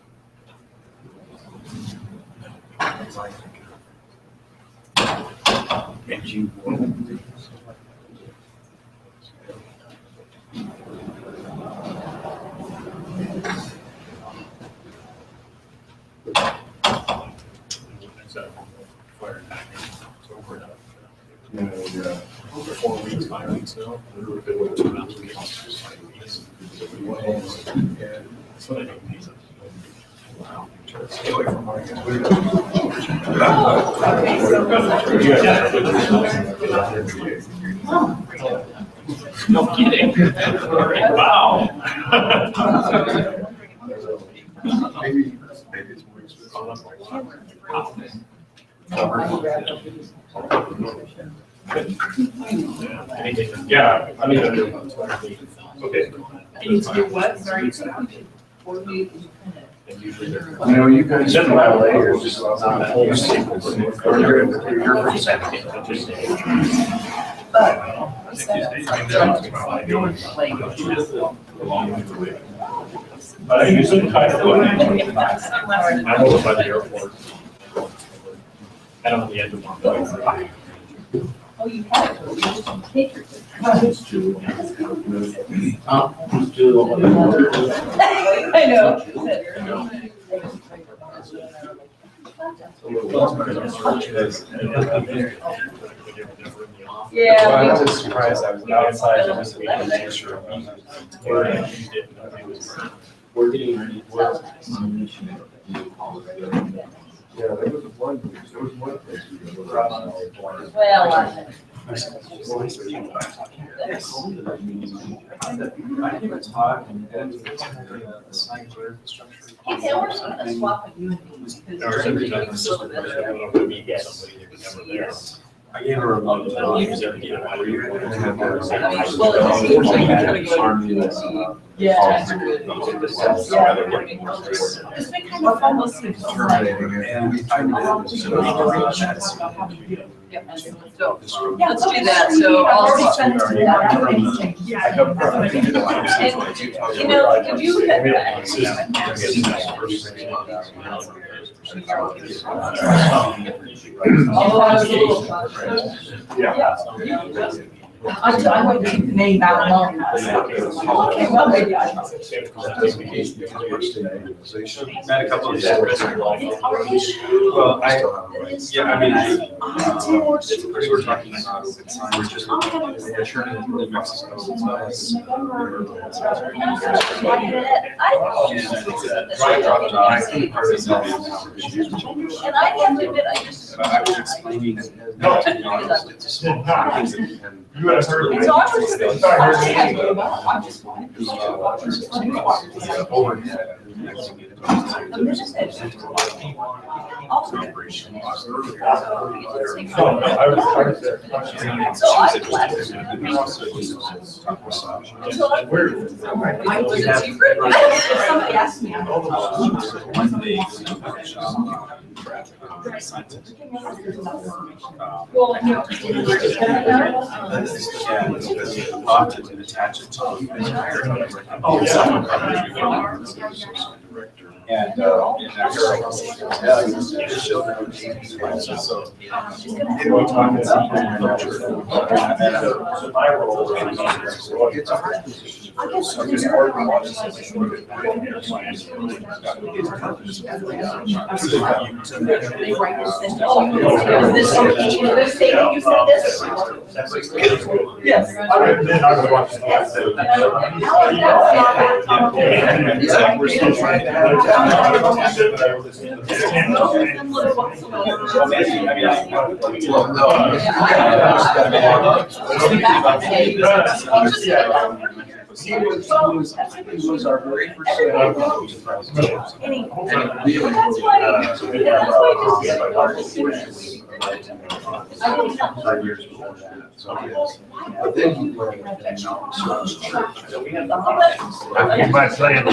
And you Over 4 weeks, 5 weeks now. We're a bit over 2 months. We lost 5 weeks. That's what I do. Wow. Stay away from our No kidding. Wow. Maybe it's more expensive. Yeah, I mean, okay. Need to do what, sorry? You know, you guys from LA are just not whole sequence. You're from San Diego. You should kind of look. I'm over by the airport. I don't know the end of one. Oh, you have to, you just don't take your. I know. Yeah. Well, I was just surprised. I was outside and just making sure. We're getting ready for. Yeah, there was one place we were. Well, I give a talk and then the science or infrastructure. hey, Sam, we're just gonna swap with you and me because. I gave her a love. Well, it seems like you're yeah, that's good. It's been kind of fun listening to some like. Yeah, let's do that, so I'll. You know, could you? I wouldn't keep the name out alone. Okay, well, maybe I. Met a couple of these. Well, yeah, I mean, we were talking about we're just turning into Mexico as well as. And I have to admit, I just. I was explaining. It's a small. You would have heard. It's always. I'm just. Overhead. Somebody asked me. Well, no. Often attach it to. And my role it's a hard position. It's hard to watch. They write this thing. Oh, is this something you say that you said this? Yes. Then I would watch We're still trying to have. He was our very first. But then he went and my plan.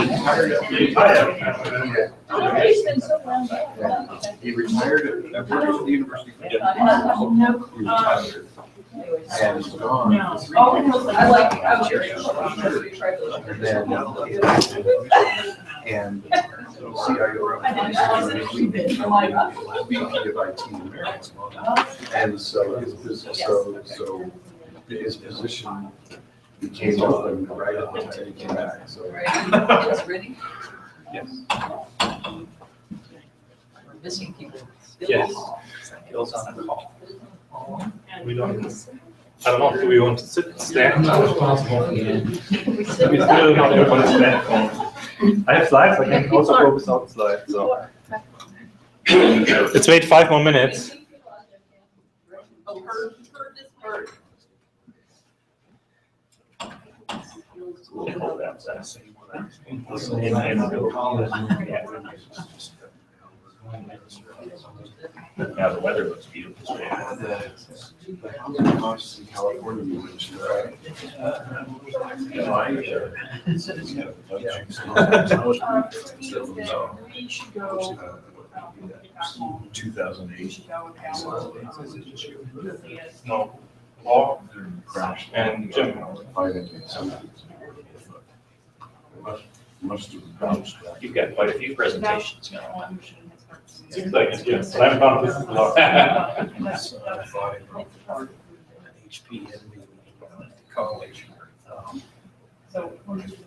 he retired at the university. He retired. And he's gone. I like, I was here. And then, and CIO VP of IT Americas. And so his business, so his position became open right at the time he came back, so. It's ready. Yes. We're missing people. Yes. Bill's on the call. We don't, I don't know, do we want to sit, stand? Still not everyone is standing. I have slides, I can also go without slides, so. Let's wait 5 more minutes. Yeah, the weather looks beautiful. The costs in California, you mentioned, right? We should go. 2008. No. Or and Jim. Must have bounced. You've got quite a few presentations going on. Seems like it, yes. But I'm not listening a lot. HP college.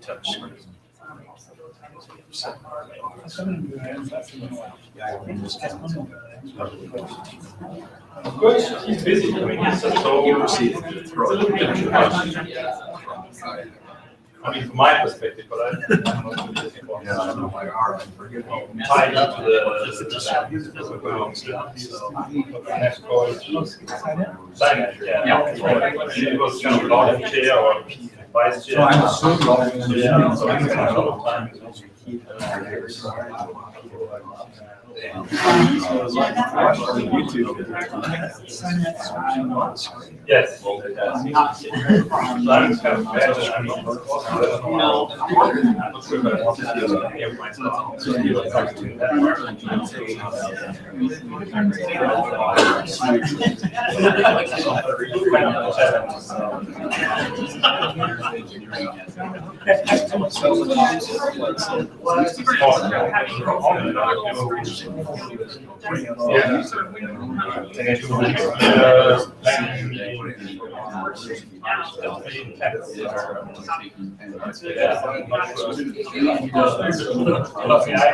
Touch screen. Of course, he's busy. I mean, he's so. You see the throw. I mean, from my perspective, but I don't know what you're looking for. Yeah, I know my arm. Tied up to the sign it, yeah. It was kind of long chair or vice chair. So I'm assuming. Yeah, so it's kind of a lot of time. Yes. I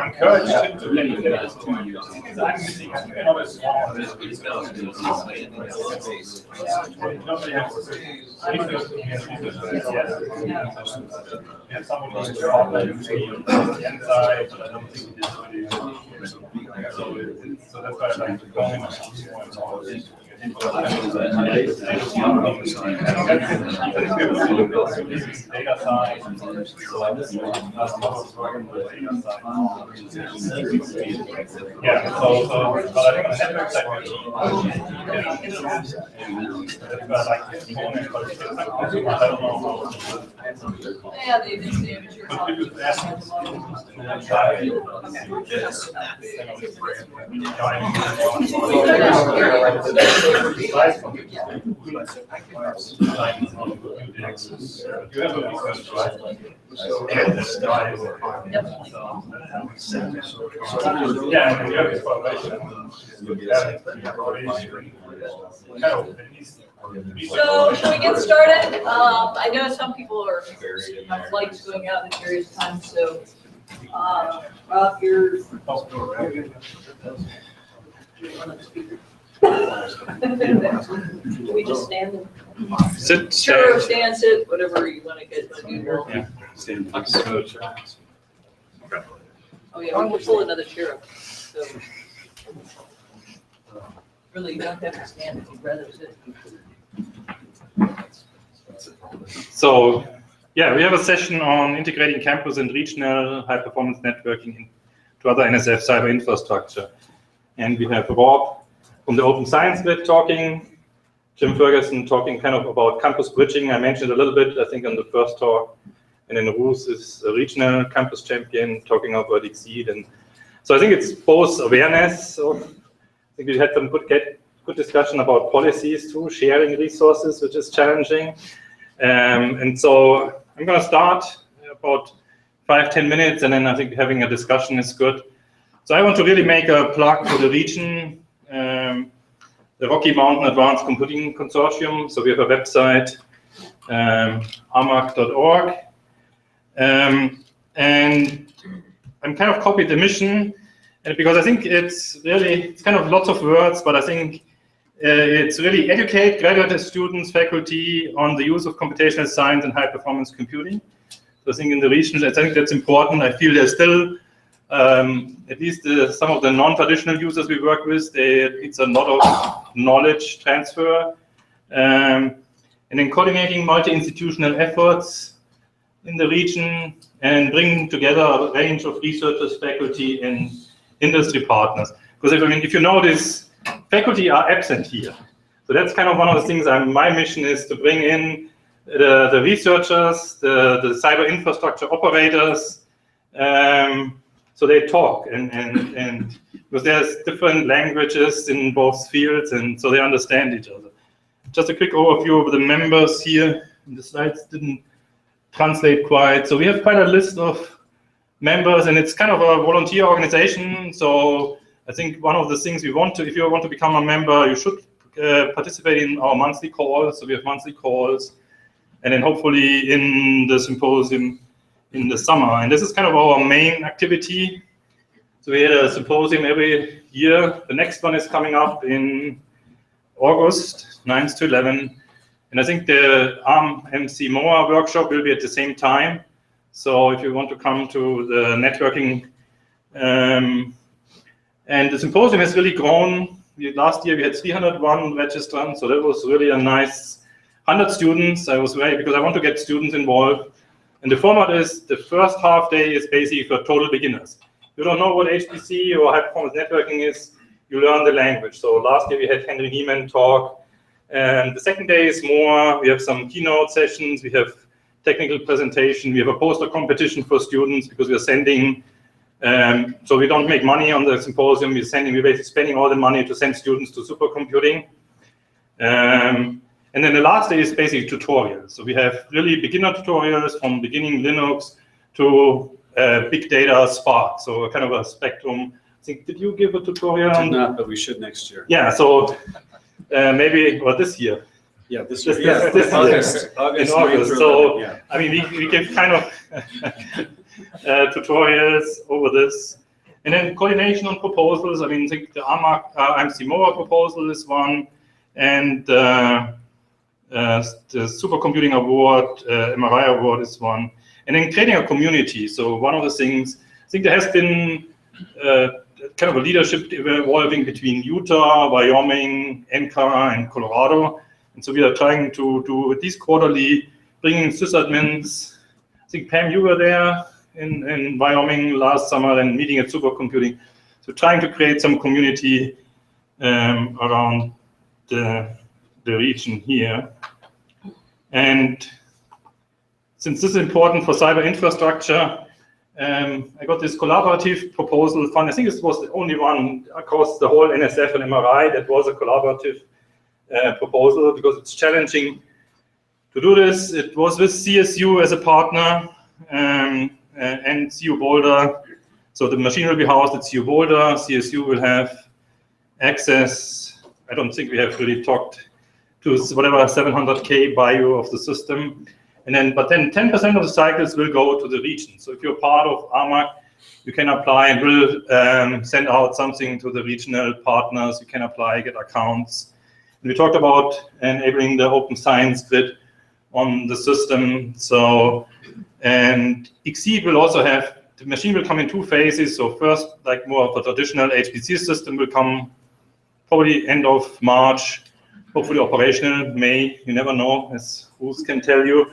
encourage him to let it out. So that's why I like to go in. Data science. Yeah, so but I think on the network side, that's why I like this component, but I don't know how. Yeah, they did say it. So, shall we get started? I know some people are have flights going out in various times, so, Rob, you're. Can we just stand? Sit. Sure, stand, sit, whatever you want to get. Yeah. Stand. Oh, yeah, we can pull another chair up, so. Really, you don't have to stand if you'd rather sit. So, yeah, we have a session on integrating campus and regional high-performance networking to other NSF cyber infrastructure. And we have Rob from the Open Science Grid talking, Jim Ferguson talking kind of about campus bridging. I mentioned a little bit, I think, on the first talk. And then Ruth is a regional campus champion talking about Exceed. And so I think it's both awareness. So I think we had some good discussion about policies too, sharing resources, which is challenging. And so I'm going to start about 5-10 minutes, and then I think having a discussion is good. So I want to really make a plug to the region, the Rocky Mountain Advanced Computing Consortium. So we have a website, armac.org. And I'm kind of copied the mission, and because I think it's kind of lots of words, but I think it's really educate graduate students, faculty on the use of computational science and high performance computing. So I think in the region, I think that's important. I feel there's still, at least some of the non-traditional users we work with, it's a lot of knowledge transfer. And then coordinating multi-institutional efforts in the region and bringing together a range of researchers, faculty, and industry partners. Because if you notice, faculty are absent here. So that's kind of one of the things. My mission is to bring in the researchers, the cyber infrastructure operators, so they talk and because there's different languages in both fields, and so they understand each other. Just a quick overview of the members here. The slides didn't translate quite. So we have quite a list of members, and it's kind of a volunteer organization. So I think one of the things we want to, if you want to become a member, you should participate in our monthly calls. So we have monthly calls, and then hopefully in the symposium in the summer. And this is kind of our main activity. So we had a symposium every year. The next one is coming up in August, 9th to 11th. And I think the RMCMOA workshop will be at the same time. So if you want to come to the networking, and the symposium has really grown. Last year we had 301 registrants, so that was really a nice 100 students. I was very, because I want to get students involved. And the format is, the first half day is basically for total beginners. You don't know what HPC or high performance networking is, you learn the language. So last year we had Henry Niemann talk. And the second day is more, we have some keynote sessions, we have technical presentation, we have a poster competition for students because we are sending, so we don't make money on the symposium, we're basically spending all the money to send students to supercomputing. And then the last day is basically tutorials. So we have really beginner tutorials from beginning Linux to big data Spark. So kind of a spectrum. I think, did you give a tutorial on? Not, but we should next year. Yeah, so maybe, well, this year. Yeah, this year. This August. In August. So, yeah. I mean, we give kind of tutorials over this. And then coordination on proposals. I mean, I think the RMCMOA proposal is one. And the Supercomputing Award, MRI Award is one. And then creating a community. So one of the things, I think there has been kind of a leadership evolving between Utah, Wyoming, NCAR, and Colorado. And so we are trying to do at least quarterly, bringing sysadmins. I think, Pam, you were there in Wyoming last summer and meeting at Supercomputing. So trying to create some community around the region here. And since this is important for cyber infrastructure, I got this collaborative proposal fund. I think this was the only one across the whole NSF and MRI that was a collaborative proposal, because it's challenging to do this. It was with CSU as a partner and CU Boulder. So the machine will be housed at CU Boulder. CSU will have access. I don't think we have really talked to whatever 700K value of the system. And then, but then 10% of the cycles will go to the region. So if you're part of ARMAC, you can apply and we'll send out something to the regional partners. You can apply, get accounts. And we talked about enabling the open science grid on the system. So, and XE will also have, the machine will come in two phases. So first, like more of a traditional HPC system will come probably end of March, hopefully operational May, you never know, as Bruce can tell you.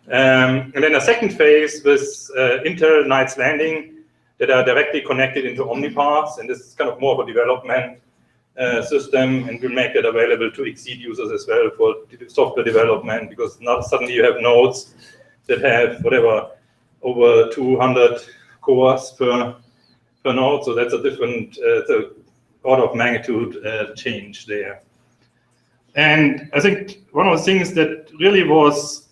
And then a second phase with Intel Knights Landing that are directly connected into Omnipath, and this is kind of more of a development system, and we'll make it available to Exceed users as well for software development, because now suddenly you have nodes that have whatever over 200 cores per node, so that's a different order of magnitude change there. And I think one of the things that really was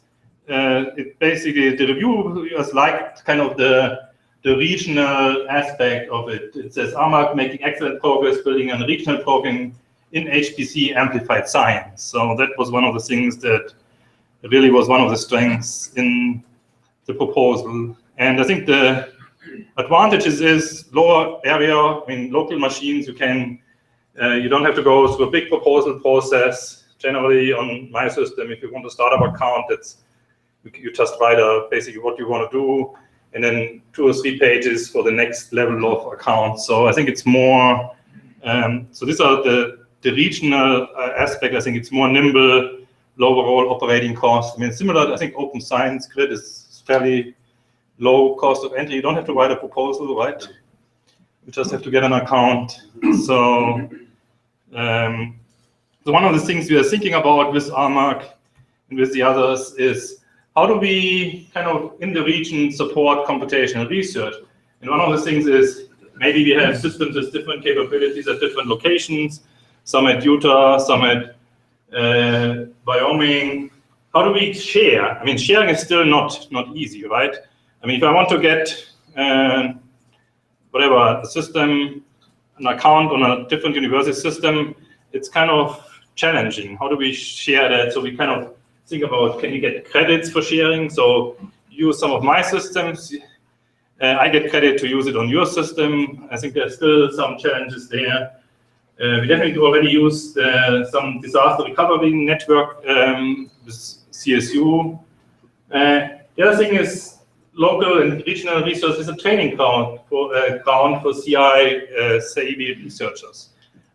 it basically, the reviewers liked kind of the regional aspect of it. It says ARMAC making excellent progress building a regional program in HPC amplified science. So that was one of the things that really was one of the strengths in the proposal. And I think the advantages is lower area, I mean, local machines, you can, you don't have to go through a big proposal process. Generally on my system, if you want to start up account, it's you just write basically what you want to do, and then 2 or 3 pages for the next level of account. So I think it's more, so these are the regional aspect. I think it's more nimble, low overall operating cost. I mean, similar, I think Open Science Grid is fairly low cost of entry. You don't have to write a proposal, right? You just have to get an account. So, so one of the things we are thinking about with RMAC and with the others is how do we kind of in the region support computational research? And one of the things is maybe we have systems with different capabilities at different locations, some at Utah, some at Wyoming. How do we share? I mean, sharing is still not easy, right? I mean, if I want to get whatever, a system, an account on a different university system, it's kind of challenging. How do we share that? So we kind of think about, can you get credits for sharing? So use some of my systems. I get credit to use it on your system. I think there's still some challenges there. We definitely already used some disaster recovery network with CSU. The other thing is local and regional resources is a training ground for CI, CIB researchers.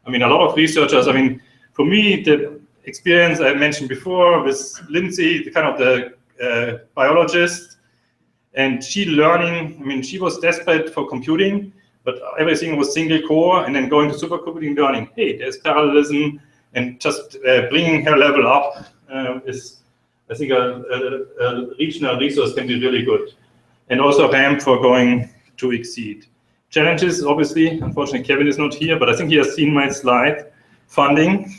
I mean, a lot of researchers, I mean, for me, the experience I mentioned before with Lindsay, the kind of the biologist, and she learning, I mean, she was desperate for computing, but everything was single core, and then going to supercomputing learning, hey, there's parallelism, and just bringing her level up is, I think, a regional resource can be really good. And also ramp for going to exceed. Challenges, obviously, unfortunately, Kevin is not here, but I think he has seen my slide. Funding.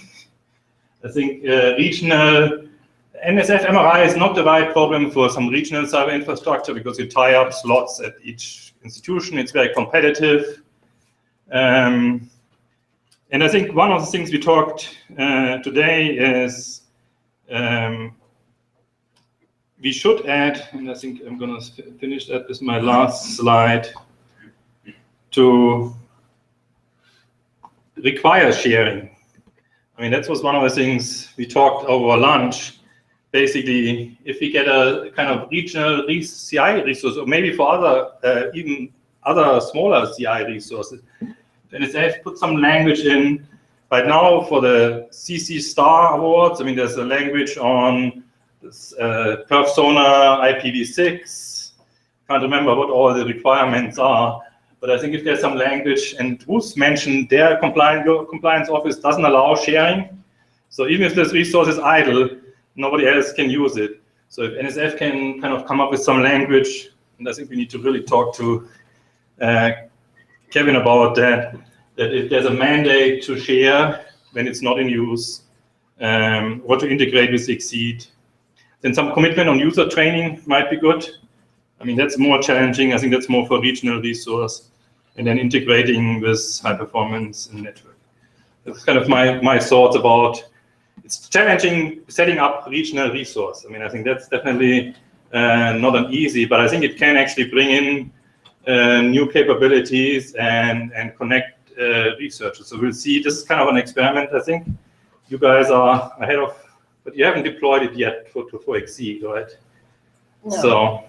I think regional, NSF MRI is not the right problem for some regional cyber infrastructure because you tie up slots at each institution. It's very competitive. And I think one of the things we talked today is we should add, and I think I'm going to finish that with my last slide, to require sharing. I mean, that was one of the things we talked over lunch. Basically, if we get a kind of regional CI resource, or maybe for other, even other smaller CI resources, then it's have to put some language in. Right now, for the CC Star Awards, I mean, there's a language on this, perf sonar IPv6. Can't remember what all the requirements are. But I think if there's some language, and Bruce mentioned their compliance office doesn't allow sharing. So even if this resource is idle, nobody else can use it. So if NSF can kind of come up with some language, and I think we need to really talk to Kevin about that if there's a mandate to share when it's not in use, or to integrate with Exceed, then some commitment on user training might be good. I mean, that's more challenging. I think that's more for regional resource. And then integrating with high performance and network. That's kind of my thoughts about, it's challenging setting up regional resource. I mean, I think that's definitely not an easy, but I think it can actually bring in new capabilities and connect researchers. So we'll see, this is kind of an experiment, I think. You guys are ahead of, but you haven't deployed it yet for Exceed, right? No.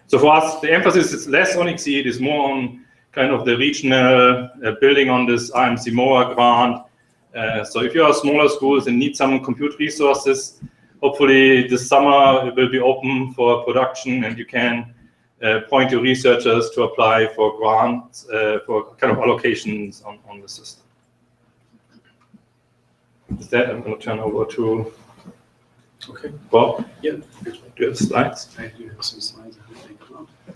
So for us, the emphasis is less on Exceed, is more on kind of the regional, building on this RMCMOA grant. So if you are smaller schools and need some compute resources, hopefully this summer it will be open for production and you can point your researchers to apply for grants, for kind of allocations on the system. With that, I'm going to turn over to Bob. Yeah. Do you have slides? I do have some slides.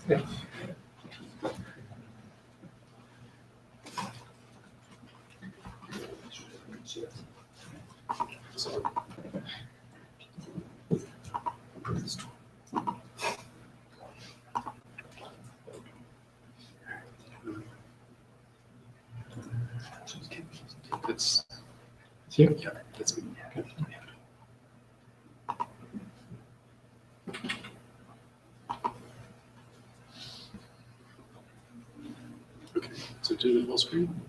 Yeah. That's here. Yeah, that's me. Okay, so do the full screen.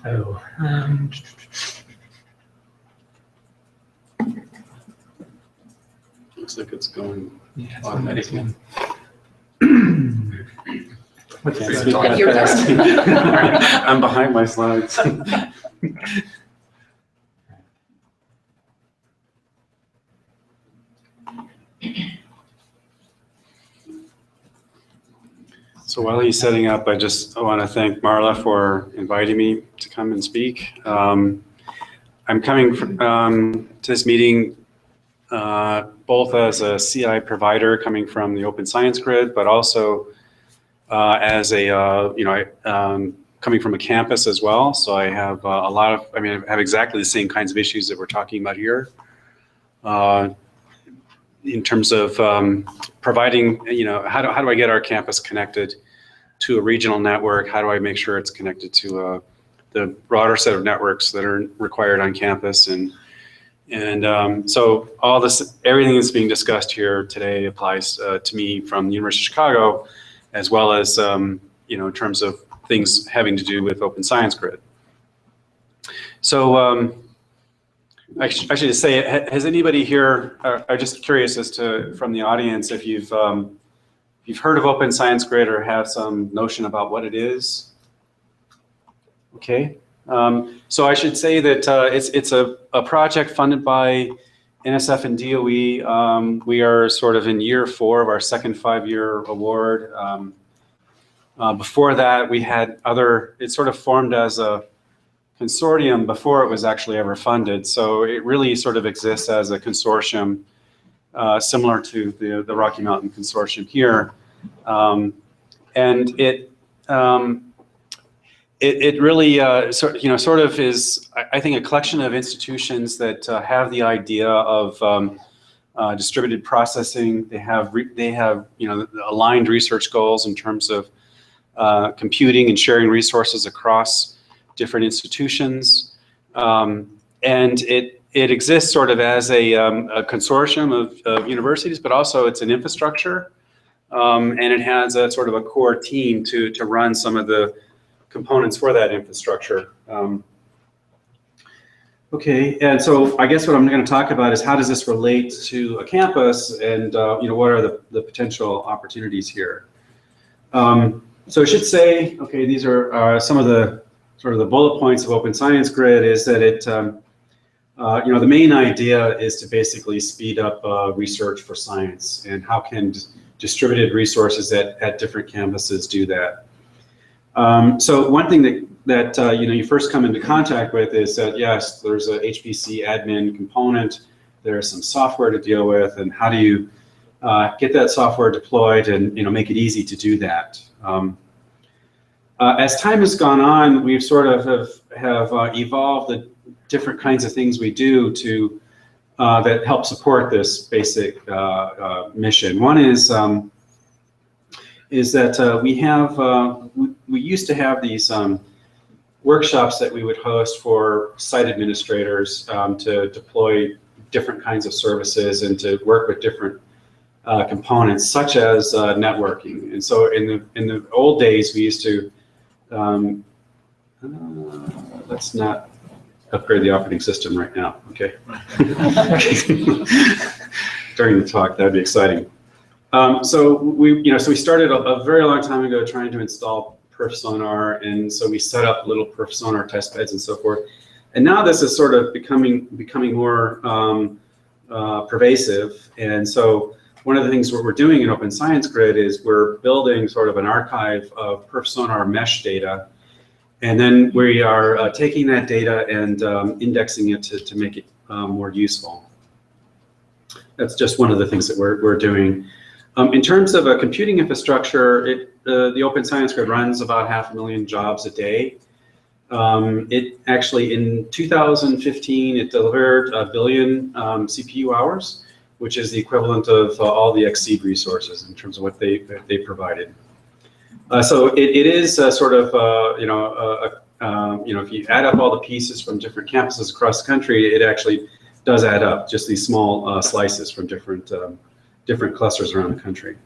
Oh. Looks like it's going Yeah, it's automatically. I can't speak that fast. I'm behind my slides. So while he's setting up, I just want to thank Marla for inviting me to come and speak. I'm coming to this meeting both as a CI provider coming from the Open Science Grid, but also as a, coming from a campus as well. So I have a lot of, I have exactly the same kinds of issues that we're talking about here. In terms of providing, how do I get our campus connected to a regional network? How do I make sure it's connected to the broader set of networks that are required on campus? And so all this, everything that's being discussed here today applies to me from the University of Chicago, as well as, in terms of things having to do with Open Science Grid. So I should just say, has anybody here, I'm just curious as to, from the audience, if you've heard of Open Science Grid or have some notion about what it is? Okay. So I should say that it's a project funded by NSF and DOE. We are sort of in year 4 of our second 5-year award. Before that, we had it sort of formed as a consortium before it was actually ever funded. So it really sort of exists as a consortium similar to the Rocky Mountain Consortium here. And it really sort of is, I think, a collection of institutions that have the idea of distributed processing. They have aligned research goals in terms of computing and sharing resources across different institutions, and it exists sort of as a consortium of universities, but also it's an infrastructure, and it has a sort of a core team to run some of the components for that infrastructure. Okay, and so I guess what I'm going to talk about is how does this relate to a campus, and what are the potential opportunities here. So I should say, okay, these are some of the sort of the bullet points of Open Science Grid is that it, the main idea is to basically speed up research for science, and how can distributed resources at different campuses do that. So one thing that you first come into contact with is that, yes, there's a HPC admin component, there's some software to deal with, and how do you get that software deployed and make it easy to do that. As time has gone on, we've sort of have evolved the different kinds of things we do to that help support this basic mission. One is that we used to have these workshops that we would host for site administrators to deploy different kinds of services and to work with different components, such as networking. And so in the old days, we used to let's not upgrade the operating system right now, okay? During the talk, that'd be exciting. So we started a very long time ago trying to install perf sonar, and so we set up little perf sonar test beds and so forth. And now this is sort of becoming more pervasive. And so one of the things we're doing in Open Science Grid is we're building sort of an archive of perf sonar mesh data, and then we are taking that data and indexing it to make it more useful. That's just one of the things that we're doing. In terms of a computing infrastructure, the Open Science Grid runs about 500,000 jobs a day. It actually, in 2015, it delivered 1 billion CPU hours, which is the equivalent of all the XSEED resources in terms of what they provided. So it is sort of, if you add up all the pieces from different campuses across the country, it actually does add up, just these small slices from different clusters around the country.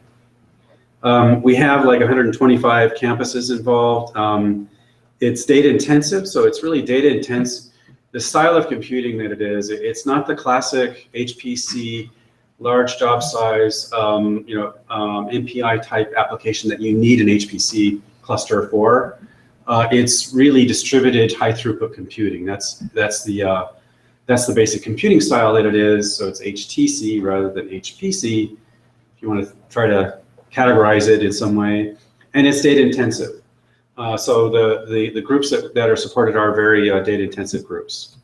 We have like 125 campuses involved. It's data intensive, so it's really data intense. The style of computing that it is, it's not the classic HPC, large job size, MPI type application that you need an HPC cluster for. It's really distributed high throughput computing. That's the basic computing style that it is. So it's HTC rather than HPC, if you want to try to categorize it in some way. And it's data intensive. So the groups that are supported are very data intensive groups.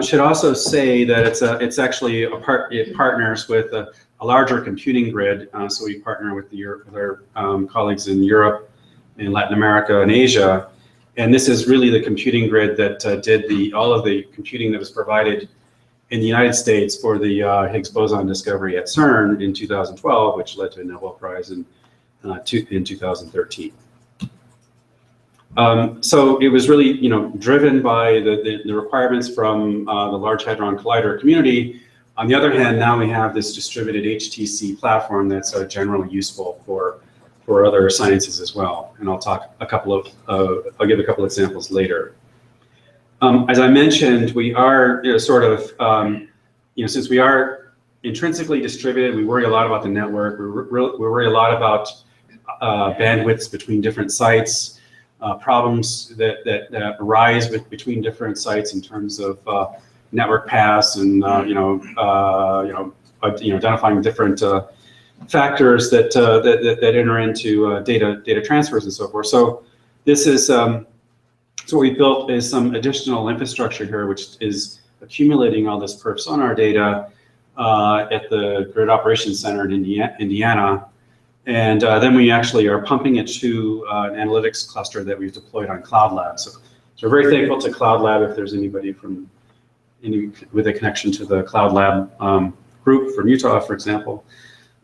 Should also say that it's actually it partners with a larger computing grid. So we partner with our colleagues in Europe, in Latin America, and Asia. And this is really the computing grid that did all of the computing that was provided in the United States for the Higgs boson discovery at CERN in 2012, which led to a Nobel Prize in 2013. So it was really, driven by the requirements from the Large Hadron Collider community. On the other hand, now we have this distributed HTC platform that's generally useful for other sciences as well. And I'll talk I'll give a couple examples later. As I mentioned, we are since we are intrinsically distributed, we worry a lot about the network. We worry a lot about bandwidths between different sites, problems that arise between different sites in terms of network paths and identifying different factors that enter into data transfers and so forth. So this is so what we built is some additional infrastructure here, which is accumulating all this perf sonar data at the Grid Operations Center in Indiana. And then we actually are pumping it to an analytics cluster that we've deployed on Cloud Lab. So we're very thankful to Cloud Lab if there's anybody with a connection to the Cloud Lab group from Utah, for example.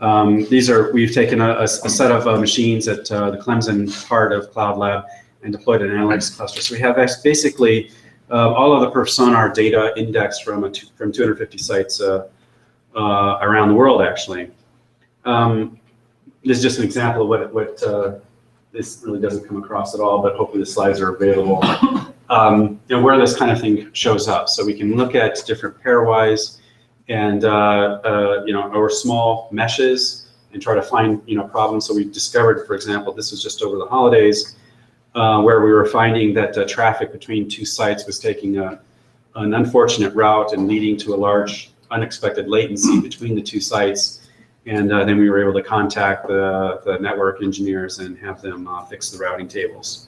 We've taken a set of machines at the Clemson part of Cloud Lab and deployed an analytics cluster. So we have basically all of the perf sonar data indexed from 250 sites around the world, actually. This is just an example of what this really doesn't come across at all, but hopefully the slides are available. Where this kind of thing shows up. So we can look at different pairwise and or small meshes and try to find problems. So we discovered, for example, this was just over the holidays, where we were finding that traffic between two sites was taking an unfortunate route and leading to a large unexpected latency between the two sites. And then we were able to contact the network engineers and have them fix the routing tables.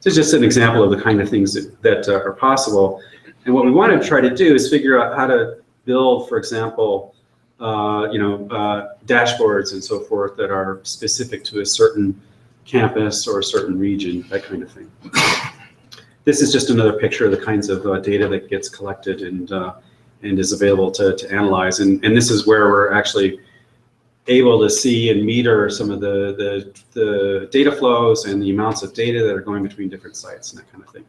This is just an example of the kind of things that are possible. And what we want to try to do is figure out how to build, for example, dashboards and so forth that are specific to a certain campus or a certain region, that kind of thing. This is just another picture of the kinds of data that gets collected and is available to analyze. And this is where we're actually able to see and meter some of the data flows and the amounts of data that are going between different sites and that kind of thing.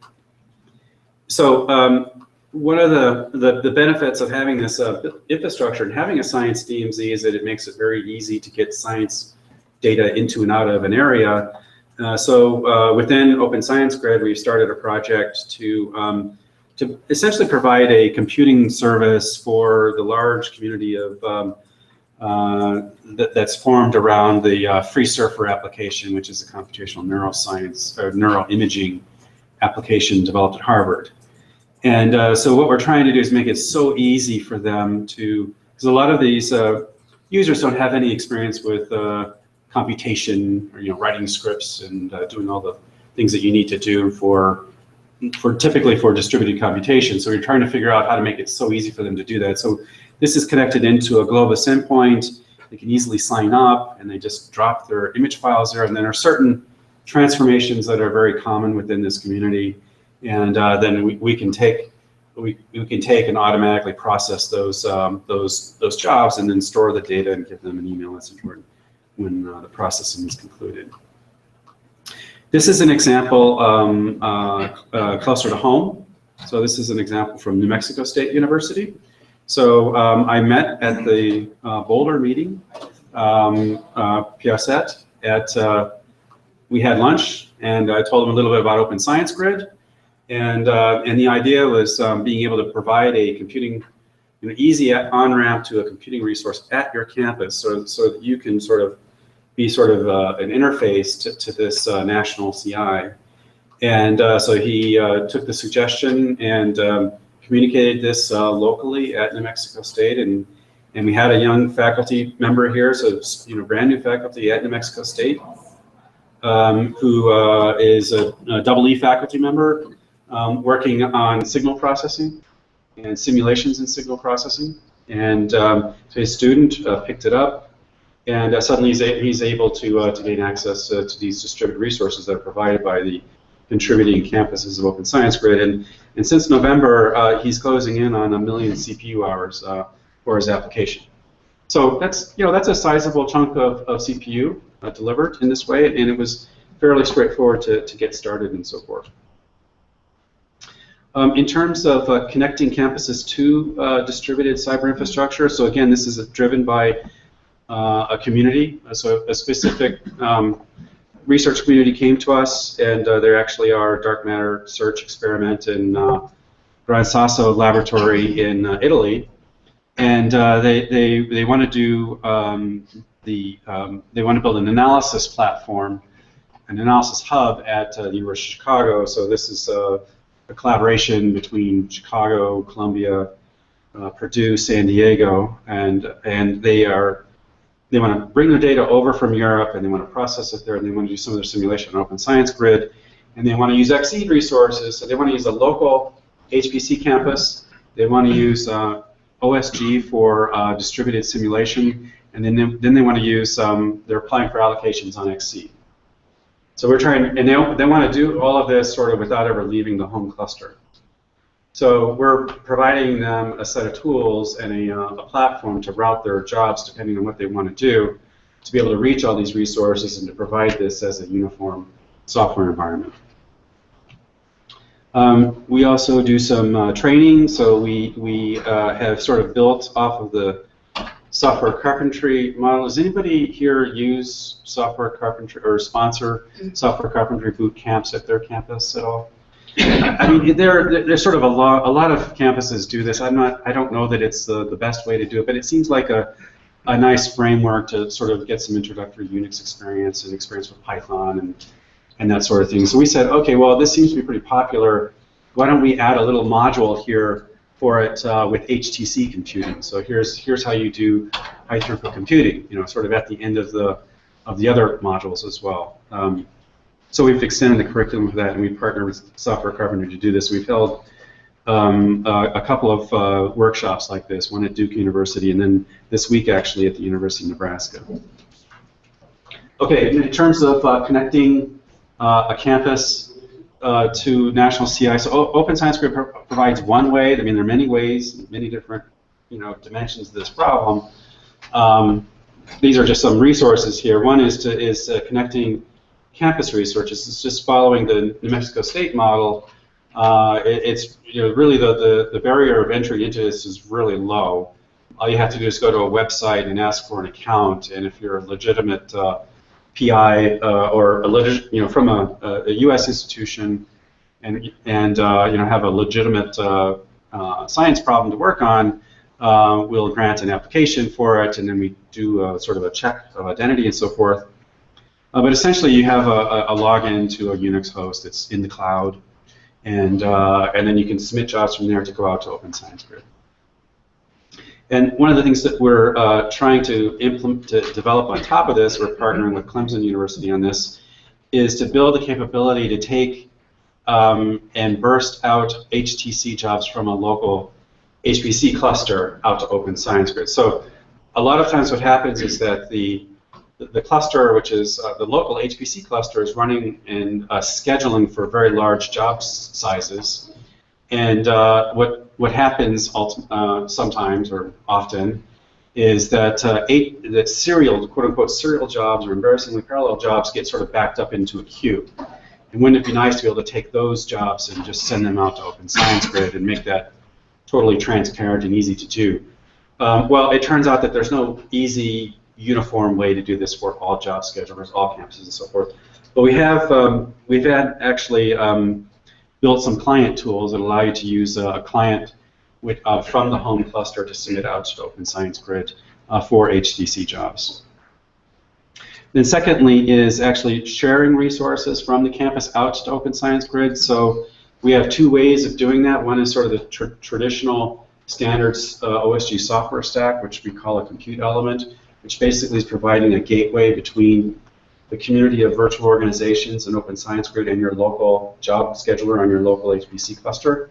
So one of the benefits of having this infrastructure and having a science DMZ is that it makes it very easy to get science data into and out of an area. So within Open Science Grid, we've started a project to essentially provide a computing service for the large community of that's formed around the FreeSurfer application, which is a computational neuroscience or neuroimaging application developed at Harvard. And so what we're trying to do is make it so easy for them to, because a lot of these users don't have any experience with computation or writing scripts and doing all the things that you need to do typically for distributed computation. So we're trying to figure out how to make it so easy for them to do that. So this is connected into a Globus endpoint. They can easily sign up and they just drop their image files there. And then there are certain transformations that are very common within this community. And then we can take and automatically process those jobs and then store the data and give them an email message when the processing is concluded. This is an example closer to home. So this is an example from New Mexico State University. So I met at the Boulder meeting, PSET, we had lunch and I told them a little bit about Open Science Grid. And the idea was being able to provide a computing, easy on-ramp to a computing resource at your campus so that you can be an interface to this national CI. And so he took the suggestion and communicated this locally at New Mexico State, and we had a young faculty member here, so brand new faculty at New Mexico State, who is a EE faculty member working on signal processing and simulations in signal processing. And so his student picked it up, and suddenly he's able to gain access to these distributed resources that are provided by the contributing campuses of Open Science Grid. And since November, he's closing in on 1 million CPU hours for his application. So that's a sizable chunk of CPU delivered in this way, and it was fairly straightforward to get started and so forth. In terms of connecting campuses to distributed cyber infrastructure, so again, this is driven by a community. So a specific research community came to us, and they're actually our dark matter search experiment in Gran Sasso laboratory in Italy, and they want to do they want to build an analysis platform, an analysis hub at the University of Chicago. So this is a collaboration between Chicago, Columbia, Purdue, San Diego, and they want to bring their data over from Europe, and they want to process it there, and they want to do some of their simulation on Open Science Grid, and they want to use XSEED resources. So they want to use a local HPC campus. They want to use OSG for distributed simulation, and then they want to use, they're applying for allocations on XSEED. So we're trying, and they want to do all of this sort of without ever leaving the home cluster. So we're providing them a set of tools and a platform to route their jobs depending on what they want to do, to be able to reach all these resources and to provide this as a uniform software environment. We also do some training. So we have sort of built off of the software carpentry model. Does anybody here use software carpentry or sponsor software carpentry boot camps at their campus at all? I mean, there's sort of a lot of campuses do this. I don't know that it's the best way to do it, but it seems like a nice framework to sort of get some introductory Unix experience and experience with Python and that sort of thing. So we said, okay, well, this seems to be pretty popular. Why don't we add a little module here for it with HTC computing? So here's how you do high throughput computing, sort of at the end of the other modules as well. So we've extended the curriculum for that, and we partner with Software Carpentry to do this. We've held a couple of workshops like this, one at Duke University, and then this week actually at the University of Nebraska. Okay, in terms of connecting a campus to national CI, so Open Science Grid provides one way. I mean, there are many ways, many different dimensions of this problem. These are just some resources here. One is connecting campus research. It's just following the New Mexico State model. It's really the barrier of entry into this is really low. All you have to do is go to a website and ask for an account, and if you're a legitimate PI or from a U.S. institution and have a legitimate science problem to work on, we'll grant an application for it, and then we do sort of a check of identity and so forth. But essentially, you have a login to a Unix host. It's in the cloud, and then you can submit jobs from there to go out to Open Science Grid. And one of the things that we're trying to develop on top of this, we're partnering with Clemson University on this, is to build the capability to take and burst out HTC jobs from a local HPC cluster out to Open Science Grid. So a lot of times what happens is that the cluster, which is the local HPC cluster, is running and scheduling for very large job sizes. And what happens sometimes or often is that that serial, quote-unquote, serial jobs or embarrassingly parallel jobs get sort of backed up into a queue. And wouldn't it be nice to be able to take those jobs and just send them out to Open Science Grid and make that totally transparent and easy to do? Well, it turns out that there's no easy, uniform way to do this for all job schedulers, all campuses, and so forth. But we've actually built some client tools that allow you to use a client from the home cluster to submit out to Open Science Grid for HTC jobs. Then secondly is actually sharing resources from the campus out to Open Science Grid. So we have two ways of doing that. One is sort of the traditional standards OSG software stack, which we call a compute element, which basically is providing a gateway between the community of virtual organizations and Open Science Grid and your local job scheduler on your local HPC cluster.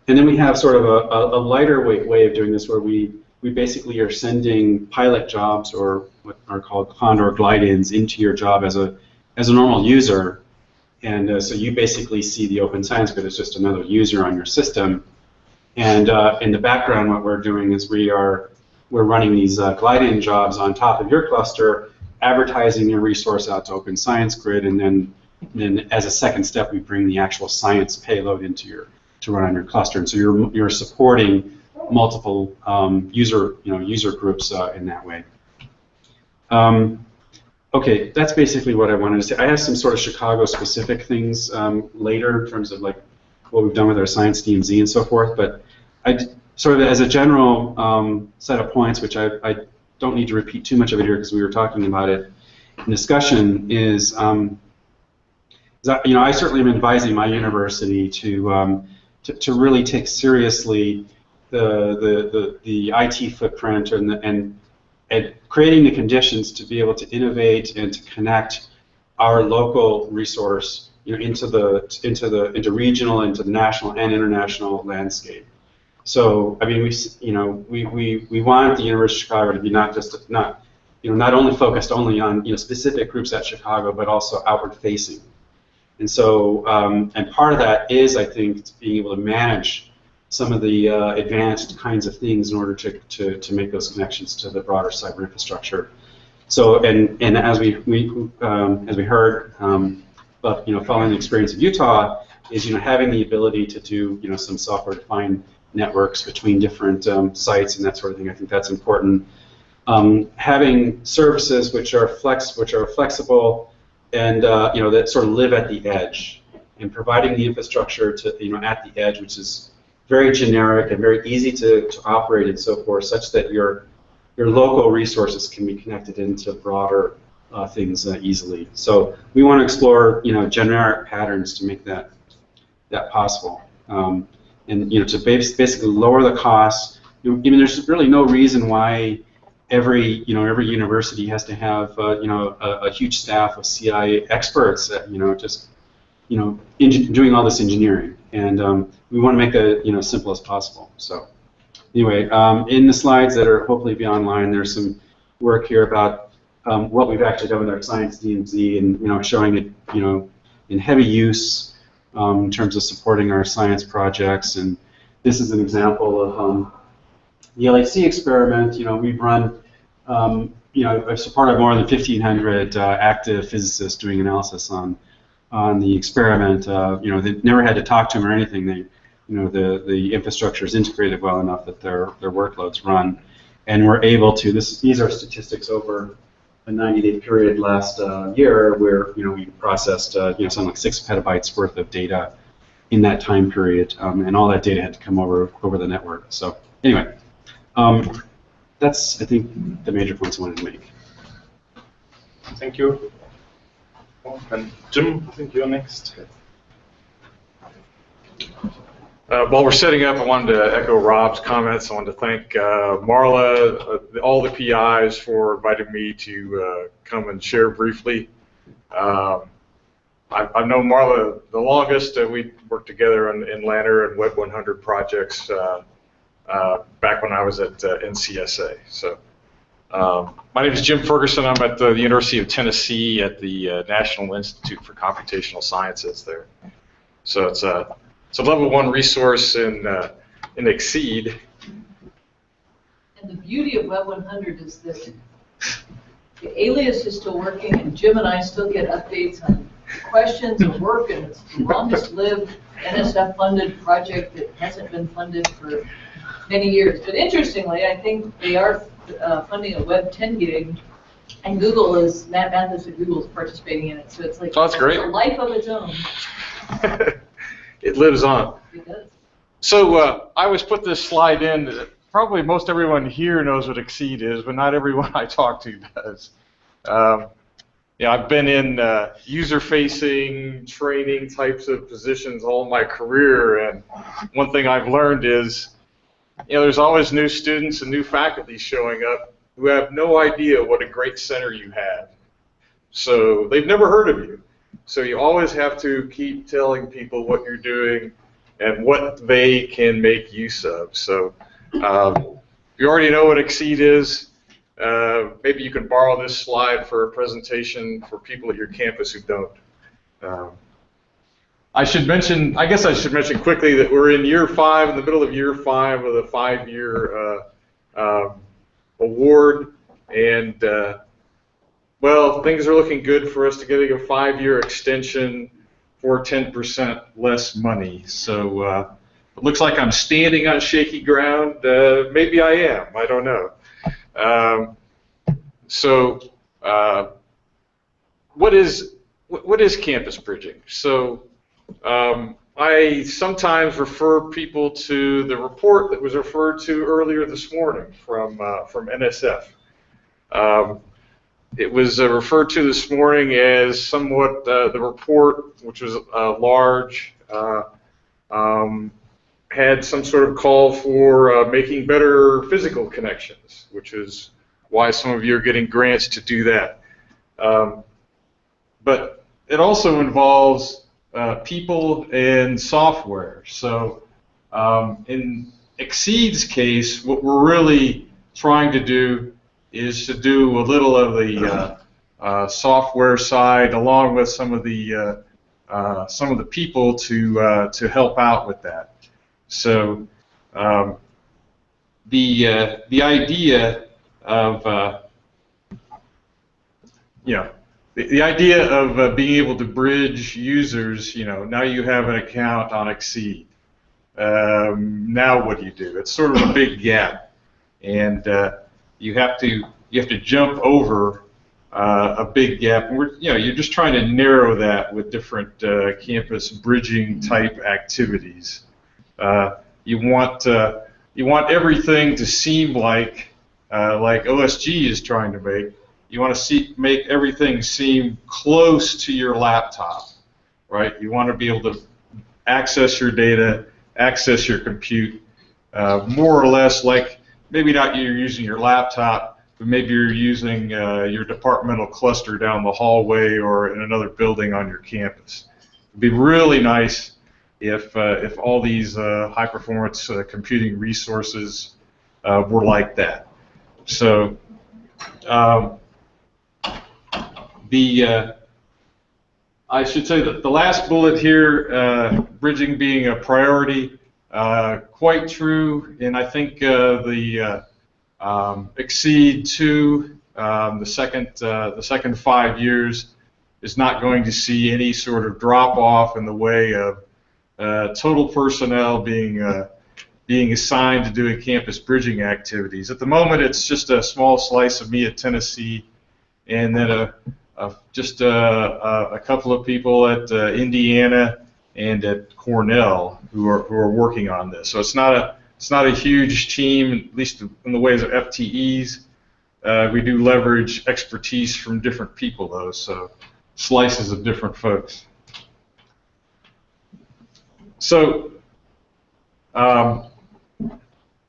And then we have sort of a lighter way of doing this where we basically are sending pilot jobs, or what are called Condor glide-ins, into your job as a normal user. And so you basically see the Open Science Grid as just another user on your system. And in the background, what we're doing is we're running these glide-in jobs on top of your cluster, advertising your resource out to Open Science Grid, and then as a second step, we bring the actual science payload to run on your cluster. And so you're supporting multiple user groups in that way. Okay, that's basically what I wanted to say. I have some sort of Chicago-specific things later in terms of like what we've done with our science DMZ and so forth. But I sort of as a general set of points, which I don't need to repeat too much of it here because we were talking about it in discussion, is that, you know, I certainly am advising my university to really take seriously the IT footprint and creating the conditions to be able to innovate and to connect our local resource, you know, into regional, into the national and international landscape. So I mean, we want the University of Chicago to be not only focused only on specific groups at Chicago, but also outward facing. And so and part of that is, I think, being able to manage some of the advanced kinds of things in order to make those connections to the broader cyber infrastructure. So and as we heard, but following the experience of Utah, is having the ability to do some software-defined networks between different sites and that sort of thing. I think that's important. Having services which are flexible and that sort of live at the edge, and providing the infrastructure to at the edge, which is very generic and very easy to operate and so forth, such that your local resources can be connected into broader things easily. So we want to explore generic patterns to make that possible, and to basically lower the costs. I mean, there's really no reason why every university has to have a huge staff of CI experts just doing all this engineering, and we want to make it as simple as possible. So anyway, in the slides that are hopefully be online, there's some work here about what we've actually done with our science DMZ, and showing it in heavy use in terms of supporting our science projects. And this is an example of the LHC experiment. We've run I've supported more than 1,500 active physicists doing analysis on the experiment. They never had to talk to them or anything. They, the infrastructure is integrated well enough that their workloads run, and we're able to. These are statistics over a 90-day period last year, where we processed something like 6 petabytes worth of data in that time period, and all that data had to come over the network. So anyway, that's, I think, the major points I wanted to make. Thank you. And Jim, I think you're next. While we're setting up, I wanted to echo Rob's comments. I wanted to thank Marla, all the PIs for inviting me to come and share briefly. I've known Marla the longest. We worked together in Lanner and Web 100 projects back when I was at NCSA. So my name is Jim Ferguson. I'm at the University of Tennessee at the National Institute for Computational Sciences there. So it's a level 1 resource in Exceed. And the beauty of Web 100 is that the alias is still working, and Jim and I still get updates on questions and work, and it's the longest-lived NSF-funded project that hasn't been funded for many years. But interestingly, I think they are funding a Web 10 gig, and Matt Mathis at Google is participating in it. So it's like that's great. It's a life of its own. It lives on. It does. So I always put this slide in. Probably most everyone here knows what Exceed is, but not everyone I talk to does. I've been in user-facing training types of positions all my career, and one thing I've learned is there's always new students and new faculty showing up who have no idea what a great center you have. So they've never heard of you. So you always have to keep telling people what you're doing and what they can make use of. So you already know what Exceed is. Maybe you can borrow this slide for a presentation for people at your campus who don't. I guess I should mention quickly that we're in year 5, in the middle of year 5 of the 5-year award, and well, things are looking good for us to getting a 5-year extension for 10% less money. So it looks like I'm standing on shaky ground. Maybe I am. I don't know. What is campus bridging? So I sometimes refer people to the report that was referred to earlier this morning from NSF. It was referred to this morning as somewhat the report, which was large, had some sort of call for making better physical connections, which is why some of you are getting grants to do that. But it also involves people and software. So in Exceed's case, what we're really trying to do is to do a little of the software side, along with some of the people to help out with that. So the idea of the idea of being able to bridge users, now you have an account on Exceed. Now what do you do? It's sort of a big gap, and you have to jump over a big gap. And you're just trying to narrow that with different campus bridging type activities. You want everything to seem like OSG is trying to make. You want to make everything seem close to your laptop, right? You want to be able to access your data, access your compute, more or less like, maybe not you're using your laptop, but maybe you're using your departmental cluster down the hallway or in another building on your campus. It'd be really nice if all these high-performance computing resources were like that. So I should say that the last bullet here, bridging being a priority, quite true, and I think the Exceed 2, the second 5 years, is not going to see any sort of drop off in the way of total personnel being assigned to doing campus bridging activities. At the moment, it's just a small slice of me at Tennessee, and then just a couple of people at Indiana and at Cornell who are working on this. So it's not a huge team, at least in the ways of FTEs. We do leverage expertise from different people, though, so slices of different folks. So our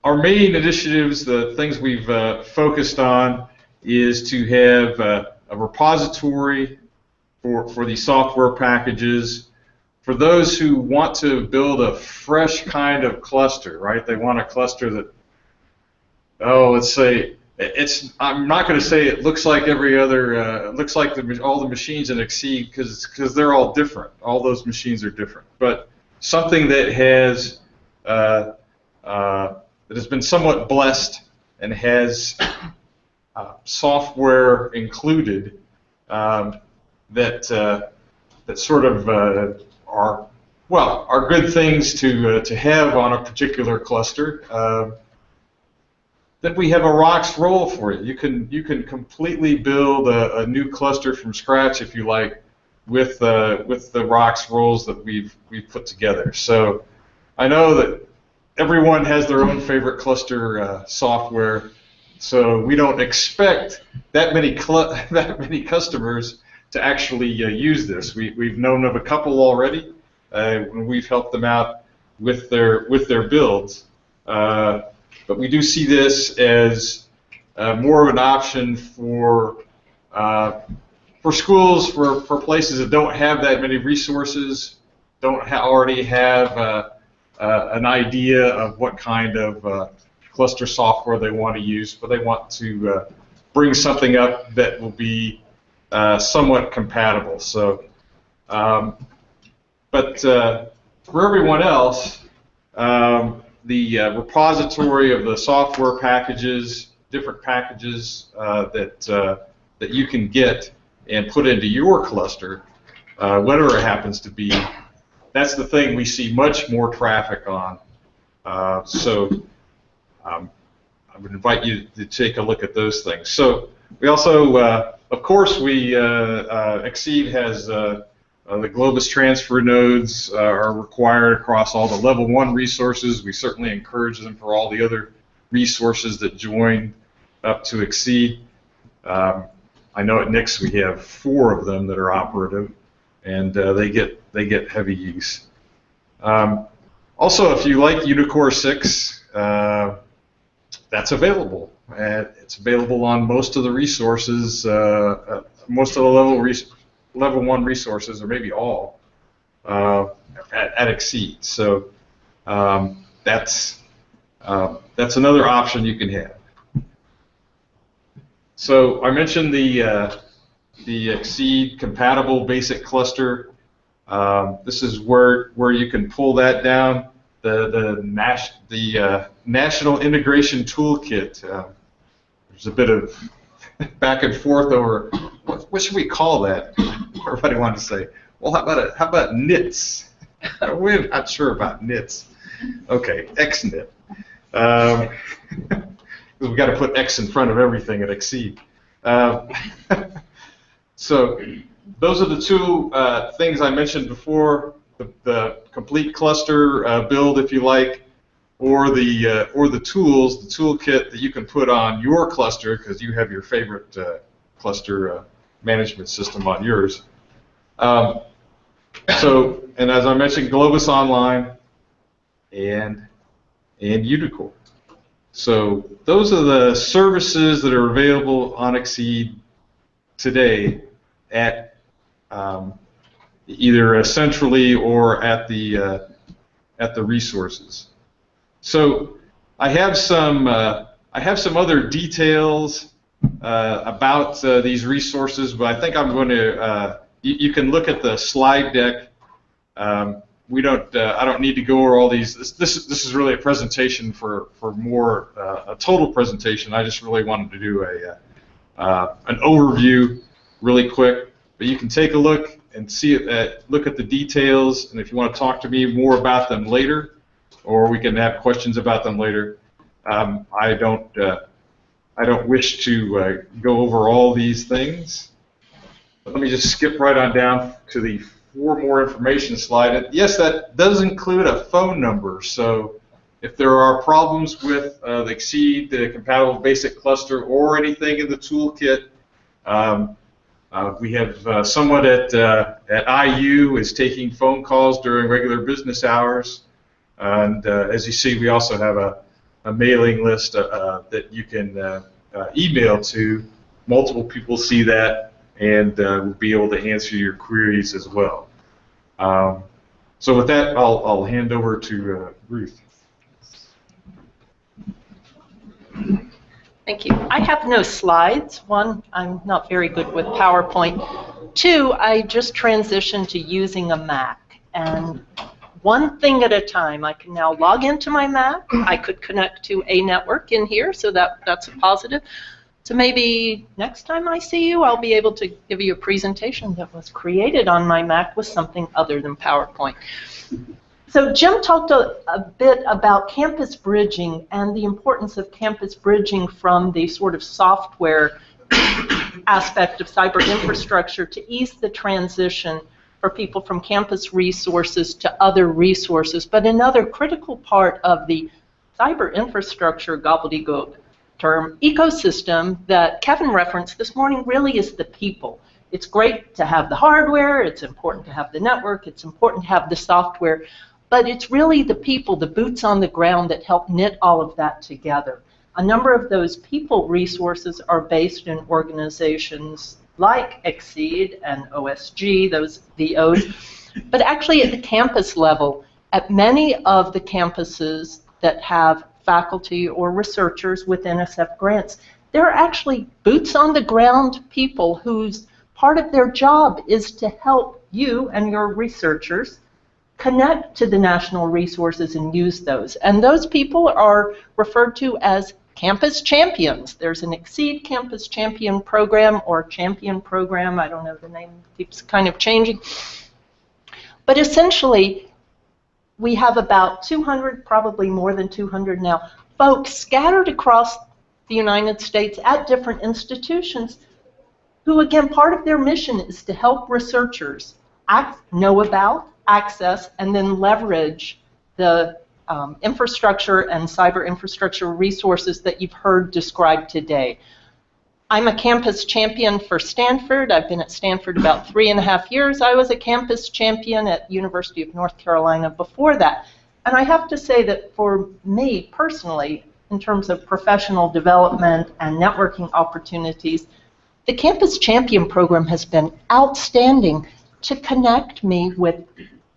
main initiatives, the things we've focused on, is to have a repository for these software packages. For those who want to build a fresh kind of cluster, right? They want a cluster that, let's say, I'm not going to say it looks like every other, it looks like all the machines in Exceed, because they're all different. All those machines are different. But something that has been somewhat blessed and has software included that sort of are good things to have on a particular cluster. Then we have a ROCS role for you. You can completely build a new cluster from scratch if you like, with the ROCS roles that we've put together. So I know that everyone has their own favorite cluster software, so we don't expect that many customers to actually use this. We've known of a couple already, and we've helped them out with their builds. But we do see this as more of an option for for schools, for places that don't have that many resources, don't already have an idea of what kind of cluster software they want to use, but they want to bring something up that will be somewhat compatible. So, but for everyone else, the repository of the software packages, different packages that you can get and put into your cluster, whatever it happens to be, that's the thing we see much more traffic on. So I would invite you to take a look at those things. So we also, of course, Exceed has the Globus transfer nodes are required across all the level 1 resources. We certainly encourage them for all the other resources that join up to Exceed. I know at NICS we have 4 of them that are operative, and they get heavy use. Also, if you like Unicore 6, that's available. It's available on most of the resources, most of the level 1 resources, or maybe all, at Exceed. So that's another option you can have. So I mentioned the Exceed compatible basic cluster. This is where you can pull that down. The National Integration Toolkit. There's a bit of back and forth over what should we call that. Everybody wanted to say, well, how about NITs? We're not sure about NITs. Okay, XNIT. We've got to put X in front of everything at Exceed. So those are the 2 things I mentioned before: the complete cluster build, if you like, or the tools, the toolkit that you can put on your cluster because you have your favorite cluster management system on yours. So, and as I mentioned, Globus Online and Unicore. So those are the services that are available on Exceed today at either centrally or at the resources. So I have some other details about these resources, but I think I'm going to. You can look at the slide deck. We don't. I don't need to go over all these. This is really a presentation for more a total presentation. I just really wanted to do an overview really quick. But you can take a look and see it. Look at the details, and if you want to talk to me more about them later, or we can have questions about them later. I don't wish to go over all these things. But let me just skip right on down to the 4 more information slide. And yes, that does include a phone number. So if there are problems with the Exceed, the compatible basic cluster, or anything in the toolkit, we have someone at IU is taking phone calls during regular business hours. And as you see, we also have a mailing list that you can email to. Multiple people see that and will be able to answer your queries as well. So with that, I'll hand over to Ruth. Thank you. I have no slides. 1, I'm not very good with PowerPoint. 2, I just transitioned to using a Mac. And one thing at a time, I can now log into my Mac. I could connect to a network in here, so that's a positive. So maybe next time I see you, I'll be able to give you a presentation that was created on my Mac with something other than PowerPoint. So Jim talked a bit about campus bridging and the importance of campus bridging from the sort of software aspect of cyber infrastructure to ease the transition for people from campus resources to other resources. But another critical part of the cyber infrastructure gobbledygook term ecosystem that Kevin referenced this morning really is the people. It's great to have the hardware, it's important to have the network, it's important to have the software, but it's really the people, the boots on the ground that help knit all of that together. A number of those people resources are based in organizations like Exceed and OSG, those VOs, but actually at the campus level, at many of the campuses that have faculty or researchers with NSF grants, there are actually boots on the ground people whose part of their job is to help you and your researchers connect to the national resources and use those. And those people are referred to as campus champions. There's an Exceed Campus Champion program or Champion program. I don't know, the name keeps kind of changing. But essentially, we have about 200, probably more than 200 now, folks scattered across the United States at different institutions who, again, part of their mission is to help researchers know about, access, and then leverage the infrastructure and cyber infrastructure resources that you've heard described today. I'm a campus champion for Stanford. I've been at Stanford about 3.5 years. I was a campus champion at University of North Carolina before that. And I have to say that for me personally, in terms of professional development and networking opportunities, the Campus Champion program has been outstanding to connect me with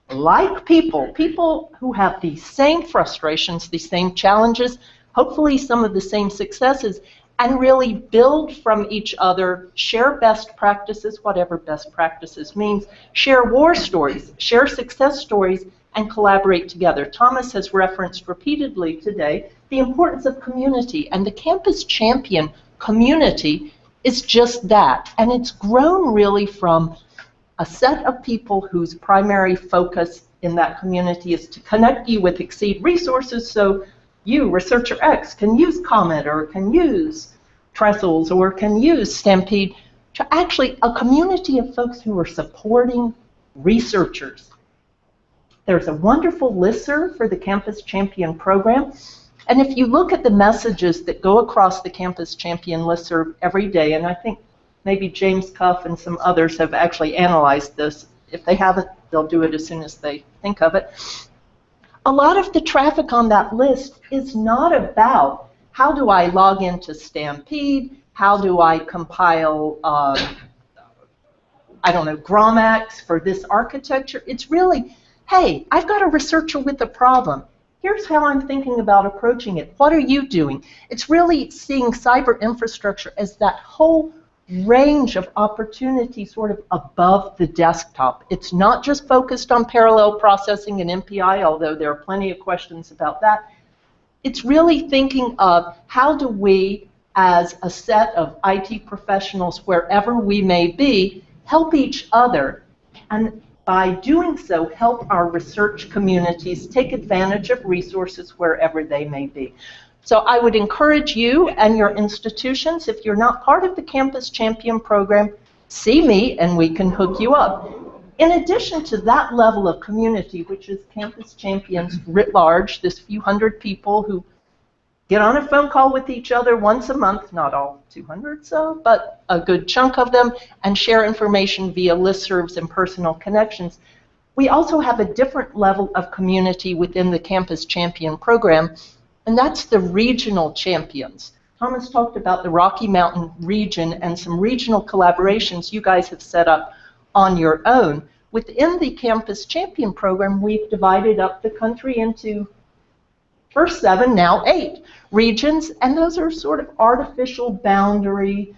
like people who have these same frustrations, these same challenges, hopefully some of the same successes, and really build from each other, share best practices, whatever best practices means, share war stories, share success stories, and collaborate together. Thomas has referenced repeatedly today the importance of community, and the Campus Champion community is just that, and it's grown really from a set of people whose primary focus in that community is to connect you with Exceed resources, so you, researcher X, can use Comet or can use Trestles or can use Stampede, to actually a community of folks who are supporting researchers. There's a wonderful listserv for the Campus Champion program, and if you look at the messages that go across the Campus Champion listserv every day, and I think maybe James Cuff and some others have actually analyzed this. If they haven't, they'll do it as soon as they think of it. A lot of the traffic on that list is not about how do I log into Stampede, how do I compile, I don't know, GROMACS for this architecture. It's really, hey, I've got a researcher with a problem. Here's how I'm thinking about approaching it. What are you doing? It's really seeing cyber infrastructure as that whole range of opportunity sort of above the desktop. It's not just focused on parallel processing and MPI, although there are plenty of questions about that. It's really thinking of how do we, as a set of IT professionals, wherever we may be, help each other, and by doing so, help our research communities take advantage of resources wherever they may be. So I would encourage you and your institutions, if you're not part of the Campus Champion program, see me and we can hook you up. In addition to that level of community, which is Campus Champions writ large, this few hundred people who get on a phone call with each other once a month, not all 200 so, but a good chunk of them, and share information via listservs and personal connections. We also have a different level of community within the Campus Champion program, and that's the regional champions. Thomas talked about the Rocky Mountain region and some regional collaborations you guys have set up on your own. Within the Campus Champion program, we've divided up the country into first 7, now 8 regions, and those are sort of artificial boundary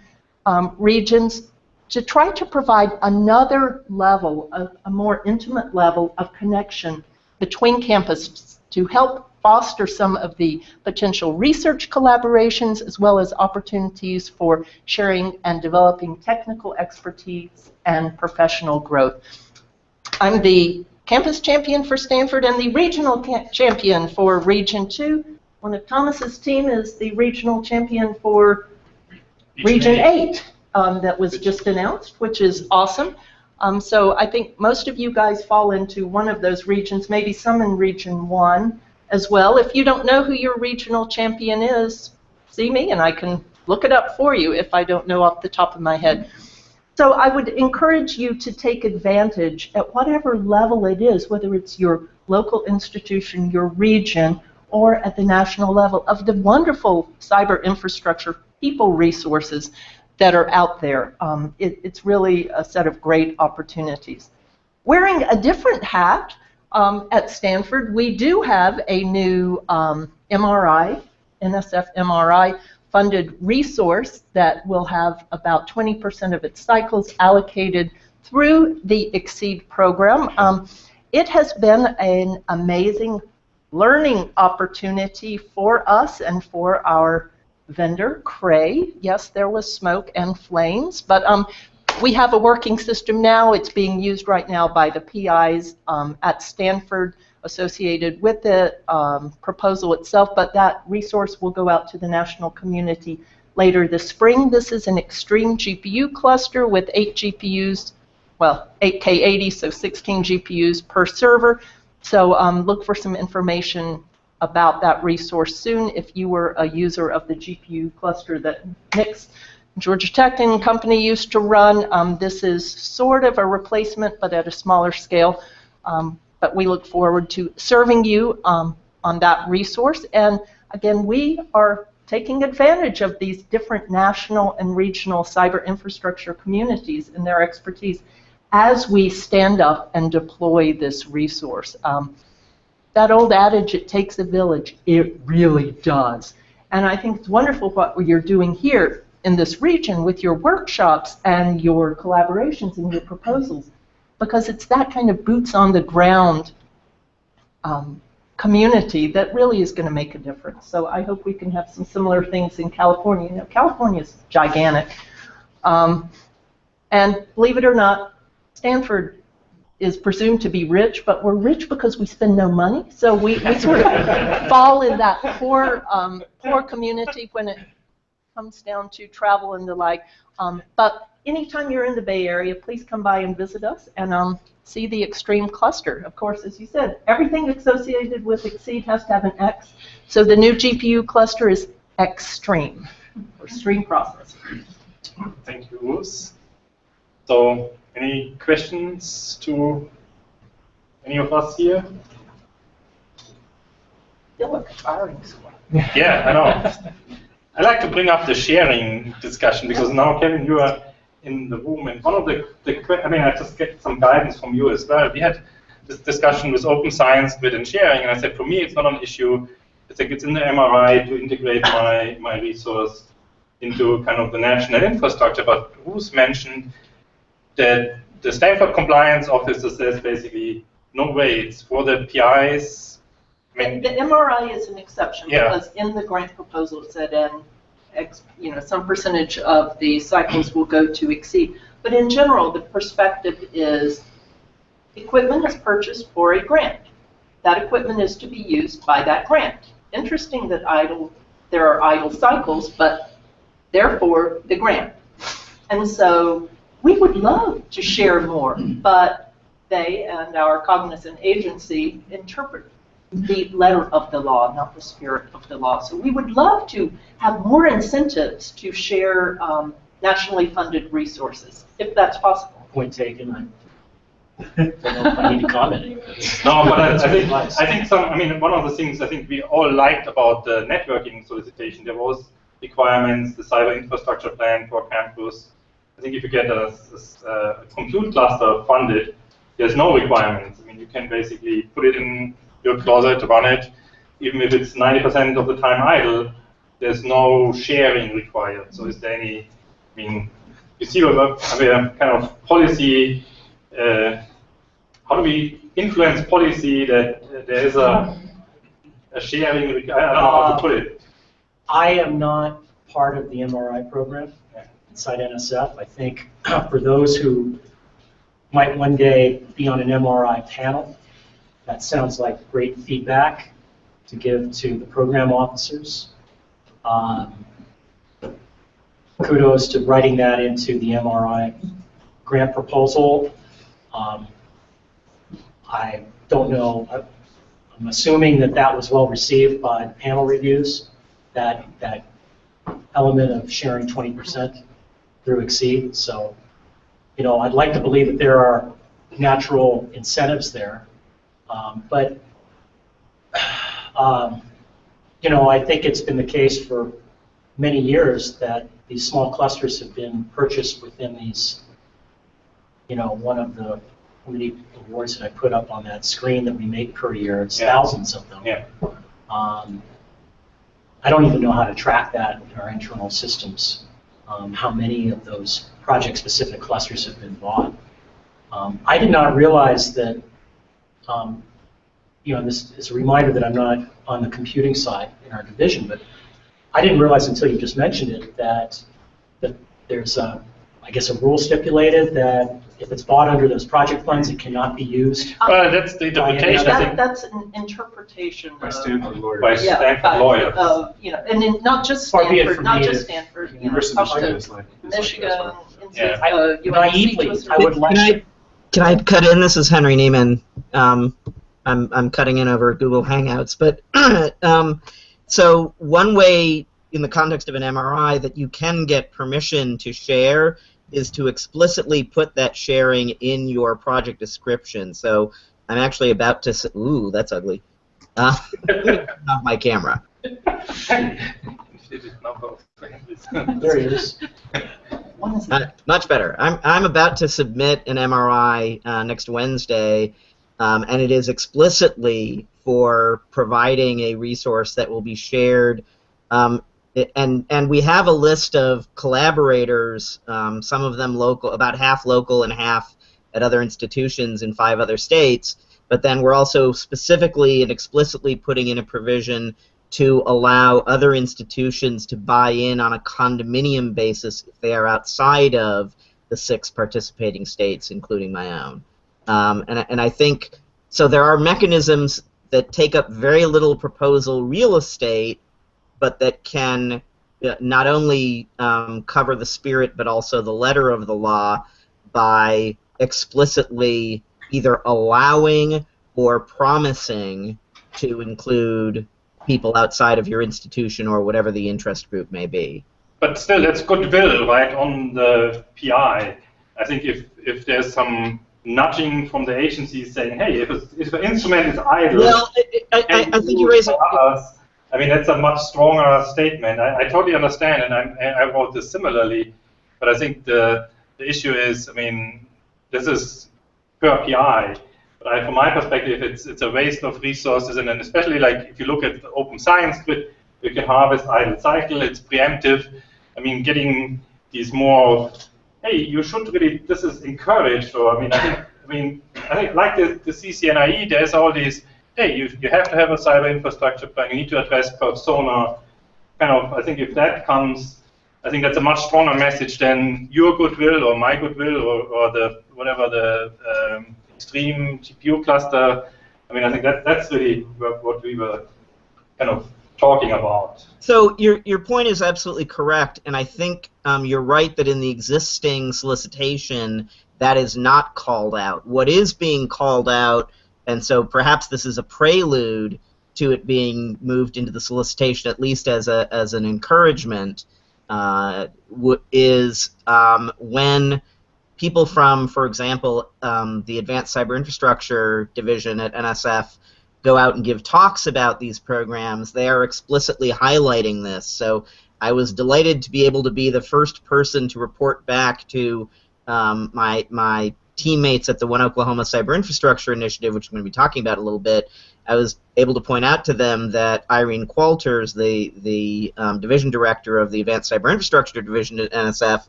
regions to try to provide another level, a more intimate level of connection between campuses to help foster some of the potential research collaborations as well as opportunities for sharing and developing technical expertise and professional growth. I'm the Campus Champion for Stanford and the Regional Champion for Region 2. One of Thomas's team is the Regional Champion for Region 8 that was just announced, which is awesome. So I think most of you guys fall into one of those regions, maybe some in Region 1 as well. If you don't know who your regional champion is, see me and I can look it up for you if I don't know off the top of my head. So I would encourage you to take advantage at whatever level it is, whether it's your local institution, your region, or at the national level, of the wonderful cyber infrastructure people resources that are out there. It's really a set of great opportunities. Wearing a different hat, at Stanford, we do have a new MRI, NSF MRI, funded resource that will have about 20% of its cycles allocated through the EXCEED program. It has been an amazing learning opportunity for us and for our vendor, Cray. Yes, there was smoke and flames, but we have a working system now. It's being used right now by the PIs at Stanford associated with the proposal itself, but that resource will go out to the national community later this spring. This is an extreme GPU cluster with 8 GPUs, well, 8K80, so 16 GPUs per server. So look for some information about that resource soon if you were a user of the GPU cluster that Nick's Georgia Tech and company used to run. This is sort of a replacement, but at a smaller scale. But we look forward to serving you on that resource. And again, we are taking advantage of these different national and regional cyber infrastructure communities and their expertise as we stand up and deploy this resource. That old adage, it takes a village, it really does. And I think it's wonderful what you're doing here in this region with your workshops and your collaborations and your proposals, because it's that kind of boots on the ground community that really is going to make a difference. So I hope we can have some similar things in California. You know, California is gigantic. And believe it or not, Stanford is presumed to be rich, but we're rich because we spend no money. So we sort of fall in that poor community when it comes down to travel and the like. But anytime you're in the Bay Area, please come by and visit us and see the Extreme cluster. Of course, as you said, everything associated with EXCEED has to have an X. So the new GPU cluster is Extreme, or stream processor. Thank you, Urs. So, any questions to any of us here? Feel like a firing squad. Yeah, I know. I like to bring up the sharing discussion because now, Kevin, you are in the room, and one of the I mean, I just get some guidance from you as well. We had this discussion with open science, grid, and sharing, and I said, for me, it's not an issue. I think it's in the MRI to integrate my resource into kind of the national infrastructure, but who's mentioned that the Stanford Compliance Officer says basically, no way, it's for the PIs. I mean, the MRI is an exception, yeah, because in the grant proposal it said some percentage of the cycles will go to EXCEED. But in general, the perspective is equipment is purchased for a grant. That equipment is to be used by that grant. Interesting that there are idle cycles, but therefore the grant. And so we would love to share more, but they and our cognizant agency interpret the letter of the law, not the spirit of the law. So we would love to have more incentives to share nationally funded resources, if that's possible. Point taken. I don't know if I need to comment. No, but I think one of the things I think we all liked about the networking solicitation, there was requirements, the cyber infrastructure plan for campus. I think if you get a compute cluster funded, there's no requirements. I mean, you can basically put it in your closet, run it. Even if it's 90% of the time idle, there's no sharing required. So is there any, I mean, you see a kind of policy, how do we influence policy that there is a sharing, I don't know how to put it. I am not part of the MRI program inside NSF. I think for those who might one day be on an MRI panel, that sounds like great feedback to give to the program officers. Kudos to writing that into the MRI grant proposal. I don't know, I'm assuming that was well received by the panel reviews, that element of sharing 20% through EXCEED. So, you know, I'd like to believe that there are natural incentives there. You know, I think it's been the case for many years that these small clusters have been purchased within these, one of the many awards that I put up on that screen that we make per year. It's thousands of them. Yeah. I don't even know how to track that in our internal systems, how many of those project-specific clusters have been bought. I did not realize that, this is a reminder that I'm not on the computing side in our division, but I didn't realize until you just mentioned it that there's, I guess, a rule stipulated that if it's bought under those project funds, it cannot be used. That's the interpretation, I think. That's an interpretation By of- Stanford lawyers. By By Stanford lawyers. And then not just Far be it Stanford, from not me just if- Stanford, University of Michigan is like Michigan, Yeah. UNC Naively, to a I would like. Can I cut in? This is Henry Neiman. I'm cutting in over Google Hangouts, but so one way in the context of an MRI that you can get permission to share is to explicitly put that sharing in your project description. So I'm actually about to. Ooh, that's ugly. Off my camera. There he is. Much better. I'm about to submit an MRI next Wednesday, and it is explicitly for providing a resource that will be shared. And we have a list of collaborators, some of them local, about half local and half at other institutions in 5 other states. But then we're also specifically and explicitly putting in a provision to allow other institutions to buy in on a condominium basis if they are outside of the 6 participating states, including my own. And I think, so there are mechanisms that take up very little proposal real estate, but that can not only cover the spirit but also the letter of the law by explicitly either allowing or promising to include people outside of your institution or whatever the interest group may be. But still, that's goodwill, right, on the PI. I think if there's some nudging from the agency saying, hey, if an instrument is idle, well, I think you raise it. I mean, that's a much stronger statement. I totally understand, and I wrote this similarly, but I think the issue is, I mean, this is per PI. But from my perspective, it's a waste of resources, and then especially like if you look at the open science grid, you can harvest idle cycle, it's preemptive. I mean, getting these more, hey, you should really, this is encouraged, or I think like the CCNIE, there's all these, hey, you have to have a cyber infrastructure plan, you need to address persona, kind of, I think if that comes, I think that's a much stronger message than your goodwill or my goodwill or the, whatever the extreme GPU cluster. I mean, I think that's really what we were kind of talking about. So your point is absolutely correct, and I think you're right that in the existing solicitation that is not called out. What is being called out, and so perhaps this is a prelude to it being moved into the solicitation, at least as an encouragement, is when people from, for example, the Advanced Cyber Infrastructure Division at NSF go out and give talks about these programs, they are explicitly highlighting this. So I was delighted to be able to be the first person to report back to my teammates at the One Oklahoma Cyber Infrastructure Initiative, which I'm going to be talking about a little bit. I was able to point out to them that Irene Qualters, the division director of the Advanced Cyber Infrastructure Division at NSF,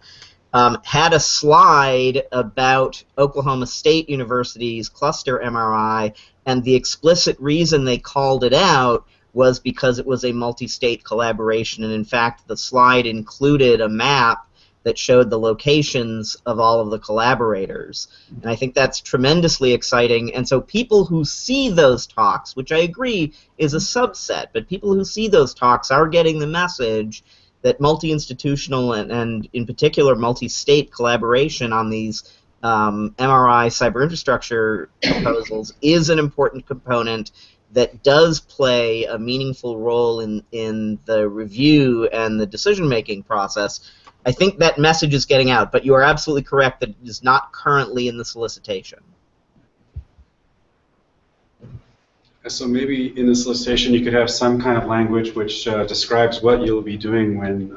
had a slide about Oklahoma State University's cluster MRI, and the explicit reason they called it out was because it was a multi-state collaboration, and in fact the slide included a map that showed the locations of all of the collaborators. And I think that's tremendously exciting, and so people who see those talks, which I agree is a subset, but people who see those talks are getting the message that multi-institutional and in particular multi-state collaboration on these MRI cyber infrastructure proposals is an important component that does play a meaningful role in the review and the decision-making process. I think that message is getting out, but you are absolutely correct that it is not currently in the solicitation. So maybe in the solicitation you could have some kind of language which describes what you'll be doing when,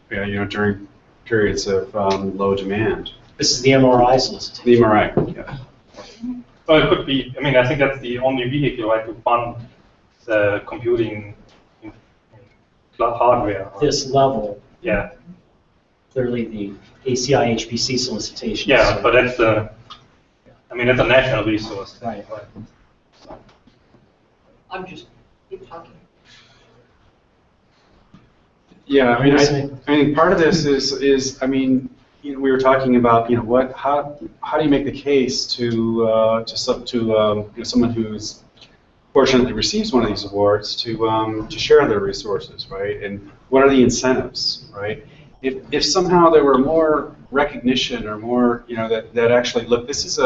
during periods of low demand. This is the MRI solicitation. The MRI, yeah. So it could be, I mean, I think that's the only vehicle, right, to fund the computing hardware. This level. Yeah. Clearly the ACI HPC solicitation. Yeah, but that's the, I mean, that's a national resource. Right. I'm just, keep talking. Yeah, I mean, I think part of this is I mean, we were talking about, how do you make the case to someone who's fortunately receives one of these awards to share their resources, right? And what are the incentives, right? If somehow there were more recognition or more, that actually, look, this is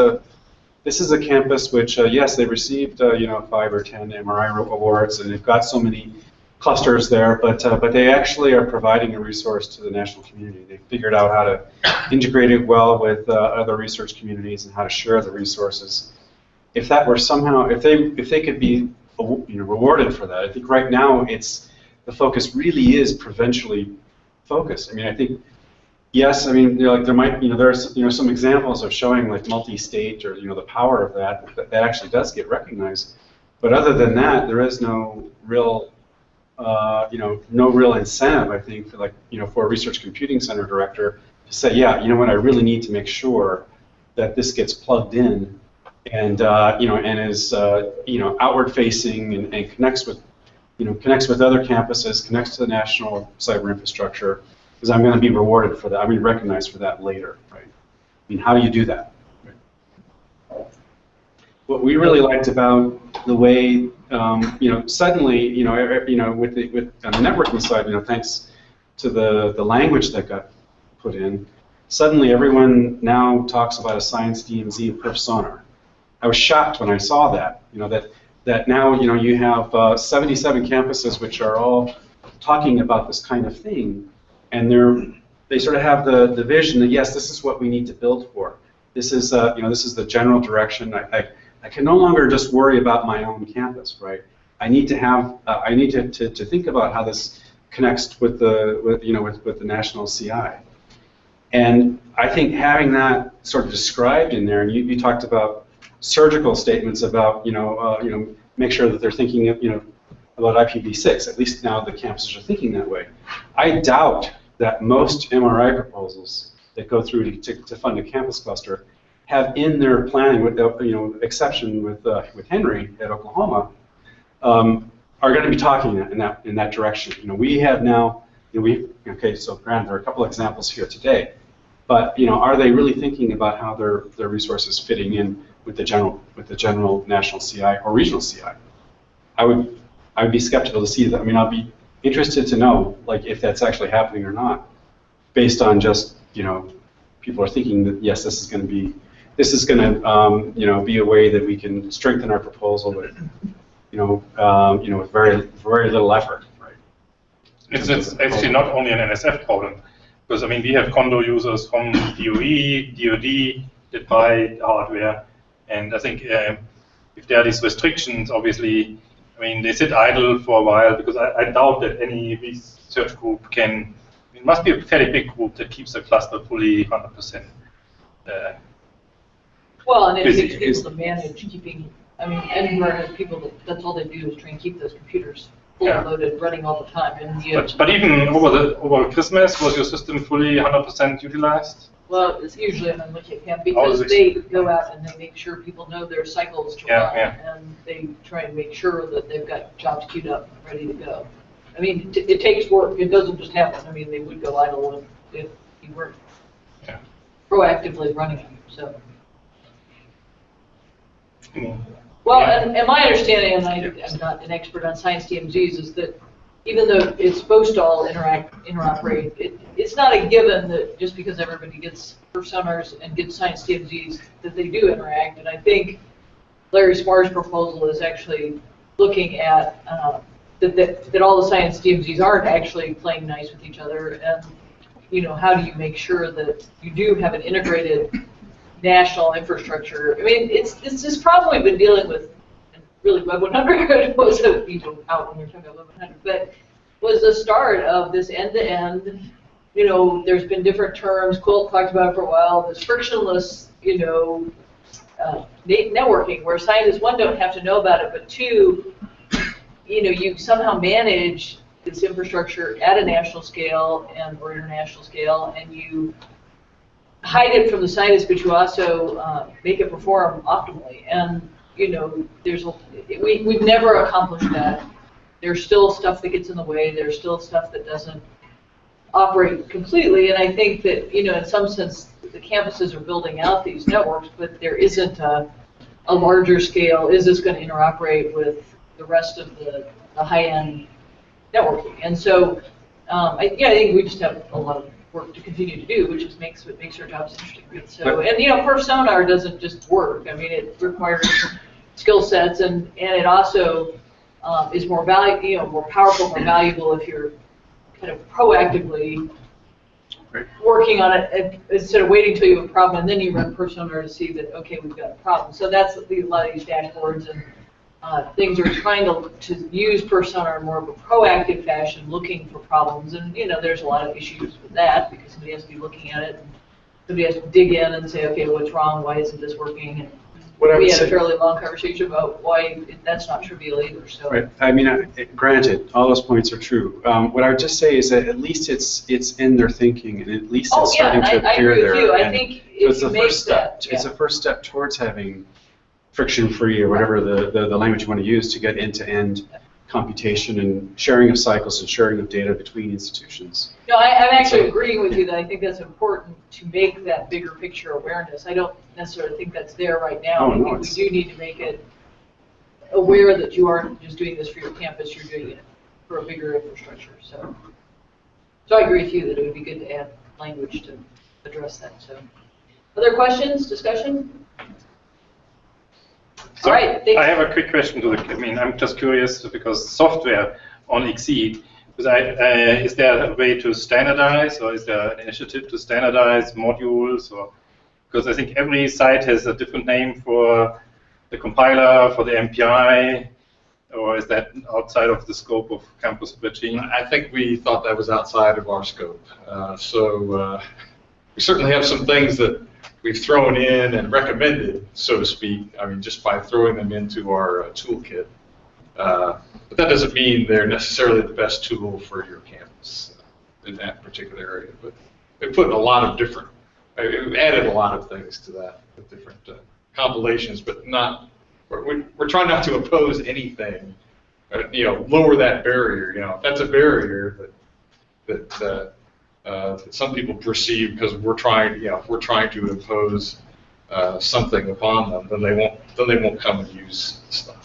a campus which, yes, they received 5 or 10 MRI awards, and they've got so many clusters there, but they actually are providing a resource to the national community. They figured out how to integrate it well with other research communities and how to share the resources. If that were somehow, if they could be rewarded for that, I think right now the focus really is provincially focused. I mean, I think, yes, I mean, there might, there's some examples of showing like multi-state or the power of that actually does get recognized. But other than that, there is no real no real incentive, I think, for a research computing center director to say, yeah, you know what, I really need to make sure that this gets plugged in and and is outward facing and connects with other campuses, connects to the national cyber infrastructure, because I'm going to be rewarded for that. I'm going to be recognized for that later, right? I mean, how do you do that? Right? What we really liked about the way suddenly, with on the networking side, thanks to the language that got put in, suddenly everyone now talks about a science DMZ and perf sonar. I was shocked when I saw that. That now you have 77 campuses which are all talking about this kind of thing, and they sort of have the vision that yes, this is what we need to build for. This is this is the general direction. I can no longer just worry about my own campus, right? I need to have I need to think about how this connects with the national CI. And I think having that sort of described in there, and you talked about surgical statements about make sure that they're thinking about IPv6. At least now the campuses are thinking that way. I doubt that most MRI proposals that go through to fund a campus cluster have in their planning, with the exception with Henry at Oklahoma, are going to be talking in that direction. We have now, okay, so granted there are a couple examples here today, but are they really thinking about how their resources fitting in with the general national CI or regional CI? I would be skeptical to see that. I mean, I'll be interested to know if that's actually happening or not, based on just people are thinking that yes, this is going to be a way that we can strengthen our proposal with with very little effort. Right? It's actually not only an NSF problem, because I mean we have condo users from DOE, DoD that buy hardware, and I think if there are these restrictions, obviously, I mean they sit idle for a while, because I doubt that any research group can. It must be a fairly big group that keeps the cluster fully 100%. Well, and it takes people to manage keeping. I mean, Edinburgh has people that's all they do is try and keep those computers fully loaded, running all the time. And but even over Christmas, was your system fully 100% utilized? Well, it's usually unlike it can, because they go out and they make sure people know their cycles to run, and they try and make sure that they've got jobs queued up and ready to go. I mean, it takes work. It doesn't just happen. I mean, they would go idle if you weren't proactively running them. So. Well, and my understanding, and I'm not an expert on science DMZs, is that even though it's supposed to all interoperate, it's not a given that just because everybody gets personas and gets science DMZs that they do interact. And I think Larry Smarr's proposal is actually looking at that all the science DMZs aren't actually playing nice with each other, and how do you make sure that you do have an integrated national infrastructure? I mean, it's this problem we've been dealing with really Web 100 was a, out when we were talking about Web 100, but was the start of this end-to-end, there's been different terms, Quilt talked about it for a while, this frictionless, networking, where scientists, one, don't have to know about it, but two, you somehow manage this infrastructure at a national scale or international scale, and you hide it from the scientists, but you also make it perform optimally. And we've never accomplished that. There's still stuff that gets in the way. There's still stuff that doesn't operate completely. And I think that in some sense, the campuses are building out these networks, but there isn't a larger scale. Is this going to interoperate with the rest of the high-end networking? And so, I think we just have a lot of work to continue to do, which just makes our jobs interesting. Right? So, and Personar doesn't just work. I mean, it requires skill sets, and it also is more more powerful, more valuable if you're kind of proactively working on it instead of waiting until you have a problem and then you run Personar to see that, okay, we've got a problem. So that's a lot of these dashboards and things are trying to use Personar in more of a proactive fashion, looking for problems. And there's a lot of issues with that because somebody has to be looking at it and somebody has to dig in and say, okay, what's wrong? Why isn't this working? And we had a fairly long conversation about why that's not trivial either. So. Right. I mean, granted, all those points are true. What I would just say is that at least it's in their thinking, and at least it's starting to appear there. I agree with you. I think it's the first step. It's the first step towards having friction-free, or whatever the language you want to use, to get end-to-end computation and sharing of cycles and sharing of data between institutions. No, I'm actually agreeing with you that I think that's important to make that bigger picture awareness. I don't necessarily think that's there right now. I think we do need to make it aware that you aren't just doing this for your campus, you're doing it for a bigger infrastructure. So I agree with you that it would be good to add language to address that. So, other questions, discussion? So all right, I have a quick question I'm just curious because software on Exceed, is there a way to standardize, or is there an initiative to standardize modules? Or because I think every site has a different name for the compiler, for the MPI, or is that outside of the scope of Campus Virginia? I think we thought that was outside of our scope. We certainly have some things that we've thrown in and recommended, so to speak, just by throwing them into our toolkit. But that doesn't mean they're necessarily the best tool for your campus in that particular area. But we put a lot of different, we've added a lot of things to that, with different compilations, but not, we're trying not to oppose anything, lower that barrier. If that's a barrier that some people perceive because we're trying to impose something upon them, then they won't come and use stuff.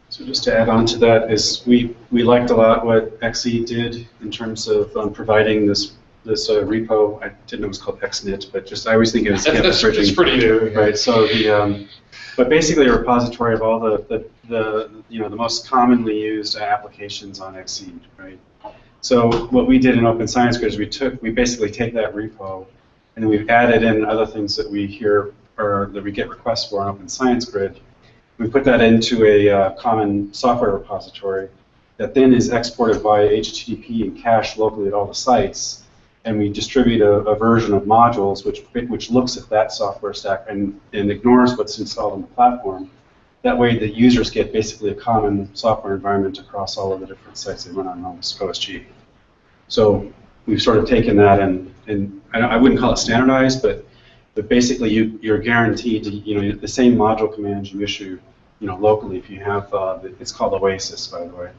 So just to add on to that is we liked a lot what XE did in terms of providing this repo. I didn't know it was called XNIT, but I always think it was campus bridging. It's pretty new, right? So but basically a repository of all the most commonly used applications on XE, right? So what we did in Open Science Grid is we basically take that repo and then we've added in other things that we hear or that we get requests for on Open Science Grid. We put that into a common software repository that then is exported via HTTP and cached locally at all the sites, and we distribute a version of modules which looks at that software stack and ignores what's installed on the platform. That way the users get basically a common software environment across all of the different sites they run on OSG. So we've sort of taken that and I wouldn't call it standardized, but basically you're guaranteed to, the same module commands you issue, locally if you have, it's called Oasis, by the way.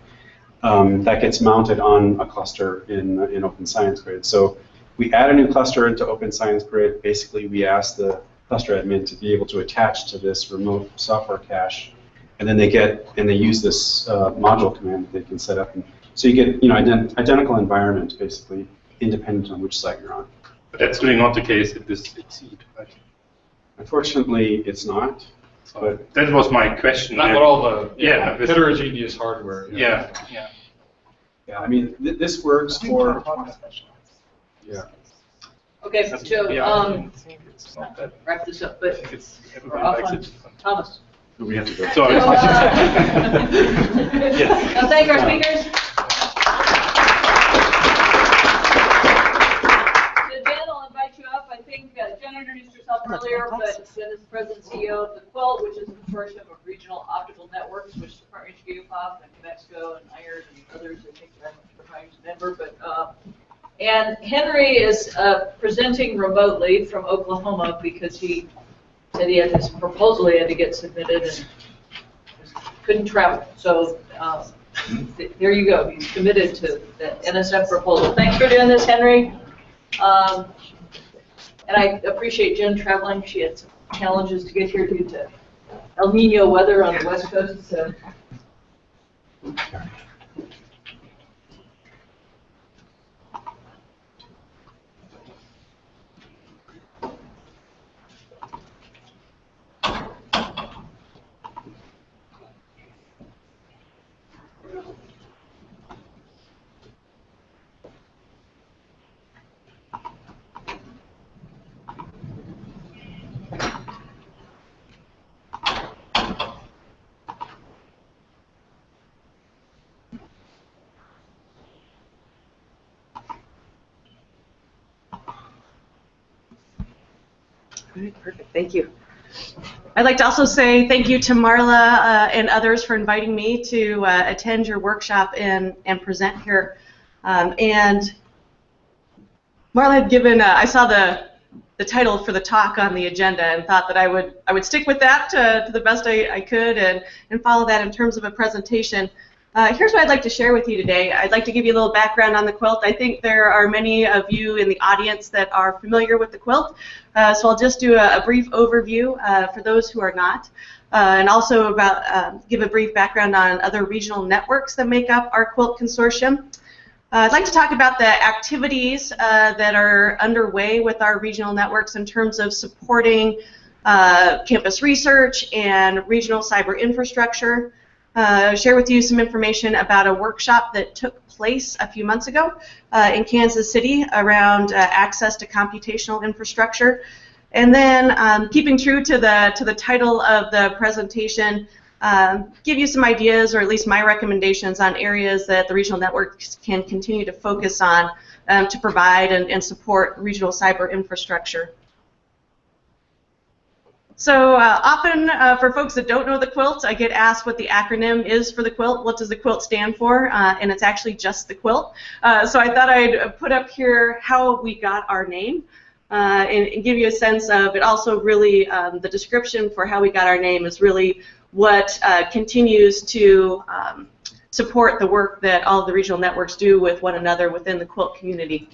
That gets mounted on a cluster in Open Science Grid. So we add a new cluster into Open Science Grid. Basically, we ask the cluster admin to be able to attach to this remote software cache, and then they use this module command that they can set up. And so you get identical environment, basically, independent on which site you're on. But that's really not the case in this Exceed, right? Unfortunately, it's not. But that was my question. Not with all the heterogeneous hardware. Yeah. I mean, this works for. Yeah. Okay, so wrap this up, but we're off on Thomas. We have to go. So, Sorry. Yes. Now thank our speakers. So Jen, I'll invite you up. I think Jen introduced herself earlier, but Jen is the president and CEO of the Quilt, which is a consortium of regional optical networks, which is Front Range Gigapop and Mexico and IRED and others. I think very much for trying to Denver, but and Henry is presenting remotely from Oklahoma because he said he had this proposal he had to get submitted and couldn't travel. So there you go. He's committed to the NSF proposal. Thanks for doing this, Henry. And I appreciate Jen traveling. She had some challenges to get here due to El Nino weather on the West Coast. So. All right, perfect. Thank you. I'd like to also say thank you to Marla and others for inviting me to attend your workshop and present here. And Marla had given, I saw the title for the talk on the agenda and thought that I would stick with that to the best I could and follow that in terms of a presentation. Here's what I'd like to share with you today. I'd like to give you a little background on the quilt. I think there are many of you in the audience that are familiar with the quilt, so I'll just do a brief overview for those who are not, and also give a brief background on other regional networks that make up our quilt consortium. I'd like to talk about the activities that are underway with our regional networks in terms of supporting campus research and regional cyber infrastructure. Share with you some information about a workshop that took place a few months ago in Kansas City around access to computational infrastructure. And then, keeping true to the title of the presentation, give you some ideas, or at least my recommendations, on areas that the regional networks can continue to focus on to provide and support regional cyber infrastructure. So often, for folks that don't know the quilt, I get asked what the acronym is for the quilt. What does the quilt stand for? And it's actually just the quilt. So I thought I'd put up here how we got our name and give you a sense of it. Also, really, the description for how we got our name is really what continues to support the work that all of the regional networks do with one another within the quilt community.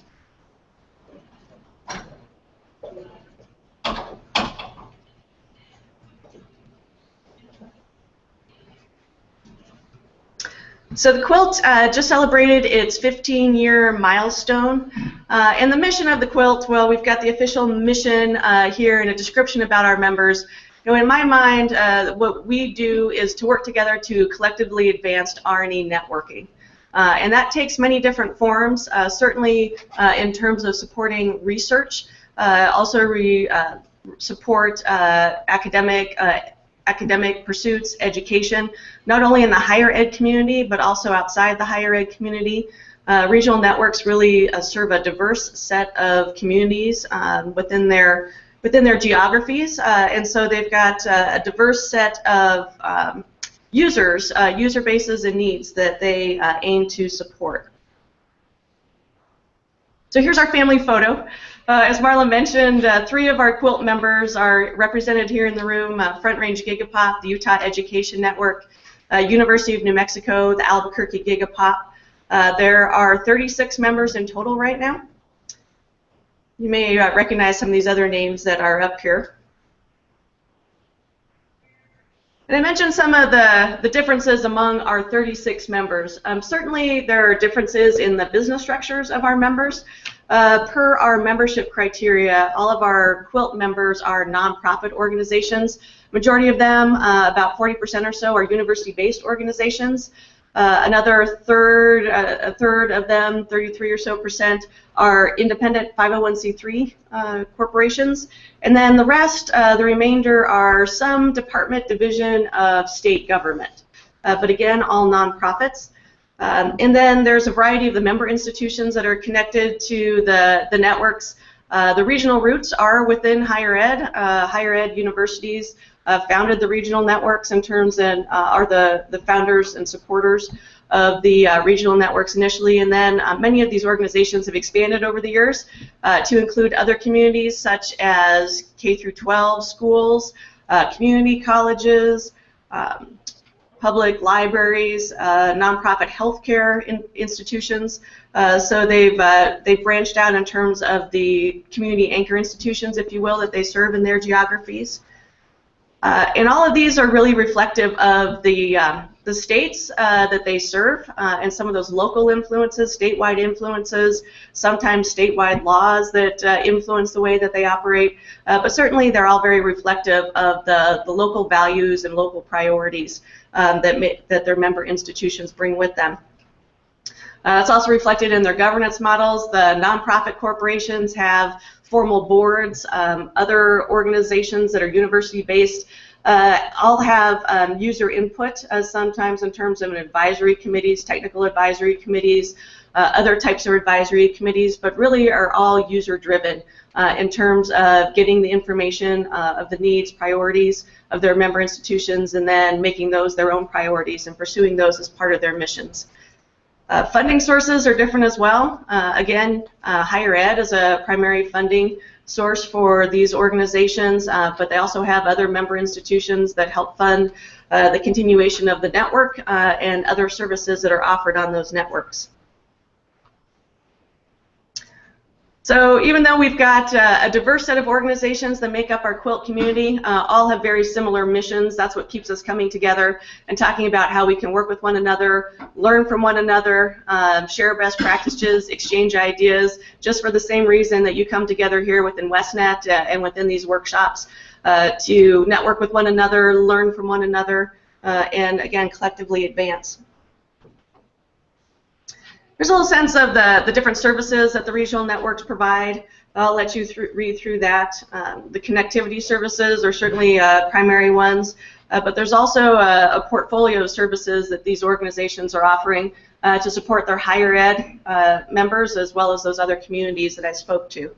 So the quilt just celebrated its 15-year milestone, and the mission of the quilt, well, we've got the official mission here and a description about our members. You know, in my mind, what we do is to work together to collectively advance R&E networking, and that takes many different forms. Certainly, in terms of supporting research, also we support academic pursuits, education, not only in the higher ed community, but also outside the higher ed community. Regional networks really serve a diverse set of communities within their geographies, and so they've got a diverse set of users, user bases, and needs that they aim to support. So here's our family photo. As Marla mentioned, 3 of our quilt members are represented here in the room: Front Range Gigapop, the Utah Education Network, University of New Mexico, the Albuquerque Gigapop. There are 36 members in total right now. You may recognize some of these other names that are up here. And I mentioned some of the differences among our 36 members. Certainly there are differences in the business structures of our members. Per our membership criteria, all of our quilt members are nonprofit organizations. Majority of them, about 40% or so, are university-based organizations. Another third, a third of them, 33 or so percent, are independent 501c3 corporations. And then the rest, the remainder, are some department, division of state government. But again, all nonprofits. And then there's a variety of the member institutions that are connected to the networks. The regional roots are within higher ed. Higher ed universities founded the regional networks in terms and are the founders and supporters of the regional networks initially, and then many of these organizations have expanded over the years to include other communities such as K through 12 schools, community colleges, public libraries, nonprofit healthcare institutions. So they've branched out in terms of the community anchor institutions, if you will, that they serve in their geographies. And all of these are really reflective of the states that they serve and some of those local influences, statewide influences, sometimes statewide laws that influence the way that they operate. But certainly they're all very reflective of the local values and local priorities that their member institutions bring with them. It's also reflected in their governance models. The nonprofit corporations have formal boards. Other organizations that are university-based all have user input, sometimes in terms of advisory committees, technical advisory committees, other types of advisory committees, but really are all user-driven in terms of getting the information of the needs, priorities of their member institutions, and then making those their own priorities and pursuing those as part of their missions. Funding sources are different as well. Again, higher ed is a primary funding source for these organizations, but they also have other member institutions that help fund the continuation of the network and other services that are offered on those networks. So even though we've got a diverse set of organizations that make up our quilt community, all have very similar missions. That's what keeps us coming together and talking about how we can work with one another, learn from one another, share best practices, exchange ideas, just for the same reason that you come together here within WestNet and within these workshops to network with one another, learn from one another, and again, collectively advance. There's a little sense of the different services that the regional networks provide. I'll let you read through that. The connectivity services are certainly primary ones, but there's also a portfolio of services that these organizations are offering to support their higher ed members as well as those other communities that I spoke to.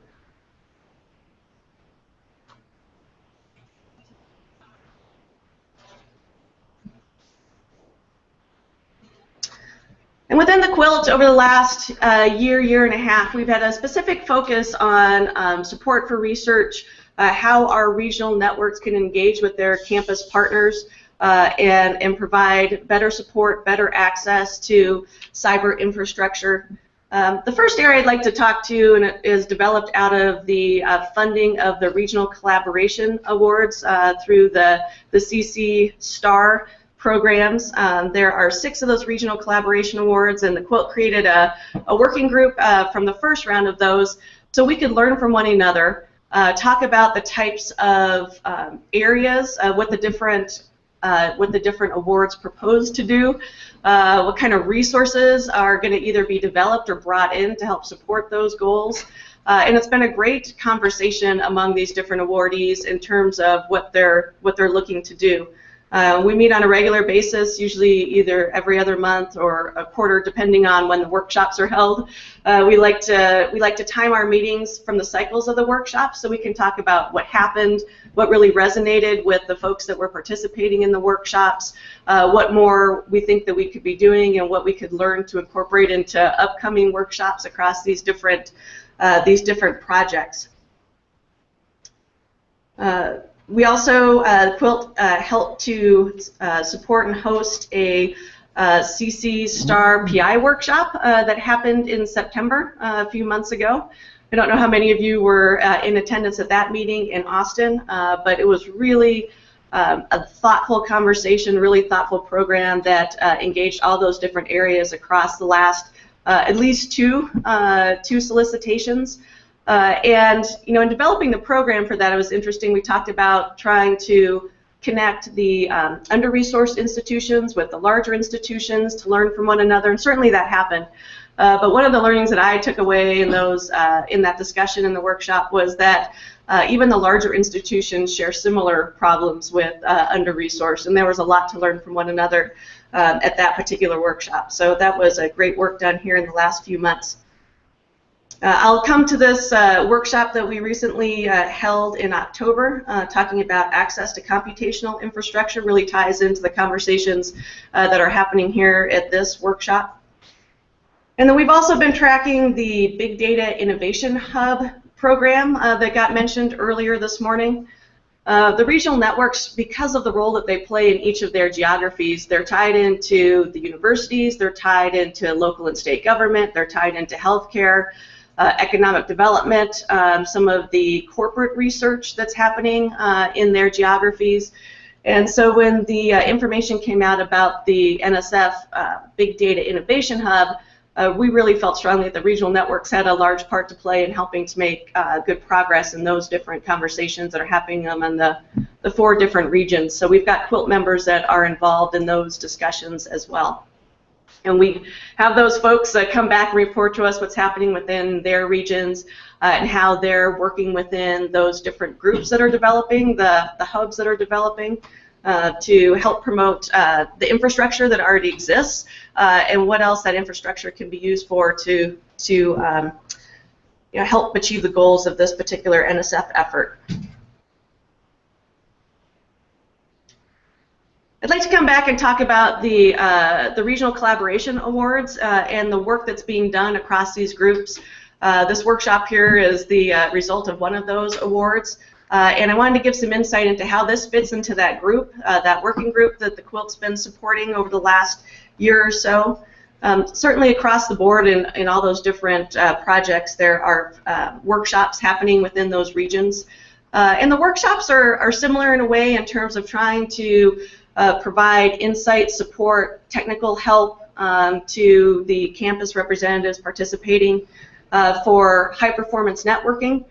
And within the quilt, over the last year and a half, we've had a specific focus on support for research, how our regional networks can engage with their campus partners and provide better support, better access to cyber infrastructure. The first area I'd like to talk to and is developed out of the funding of the Regional Collaboration Awards through the CC STAR programs. There are 6 of those regional collaboration awards, and the quilt created a working group from the first round of those so we could learn from one another, talk about the types of areas, what the different awards propose to do, what kind of resources are going to either be developed or brought in to help support those goals. And it's been a great conversation among these different awardees in terms of what they're looking to do. We meet on a regular basis, usually either every other month or a quarter, depending on when the workshops are held. We like to time our meetings from the cycles of the workshops so we can talk about what happened, what really resonated with the folks that were participating in the workshops, what more we think that we could be doing, and what we could learn to incorporate into upcoming workshops across these different projects. We also, Quilt helped to support and host a CC STAR PI workshop that happened in September a few months ago. I don't know how many of you were in attendance at that meeting in Austin, but it was really a thoughtful conversation, really thoughtful program that engaged all those different areas across the last at least two solicitations. And in developing the program for that, it was interesting. We talked about trying to connect the under-resourced institutions with the larger institutions to learn from one another, and certainly that happened. But one of the learnings that I took away in those in that discussion in the workshop was that even the larger institutions share similar problems with under-resourced, and there was a lot to learn from one another at that particular workshop. So that was a great work done here in the last few months. I'll come to this workshop that we recently held in October, talking about access to computational infrastructure. Really ties into the conversations that are happening here at this workshop. And then we've also been tracking the Big Data Innovation Hub program that got mentioned earlier this morning. The regional networks, because of the role that they play in each of their geographies, they're tied into the universities, they're tied into local and state government, they're tied into healthcare, economic development, some of the corporate research that's happening in their geographies. And so when the information came out about the NSF Big Data Innovation Hub, we really felt strongly that the regional networks had a large part to play in helping to make good progress in those different conversations that are happening among the 4 different regions. So we've got Quilt members that are involved in those discussions as well. And we have those folks come back and report to us what's happening within their regions and how they're working within those different groups that are developing, the hubs that are developing, to help promote the infrastructure that already exists and what else that infrastructure can be used for to help achieve the goals of this particular NSF effort. I'd like to come back and talk about the Regional Collaboration Awards and the work that's being done across these groups. This workshop here is the result of one of those awards. And I wanted to give some insight into how this fits into that group, that working group that the Quilt's been supporting over the last year or so. Certainly across the board in all those different projects, there are workshops happening within those regions. And the workshops are similar in a way in terms of trying to provide insight, support, technical help to the campus representatives participating for high-performance networking,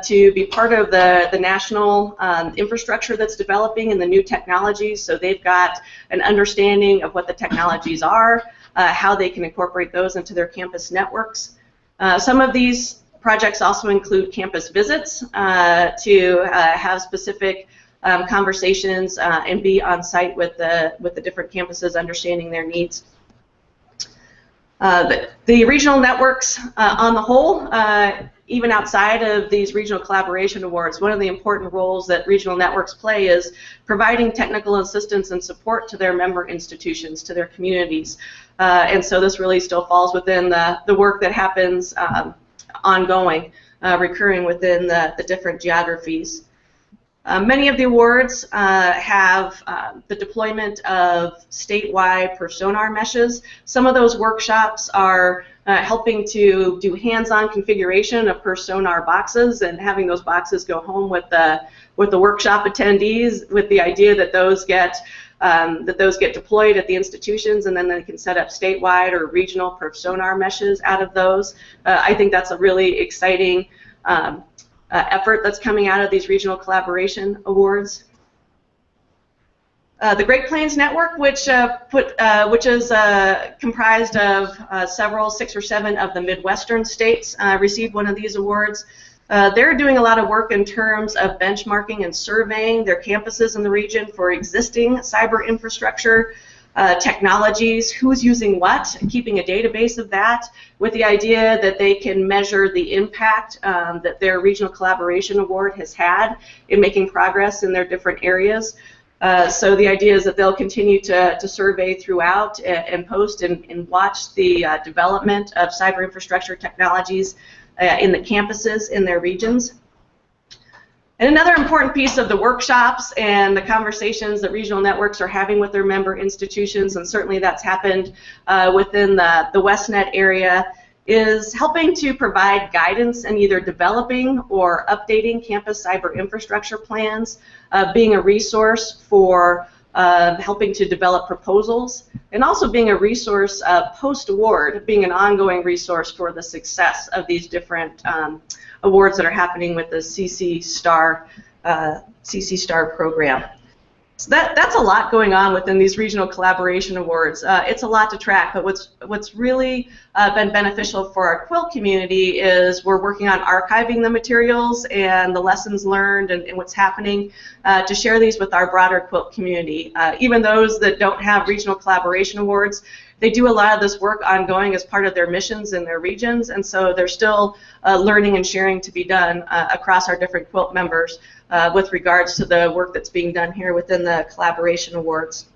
to be part of the national infrastructure that's developing and the new technologies, so they've got an understanding of what the technologies are, how they can incorporate those into their campus networks. Some of these projects also include campus visits to have specific conversations and be on site with the different campuses, understanding their needs. The regional networks on the whole, even outside of these regional collaboration awards, one of the important roles that regional networks play is providing technical assistance and support to their member institutions, to their communities. And so this really still falls within the work that happens ongoing, recurring within the different geographies. Many of the awards have the deployment of statewide personar meshes. Some of those workshops are helping to do hands-on configuration of personar boxes and having those boxes go home with the workshop attendees, with the idea that those get deployed at the institutions, and then they can set up statewide or regional personar meshes out of those. I think that's a really exciting effort that's coming out of these regional collaboration awards. The Great Plains Network, which is comprised of several, 6 or 7 of the Midwestern states, received one of these awards. They're doing a lot of work in terms of benchmarking and surveying their campuses in the region for existing cyber infrastructure technologies, who's using what, and keeping a database of that, with the idea that they can measure the impact that their regional collaboration award has had in making progress in their different areas. So the idea is that they'll continue to survey throughout and post and watch the development of cyber infrastructure technologies in the campuses in their regions. And another important piece of the workshops and the conversations that regional networks are having with their member institutions, and certainly that's happened within the WestNet area, is helping to provide guidance in either developing or updating campus cyber infrastructure plans, being a resource for helping to develop proposals, and also being a resource post-award, being an ongoing resource for the success of these different awards that are happening with the CC Star program. So that's a lot going on within these regional collaboration awards. It's a lot to track, but what's really been beneficial for our quilt community is we're working on archiving the materials and the lessons learned and what's happening to share these with our broader quilt community. Even those that don't have regional collaboration awards, they do a lot of this work ongoing as part of their missions in their regions, and so there's still learning and sharing to be done across our different quilt members with regards to the work that's being done here within the collaboration awards.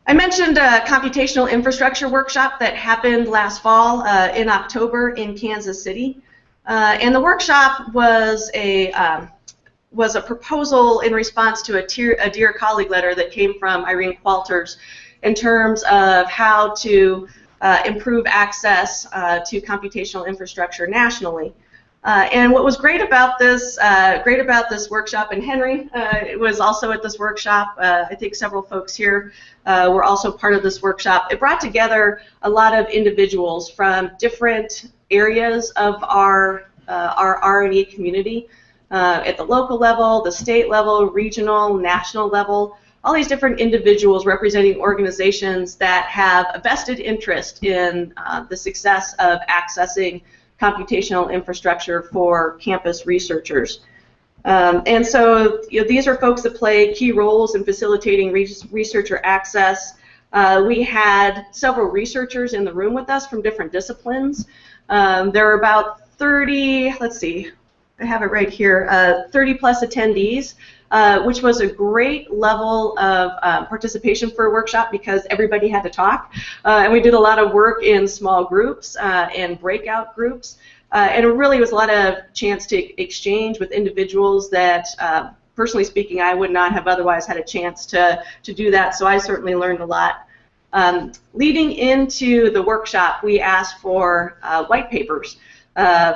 I mentioned a computational infrastructure workshop that happened last fall in October in Kansas City, and the workshop was a proposal in response to a Dear Colleague letter that came from Irene Qualters in terms of how to improve access to computational infrastructure nationally. And what was great about this workshop, and Henry was also at this workshop. I think several folks here were also part of this workshop. It brought together a lot of individuals from different areas of our R&E community, at the local level, the state level, regional, national level. All these different individuals representing organizations that have a vested interest in the success of accessing computational infrastructure for campus researchers. And so these are folks that play key roles in facilitating researcher access. We had several researchers in the room with us from different disciplines. There were about 30, let's see, I have it right here, 30 plus attendees. Which was a great level of participation for a workshop because everybody had to talk. And we did a lot of work in small groups and breakout groups. And it really was a lot of chance to exchange with individuals that, personally speaking, I would not have otherwise had a chance to do that. So I certainly learned a lot. Leading into the workshop, we asked for white papers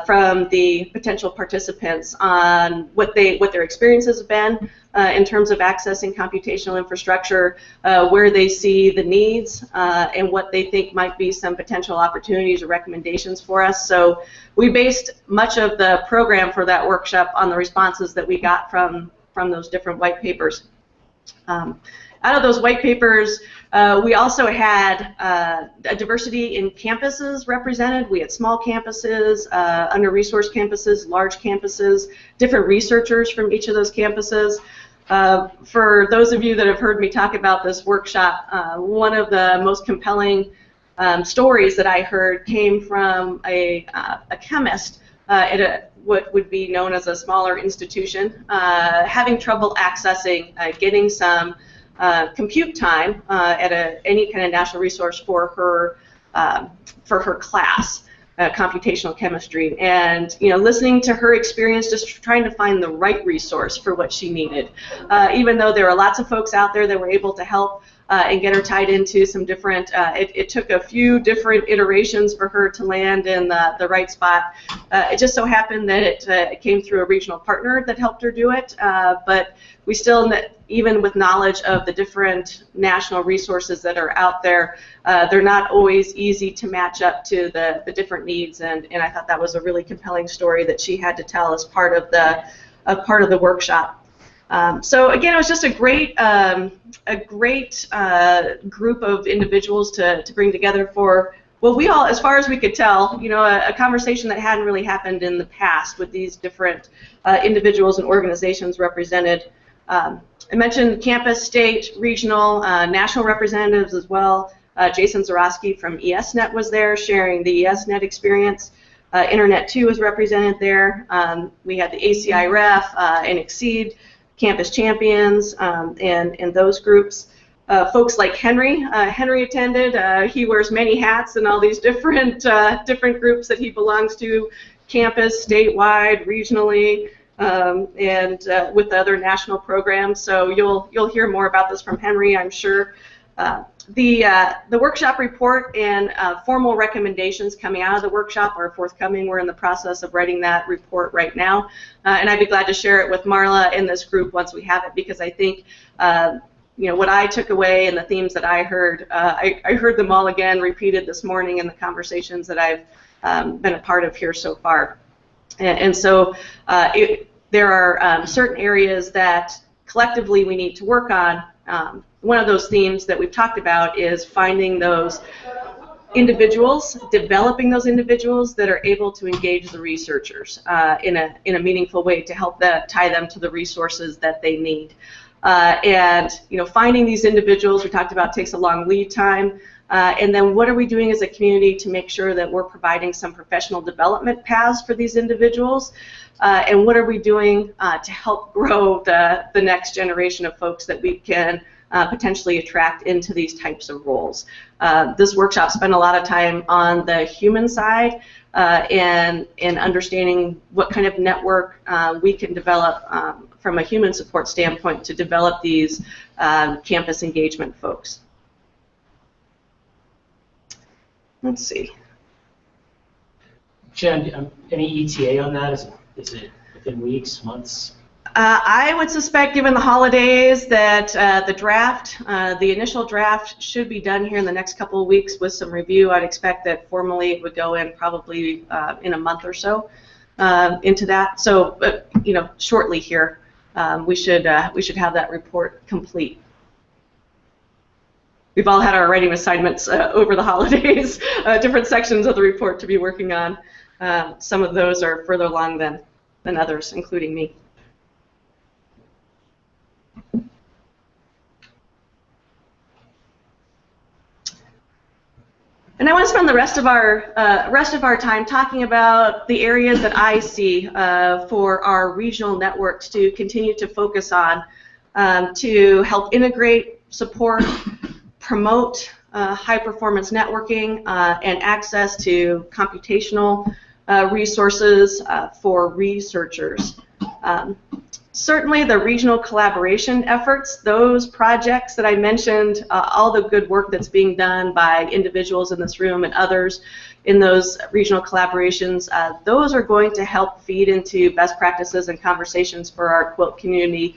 from the potential participants on what their experiences have been in terms of accessing computational infrastructure, where they see the needs, and what they think might be some potential opportunities or recommendations for us. So we based much of the program for that workshop on the responses that we got from those different white papers. Out of those white papers, we also had a diversity in campuses represented. We had small campuses, under-resourced campuses, large campuses, different researchers from each of those campuses. For those of you that have heard me talk about this workshop, one of the most compelling stories that I heard came from a chemist at what would be known as a smaller institution, having trouble accessing, getting some compute time at any kind of national resource for her class, computational chemistry, and listening to her experience, just trying to find the right resource for what she needed. Even though there are lots of folks out there that were able to help and get her tied into some different. It took a few different iterations for her to land in the right spot. It just so happened that it came through a regional partner that helped her do it, but we still, even with knowledge of the different national resources that are out there, they're not always easy to match up to the different needs, and I thought that was a really compelling story that she had to tell as part of the workshop. So again, it was just a great group of individuals to bring together for, well, we all, as far as we could tell, a conversation that hadn't really happened in the past with these different individuals and organizations represented. I mentioned campus, state, regional, national representatives as well. Jason Zarowski from ESNet was there sharing the ESNet experience. Internet 2 was represented there. We had the ACI Ref and Exceed Campus Champions and those groups. Folks like Henry. Henry attended. He wears many hats in all these different groups that he belongs to, campus, statewide, regionally, and with other national programs. So you'll hear more about this from Henry, I'm sure. The workshop report and formal recommendations coming out of the workshop are forthcoming. We're in the process of writing that report right now, and I'd be glad to share it with Marla in this group once we have it, because I think what I took away and the themes that I heard, I heard them all again repeated this morning in the conversations that I've been a part of here so far. And so there are certain areas that collectively we need to work on. One of those themes that we've talked about is finding those individuals, developing those individuals that are able to engage the researchers in a meaningful way to help tie them to the resources that they need. And finding these individuals, we talked about, takes a long lead time. And then what are we doing as a community to make sure that we're providing some professional development paths for these individuals? And what are we doing to help grow the next generation of folks that we can potentially attract into these types of roles? This workshop spent a lot of time on the human side and understanding what kind of network we can develop from a human support standpoint to develop these campus engagement folks. Let's see. Jen, any ETA on that? Is it within weeks, months? I would suspect, given the holidays, that the initial draft should be done here in the next couple of weeks with some review. I'd expect that formally it would go in probably in a month or so into that. So, shortly here, we should have that report complete. We've all had our writing assignments over the holidays, different sections of the report to be working on. Some of those are further along than others, including me. And I want to spend the rest of our time talking about the areas that I see for our regional networks to continue to focus on to help integrate, support, promote high-performance networking and access to computational resources for researchers. Certainly the regional collaboration efforts, those projects that I mentioned, all the good work that's being done by individuals in this room and others in those regional collaborations, those are going to help feed into best practices and conversations for our quilt community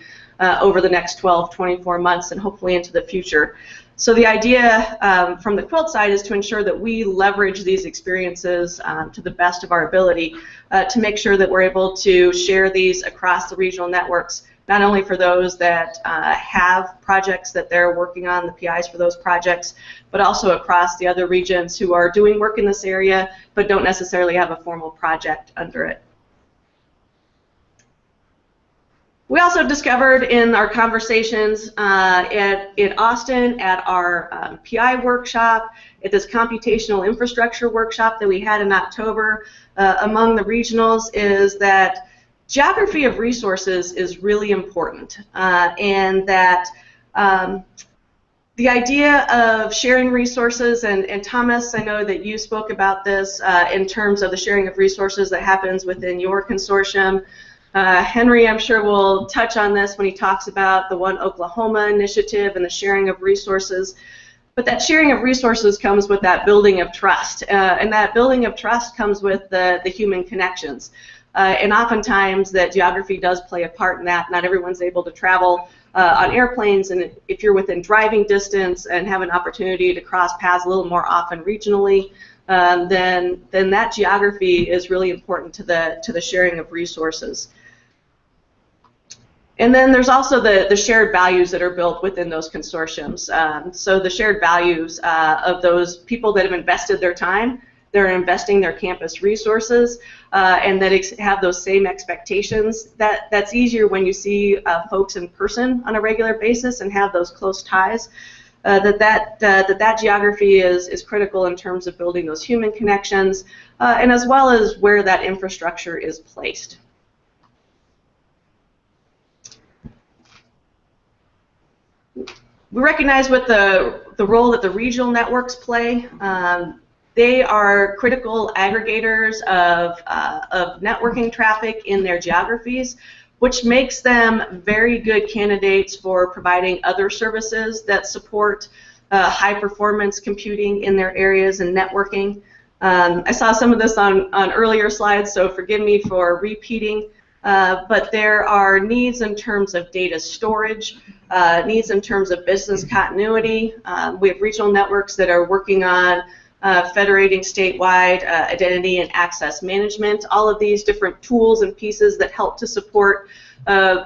over the next 12, 24 months and hopefully into the future. So the idea from the quilt side is to ensure that we leverage these experiences to the best of our ability to make sure that we're able to share these across the regional networks, not only for those that have projects that they're working on, the PIs for those projects, but also across the other regions who are doing work in this area but don't necessarily have a formal project under it. We also discovered in our conversations in Austin at our PI workshop, at this computational infrastructure workshop that we had in October among the regionals, is that geography of resources is really important, and that the idea of sharing resources, and Thomas, I know that you spoke about this in terms of the sharing of resources that happens within your consortium. Henry, I'm sure, will touch on this when he talks about the One Oklahoma initiative and the sharing of resources. But that sharing of resources comes with that building of trust, and that building of trust comes with the human connections. And oftentimes that geography does play a part in that. Not everyone's able to travel on airplanes, and if you're within driving distance and have an opportunity to cross paths a little more often regionally, then that geography is really important to the sharing of resources. And then there's also the shared values that are built within those consortiums. So the shared values of those people that have invested their time, they're investing their campus resources, and that have those same expectations. That's easier when you see folks in person on a regular basis and have those close ties. That geography is critical in terms of building those human connections, and as well as where that infrastructure is placed. We recognize with the role that the regional networks play. They are critical aggregators of networking traffic in their geographies, which makes them very good candidates for providing other services that support high-performance computing in their areas and networking. I saw some of this on earlier slides, so forgive me for repeating, but there are needs in terms of data storage, needs in terms of business continuity. We have regional networks that are working on federating statewide identity and access management, all of these different tools and pieces that help to support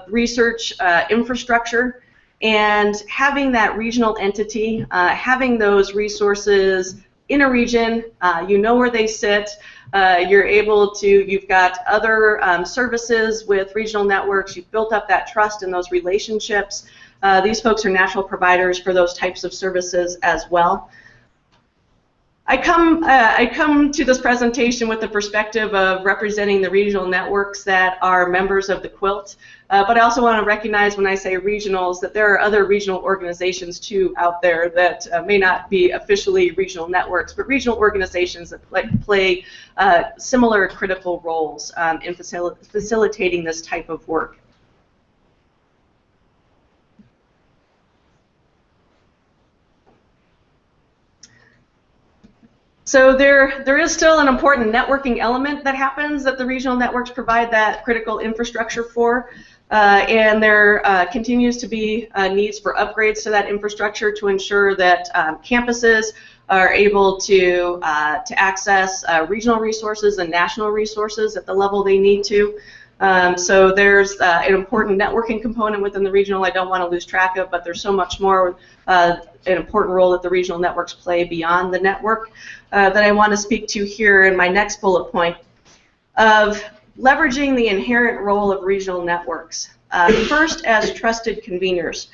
research infrastructure, and having that regional entity, having those resources in a region, you know where they sit, you're able to, you've got other services with regional networks, you've built up that trust and those relationships. These folks are national providers for those types of services as well. I come to this presentation with the perspective of representing the regional networks that are members of the Quilt, but I also want to recognize when I say regionals that there are other regional organizations too out there that may not be officially regional networks, but regional organizations that play similar critical roles in facilitating this type of work. So there is still an important networking element that happens that the regional networks provide that critical infrastructure for, and there continues to be needs for upgrades to that infrastructure to ensure that campuses are able to access regional resources and national resources at the level they need to. So there's an important networking component within the regional I don't want to lose track of, but there's so much more an important role that the regional networks play beyond the network that I want to speak to here in my next bullet point of leveraging the inherent role of regional networks. First, as trusted conveners.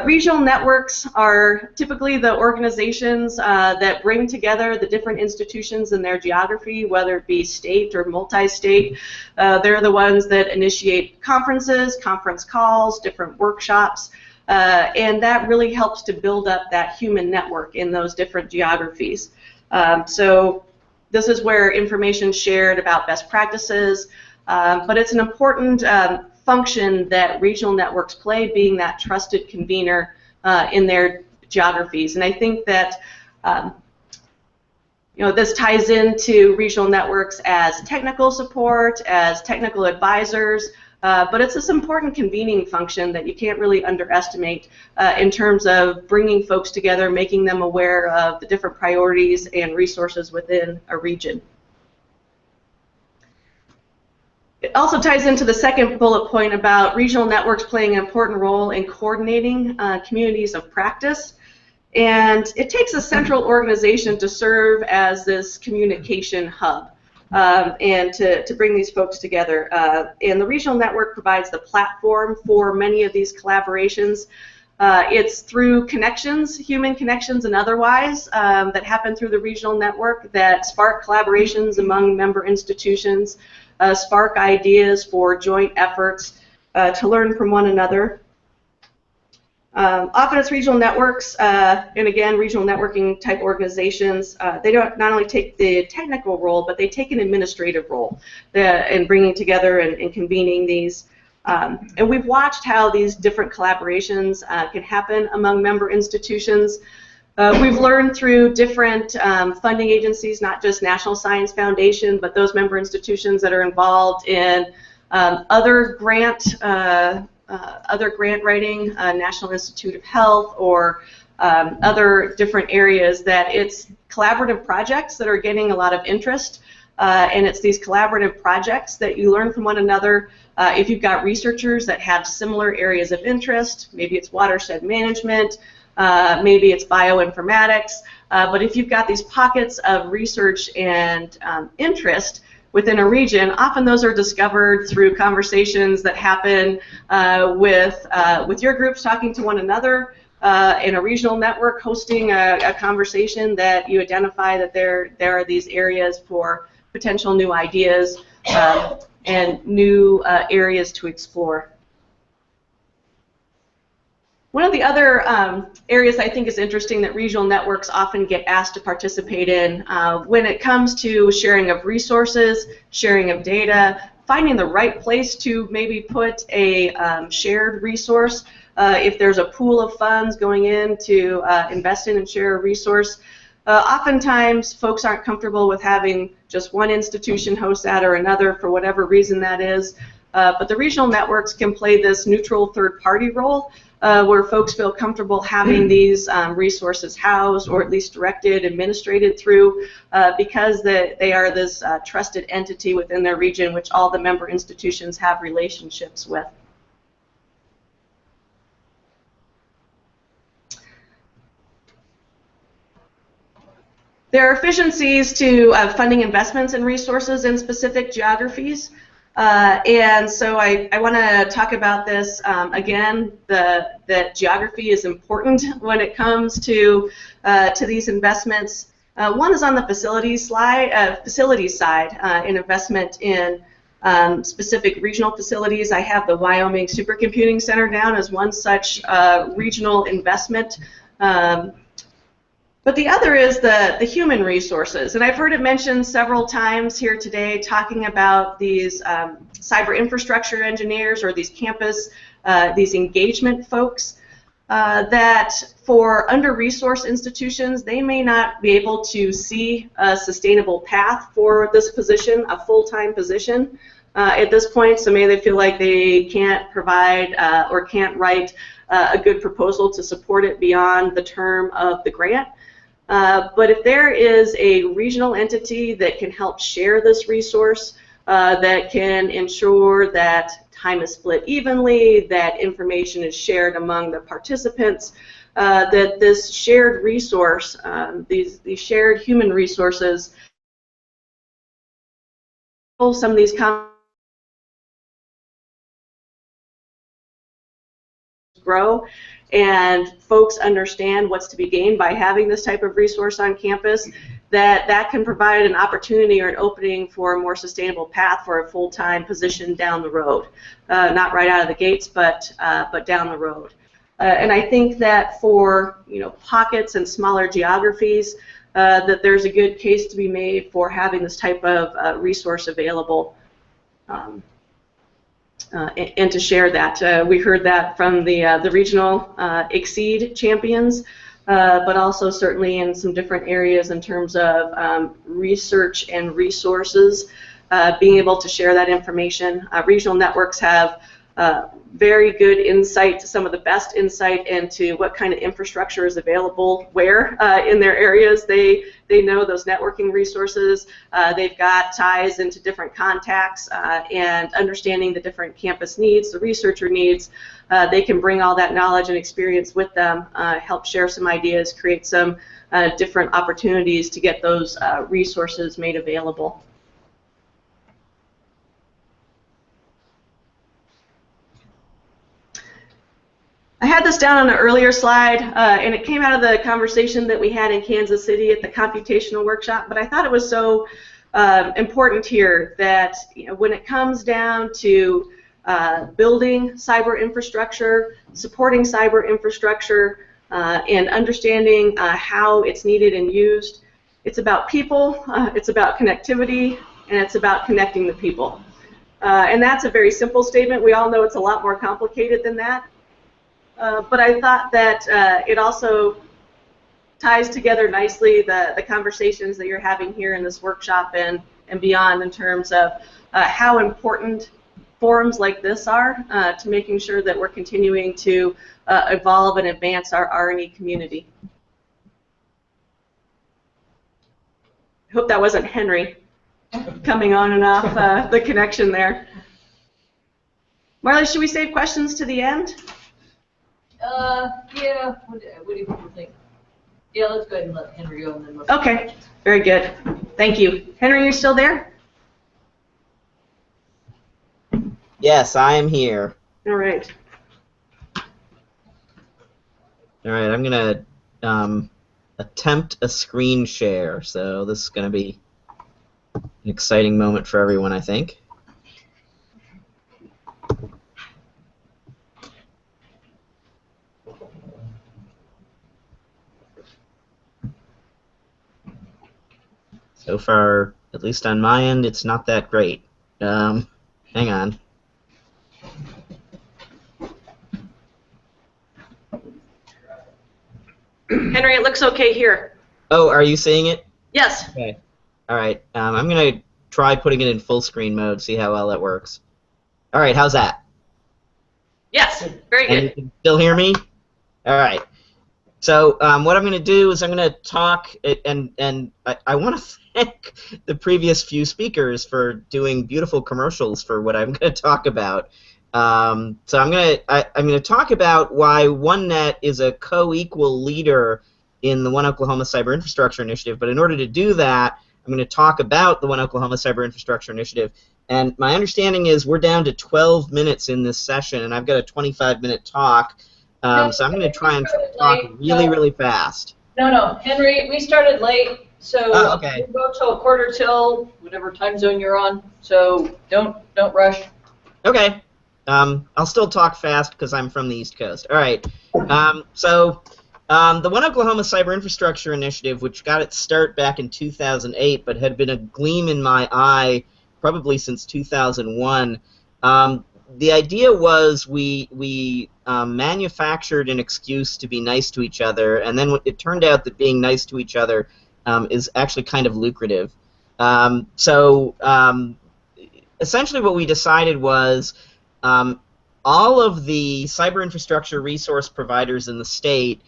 Regional networks are typically the organizations that bring together the different institutions in their geography, whether it be state or multi-state. They're the ones that initiate conferences, conference calls, different workshops, and that really helps to build up that human network in those different geographies. So this is where information is shared about best practices, but it's an important function that regional networks play, being that trusted convener in their geographies. And I think that this ties into regional networks as technical support, as technical advisors, but it's this important convening function that you can't really underestimate in terms of bringing folks together, making them aware of the different priorities and resources within a region. It also ties into the second bullet point about regional networks playing an important role in coordinating communities of practice. And it takes a central organization to serve as this communication hub and to bring these folks together. And the regional network provides the platform for many of these collaborations. It's through connections, human connections and otherwise, that happen through the regional network that spark collaborations among member institutions, spark ideas for joint efforts to learn from one another. Often it's regional networks, and again, regional networking type organizations, they don't not only take the technical role, but they take an administrative role in bringing together and convening these. And we've watched how these different collaborations can happen among member institutions. We've learned through different funding agencies, not just National Science Foundation, but those member institutions that are involved in other grant writing, National Institute of Health, or other different areas, that it's collaborative projects that are getting a lot of interest, and it's these collaborative projects that you learn from one another. If you've got researchers that have similar areas of interest, maybe it's watershed management, maybe it's bioinformatics, but if you've got these pockets of research and interest within a region, often those are discovered through conversations that happen with your groups talking to one another, in a regional network hosting a conversation that you identify that there are these areas for potential new ideas and new areas to explore. One of the other areas I think is interesting that regional networks often get asked to participate in when it comes to sharing of resources, sharing of data, finding the right place to maybe put a shared resource. If there's a pool of funds going in to invest in and share a resource, oftentimes folks aren't comfortable with having just one institution host that or another for whatever reason that is. But the regional networks can play this neutral third-party role where folks feel comfortable having these resources housed or at least directed, administrated through, because they are this trusted entity within their region which all the member institutions have relationships with. There are efficiencies to funding investments and resources in specific geographies. And so I want to talk about this again. That geography is important when it comes to these investments. One is on the facilities side, in investment in specific regional facilities. I have the Wyoming Supercomputing Center down as one such regional investment. But the other is the human resources, and I've heard it mentioned several times here today, talking about these cyber infrastructure engineers or these campus, these engagement folks, that for under-resourced institutions, they may not be able to see a sustainable path for this position, a full-time position at this point, so maybe they feel like they can't provide or can't write a good proposal to support it beyond the term of the grant. But if there is a regional entity that can help share this resource, that can ensure that time is split evenly, that information is shared among the participants, that this shared resource, these shared human resources, some of these grow, and folks understand what's to be gained by having this type of resource on campus, that can provide an opportunity or an opening for a more sustainable path for a full-time position down the road. Not right out of the gates, but down the road. And I think that for pockets and smaller geographies, that there's a good case to be made for having this type of resource available. And to share that. We heard that from the regional Exceed champions, but also certainly in some different areas in terms of research and resources, being able to share that information. Regional networks have very good insight, some of the best insight into what kind of infrastructure is available where in their areas. They know those networking resources. They've got ties into different contacts and understanding the different campus needs, the researcher needs. They can bring all that knowledge and experience with them, help share some ideas, create some different opportunities to get those resources made available. I had this down on an earlier slide, and it came out of the conversation that we had in Kansas City at the computational workshop, but I thought it was so important here that when it comes down to building cyber infrastructure, supporting cyber infrastructure, and understanding how it's needed and used, it's about people, it's about connectivity, and it's about connecting the people. And that's a very simple statement. We all know it's a lot more complicated than that. But I thought that it also ties together nicely the conversations that you're having here in this workshop and beyond, in terms of how important forums like this are to making sure that we're continuing to evolve and advance our R&E community. I hope that wasn't Henry coming on and off the connection there. Marley, should we save questions to the end? Yeah, what do you people think? Yeah, let's go ahead and let Henry go and then we'll... Okay, very good. Thank you. Henry, you still there? Yes, I am here. All right. All right, I'm going to attempt a screen share, so this is going to be an exciting moment for everyone, I think. So far, at least on my end, it's not that great. Hang on. Henry, it looks okay here. Oh, are you seeing it? Yes. Okay. All right. I'm going to try putting it in full screen mode, see how well that works. All right, how's that? Yes, very And good. you can still hear me? All right. So what I'm going to do is I'm going to talk, and I want to thank the previous few speakers for doing beautiful commercials for what I'm going to talk about. So I'm going to talk about why OneNet is a co-equal leader in the One Oklahoma Cyber Infrastructure Initiative. But in order to do that, I'm going to talk about the One Oklahoma Cyber Infrastructure Initiative. And my understanding is we're down to 12 minutes in this session, and I've got a 25-minute talk. So I'm going to try and talk really, really fast. No, Henry, we started late, so okay. we'll go till 1:45, whatever time zone you're on. So don't rush. Okay. I'll still talk fast because I'm from the East Coast. All right. The One Oklahoma Cyber Infrastructure Initiative, which got its start back in 2008, but had been a gleam in my eye probably since 2001. The idea was we manufactured an excuse to be nice to each other, and then it turned out that being nice to each other is actually kind of lucrative. Essentially what we decided was all of the cyber infrastructure resource providers in the state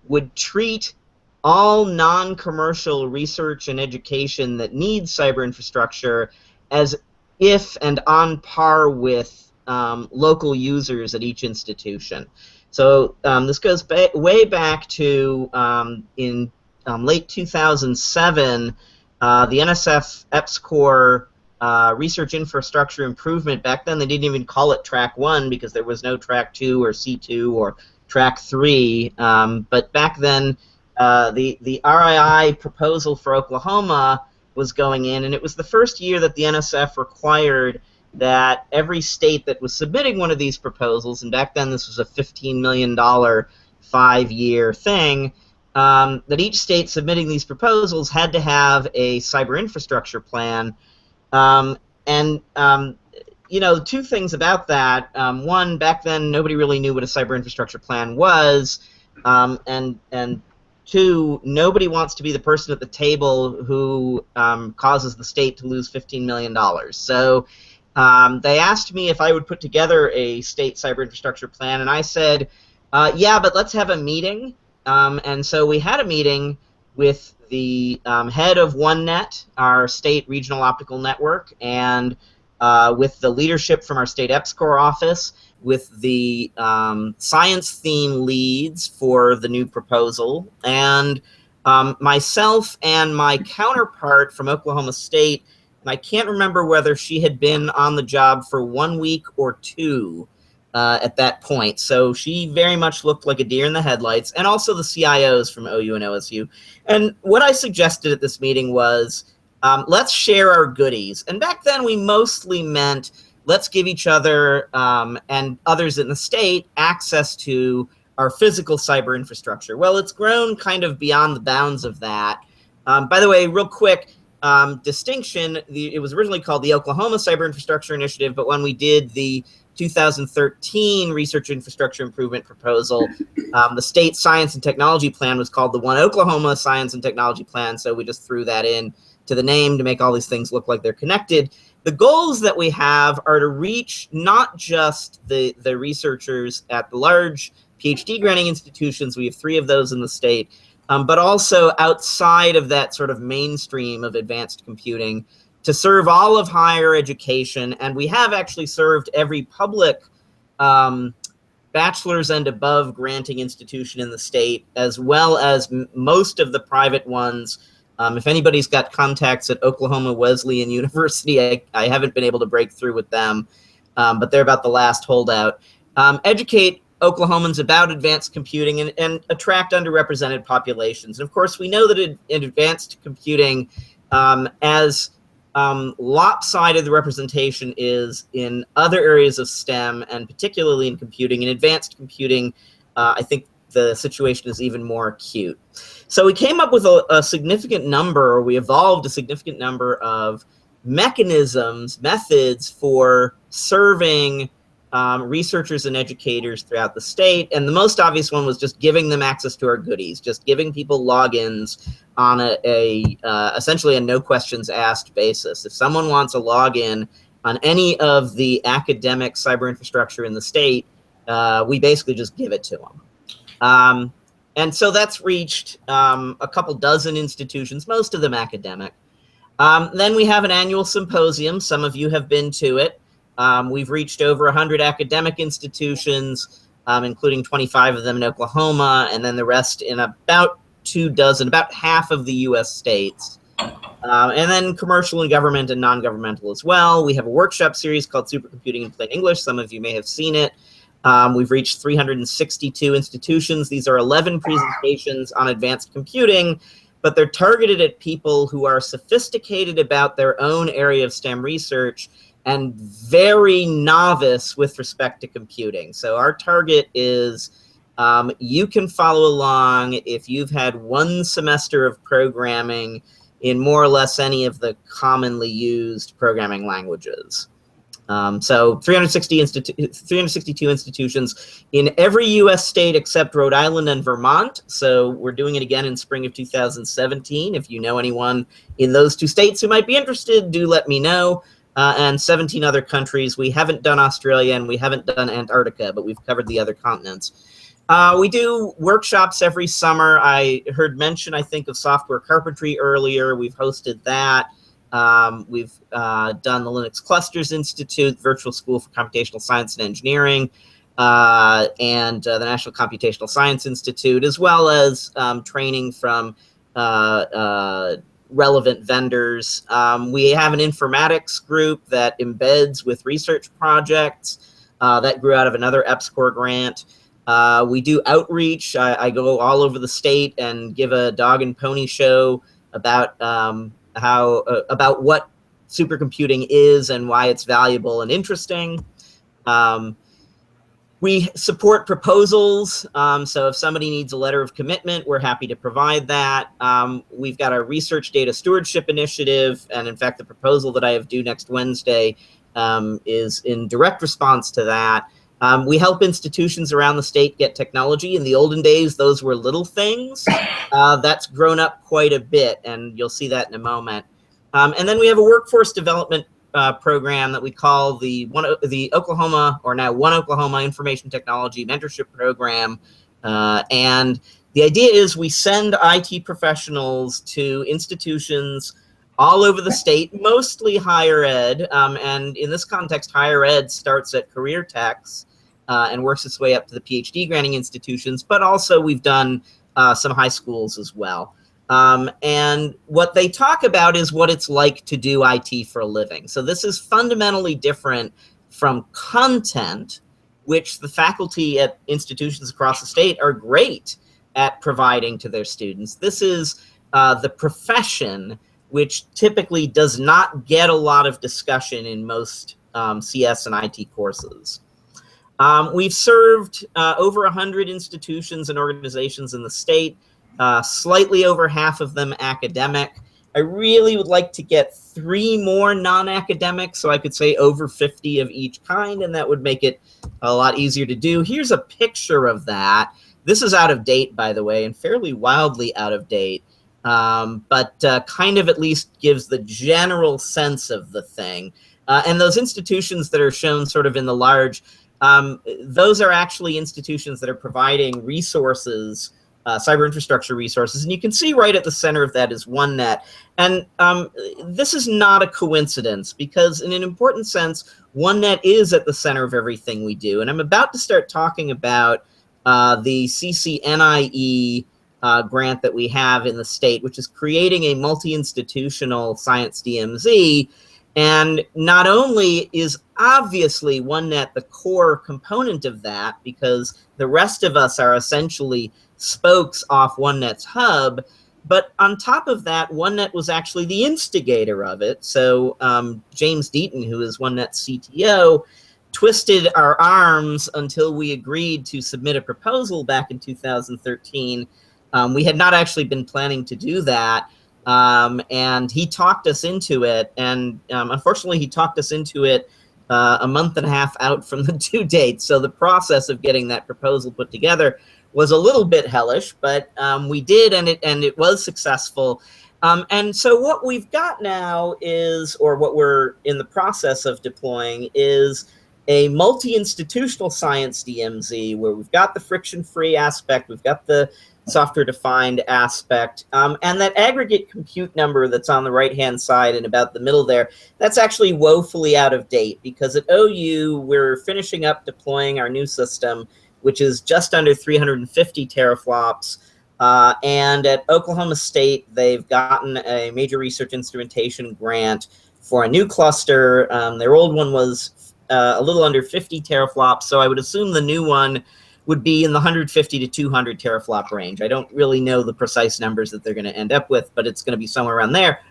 would treat all non-commercial research and education that needs cyber infrastructure as if and on par with local users at each institution. So this goes way back to in late 2007, the NSF EPSCoR Research Infrastructure Improvement. Back then they didn't even call it Track 1 because there was no Track 2 or C2 or Track 3. But back then the RII proposal for Oklahoma was going in, and it was the first year that the NSF required that every state that was submitting one of these proposals, and back then this was a $15 million 5-year thing, that each state submitting these proposals had to have a cyber infrastructure plan. You know, two things about that. One, back then nobody really knew what a cyber infrastructure plan was, and two, nobody wants to be the person at the table who causes the state to lose $15 million. So they asked me if I would put together a state cyber infrastructure plan, and I said, yeah, but let's have a meeting. And so we had a meeting with the head of OneNet, our state regional optical network, and with the leadership from our state EPSCoR office, with the science theme leads for the new proposal, and myself and my counterpart from Oklahoma State. And I can't remember whether she had been on the job for 1 week or 2 at that point. So she very much looked like a deer in the headlights, and also the CIOs from OU and OSU. And what I suggested at this meeting was, let's share our goodies. And back then we mostly meant let's give each other and others in the state access to our physical cyber infrastructure. Well, it's grown kind of beyond the bounds of that. By the way, real quick, distinction, it was originally called the Oklahoma Cyber Infrastructure Initiative, but when we did the 2013 Research Infrastructure Improvement Proposal, the State Science and Technology Plan was called the One Oklahoma Science and Technology Plan, so we just threw that in to the name to make all these things look like they're connected. The goals that we have are to reach not just the researchers at the large PhD granting institutions, we have 3 of those in the state, but also outside of that sort of mainstream of advanced computing, to serve all of higher education. And we have actually served every public bachelor's and above granting institution in the state, as well as most of the private ones. If anybody's got contacts at Oklahoma Wesleyan University, I haven't been able to break through with them, but they're about the last holdout. Educate Oklahomans about advanced computing and attract underrepresented populations. And of course, we know that in advanced computing, as lopsided the representation is in other areas of STEM, and particularly in computing, in advanced computing, I think the situation is even more acute. So we came up with a significant number, or we evolved a significant number of mechanisms, methods for serving researchers and educators throughout the state. And the most obvious one was just giving them access to our goodies, just giving people logins on essentially a no questions asked basis. If someone wants a login on any of the academic cyber infrastructure in the state, We basically just give it to them. And so that's reached a couple dozen institutions, most of them academic. Then we have an annual symposium. Some of you have been to it. We've reached over 100 academic institutions, including 25 of them in Oklahoma, and then the rest in about 24, about half of the US states. And then commercial and government and non-governmental as well. We have a workshop series called Supercomputing in Plain English. Some of you may have seen it. We've reached 362 institutions. These are 11 presentations on advanced computing, but they're targeted at people who are sophisticated about their own area of STEM research and very novice with respect to computing. So our target is you can follow along if you've had one semester of programming in more or less any of the commonly used programming languages. So 362 institutions in every US state except Rhode Island and Vermont. So we're doing it again in spring of 2017. If you know anyone in those two states who might be interested, do let me know. And 17 other countries. We haven't done Australia and we haven't done Antarctica, but we've covered the other continents. We do workshops every summer. I heard mention, I think, of software carpentry earlier. We've hosted that. We've done the Linux Clusters Institute, Virtual School for Computational Science and Engineering, and the National Computational Science Institute, as well as training from relevant vendors. We have an informatics group that embeds with research projects that grew out of another EPSCoR grant. We do outreach. I go all over the state and give a dog and pony show about about what supercomputing is and why it's valuable and interesting. We support proposals. So if somebody needs a letter of commitment, we're happy to provide that. We've got a research data stewardship initiative. And in fact, the proposal that I have due next Wednesday is in direct response to that. We help institutions around the state get technology. In the olden days, those were little things. That's grown up quite a bit, and you'll see that in a moment. And then we have a workforce development program that we call the Oklahoma, or now One Oklahoma Information Technology Mentorship Program. And the idea is we send IT professionals to institutions all over the state, mostly higher ed. And in this context, higher ed starts at career techs and works its way up to the PhD granting institutions. But also we've done some high schools as well. And what they talk about is what it's like to do IT for a living. So this is fundamentally different from content, which the faculty at institutions across the state are great at providing to their students. This is the profession, which typically does not get a lot of discussion in most CS and IT courses. We've served over 100 institutions and organizations in the state. Slightly over half of them academic. I really would like to get 3 more non-academic, so I could say over 50 of each kind, and that would make it a lot easier to do. Here's a picture of that. This is out of date, by the way, and fairly wildly out of date, but kind of at least gives the general sense of the thing. And those institutions that are shown sort of in the large, those are actually institutions that are providing resources, cyber infrastructure resources, and you can see right at the center of that is OneNet. And this is not a coincidence, because in an important sense, OneNet is at the center of everything we do. And I'm about to start talking about the CCNIE grant that we have in the state, which is creating a multi-institutional science DMZ. And not only is obviously OneNet the core component of that, because the rest of us are essentially spokes off OneNet's hub, but on top of that, OneNet was actually the instigator of it. So James Deaton, who is OneNet's CTO, twisted our arms until we agreed to submit a proposal back in 2013. We had not actually been planning to do that. And he talked us into it, and unfortunately he talked us into it a month and a half out from the due date. So the process of getting that proposal put together was a little bit hellish, but we did, and it was successful. And so what we've got now is, or what we're in the process of deploying is a multi-institutional science DMZ where we've got the friction-free aspect, we've got the software-defined aspect, and that aggregate compute number that's on the right-hand side and about the middle there, that's actually woefully out of date because at OU, we're finishing up deploying our new system, which is just under 350 teraflops. And at Oklahoma State, they've gotten a major research instrumentation grant for a new cluster. Their old one was a little under 50 teraflops, so I would assume the new one would be in the 150 to 200 teraflop range. I don't really know the precise numbers that they're going to end up with, but it's going to be somewhere around there.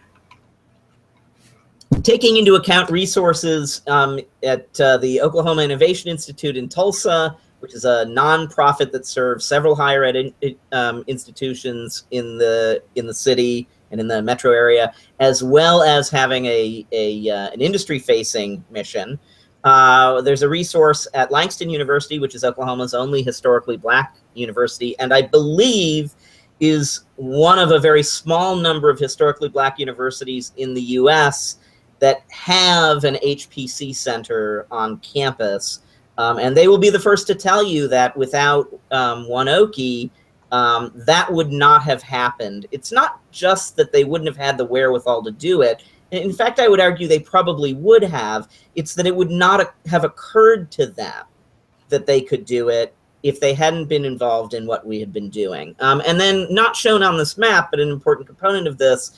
Taking into account resources at the Oklahoma Innovation Institute in Tulsa, which is a nonprofit that serves several higher ed institutions in the city and in the metro area, as well as having an industry-facing mission. There's a resource at Langston University, which is Oklahoma's only historically black university, and I believe is one of a very small number of historically black universities in the U.S. that have an HPC center on campus. And they will be the first to tell you that without OneOki, that would not have happened. It's not just that they wouldn't have had the wherewithal to do it. In fact, I would argue they probably would have. It's that it would not have occurred to them that they could do it if they hadn't been involved in what we had been doing. And then not shown on this map, but an important component of this,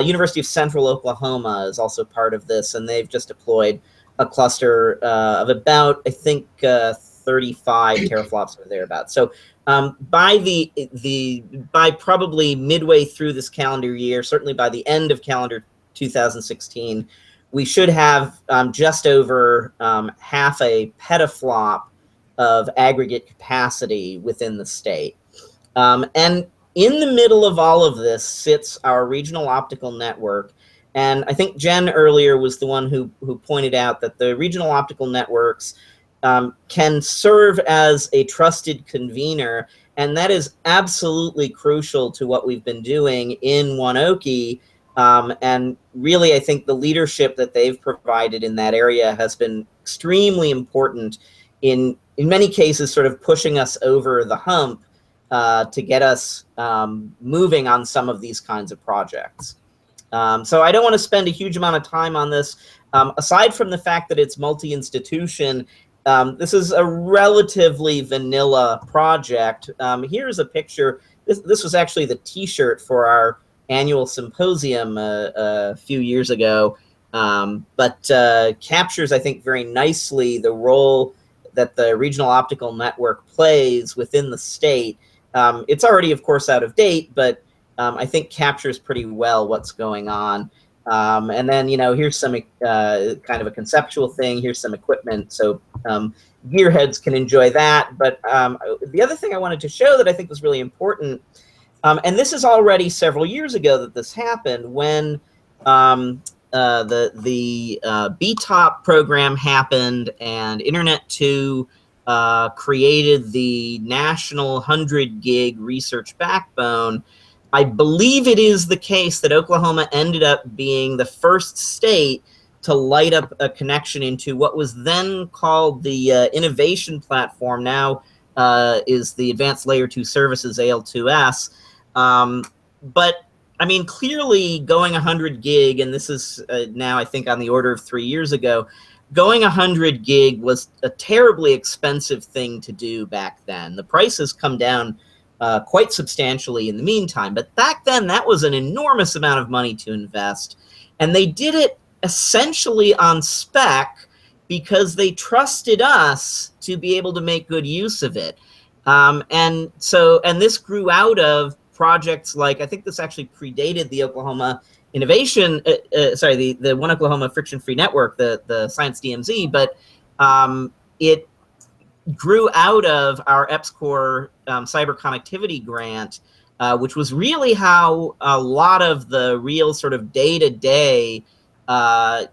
University of Central Oklahoma is also part of this, and they've just deployed a cluster of about, I think, 35 teraflops or thereabouts. So by probably midway through this calendar year, certainly by the end of calendar 2016, we should have just over half a petaflop of aggregate capacity within the state. And in the middle of all of this sits our regional optical network. And I think Jen earlier was the one who pointed out that the regional optical networks can serve as a trusted convener, and that is absolutely crucial to what we've been doing in OneOki. And really, I think the leadership that they've provided in that area has been extremely important in many cases, sort of pushing us over the hump to get us moving on some of these kinds of projects. So I don't want to spend a huge amount of time on this. Aside from the fact that it's multi-institution, this is a relatively vanilla project. Here's a picture. This was actually the T-shirt for our annual symposium a few years ago, but captures, I think, very nicely the role that the regional optical network plays within the state. It's already, of course, out of date, but I think captures pretty well what's going on. And then, here's some kind of a conceptual thing. Here's some equipment, so gearheads can enjoy that. But the other thing I wanted to show that I think was really important, and this is already several years ago that this happened, when the BTOP program happened and Internet 2 created the national 100 gig research backbone. I believe it is the case that Oklahoma ended up being the first state to light up a connection into what was then called the innovation platform, now is the Advanced Layer 2 Services, AL2S. But I mean, clearly going 100 gig, and this is now I think on the order of 3 years ago, going 100 gig was a terribly expensive thing to do back then. The price has come down quite substantially in the meantime, but back then that was an enormous amount of money to invest, and they did it essentially on spec because they trusted us to be able to make good use of it. And this grew out of projects like, I think this actually predated the Oklahoma Innovation, the One Oklahoma Friction-Free Network, the Science DMZ, but it grew out of our EPSCoR cyber connectivity grant, which was really how a lot of the real sort of day-to-day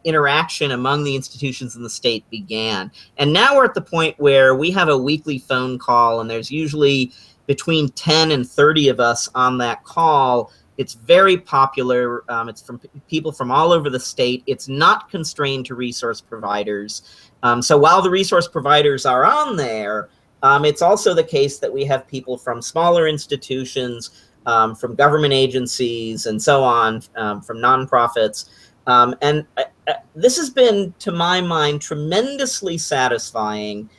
interaction among the institutions in the state began. And now we're at the point where we have a weekly phone call, and there's usually between 10 and 30 of us on that call, It's very popular. It's from people from all over the state. It's not constrained to resource providers. So while the resource providers are on there, it's also the case that we have people from smaller institutions, from government agencies, and so on, from nonprofits. And this has been, to my mind, tremendously satisfying,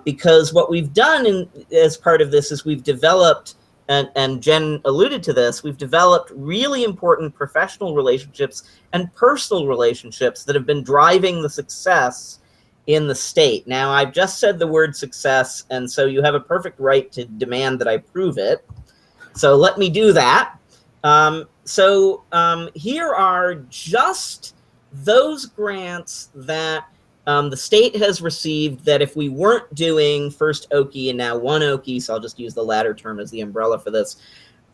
because what we've done as part of this is we've developed, and Jen alluded to this, we've developed really important professional relationships and personal relationships that have been driving the success in the state. Now, I've just said the word success, and so you have a perfect right to demand that I prove it. So let me do that. Here are just those grants that the state has received that if we weren't doing first Oki and now one Oki, so I'll just use the latter term as the umbrella for this,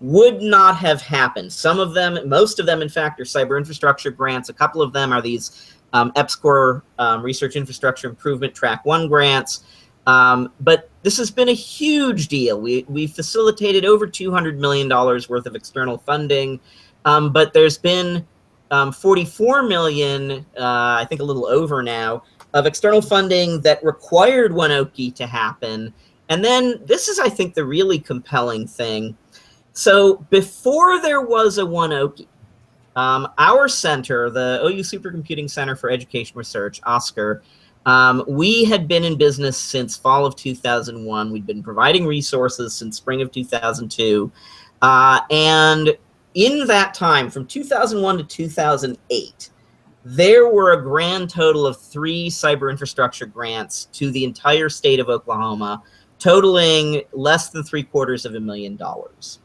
would not have happened. Some of them, most of them, in fact, are cyber infrastructure grants. A couple of them are these EPSCoR Research Infrastructure Improvement Track 1 grants. But this has been a huge deal. We facilitated over $200 million worth of external funding, but there's been 44 million, I think a little over now, of external funding that required one Oki to happen. And then this is, I think, the really compelling thing. So before there was a one Oki, our center, the OU Supercomputing Center for Education Research, OSCAR, we had been in business since fall of 2001. We'd been providing resources since spring of 2002. And in that time, from 2001 to 2008, there were a grand total of 3 cyber infrastructure grants to the entire state of Oklahoma, totaling less than $750,000.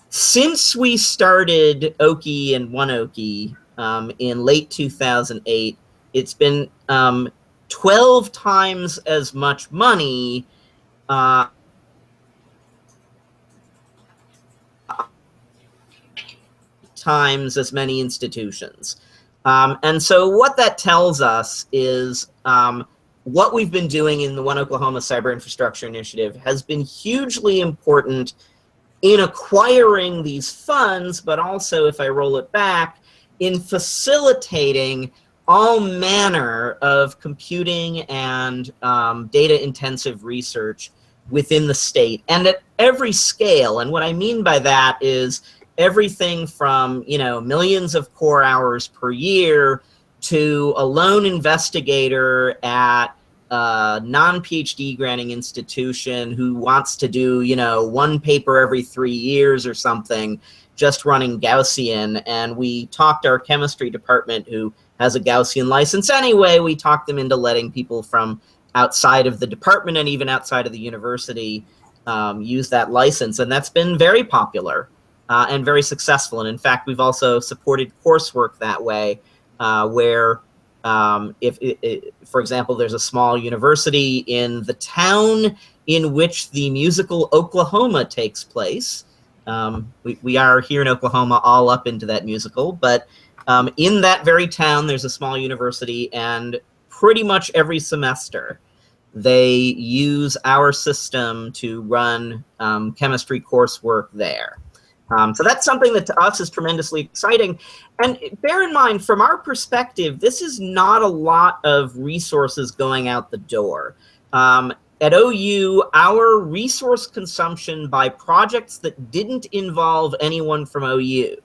Since we started Oki and one Oki in late 2008, it's been 12 times as much money times as many institutions. And so what that tells us is what we've been doing in the One Oklahoma Cyber Infrastructure Initiative has been hugely important in acquiring these funds, but also, if I roll it back, in facilitating all manner of computing and data-intensive research within the state and at every scale. And what I mean by that is everything from, millions of core hours per year to a lone investigator at a non-PhD granting institution who wants to do, one paper every 3 years or something, just running Gaussian. And we talked our chemistry department, who has a Gaussian license anyway, we talked them into letting people from outside of the department and even outside of the university use that license. And that's been very popular and very successful. And in fact, we've also supported coursework that way, where for example, there's a small university in the town in which the musical Oklahoma takes place. We are here in Oklahoma all up into that musical, but in that very town, there's a small university, and pretty much every semester, they use our system to run chemistry coursework there. So that's something that to us is tremendously exciting. And bear in mind, from our perspective, this is not a lot of resources going out the door. At OU, our resource consumption by projects that didn't involve anyone from OU,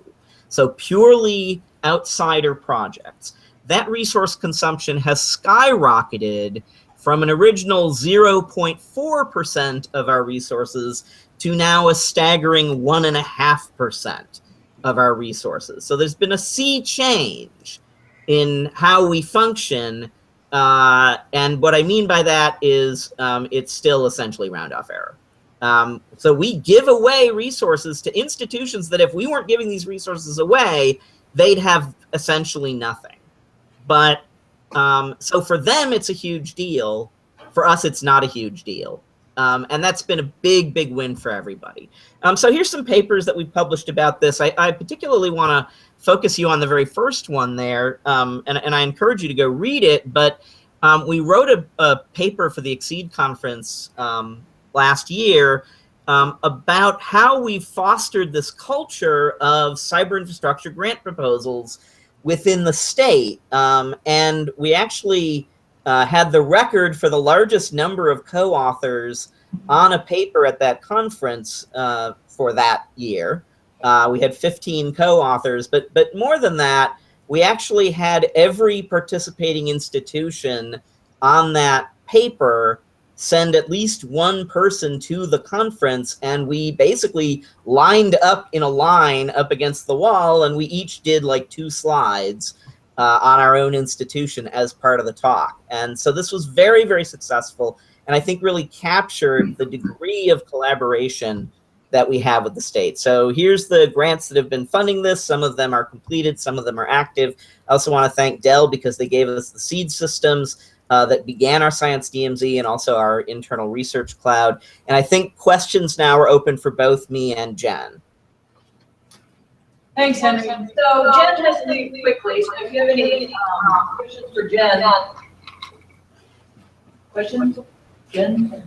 so purely outsider projects, that resource consumption has skyrocketed from an original 0.4% of our resources to now a staggering 1.5% of our resources. So there's been a sea change in how we function. And what I mean by that is it's still essentially round-off error. So we give away resources to institutions that if we weren't giving these resources away, they'd have essentially nothing. But so for them, it's a huge deal. For us, it's not a huge deal. And that's been a big, big win for everybody. So here's some papers that we've published about this. I particularly want to focus you on the very first one there, and I encourage you to go read it. But we wrote a paper for the Exceed conference last year about how we fostered this culture of cyber infrastructure grant proposals within the state. And we actually had the record for the largest number of co-authors on a paper at that conference for that year. We had 15 co-authors, but more than that, we actually had every participating institution on that paper send at least one person to the conference, and we basically lined up in a line up against the wall, and we each did like 2 slides on our own institution as part of the talk. And so this was very, very successful, and I think really captured the degree of collaboration that we have with the state. So here's the grants that have been funding this. Some of them are completed, some of them are active. I also want to thank Dell because they gave us the seed systems that began our Science DMZ and also our internal research cloud. And I think questions now are open for both me and Jen. Thanks, Henry. So Jen has to leave quickly, so if you have any questions for Jen. Questions? Jen?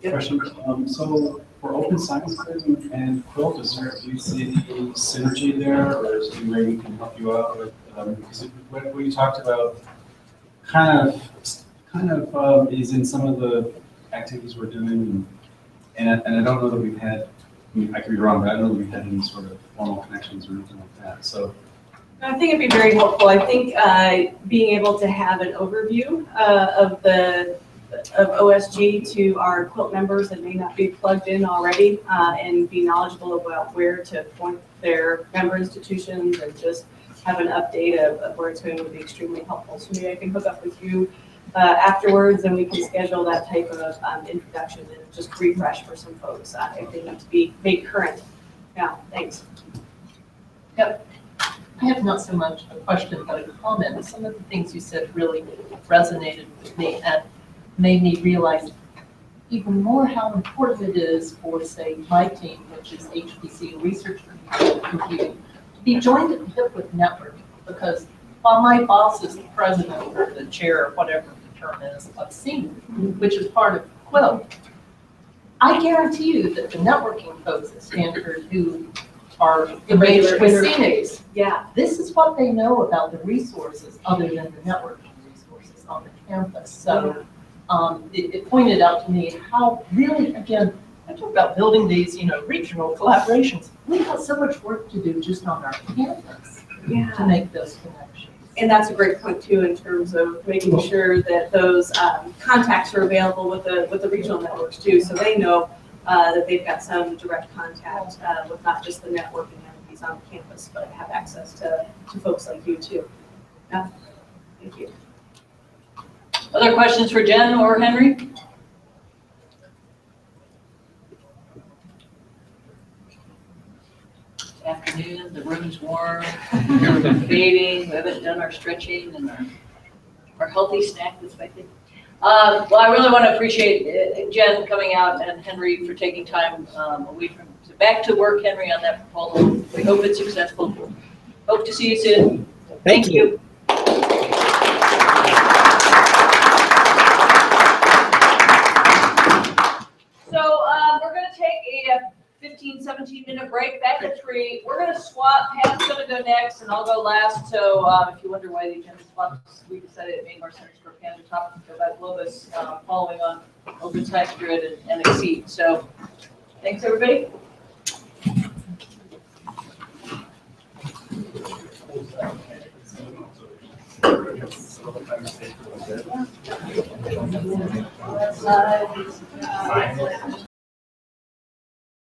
Questions? So for Open Science Grid and Quilt, do you see any synergy there, or is there a way we can help you out with? Because what we talked about kind of is in some of the activities we're doing, and I don't know that we've had. I mean, I could be wrong, but I don't know that we've had any sort of formal connections or anything like that. So. I think it'd be very helpful. I think being able to have an overview of OSG to our Quilt members that may not be plugged in already and be knowledgeable about where to point their member institutions and just have an update of where it's going would be extremely helpful. So maybe I can hook up with you afterwards and we can schedule that type of introduction and just refresh for some folks if they need to be made current. Yeah, thanks. Yep. I have not so much a question, but a comment. Some of the things you said really resonated with me and made me realize even more how important it is for, say, my team, which is HPC Research Computing, to be joined at the hip with networking. Because while my boss is the president or the chair or whatever the term is of CNET, which is part of Quilt, I guarantee you that the networking folks at Stanford who are engaged with CNET, yeah, this is what they know about the resources other than the networking resources on the campus. So it pointed out to me how really, again, I talk about building these, regional collaborations. We've got so much work to do just on our campus to make those connections. And that's a great point too, in terms of making sure that those contacts are available with the regional networks too, so they know that they've got some direct contact with not just the networking entities on campus, but have access to folks like you too. Yeah. Thank you. Other questions for Jen or Henry? Afternoon, the room's warm, we're debating, we haven't done our stretching and our healthy snack that's back there. Well, I really want to appreciate Jen coming out and Henry for taking time away from, so back to work, Henry, on that proposal. We hope it's successful. Hope to see you soon. Thank you. So we're going to take a 15, 17-minute break. Back at 3. We're going to swap. Pat's going to go next, and I'll go last. So if you wonder why the agenda swaps, we decided it made more sense for Pam to talk about Globus following on Open Science Grid and Exceed. So thanks, everybody.